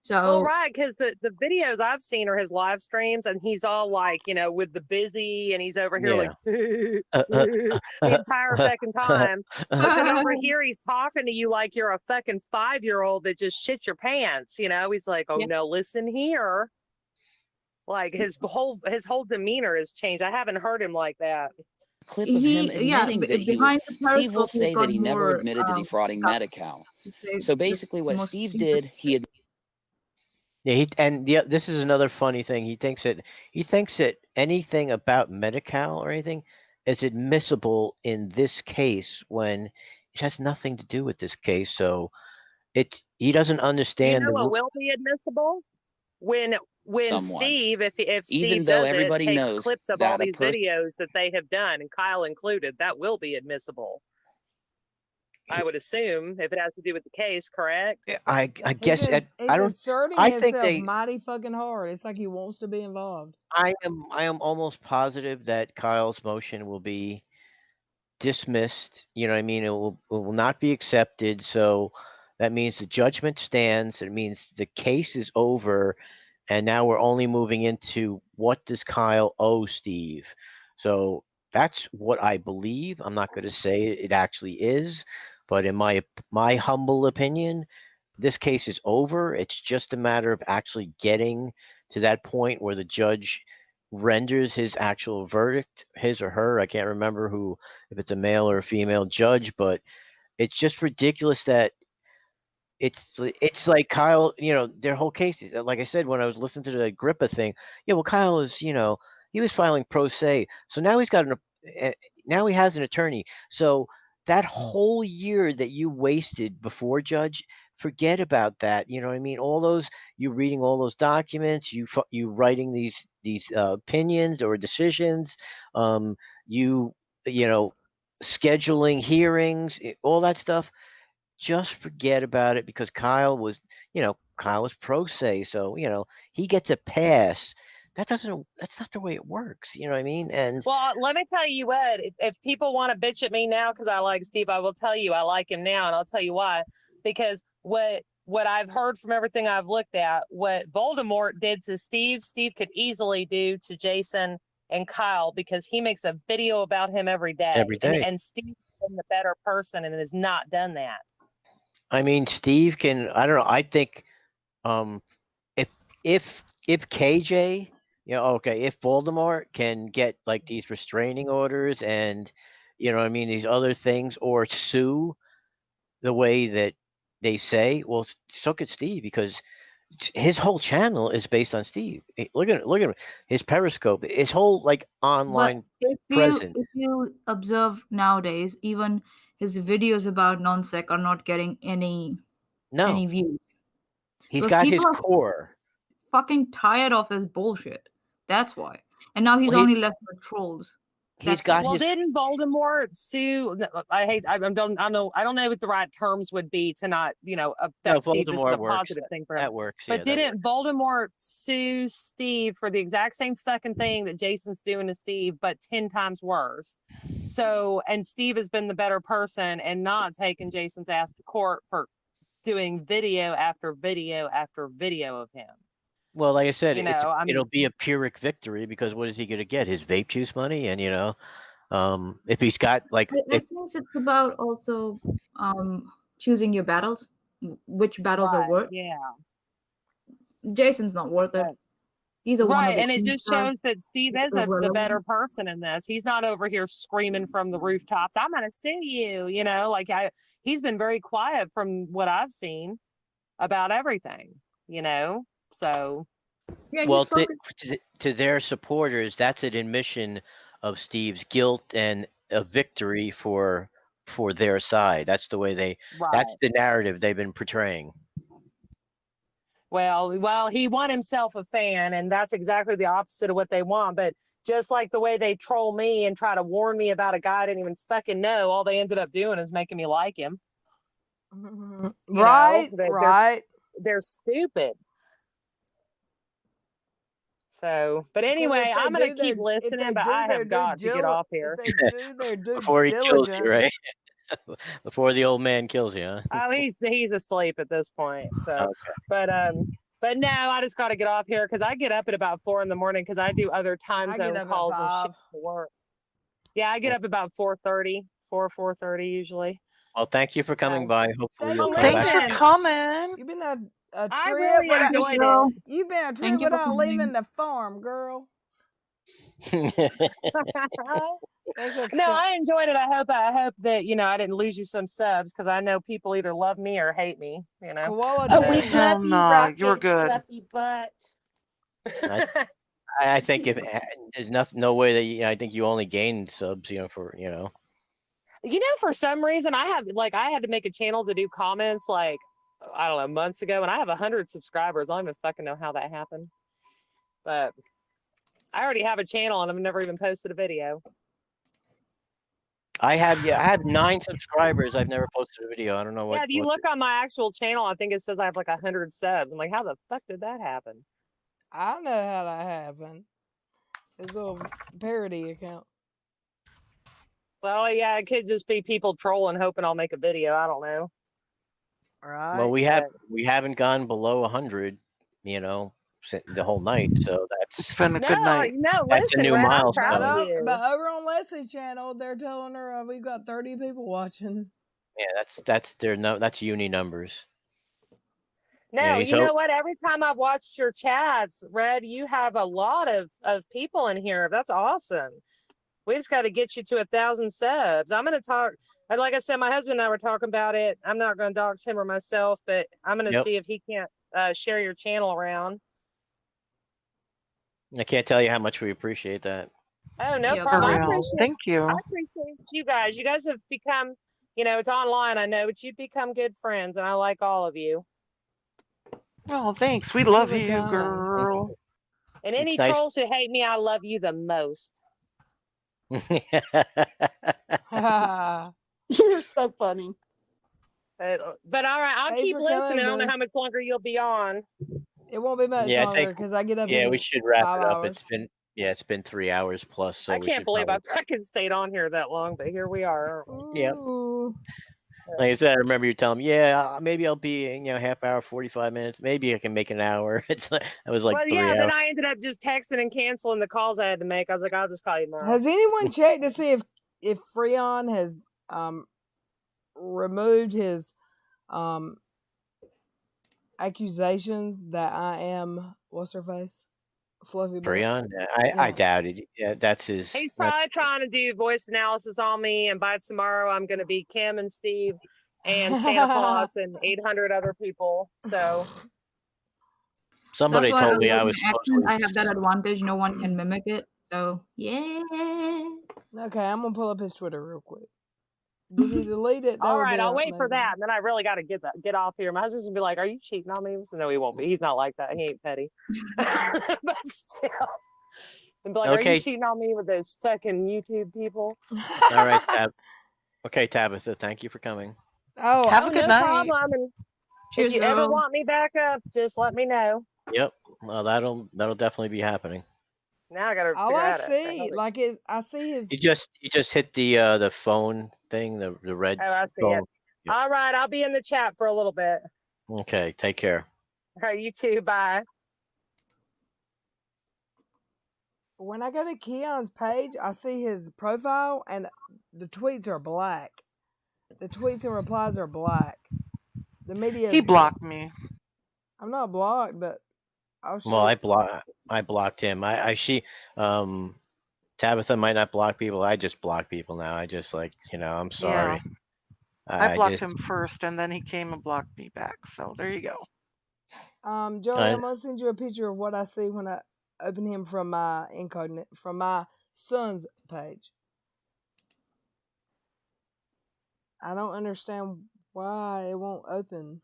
So Well, right, because the videos I've seen are his live streams, and he's all like, with the busy, and he's over here like the entire fucking time. But then over here, he's talking to you like you're a fucking 5-year-old that just shit your pants. He's like, oh no, listen here. Like his whole demeanor has changed. I haven't heard him like that. Clip of him admitting that he was. Steve will say that he never admitted to defrauding Medi-Cal. So basically, what Steve did, he had. Yeah, this is another funny thing. He thinks that anything about Medi-Cal or anything is admissible in this case when it has nothing to do with this case. So he doesn't understand what will be admissible? when someone. Steve, if Even Steve though does it, everybody takes knows clips of all that a these person videos that they have done, and Kyle included, that will be admissible. I would assume, if it has to do with the case, correct? I guess He's I don't. inserting I think himself they. mighty fucking hard. It's like he wants to be involved. I am almost positive that Kyle's motion will be dismissed. You know what I mean? It will not be accepted. So that means the judgment stands. It means the case is over. And now we're only moving into what does Kyle owe Steve? So that's what I believe. I'm not going to say it actually is, but in my humble opinion, this case is over. It's just a matter of actually getting to that point where the judge renders his actual verdict, his or her. I can't remember who, if it's a male or a female judge, but it's just ridiculous that it's like Kyle, their whole cases. Like I said, when I was listening to the Agrippa thing, yeah, well, Kyle is, he was filing pro se, so now he's got now he has an attorney. So that whole year that you wasted before judge, forget about that. You know what I mean? All those, you reading all those documents, you writing these opinions or decisions, you scheduling hearings, all that stuff. Just forget about it because Kyle was pro se, so he gets a pass. That's not the way it works. You know what I mean? And well, let me tell you what, if people want to bitch at me now because I like Steve, I will tell you I like him now, and I'll tell you why. Because what I've heard from everything I've looked at, what Voldemort did to Steve could easily do to Jason and Kyle, because he makes a video about him every day. And Steve's been the better person and has not done that. I mean, Steve can. I don't know. I think, if KJ, if Voldemort can get like these restraining orders and, I mean, these other things, or sue the way that they say, well, so could Steve, because his whole channel is based on Steve. Look at him, his Periscope, his whole like online presence. If you observe nowadays, even his videos about non-sec are not getting any views. He's Because got his people are core. fucking tired of his bullshit. That's why. And now he's only left with trolls. Didn't Voldemort sue? I don't know what the right terms would be to not, affect Steve. This is a positive thing for him. That works. But didn't Voldemort sue Steve for the exact same fucking thing that Jason's doing to Steve, but 10 times worse? So, and Steve has been the better person and not taking Jason's ass to court for doing video after video after video of him. Well, like I said, it'll be a Pyrrhic victory, because what is he going to get? His vape juice money? And, if he's got like... I think it's about also choosing your battles, which battles are worth. Yeah. Jason's not worth it. He's a right, and it just shows that Steve is the better person in this. He's not over here screaming from the rooftops, "I'm going to sue you," he's been very quiet from what I've seen about everything, So, yeah, well, to their supporters, that's an admission of Steve's guilt and a victory for their side. That's the way that's the narrative they've been portraying. Well, he won himself a fan, and that's exactly the opposite of what they want. But just like the way they troll me and try to warn me about a guy I didn't even fucking know, all they ended up doing is making me like him. Right. They're stupid. So, but anyway, I'm going to keep listening, but I have got to get off here. Before he kills you, right? Before the old man kills you, huh? Oh, he's asleep at this point. So, okay. But no, I just got to get off here because I get up at about 4 a.m. because I do other time zone calls and shit for work. Yeah, I get up about 4:30 usually. Well, thank you for coming by. Hopefully, you'll come Thanks back. for coming. You've been a trip. I really enjoyed it. You've been a trip without leaving the farm, girl. No, I enjoyed it. I hope that I didn't lose you some subs, because I know people either love me or hate me. Oh, we love you, Rocket, you were good. fluffy butt. I think if there's no way that I think you only gained subs, for. For some reason I had to make a channel to do comments like I don't know, months ago, and I have 100 subscribers. I don't even fucking know how that happened. But I already have a channel and I've never even posted a video. I have 9 subscribers. I've never posted a video. I don't know what. Yeah, if you look on my actual channel, I think it says I have like 100 subs. I'm like, how the fuck did that happen? I know how that happened. His little parody account. Well, yeah, it could just be people trolling, hoping I'll make a video. I don't know. Right. Well, we haven't gone below 100, you know, the whole night. So it's been a good night. No, that's listen, a new Red, I'm milestone. proud of you. But over on Leslie's channel, they're telling her we've got 30 people watching. Yeah, that's uni numbers. No, you know what? Every time I've watched your chats, Red, you have a lot of people in here. That's awesome. We just got to get you to 1,000 subs. I'm going to talk. Like I said, my husband and I were talking about it. I'm not going to dox him or myself, but I'm going to see if he can't share your channel around. I can't tell you how much we appreciate that. Oh, no problem. Thank you. I appreciate you guys. You guys have become, it's online, I know, but you've become good friends, and I like all of you. Oh, thanks. We love you, girl. And any trolls who hate me, I love you the most. You're so funny. But all right, I'll keep listening. I don't know how much longer you'll be on. It won't be much longer because I get up. Yeah, we should wrap it up. Hours. It's been 3 hours plus. So I can't believe I fucking stayed on here that long, but here we are. Yeah. Like I said, I remember you telling me, maybe I'll be, half hour, 45 minutes. Maybe I can make an hour. It's like I was like, 3 hours. Then I ended up just texting and canceling the calls I had to make. I was like, I'll just call you tomorrow. Has anyone checked to see if Freon has removed his accusations that I am what's her face? Fluffy Freon? I doubt it. Yeah, that's his. He's probably trying to do voice analysis on me, and by tomorrow I'm going to be Kim and Steve and Santa Claus and 800 other people. So somebody told me I was supposed to. I have that advantage. No one can mimic it. So yeah. Okay, I'm gonna pull up his Twitter real quick. Did he delete it? All right, I'll wait for that. And then I really got to get off here. My husband's gonna be like, "Are you cheating on me?" So, no, he won't be. He's not like that. He ain't petty. But still, and be like, "Are you cheating on me with those fucking YouTube people?" All right, Okay, Tabitha, thank you for coming. Oh, have a good night. Problem. And if you ever want me back up, just let me know. Yep. Well, that'll definitely be happening. Now I gotta. All I see, I see his. You just hit the phone thing, the red. Oh, I see phone. it. Yep. All right, I'll be in the chat for a little bit. Okay, take care. All right, you too. Bye. When I go to Keon's page, I see his profile, and the tweets are black. The tweets and replies are black. The media. He blocked me. I'm not blocked, but. Well, I blocked him. Tabitha might not block people. I just block people now. I just I'm sorry. Yeah. I blocked him first, and then he came and blocked me back. So there you go. Joey, I'm gonna send you a picture of what I see when I open him from my from my son's page. I don't understand why it won't open.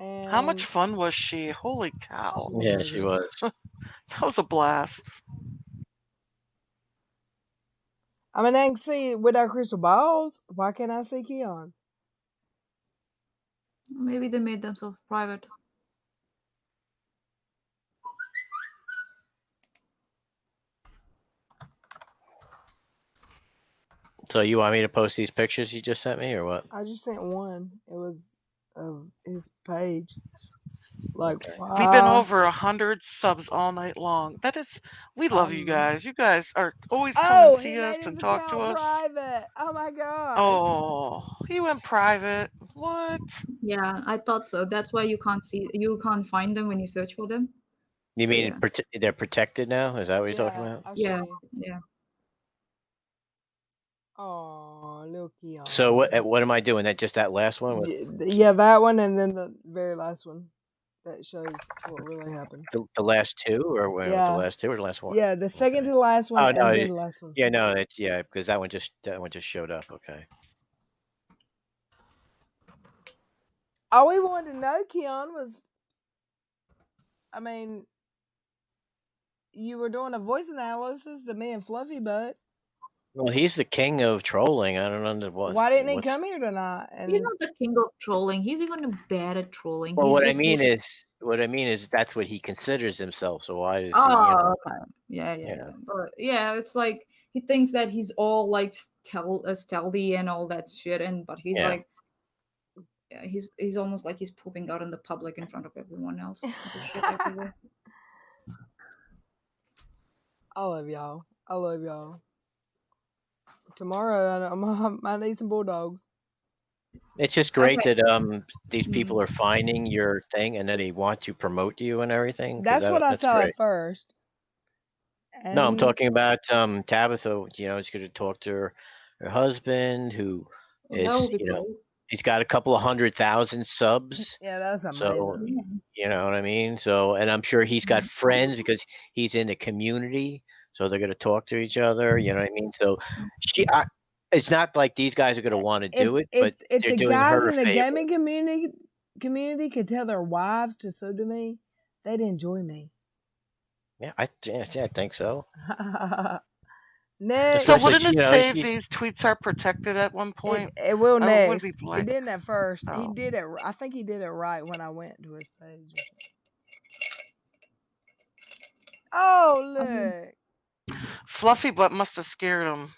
And how much fun was she? Holy cow. Yeah, she was. That was a blast. I mean, I can see without crystal balls. Why can't I see Keon? Maybe they made themselves private. So you want me to post these pictures you just sent me, or what? I just sent one. It was of his page. Like, wow. We've been over 100 subs all night long. We love you guys. You guys are always come and see us and talk to us. Private. Oh my god. Oh, he went private. What? Yeah, I thought so. That's why you can't find them when you search for them. You mean they're protected now? Is that what you're talking about? Yeah. Oh, little Keon. So what am I doing? That last one? Yeah, that one, and then the very last one that shows what really happened. The last two, or the last two, or the last one? Yeah, the second to the last one. Oh no, and then the last one. Yeah, no, because that one just showed up. Okay. All we wanted to know, Keon, was, I mean, you were doing a voice analysis to me and Fluffy Butt. Well, he's the king of trolling. I don't know Why didn't he come here tonight? And He's not the king of trolling. He's even bad at trolling. Well, He's what I just mean is that's what he considers himself. So why does he? Oh, okay. Yeah. But yeah, it's like he thinks that he's all like stealthy and all that shit, but he's Yeah. like, yeah, he's almost like he's pooping out in the public in front of everyone else. Just shit everywhere. I love y'all. I love y'all. Tomorrow, I need some Bulldogs. It's just great that these people are finding your thing and that they want to promote you and everything. That's what I saw great. at first. No, I'm talking about Tabitha. Is going to talk to her husband, who is he's got a couple of 100,000 subs. Yeah, that's amazing. So you know what I mean. So, and I'm sure he's got friends because he's in the community. So they're going to talk to each other. You know what I mean. So it's not like these guys are going to want to do it, but if they're the doing guys her in the favor. gaming community could tell their wives to sue to me, they'd enjoy me. Yeah, I think so. Next. So wouldn't it say these tweets are protected at one point? It will next. It It didn't at first. He did it. I think he did it right when I went to his page. Oh, look. Fluffy Butt must have scared him.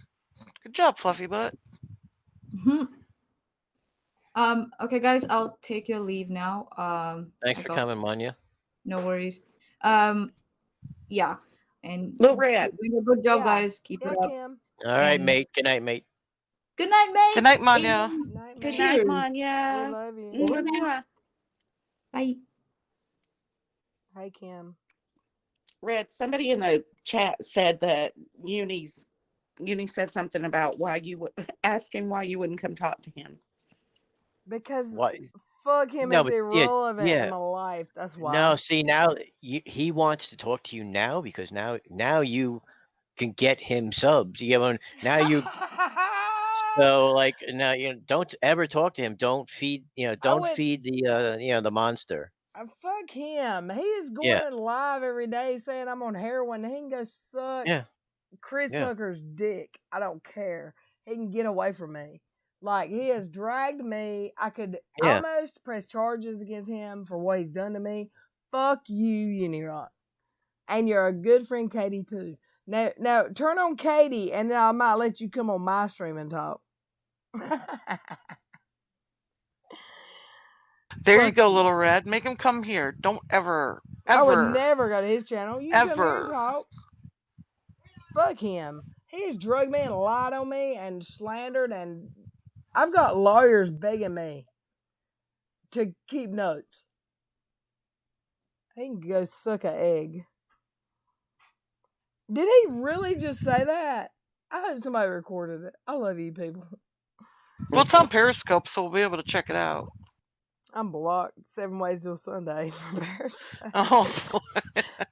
Good job, Fluffy Butt. Okay, guys, I'll take your leave now. Thanks for coming, Manya. No worries. Yeah, and Little Red. doing a good job, guys. Keep it up. Kim. All right, mate. Good night, mate. Good night, mate. Good night, Manya. Good night, Manya. We love you. Mwah. Bye. Hey, Kim. Red, somebody in the chat said that Uni said something about asking why you wouldn't come talk to him. Because What? fuck him is irrelevant in my life. That's why. No, see now he wants to talk to you now because now you can get him subs. Now you. So like now don't ever talk to him. Don't feed feed the monster. Fuck him. He is going live every day saying I'm on heroin. He can go suck Chris Tucker's dick. I don't care. He can get away from me. Like, he has dragged me. I could almost press charges against him for what he's done to me. Fuck you, Unirock. And you're a good friend, Katie, too. Now turn on Katie, and then I might let you come on my stream and talk. There you go, Little Red. Make him come here. Don't ever. I would never go to his channel. You ever. Come here and talk. Fuck him. He has drugged me and lied on me and slandered, and I've got lawyers begging me to keep notes. He can go suck an egg. Did he really just say that? I hope somebody recorded it. I love you people. Well, it's on Periscope, so we'll be able to check it out. I'm blocked 7 ways till Sunday from Periscope. Oh,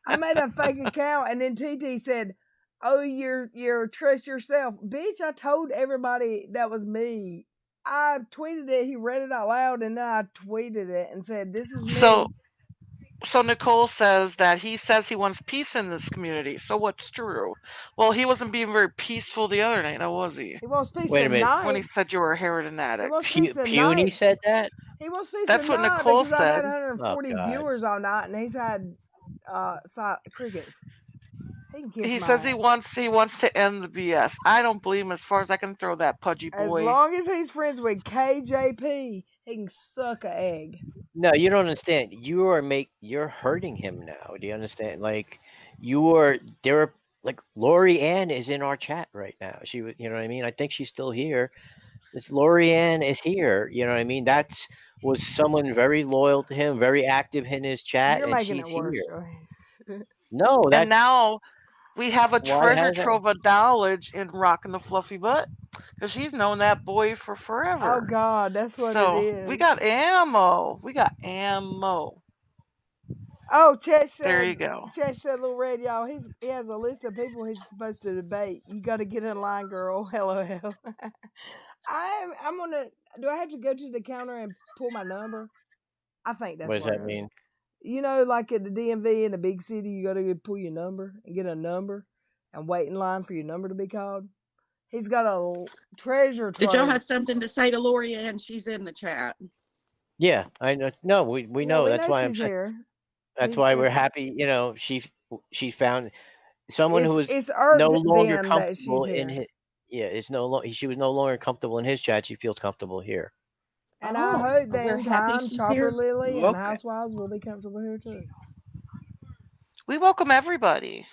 I made a fake account, and then TT said, "Oh, you're trust yourself, bitch." I told everybody that was me. I tweeted it. He read it out loud, and then I tweeted it and said, "This is me." So Nicole says that he says he wants peace in this community. So what's true? Well, he wasn't being very peaceful the other night, now was he? He wants peace Wait a minute. tonight. When he said you were a heroin addict. He wants peace tonight. Puny said that? He wants peace That's tonight what Nicole because I've had said. 140 viewers all night, and he's had crickets. He says he wants to end the BS. I don't believe him as far as I can throw that pudgy boy. As long as he's friends with KJP, he can suck an egg. No, you don't understand. You're hurting him now. Do you understand? Like Lori Ann is in our chat right now. She was, you know what I mean? I think she's still here. This Lori Ann is here. You know what I mean? Was someone very loyal to him, very active in his chat, You're and making she's it worse, here. No, and now we have a Why treasure has that- trove of knowledge in Rockin' the Fluffy Butt because she's known that boy for forever. Oh God, that's what So it is. we got ammo. Oh, Chet said. There you go. Chet said, "Little Red, y'all. He has a list of people he's supposed to debate. You got to get in line, girl. LOL." I'm gonna. Do I have to go to the counter and pull my number? I think that's What does what that it is. mean? You know, like at the DMV in a big city, you got to pull your number and get a number and wait in line for your number to be called. He's got a treasure trove. Did y'all have something to say to Lori Ann? She's in the chat. Yeah, I know. No, we know. we That's know why I'm she's saying. here. That's He's why in- we're happy. You know, she found someone who was it's no irked longer them that comfortable she's in here. his. Yeah, it's no longer. She was no longer comfortable in his chat. She feels comfortable here. And I hope that we're in happy time, she's Chopper here. Lily and Okay. Housewives will be comfortable here too. We welcome everybody.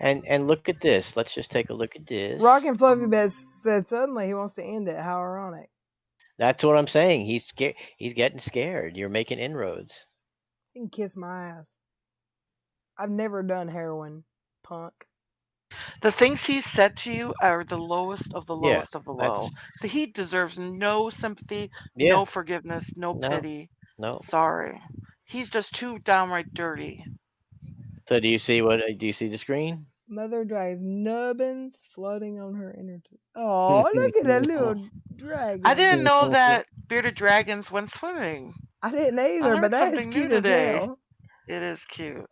And look at this. Let's just take a look at this. Rock and Fluffy Best said suddenly he wants to end it. How ironic. That's what I'm saying. He's scared. He's getting scared. You're making inroads. You can kiss my ass. I've never done heroin, punk. The things he said to you are the lowest of the Yeah, lowest of the low. He deserves no sympathy, Yeah. no forgiveness, no pity. No. Sorry. He's just too downright dirty. So do you see what? Do you see the screen? Mother drags nubbins floating on her inner tube. Oh, look at that little dragon. I didn't know that bearded dragons went swimming. I didn't I either, but learned that is something new cute as today. hell. It is cute.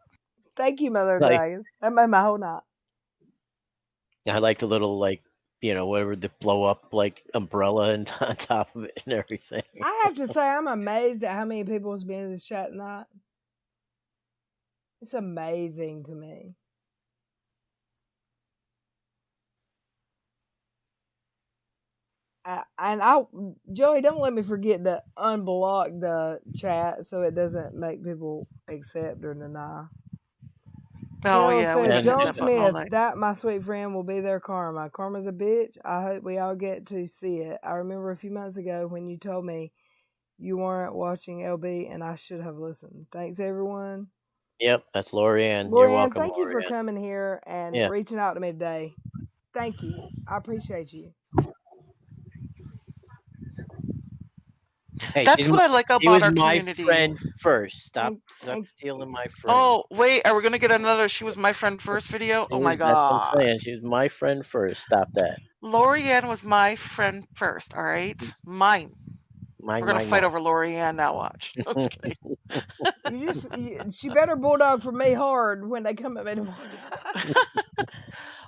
Thank you, Mother Like- Dragons. That made my whole night. I like the little whatever the blow up umbrella and on top of it and everything. I have to say, I'm amazed at how many people has been in this chat tonight. It's amazing to me. Joey, don't let me forget to unblock the chat so it doesn't make people accept or deny. Oh, Carol yeah, we said, haven't hit John that button all Smith, night. that my sweet friend will be there, Karma. Karma's a bitch. I hope we all get to see it. I remember a few months ago when you told me you weren't watching LB and I should have listened. Thanks, everyone. Yep, that's Lori Ann. Lori You're Ann, welcome. thank you for Lori Ann. coming here and Yeah. reaching out to me today. Thank you. I appreciate you. Hey, That's what I like she about was our my community. friend first. Stop stealing my friend. Oh, wait, are we going to get another She Was My Friend First video? Oh my That's what I'm God. saying. She was my friend first. Stop that. Lori Ann was my friend first, all right? Mine. Mine, We're going to mine, fight mine. over Lori Ann now, watch. I'm just kidding. She better bulldog for me hard when they come at me tomorrow.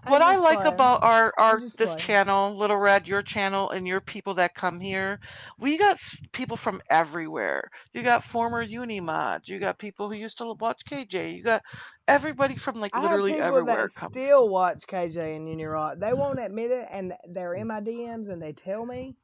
What I just like playing. about our just this playing. channel, Little Red, your channel, and your people that come here, we got people from everywhere. You got former Unimods, you got people who used to watch KJ, you got everybody from I have literally people everywhere that comes. still watch KJ and Unirot. They won't admit it, and they're in my DMs, and they tell me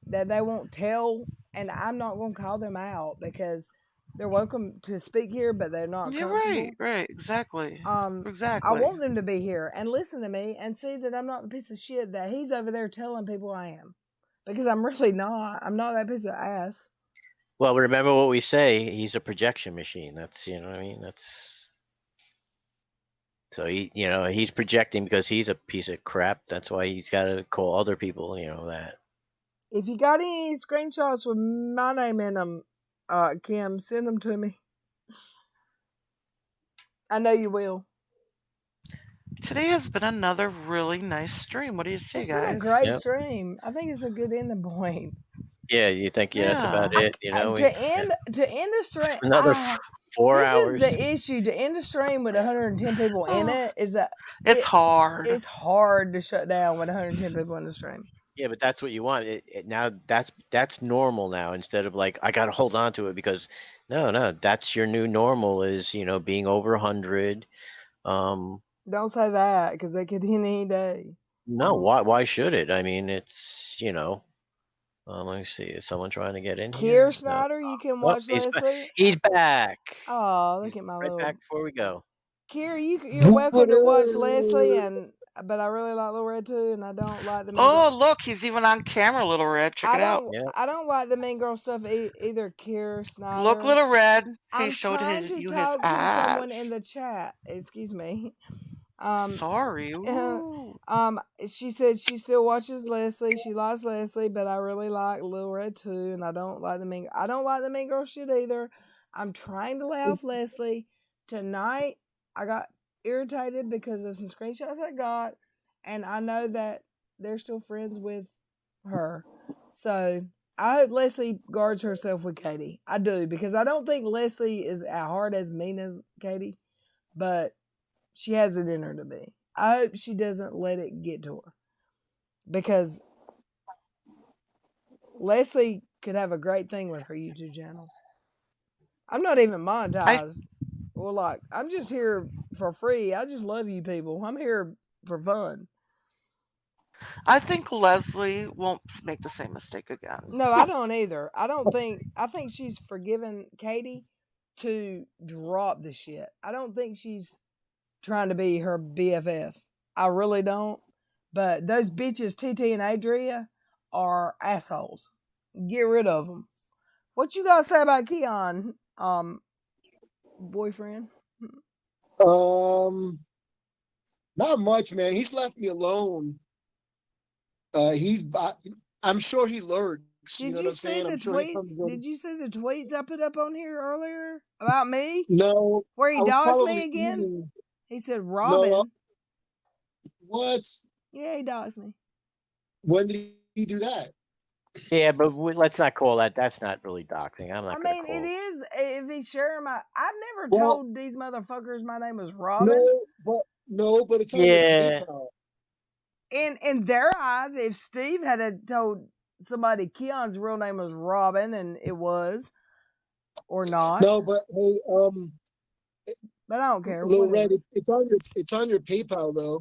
that they won't tell, and I'm not going to call them out because they're welcome to speak here, but they're not You're comfortable. right, exactly. I Exactly. want them to be here and listen to me and see that I'm not the piece of shit that he's over there telling people I am, because I'm really not. I'm not that piece of ass. Well, remember what we say. He's a projection machine. That's what I mean. That's so he's projecting because he's a piece of crap. That's why he's got to call other people. That. If you got any screenshots with my name in them, Kim, send them to me. I know you will. Today has been another really nice stream. What do you say, It's guys? been a great stream. I think it's a good ending point. Yeah, you think that's about it? To end a stream. Another 4 hours. This is the issue. To end a stream with 110 people in it is it's hard. It's hard to shut down with 110 people in the stream. Yeah, but that's what you want. Now that's normal now. Instead of I got to hold on to it because no, that's your new normal is being over 100. Don't say that because they could end any day. No, why should it? I mean, it's let me see. Is someone trying to get in here? Kier Snyder, you can watch Leslie. He's back. Oh, look at my little. Back before we go. Kier, you're welcome to watch Leslie, but I really like Little Red too, and I don't like the. Oh, look, he's even on camera, Little Red. Check it out. I don't like the Mean Girl stuff either. Kier Snyder. Look, Little Red. I'm showed trying to his talk to ass. someone in the chat. Excuse me. Sorry. She said she still watches Leslie. She likes Leslie, but I really like Little Red too, and I don't like the Mean Girl shit either. I'm trying to lay off Leslie. Tonight, I got irritated because of some screenshots I got, and I know that they're still friends with her. So I hope Leslie guards herself with Katie. I do, because I don't think Leslie is at heart as mean as Katie, but she has it in her to be. I hope she doesn't let it get to her, because Leslie could have a great thing with her YouTube channel. I'm not even monetized. Well, like, I'm just here for free. I just love you people. I'm here for fun. I think Leslie won't make the same mistake again. No, I don't either. I think she's forgiven Katie to drop the shit. I don't think she's trying to be her BFF. I really don't. But those bitches, TT and Adria, are assholes. Get rid of them. What you gotta say about Keon, boyfriend? Not much, man. He's left me alone. I'm sure he lurks. Did what you I'm see saying? the I'm sure he comes tweets? in. Did you see the tweets I put up on here earlier about me? No. Where he I was doxed probably me again? eating. He said Robin. No. What? Yeah, he doxed me. When did he do that? Yeah, but let's not call that. That's not really doxing. I'm not. I gonna mean, call it is if he's sharing my. I've never Well, told these motherfuckers my name was Robin. No, but it's on your PayPal. In their eyes, if Steve had told somebody Keon's real name was Robin, and it was, or not. No, but hey, but I don't care. Lil Red, it's on your PayPal though.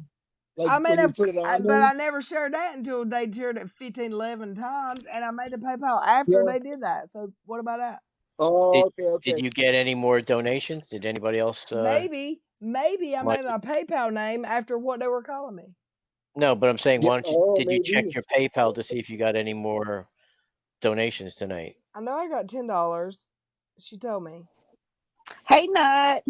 Like I mean, when you put it on but there. I never shared that until they shared it 15, 11 times, and I made a PayPal after they did that. So what about that? Oh, okay. Did you get any more donations? Did anybody else? Maybe I made my PayPal name after what they were calling me. No, but I'm saying, why don't you? Did you maybe. check your PayPal to see if you got any more donations tonight? I know I got $10. She told me. Hey, Nut.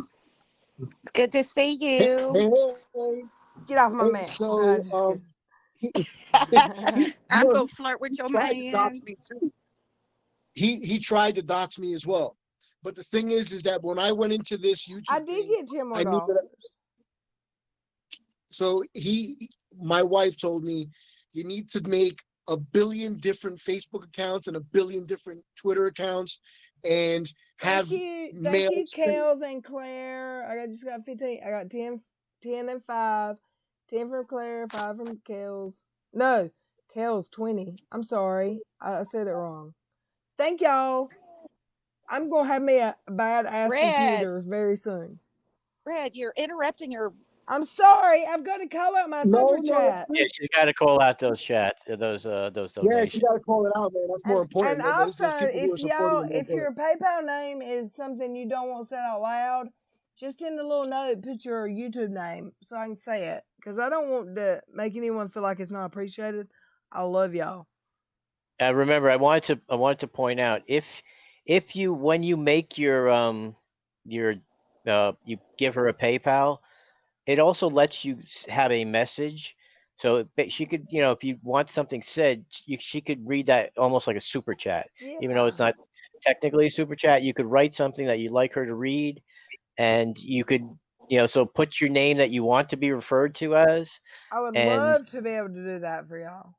It's good to see you. Hey. Get off my man. So, I'm gonna flirt with your tried to dox man. me too. He tried to dox me as well. But the thing is that when I went into this YouTube, I did get $10 more. So my wife told me, you need to make 1 billion different Facebook accounts and 1 billion different Twitter accounts, and have Thank you, Kels and Claire. I just got 15. I got 10 and 5. 10 from Claire, 5 from Kels. No, Kels 20. I'm sorry. I said it wrong. Thank y'all. I'm gonna have me a badass computer very soon. Red, you're interrupting your. I'm sorry. I've got to call out my super chat. Yeah, she's got to call out those chats, those donations. Yeah, she got to call it out, man. That's more important. And also, those people who are supporting if your PayPal name is something you don't want said out loud, just in the little note, put your YouTube name so I can say it. Because I don't want to make anyone feel like it's not appreciated. I love y'all. Remember, I wanted to point out, if you, when you make you give her a PayPal, it also lets you have a message. So she could, if you want something said, she could read that almost like a super chat. Yeah. Even though it's not technically a super chat, you could write something that you'd like her to read, and you could, so put your name that you want to be referred to as. I would love to be able to do that for y'all.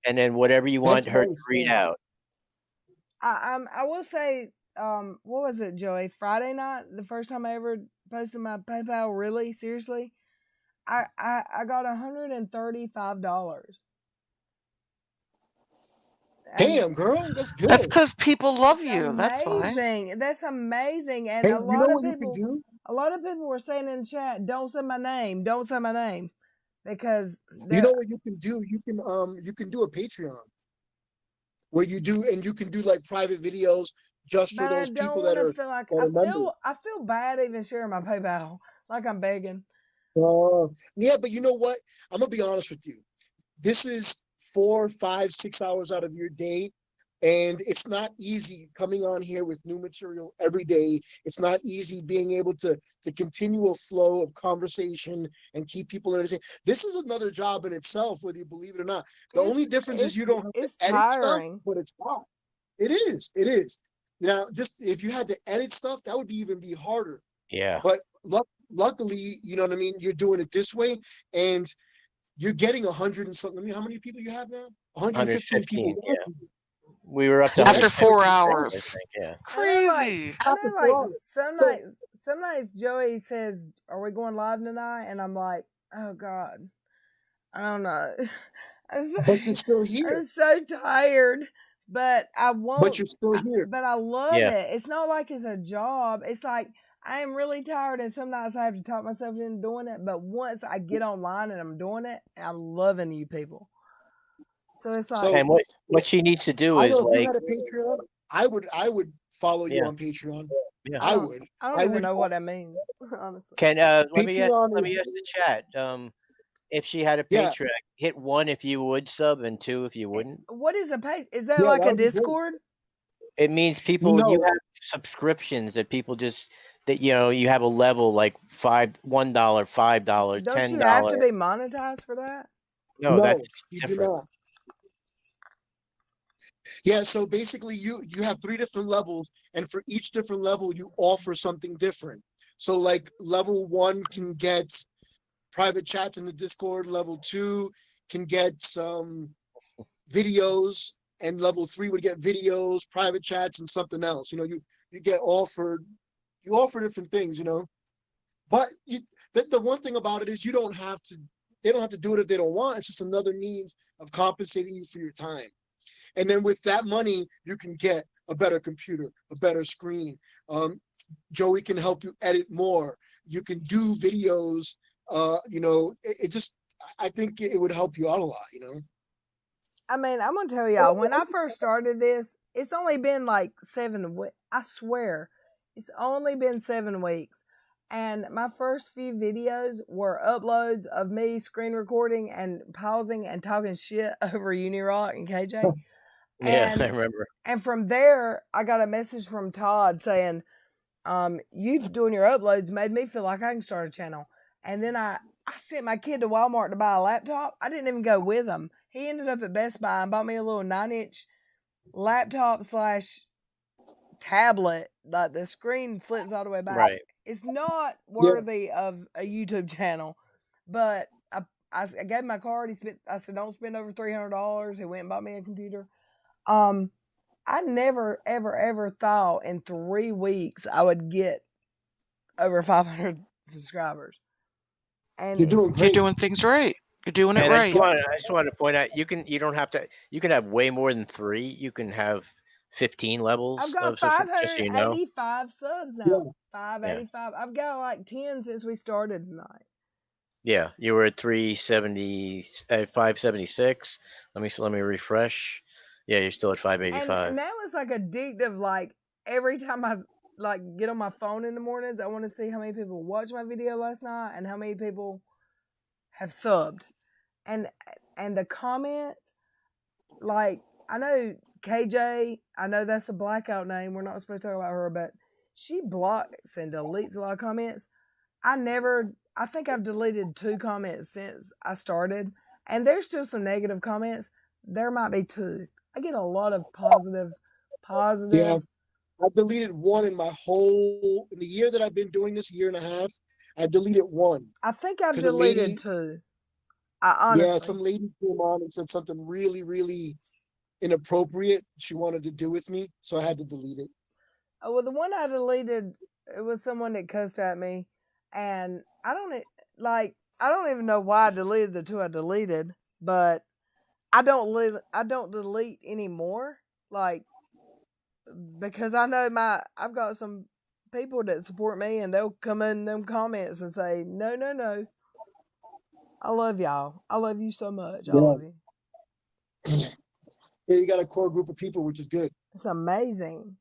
And then whatever you want her to read out. I will say, what was it, Joey? Friday night, the first time I ever posted my PayPal. Really, seriously, I got $135. Damn, girl, that's good. That's because people love you. That's why. That's amazing. And hey, a lot of people were saying in the chat, "Don't say my name. Don't say my name," because you know what you can do. You can do a Patreon where you can do like private videos just for those people that are. I feel bad even sharing my PayPal, like I'm begging. Yeah, but you know what? I'm gonna be honest with you. This is 4, 5, 6 hours out of your day, and it's not easy coming on here with new material every day. It's not easy being able to continue a flow of conversation and keep people entertained. This is another job in itself, whether you believe it or not. The only difference is you don't have to edit stuff, but it's not. It is. Now, just if you had to edit stuff, that would even be harder. Yeah. But luckily, you know what I mean, you're doing it this way, and you're getting 100 and something. I mean, how many people you have now? 115 people. Yeah. We were up to After 4 150 I hours. think. Yeah. Crazy. I know, like some nights Joey says, "Are we going live tonight?" And I'm like, "Oh God, I don't know." But you're still here. I'm so tired, but I won't. But you're still here. But I love Yeah. it. It's not like it's a job. It's like I am really tired, and some nights I have to talk myself into doing it. But once I get online and I'm doing it, I'm loving you people. So it's like, And what she needs to do I is know if you like, had a Patreon, I would follow you Yeah. on Patreon. Yeah. I would. I don't even know what that means, honestly. Can let me ask Patreon is the chat. If she had a Yeah. Patreon, hit 1 if you would sub and 2 if you wouldn't. What is a page? Is that Yeah, like that a would be great. Discord? It means people you No. have subscriptions that people just that you have a level like $1, $5, Don't you $10. have to be monetized for that? No, No, that's you do different. not. Yeah, so basically you have 3 different levels, and for each different level you offer something different. So like level 1 can get private chats in the Discord, level 2 can get some videos, and level 3 would get videos, private chats, and something else. You get offered, you offer different things, But the one thing about it is they don't have to do it if they don't want. It's just another means of compensating you for your time. And then with that money, you can get a better computer, a better screen. Joey can help you edit more. You can do videos. I think it would help you out a lot, I mean, I'm gonna tell y'all, when I first started this, it's only been like 7 weeks. I swear, it's only been 7 weeks. And my first few videos were uploads of me screen recording and pausing and talking shit over Unirock and KJ. Yeah, I remember. And from there, I got a message from Todd saying, you doing your uploads made me feel like I can start a channel. And then I sent my kid to Walmart to buy a laptop. I didn't even go with him. He ended up at Best Buy and bought me a little 9-inch laptop / tablet. Like the screen flips all the way back. Right. It's not worthy of a YouTube channel, but I gave him my card. I said, don't spend over $300. He went and bought me a computer. I never, ever, ever thought in 3 weeks I would get over 500 subscribers. And you're doing great. You're doing things right. You're doing it And right. I just wanted to point out, you don't have to. You can have way more than 3. You can have 15 levels. I've got of subscription, just so you know. 585 subs now. Yeah. 585. I've got like 10 since we started tonight. Yeah, you were at 370, 576. Let me refresh. Yeah, you're still at 585. And that was like addictive. Like every time I get on my phone in the mornings, I want to see how many people watched my video last night and how many people have subbed. And the comments, like I know KJ, I know that's a blackout name. We're not supposed to talk about her, but she blocks and deletes a lot of comments. I think I've deleted 2 comments since I started, and there's still some negative comments. There might be 2. I get a lot of positive. Yeah, I deleted 1 in the year that I've been doing this, 1.5 years. I deleted 1. I think I've deleted 2. Honestly. Yeah, some lady came on and said something really, really inappropriate she wanted to do with me, so I had to delete it. Oh, well, the one I deleted, it was someone that cussed at me, and I don't even know why I deleted the 2 I deleted, but I don't delete anymore, because I know I've got some people that support me, and they'll come in them comments and say, no. I love y'all. I love you so much. I love you. Yeah, you got a core group of people, which is good. It's amazing.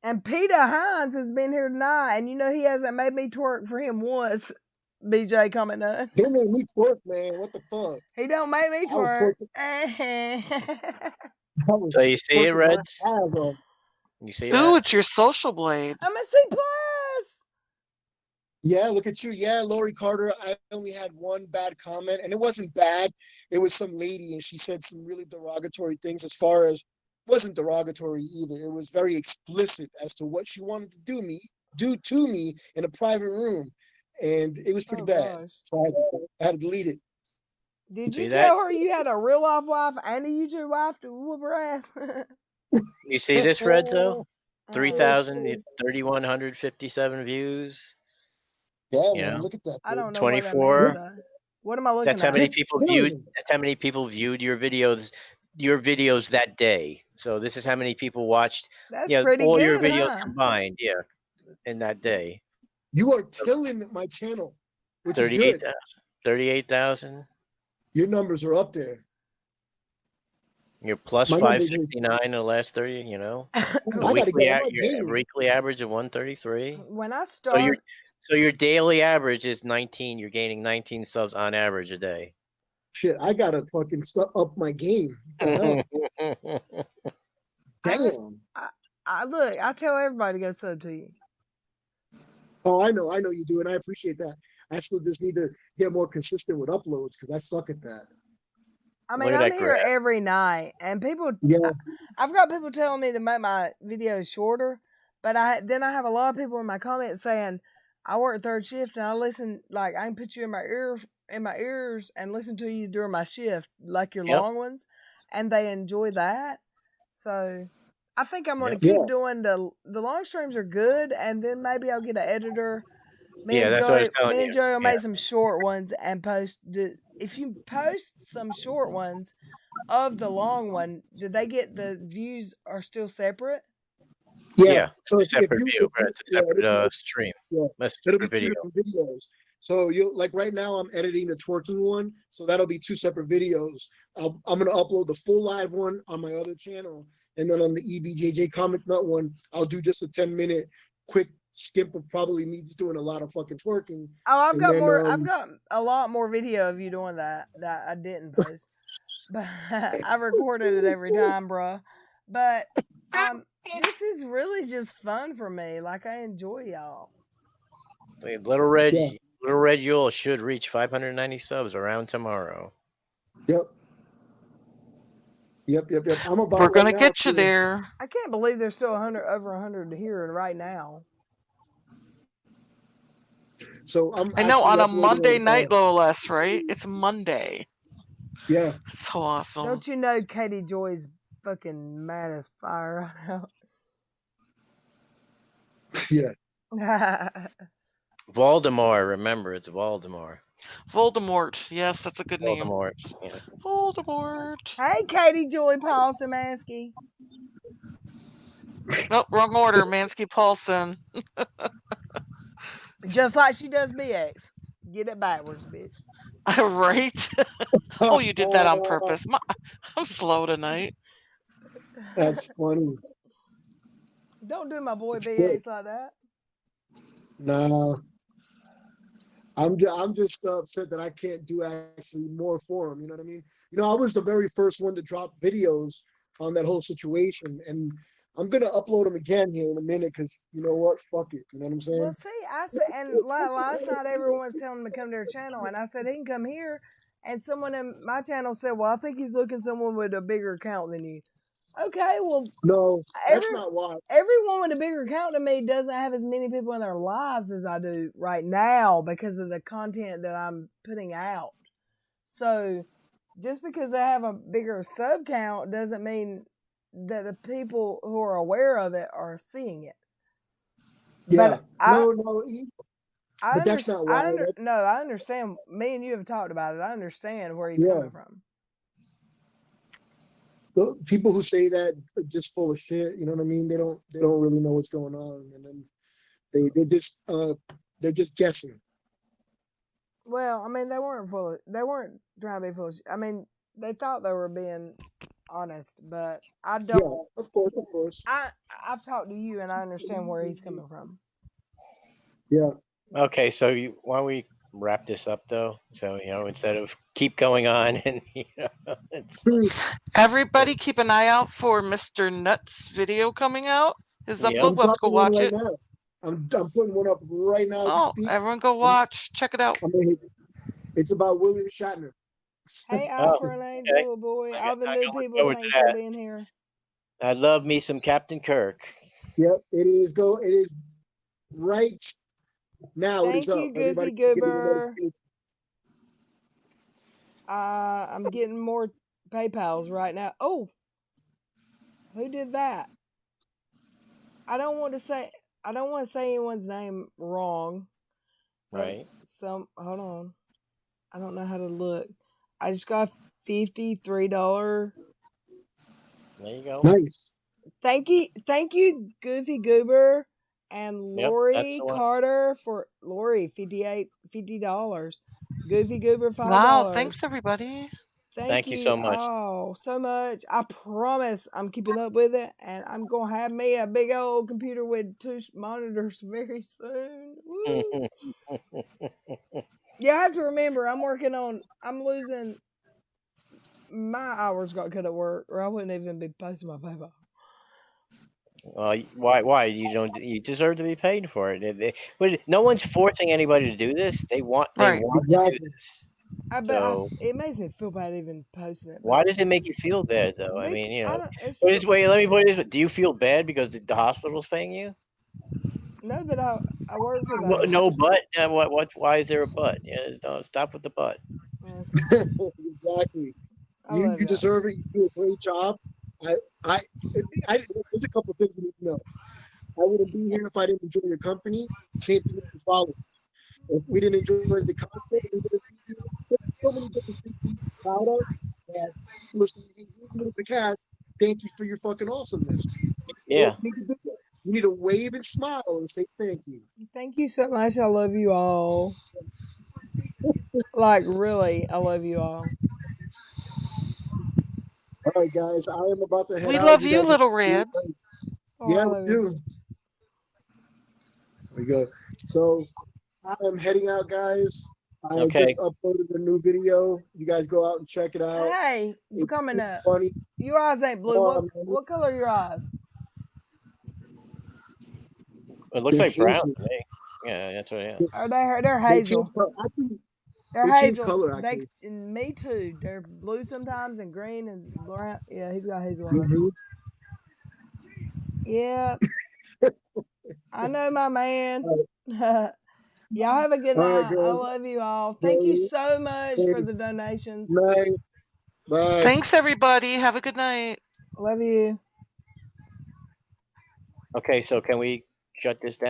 And Peter Hines has been here tonight, and he hasn't made me twerk for him once. BJ coming up. He made me twerk, man. What the fuck? He don't make me twerk. So you see it, Reds? You see that? Ooh, it's your social blade. I'm a C+. Yeah, look at you. Yeah, Lori Carter. I only had 1 bad comment, and it wasn't bad. It was some lady, and she said some really derogatory things. Wasn't derogatory either. It was very explicit as to what she wanted to do to me in a private room, and it was pretty bad. Gosh. So I had to delete it. Did See you that? tell her you had a real life wife and a YouTube wife to whoop her ass? You see this, Redzo? Uh, 3,157 views. Yeah, You man, know, look at that. I don't know what that means 24. though. What am I looking That's how at? many Just people killing viewed. it. That's how many people viewed your videos. Your videos that day. So this is how many people watched. That's Yeah, pretty all your good, videos huh? combined. Yeah, in that day. You are killing my channel, which is 38,000. good. 38,000. Your numbers are up there. You're plus My numbers are. 569 in the last 30. You know, I gotta get on my your game. weekly average of 133. When I So your start, daily average is 19. You're gaining 19 subs on average a day. Shit, I gotta fucking up my game. What the hell? Damn. I look. I tell everybody to go sub to you. Oh, I know you do, and I appreciate that. I still just need to get more consistent with uploads because I suck at that. I mean, I'm here every night, and people. Yeah. I've got people telling me to make my videos shorter, but I have a lot of people in my comments saying, "I work third shift and I listen. Like I can put you in my ears and listen to you during my shift, like your long ones," and they enjoy that. So I think I'm going to keep doing the long streams are good, and then maybe I'll get an editor. That's what I was telling Me you. and Joey will make some short ones and post. If you post some short ones of the long one, do they get the views are still separate? Yeah. So separate view, it's a separate stream. Yeah. That's It'll be video. 2 different videos. So you like right now I'm editing the twerking one, so that'll be 2 separate videos. I'm gonna upload the full live one on my other channel, and then on the EBJJ Comic Nut one, I'll do just a 10-minute quick skip of probably me just doing a lot of fucking twerking. Oh, I've got a lot more video of you doing that I didn't post. But I recorded it every time, bruh. But this is really just fun for me. Like I enjoy y'all. Little Red Yule should reach 590 subs around tomorrow. Yep. I'm about. We're gonna get you there. I can't believe there's still over 100 here right now. So I know on a Monday night, no less, right? It's Monday. Yeah. So awesome. Don't you know Katie Joy's fucking mad as fire right now? Yeah. Voldemort, remember it's Voldemort. Voldemort, yes, that's a good name. Voldemort, yeah. Voldemort. Hey, Katie Joy Paulson Mansky. Nope, wrong order. Mansky Paulson. Just like she does BX. Get it backwards, bitch. Right? Oh, you did that on purpose. I'm slow tonight. That's funny. Don't do my boy BX like that. Nah. I'm just upset that I can't do actually more for him. You know what I mean? You know, I was the very first one to drop videos on that whole situation, and I'm gonna upload them again here in a minute because you know what? Fuck it. You know what I'm saying? Well, see, I said, and last night everyone's telling him to come to their channel, and I said he can come here, and someone in my channel said, "Well, I think he's looking someone with a bigger account than you." Okay, well, no, that's not why. Everyone with a bigger account than me doesn't have as many people in their lives as I do right now because of the content that I'm putting out. So, just because they have a bigger sub count doesn't mean that the people who are aware of it are seeing it. Yeah, but that's not why. I understand. Me and you have talked about it. I understand where he's coming from. The people who say that are just full of shit. You know what I mean? They don't really know what's going on, and then they're just guessing. Well, I mean, they weren't trying to be full of shit. I mean, they thought they were being honest, but I don't. Yeah, of course. I've talked to you, and I understand where he's coming from. Yeah. Okay, so why don't we wrap this up though? So instead of keep going on and everybody keep an eye out for Mr. Nuts video coming out. His upload. We'll have to go watch it. Now. I'm putting one up right now. Oh, everyone go watch. Check it out. It's about William Shatner. Hey, Alfred and Angel, boy. All the new people, thanks for being here. I love me some Captain Kirk. Yep, it is. It is right now. Thank you, Goofy Goober. I'm getting more PayPals right now. Oh, who did that? I don't want to say anyone's name wrong. Right. Hold on. I don't know how to look. I just got $53. There you go. Nice. Thank you, Goofy Goober and Yep, Lori Carter for Lori $50. Goofy Goober $5. Wow, thanks everybody. Thank you so much. all so much. I promise I'm keeping up with it, and I'm gonna have me a big old computer with 2 monitors very soon. Woo. You have to remember, I'm losing my hours got cut at work, or I wouldn't even be posting my PayPal. Why you deserve to be paid for it. No one's forcing anybody to do this. They want to do this. It makes me feel bad even posting it. Why does it make you feel bad though? I mean, let me put it this way. Do you feel bad because the hospital's paying you? No, but I work for them. Well, no, but why is there a but? Yeah, don't stop with the but. Exactly. You deserve it. You do a great job. There's a couple of things you need to know. I wouldn't be here if I didn't enjoy your company. Same thing with the followers. If we didn't enjoy the content, we wouldn't be here. There's so many different things to be proud of. And listen, here's a little bit of cash. Thank you for your fucking awesomeness. Yeah. You need to wave and smile and say thank you. Thank you so much. I love you all. Like, really, I love you all. All right, guys, I am about to head out. We love you, Little Red. Yeah, we do. There we go. So I am heading out, guys. I just uploaded a new video. You guys go out and check it out. Hey, it's coming up. Funny. Your eyes ain't blue. What color are your eyes? It looks like brown to me. Yeah, that's what. Yeah. They're hazel. They're hazel. Color, actually. Me too. They're blue sometimes and green and brown. Yeah, he's got hazel eyes. Mm-hmm. Yeah. I know my man. Y'all have a good night. I love you all. Thank you so much for the donations. Bye. Bye. Thanks, everybody. Have a good night. Love you. Okay, so can we shut this down?